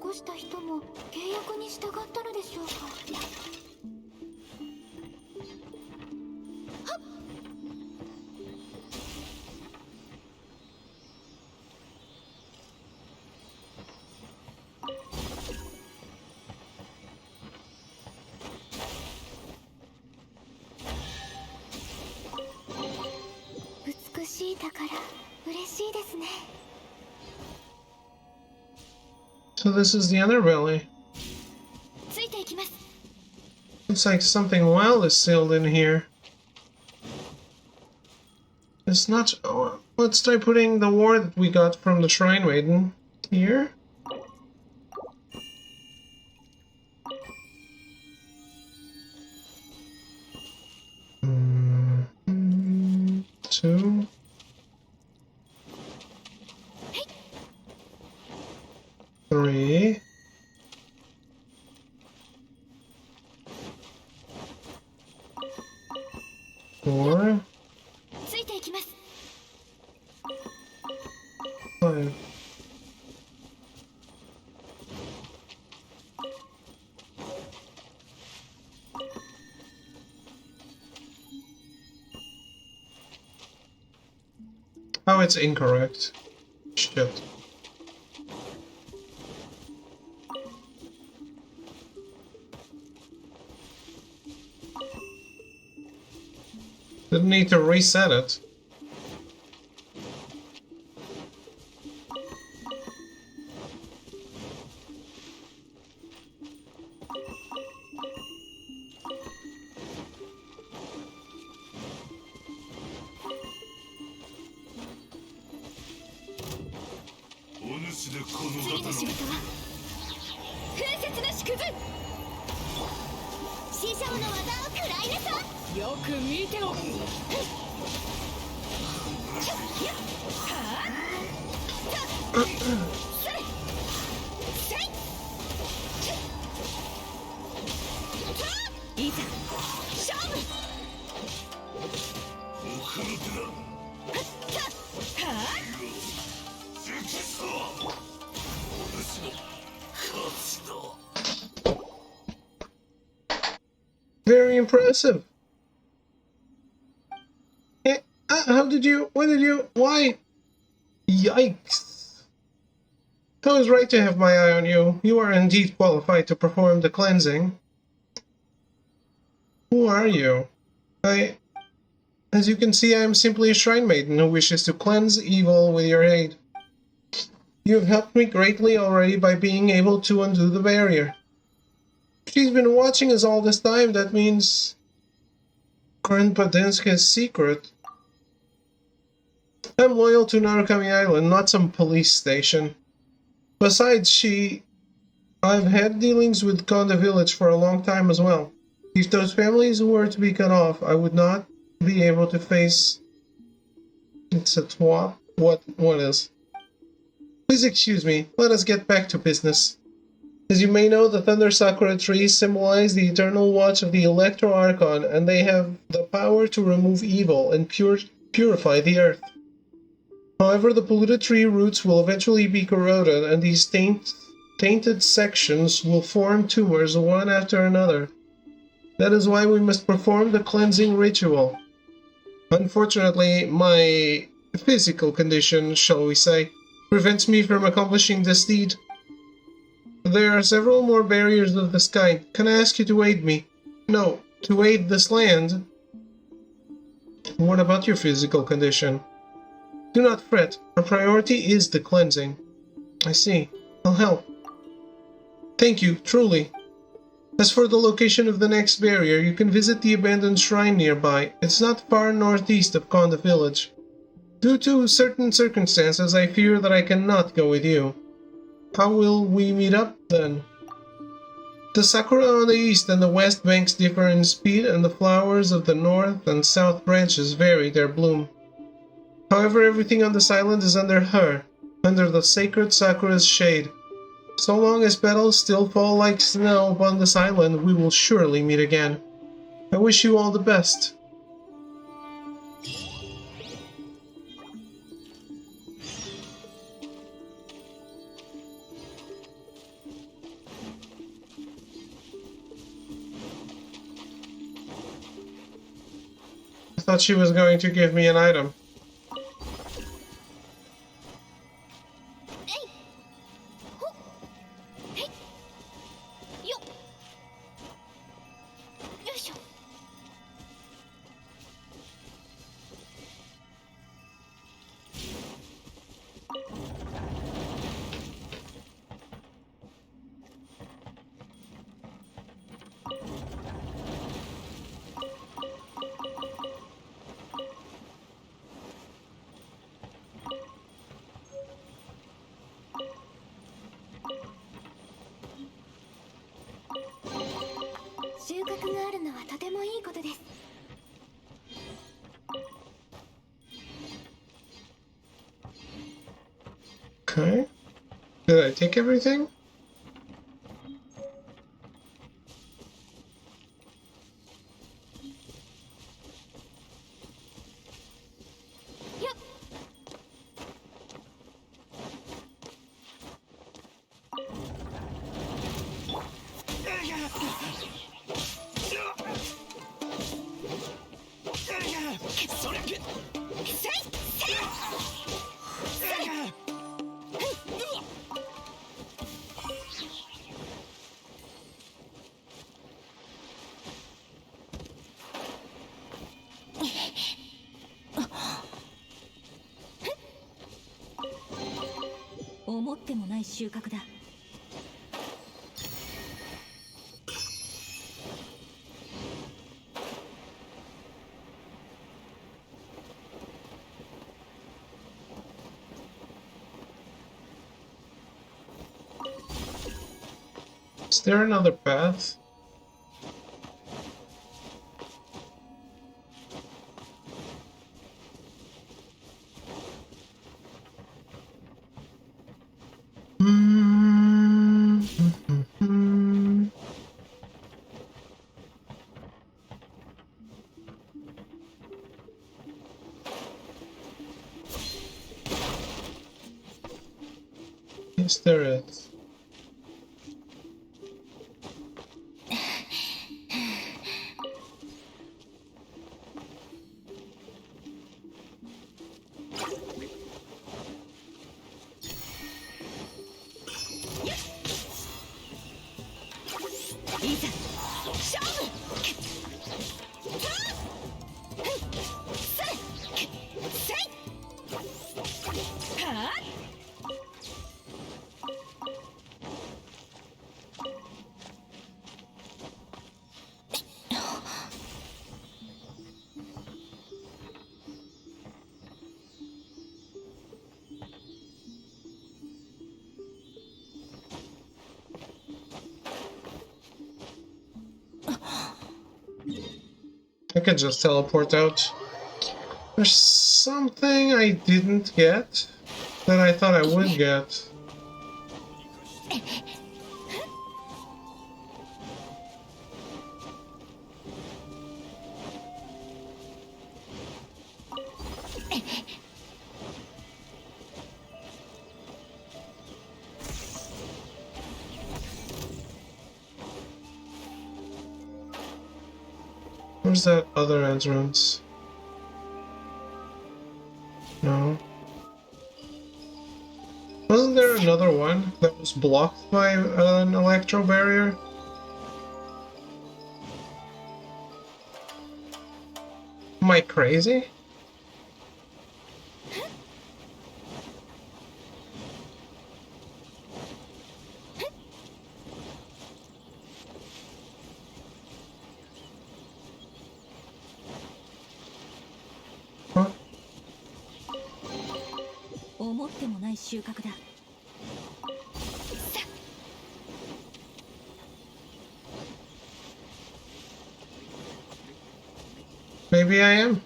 こした人も契約に従ったのでしょうか。美しい宝、嬉しいですね。 So this is the other valley. ついていきます。 Looks like something wild is sealed in here. It's not. Oh, let's try putting the war that we got from the Shrine Maiden here. Two. Three. Four. ついていきます。 Five. Oh, it's incorrect. Shit. Didn't need to reset it. Very impressive. How did you? When did you? Why? Yikes. I was right to have my eye on you. You are indeed qualified to perform the cleansing. Who are you? As you can see, I am simply a shrine maiden who wishes to cleanse evil with your aid. You have helped me greatly already by being able to undo the barrier. She's been watching us all this time. That means Grandpa Denska's secret. I'm loyal to Narukami Island, not some police station. Besides, I've had dealings with Konda village for a long time as well. If those families were to be cut off, I would not be able to face... It's a twop? What is? Please excuse me, let us get back to business. As you may know, the Thunder Sakura trees symbolize the eternal watch of the Electro Archon, and they have the power to remove evil and purify the earth. However, the polluted tree roots will eventually be corroded, and these tainted sections will form tumors one after another. That is why we must perform the cleansing ritual. Unfortunately, my physical condition, shall we say, prevents me from accomplishing this deed. There are several more barriers of this kind. Can I ask you to aid me? No, to aid this land. What about your physical condition? Do not fret. Our priority is the cleansing. I see. I'll help. Thank you, truly. As for the location of the next barrier, you can visit the abandoned shrine nearby. It's not far northeast of Konda village. Due to certain circumstances, I fear that I cannot go with you. How will we meet up, then? The sakura on the east and the west banks differ in speed, and the flowers of the north and south branches vary their bloom. However, everything on this island is under the sacred sakura's shade. So long as petals still fall like snow upon this island, we will surely meet again. I wish you all the best. thought she was going to give me an item. Okay. Did I take everything? Is there another path? Yes, there is. I could just teleport out. There's something I didn't get that I thought I would get. Where's that other entrance? No. Wasn't there another one that was blocked by an electro barrier? Am I crazy? Huh? Maybe I am.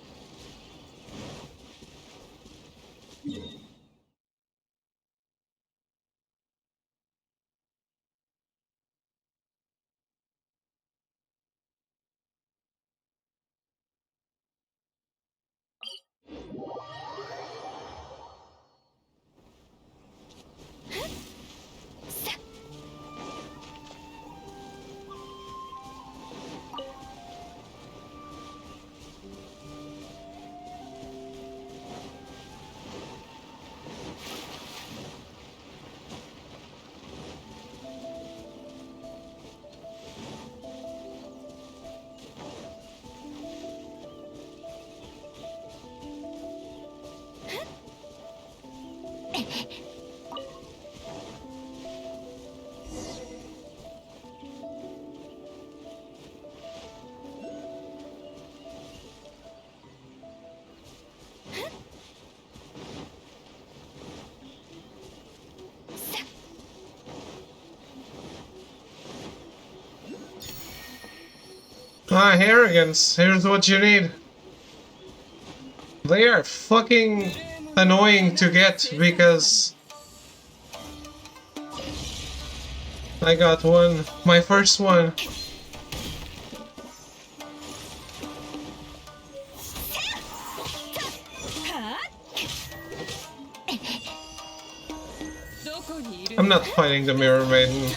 Ah, arrogance. Here's what you need. They are fucking annoying to get because I got one. My first one. I'm not fighting the Mirror Maiden.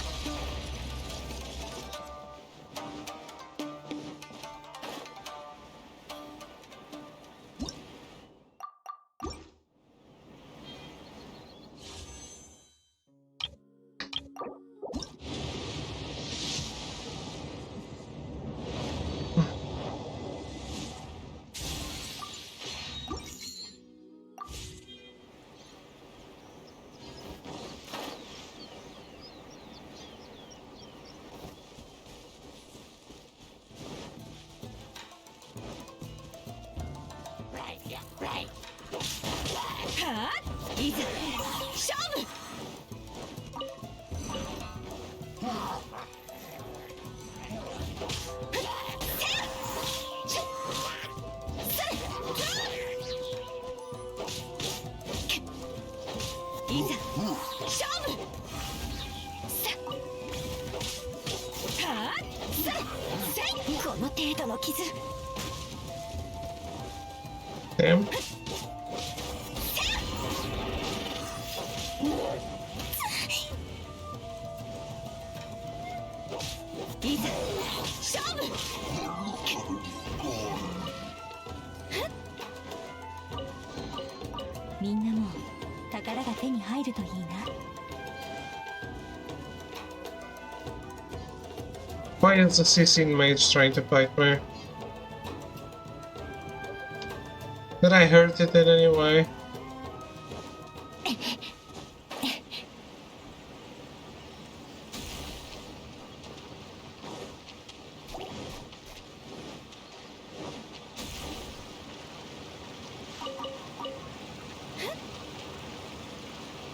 Damn. Why is the CC mage trying to fight me? Did I hurt it in any way?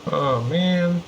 Oh man.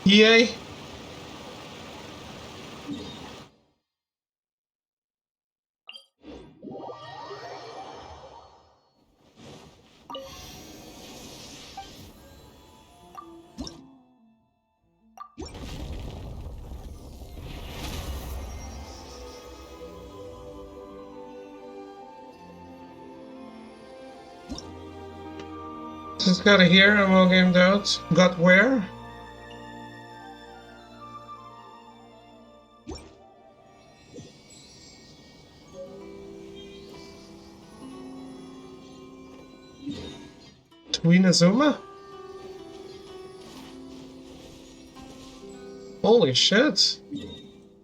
Yay! Just got here, I'm all gamed out. Got where? Inazuma? Holy shit.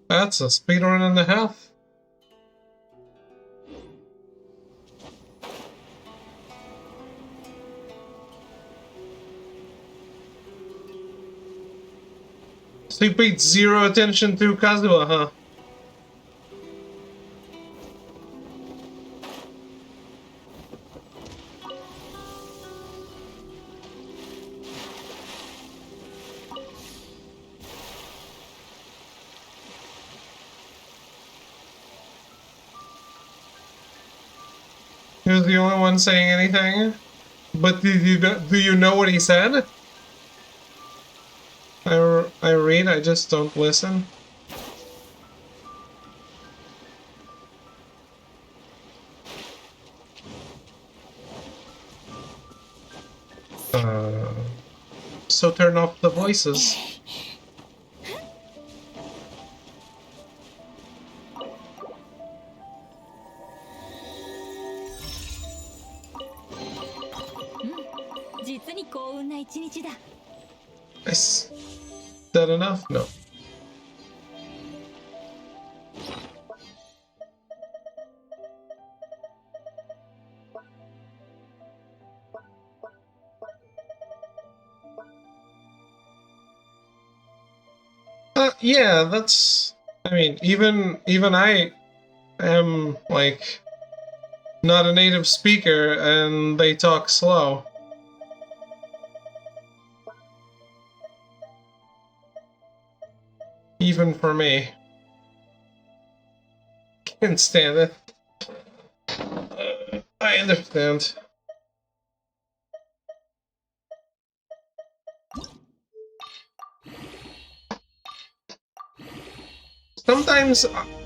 That's a speedrun and a half. So you paid zero attention to Kazuha, huh? He was the only one saying anything. But do you know what he said? I read, I just don't listen. So turn off the voices. Is that enough? No. Yeah, that's. I mean, even I am like not a native speaker, and they talk slow. Even for me. Can't stand it. I understand. Sometimes,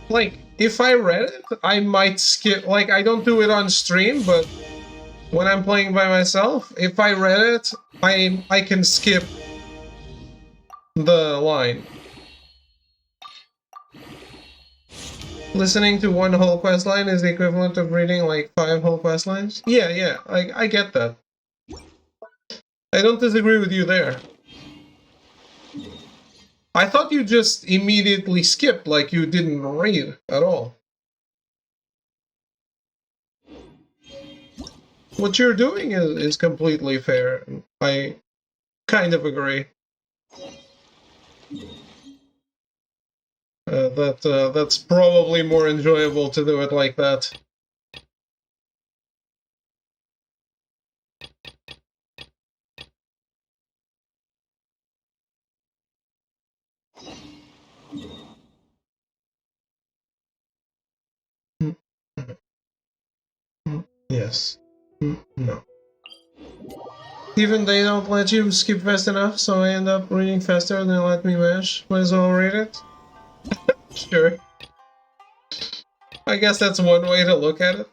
like, if I read it, I might skip. Like, I don't do it on stream, but when I'm playing by myself, if I read it, I can skip the line. Listening to one whole quest line is the equivalent of reading like 5 whole quest lines? Yeah, I get that. I don't disagree with you there. I thought you just immediately skipped, like you didn't read at all. What you're doing is completely fair. I kind of agree. That's probably more enjoyable to do it like that. Yes. No. Even they don't let you skip fast enough, so I end up reading faster than they let me mash. Might as well read it. Sure. I guess that's one way to look at it.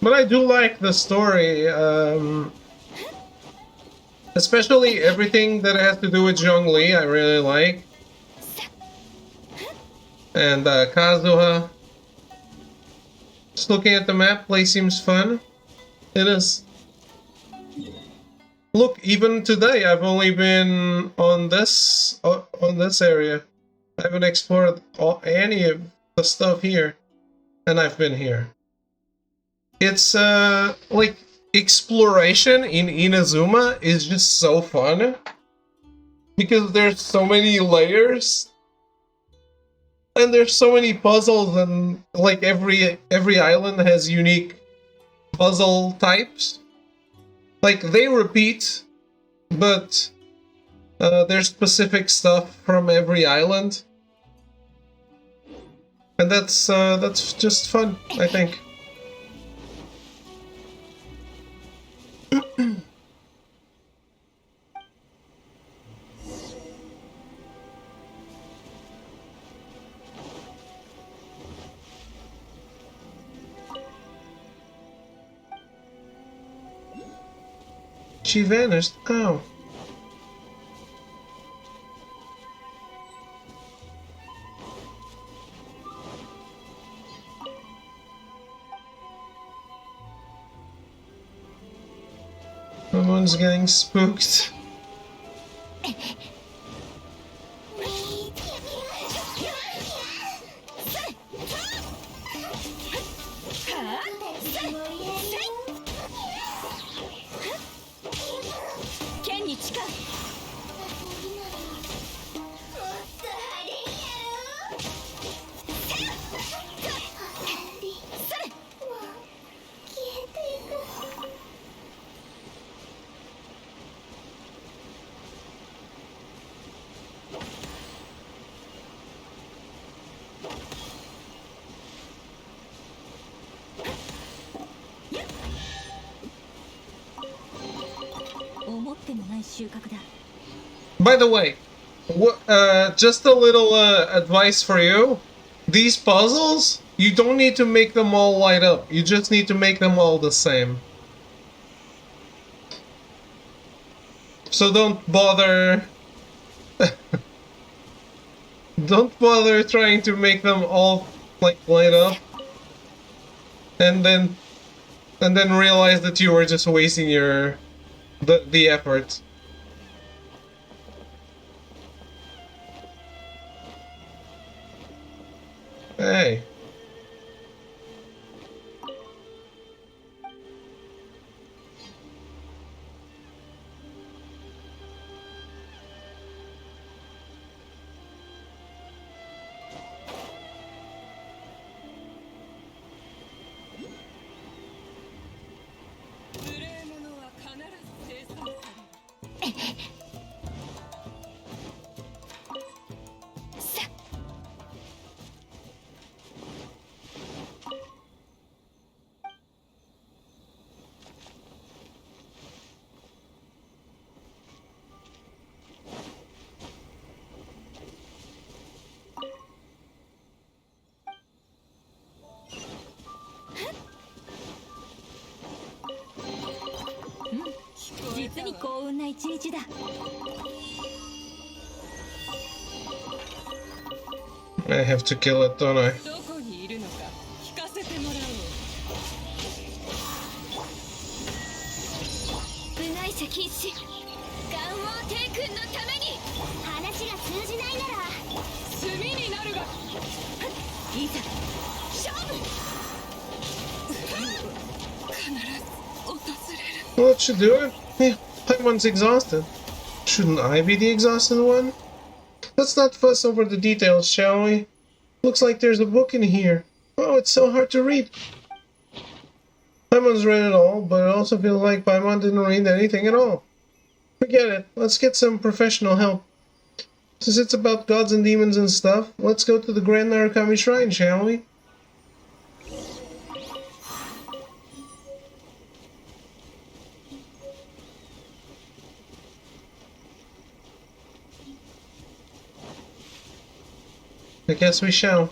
But I do like the story, especially everything that has to do with Zhongli, I really like. And Kazuha. Just looking at the map, place seems fun. It is. Look, even today I've only been on this area. I haven't explored any of the stuff here, and I've been here. It's like exploration in Inazuma is just so fun because there's so many layers and there's so many puzzles, and like every island has unique puzzle types. Like they repeat, but there's specific stuff from every island, and that's just fun, I think. She vanished. Oh. Someone's getting spooked. てもない収穫だ。 By the way, just a little advice for you. These puzzles, you don't need to make them all light up. You just need to make them all the same. So don't bother... don't bother trying to make them all, like, light up. And then realize that you were just wasting your... the effort. Hey. I have to kill it, don't I? どこにいるのか聞かせてもらおう。部外者禁止。願望帝君のために。話が通じないなら炭になるが。いざ勝負。必ず訪れる。 Well, that should do it. Yeah, Paimon's exhausted. Shouldn't I be the exhausted one? Let's not fuss over the details, shall we? Looks like there's a book in here. Oh, it's so hard to read. Paimon's read it all, but it also feels like Paimon didn't read anything at all. Forget it. Let's get some professional help. Since it's about gods and demons and stuff, let's go to the Grand Narukami Shrine, shall we? I guess we shall.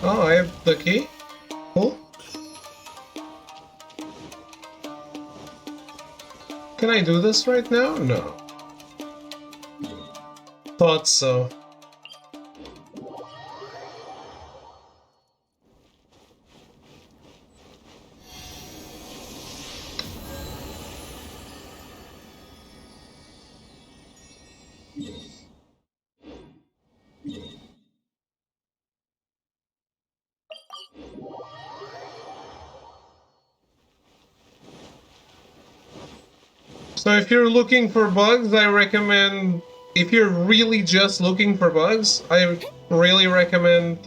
Oh, I have the key. Cool. Can I do this right now? No. Thought so. So if you're looking for bugs, I recommend, if you're really just looking for bugs, I really recommend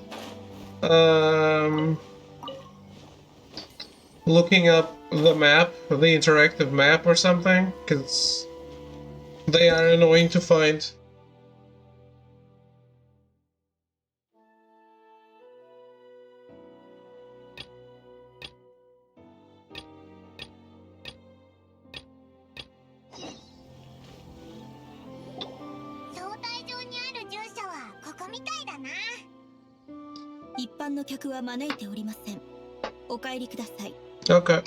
looking up the map, the interactive map or something, because they are annoying to find. Okay.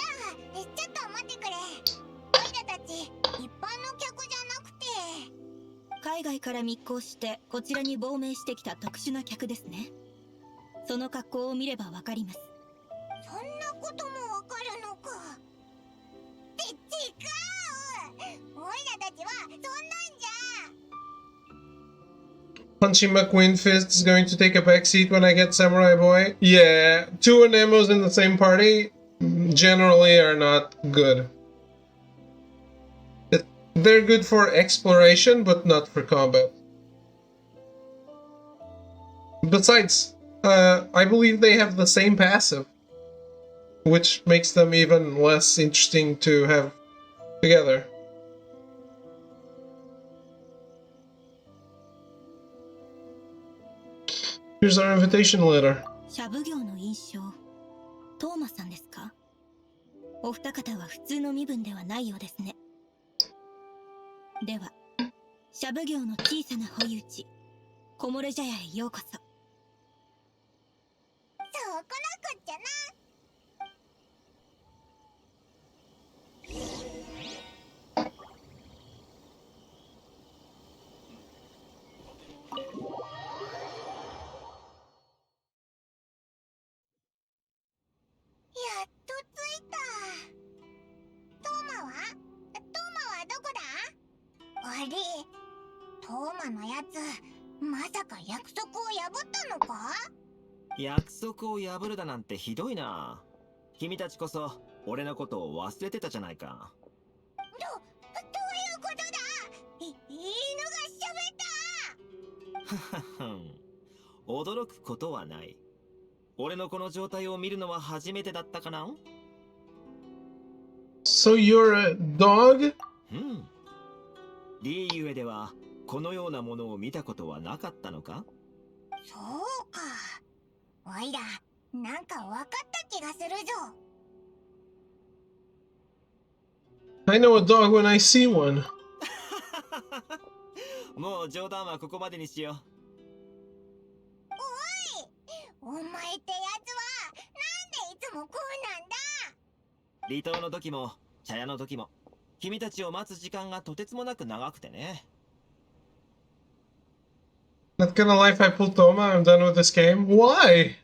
海外から密航してこちらに亡命してきた特殊な客ですね。その格好を見ればわかります。そんなこともわかるのか。って違う。オイラたちはそんなんじゃ。Punchy McQueen Fist is going to take a backseat when I get Samurai Boy. Yeah, 2 Anemos in the same party generally are not good. They're good for exploration, but not for combat. Besides, I believe they have the same passive, which makes them even less interesting to have together. Here's our invitation letter. 社奉行の印象、トーマさんですか？お二方は普通の身分ではないようですね。では、社奉行の小さな保有地、木漏れ茶屋へようこそ。そうこなこっちゃな。やっと着いた。トーマはどこだ？あれ、トーマのやつ、まさか約束を破ったのか？約束を破るだなんてひどいな。君たちこそ俺のことを忘れてたじゃないか。どういうことだ？犬が喋った。はははん。驚くことはない。俺のこの状態を見るのは初めてだったかな？ So you're a dog? うん。リーゆえではこのようなものを見たことはなかったのか？そうか。おいら、なんかわかった気がするぞ。I know a dog when I see one. もう冗談はここまでにしよお前ってやつは、なんでいつもこうなんだ？う。離島の時も茶屋の時も君たちを待つ時間がとてつもなく長くてね。Not gonna lie, if I pull Toma, I'm done with this game. Why?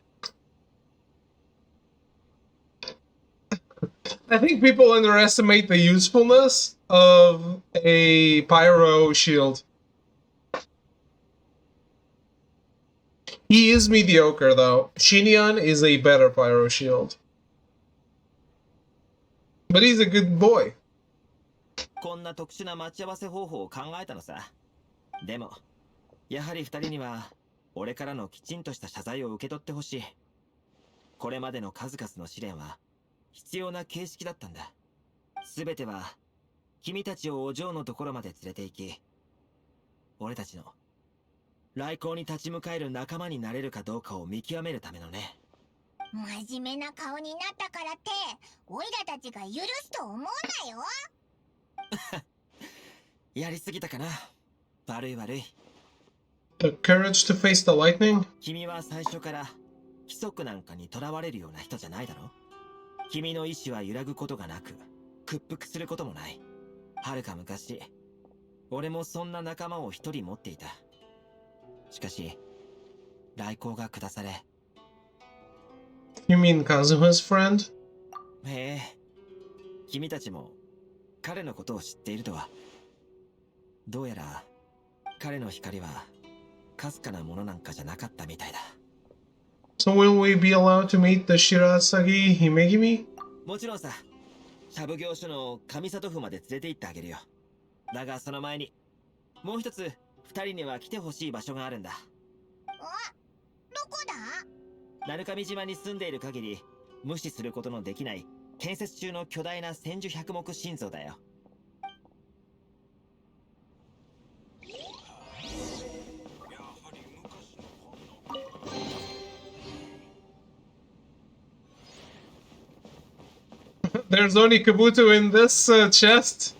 I think people underestimate the usefulness of a pyro shield. He is mediocre though. Shinyan is a better pyro shield. But he's a good boy. こんな特殊な待ち合わせ方法を考えたのさ。でもやはり二人には俺からのきちんとした謝罪を受け取ってほしい。これまでの数々の試練は必要な形式だったんだ。すべては君たちをお嬢のところまで連れて行き、俺たちの来航に立ち向かえる仲間になれるかどうかを見極めるためのね。真面目な顔になったからって、オイラたちが許すと思うなよ。やりすぎたかな。悪い悪い。The courage to face the lightning? 君は最初から規則なんかにとらわれるような人じゃないだろ。君の意志は揺らぐことがなく、屈服することもない。はるか昔、俺もそんな仲間を一人持っていた。しかし、来航が下され。You mean Kazuha's friend? へえ、君たちも彼のことを知っているとは。どうやら彼の光はかすかなものなんかじゃなかったみたいだ。So will we be allowed to meet the Shirasagi Himegimi? もちろんさ。社奉行所の上里府まで連れて行ってあげるよ。だがその前にもう一つ二人には来てほしい場所があるんだ。どこだ？鳴上島に住んでいる限り無視することのできない建設中の巨大な千住百目心臓だよ。There's only Kabuto in this chest.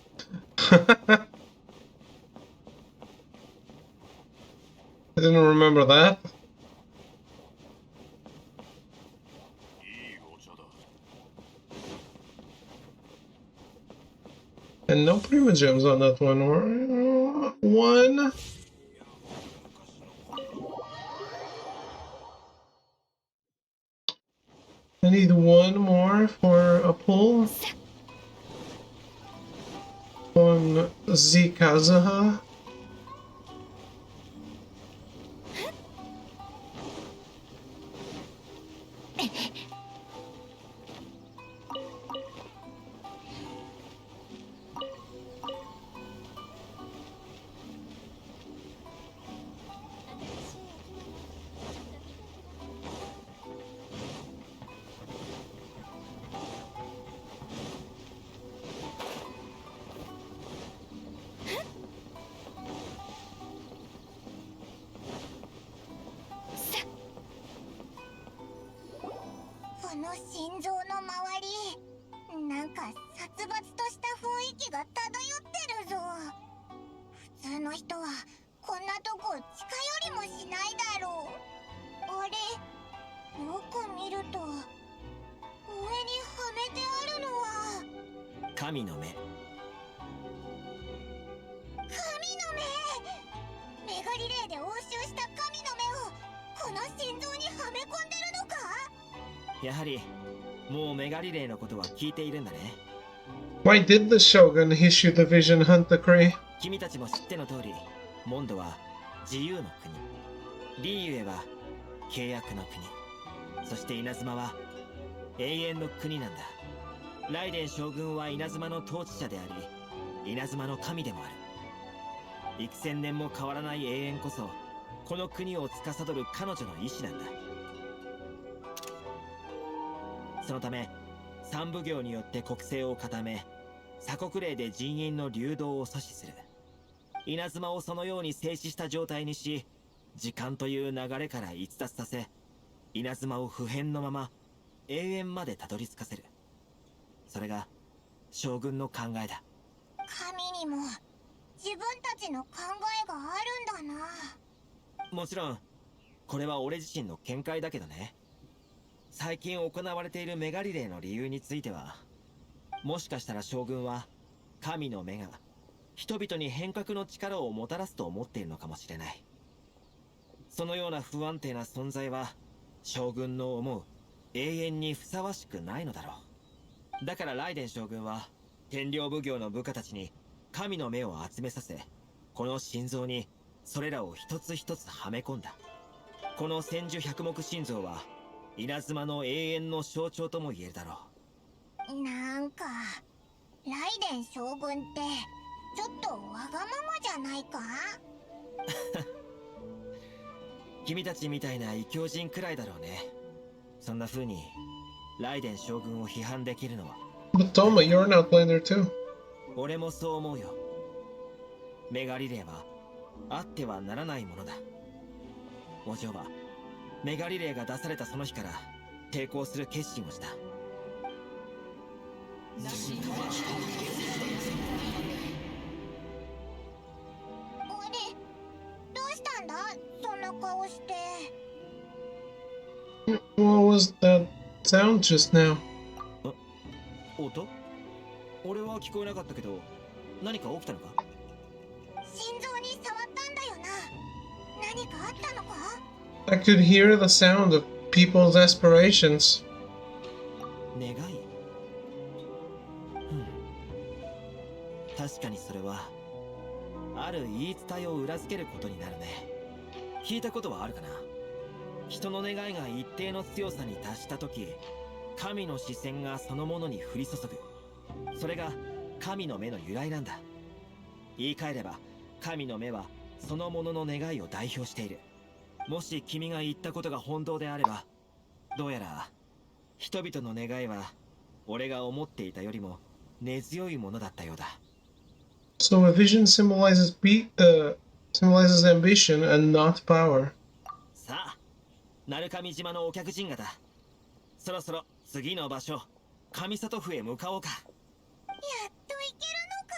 I didn't remember that. And no Prima Gems on that one. One. I need one more for a pull. On Zikazaha. この心臓の周り、なんか殺伐とした雰囲気が漂ってるぞ。普通の人はこんなとこ近寄りもしないだろう。あれ、よく見ると上にはめてあるのは神の目。神の目。メガリレーで押収した神の目をこの心臓にはめ込んでるのか。やはりもうメガリレーのことは聞いているんだね。 Why did the Shogun issue the vision hunt decree? 君たちも知っての通り、モンドは自由の国、リーユエは契約の国、そして稲妻は永遠の国なんだ。ライデン将軍は稲妻の統治者であり、稲妻の神でもある。幾千年も変わらない永遠こそこの国を司る彼女の意志なんだ。そのため三奉行によって国政を固め、鎖国令で人員の流動を阻止する。稲妻をそのように静止した状態にし、時間という流れから逸脱させ、稲妻を不変のまま永遠までたどり着かせる。それが将軍の考えだ。神にも自分たちの考えがあるんだな。もちろんこれは俺自身の見解だけどね。最近行われているメガリレーの理由については、もしかしたら将軍は神の目が人々に変革の力をもたらすと思っているのかもしれない。そのような不安定な存在は将軍の思う永遠にふさわしくないのだろう。だからライデン将軍は天領奉行の部下たちに神の目を集めさせ、この心臓にそれらを一つ一つはめ込んだ。この千手百目心臓は稲妻の永遠の象徴とも言えるだろう。なんかライデン将軍ってちょっとわがままじゃないか。君たちみたいな異教人くらいだろうね。そんな風にライデン将軍を批判できるのは。But Toma, you're an outlander too. 俺もそう思うよ。メガリレーはあってはならないものだ。お嬢はメガリレーが出されたその日から抵抗する決心をした。あれ、どうしたんだそんな顔して。What was that sound just now? 音？俺は聞こえなかったけど、何か起きたのか？心臓に触ったんだよな。何かあったのか？ I could hear the sound of people's aspirations. 願い？確かにそれはある言い伝えを裏付けることになるね。聞いたことはあるかな。人の願いが一定の強さに達した時、神の視線がそのものに降り注ぐ。それが神の目の由来なんだ。言い換えれば神の目はそのものの願いを代表している。もし君が言ったことが本当であれば、どうやら人々の願いは俺が思っていたよりも根強いものだったようだ。So a vision symbolizes symbolizes ambition and not power. さあ、鳴上島のお客人方、そろそろ次の場所、上里府へ向かおうか。やっと行けるのか。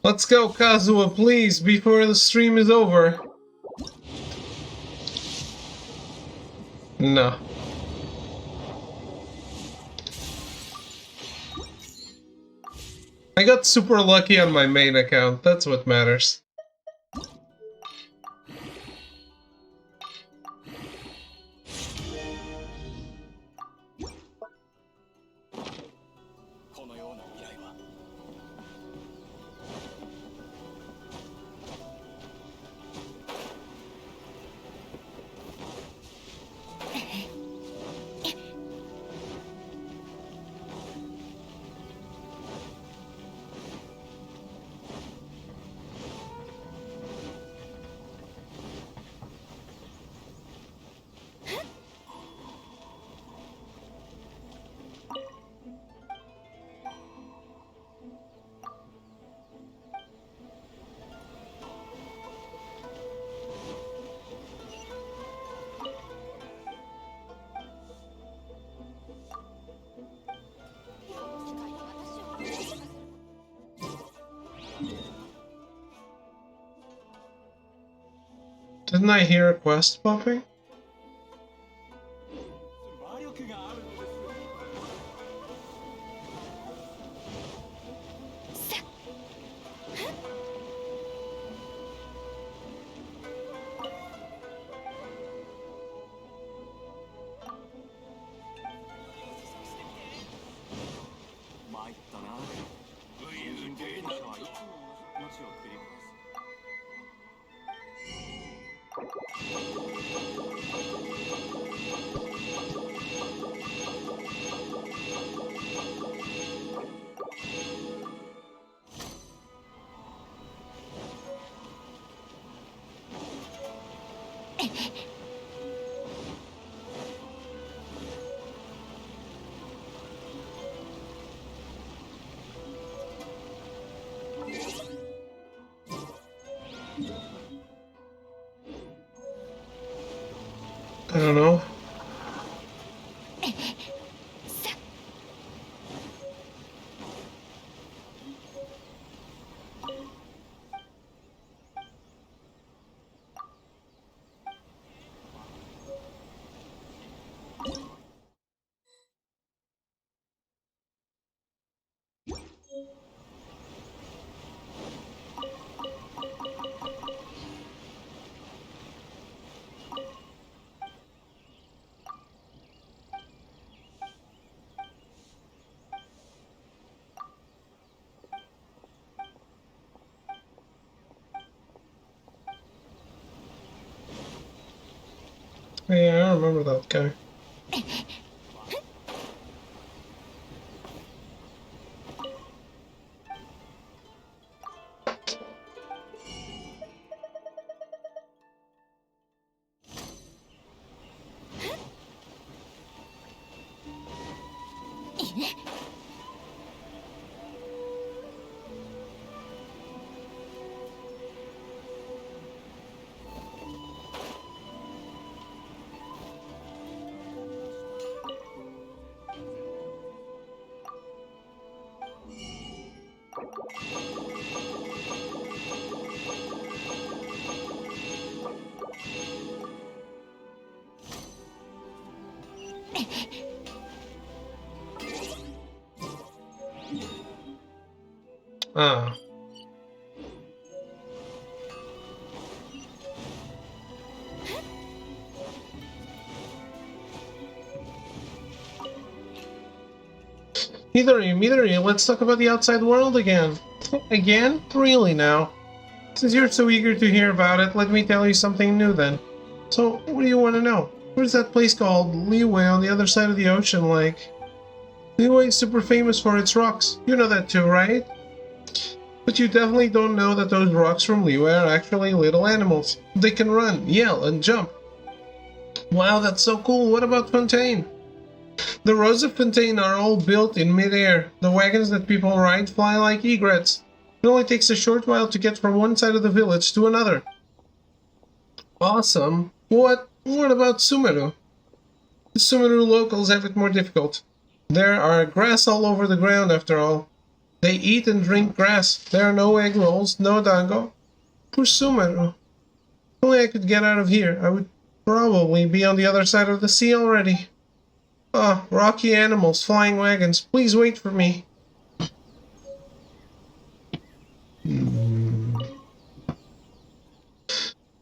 Let's go, Kazuha, please, before the stream is over. No. I got super lucky on my main account, that's what matters. こ Didn't I hear a quest popping? I don't know. Yeah, I remember that guy. Ah. Neither of you. Let's talk about the outside world again. Again? Really now? Since you're so eager to hear about it, let me tell you something new then. So, what do you want to know? Where's that place called Leeway on the other side of the ocean like? Leeway is super famous for its rocks. You know that too, right? But you definitely don't know that those rocks from Leeway are actually little animals. They can run, yell, and jump. Wow, that's so cool. What about Fontaine? The roads of Fontaine are all built in mid-air. The wagons that people ride fly like egrets. It only takes a short while to get from one side of the village to another. Awesome. What about Sumeru? The Sumeru locals have it more difficult. There are grass all over the ground after all. They eat and drink grass. There are no egg rolls, no dango. Poor Sumeru. If only I could get out of here, I would probably be on the other side of the sea already. Ah, rocky animals, flying wagons, please wait for me. I'm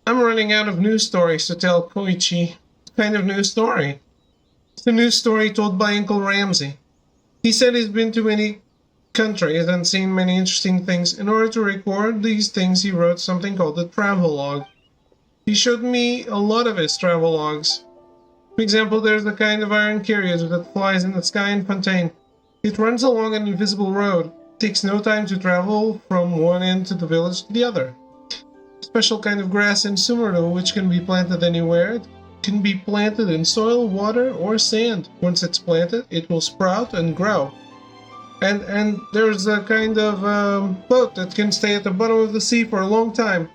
running out of news stories to tell Koichi. What kind of news story? It's a news story told by Uncle Ramsey. He said he's been to many countries and seen many interesting things. In order to record these things, he wrote something called a travelogue. He showed me a lot of his travelogues. For example, there's the kind of iron carriage that flies in the sky in Fontaine. It runs along an invisible road. It takes no time to travel from one end of the village to the other. Special kind of grass in Sumeru, which can be planted anywhere. It can be planted in soil, water, or sand. Once it's planted, it will sprout and grow. And there's a kind of boat that can stay at the bottom of the sea for a long time.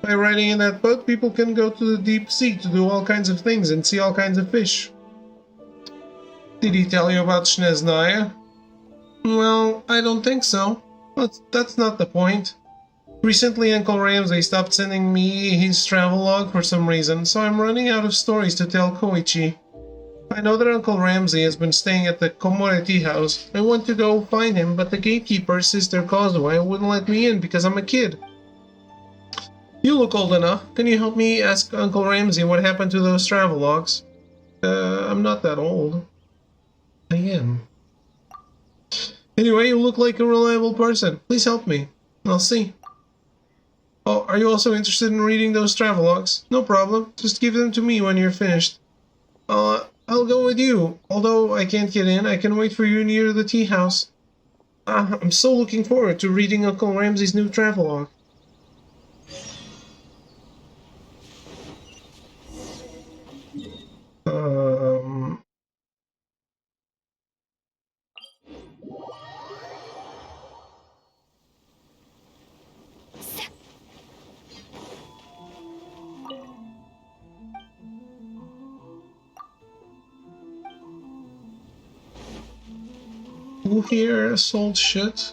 By riding in that boat, people can go to the deep sea to do all kinds of things and see all kinds of fish. Did he tell you about Sneznaya? Well, I don't think so. But that's not the point. Recently, Uncle Ramsay stopped sending me his travelogue for some reason, so I'm running out of stories to tell Koichi. I know that Uncle Ramsay has been staying at the Komore tea house. I want to go find him, but the gatekeeper, Sister Kozue, wouldn't let me in because I'm a kid. You look old enough. Can you help me ask Uncle Ramsay what happened to those travelogues? I'm not that old. I am. Anyway, you look like a reliable person. Please help me. I'll see. Oh, are you also interested in reading those travelogues? No problem. Just give them to me when you're finished. I'll go with you. Although I can't get in, I can wait for you near the tea house. I'm so looking forward to reading Uncle Ramsay's new travelogue. Who here sold shit?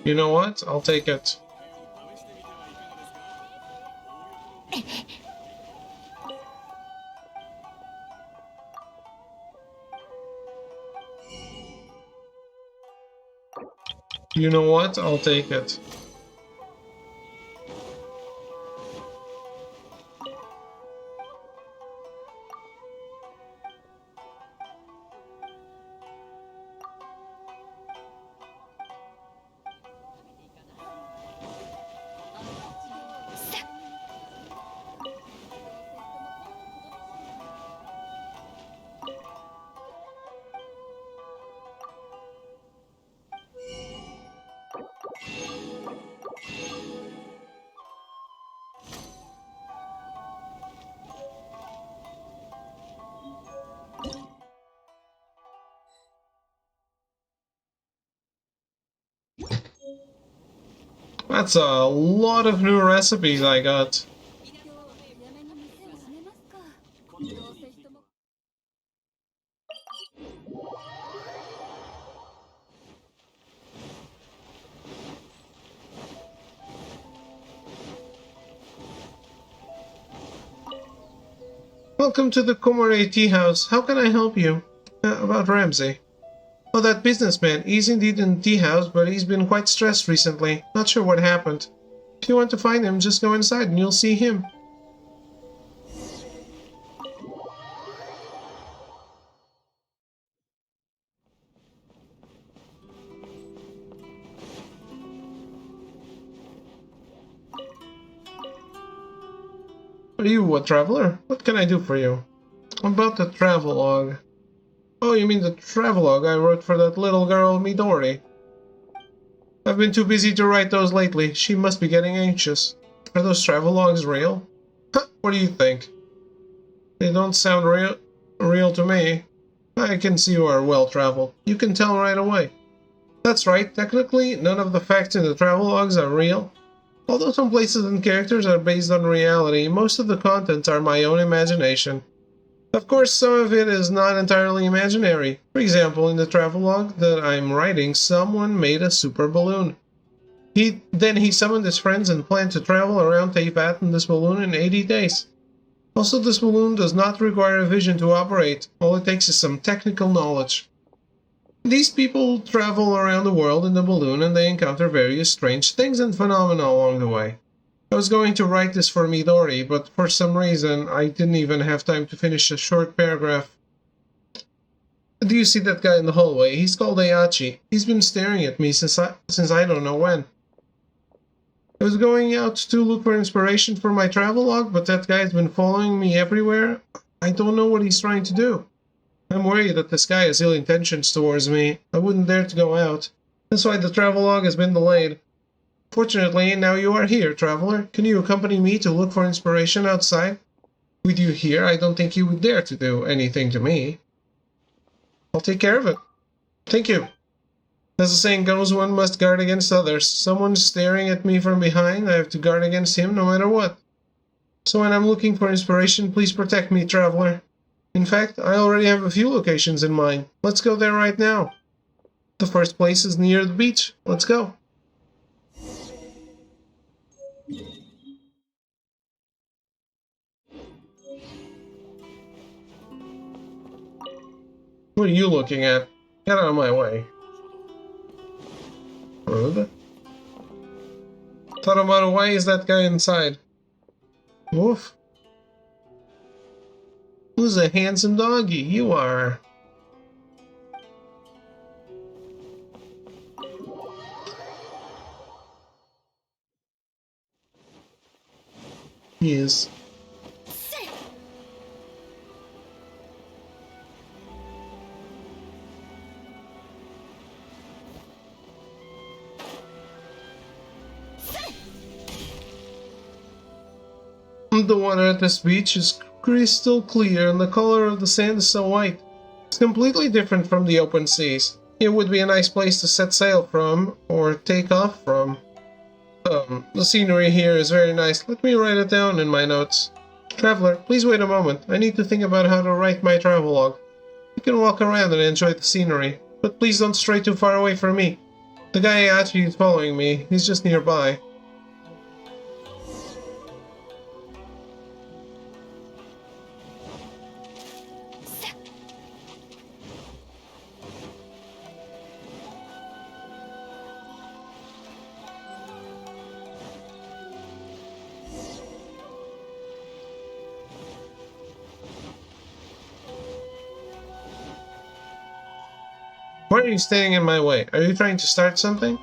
You know what? I'll take it. You know what? I'll take it. That's a lot of new recipes I got. Welcome to the Komore Tea House. How can I help you? About Ramsay. Oh, that businessman. He's indeed in the tea house, but he's been quite stressed recently. Not sure what happened. If you want to find him, just go inside and you'll see him. Are you a traveler? What can I do for you? About the travelogue. Oh, you mean the travelogue I wrote for that little girl, Midori. I've been too busy to write those lately. She must be getting anxious. Are those travelogues real? Huh, what do you think? They don't sound real to me. I can see you are well-traveled. You can tell right away. That's right, technically, none of the facts in the travelogues are real. Although some places and characters are based on reality, most of the contents are my own imagination. Of course, some of it is not entirely imaginary. For example, in the travelogue that I'm writing, someone made a super balloon. Then he summoned his friends and planned to travel around Teyvat in this balloon in 80 days. Also, this balloon does not require a vision to operate. All it takes is some technical knowledge. These people travel around the world in the balloon and they encounter various strange things and phenomena along the way. I was going to write this for Midori, but for some reason I didn't even have time to finish a short paragraph. Do you see that guy in the hallway? He's called Ayachi. He's been staring at me since I don't know when. I was going out to look for inspiration for my travelogue, but that guy's been following me everywhere. I don't know what he's trying to do. I'm worried that this guy has ill intentions towards me. I wouldn't dare to go out. That's why the travelogue has been delayed. Fortunately, now you are here, traveler. Can you accompany me to look for inspiration outside? With you here, I don't think you would dare to do anything to me. I'll take care of it. Thank you. As the saying goes, one must guard against others. Someone's staring at me from behind, I have to guard against him no matter what. So when I'm looking for inspiration, please protect me, traveler. In fact, I already have a few locations in mind. Let's go there right now. The first place is near the beach. Let's go. What are you looking at? Get out of my way. Rude. Taramaro, why is that guy inside? Woof. Who's a handsome doggy? You are. He is. The water at this beach is crystal clear and the color of the sand is so white. It's completely different from the open seas. It would be a nice place to set sail from, or take off from. The scenery here is very nice. Let me write it down in my notes. Traveler, please wait a moment. I need to think about how to write my travelogue. You can walk around and enjoy the scenery, but please don't stray too far away from me. The guy actually is following me. He's just nearby. Why are you standing in my way? Are you trying to start something?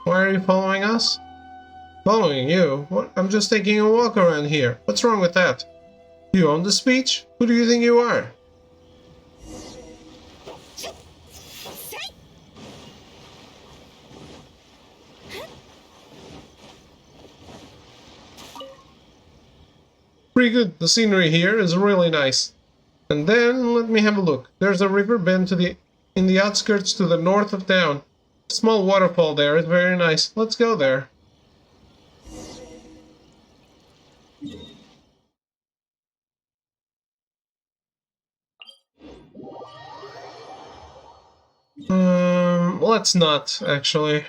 Why are you following us? Following you? What? I'm just taking a walk around here. What's wrong with that? You own the speech? Who do you think you are? Pretty good. The scenery here is really nice. And then, let me have a look. There's a river bend in the outskirts to the north of town. A small waterfall there is very nice. Let's go there. Let's not, actually.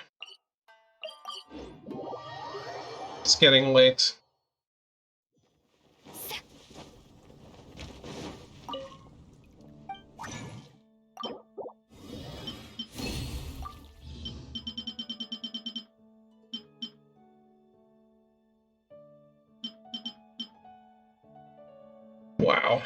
It's getting late. Wow.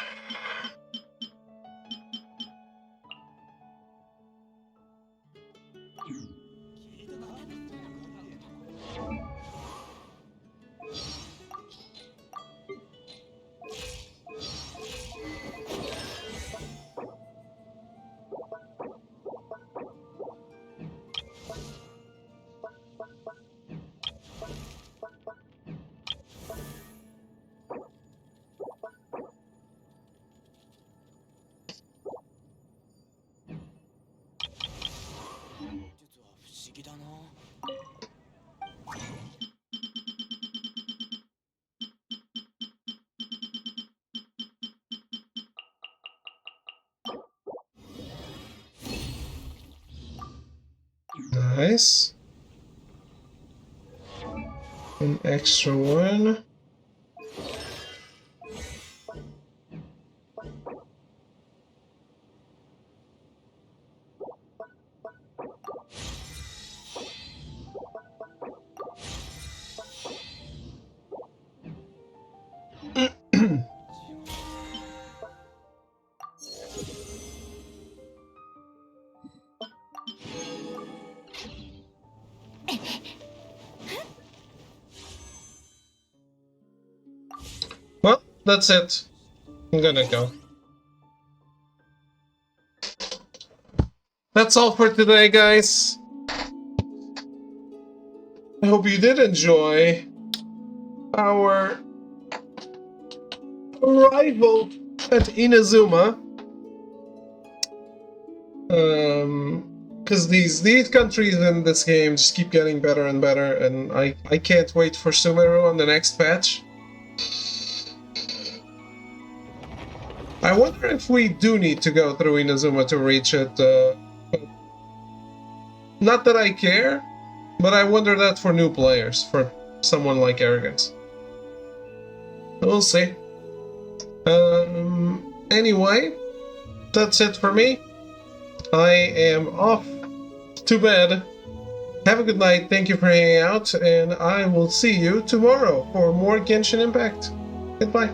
Nice. An extra one. Well, that's it. I'm gonna go. That's all for today, guys. I hope you did enjoy our arrival at Inazuma. Because these countries in this game just keep getting better and better, and I can't wait for Sumeru on the next patch. I wonder if we do need to go through Inazuma to reach it. Not that I care, but I wonder that for new players, for someone like Arrogance. We'll see. Anyway, that's it for me. I am off to bed. Have a good night, thank you for hanging out, and I will see you tomorrow for more Genshin Impact. Goodbye.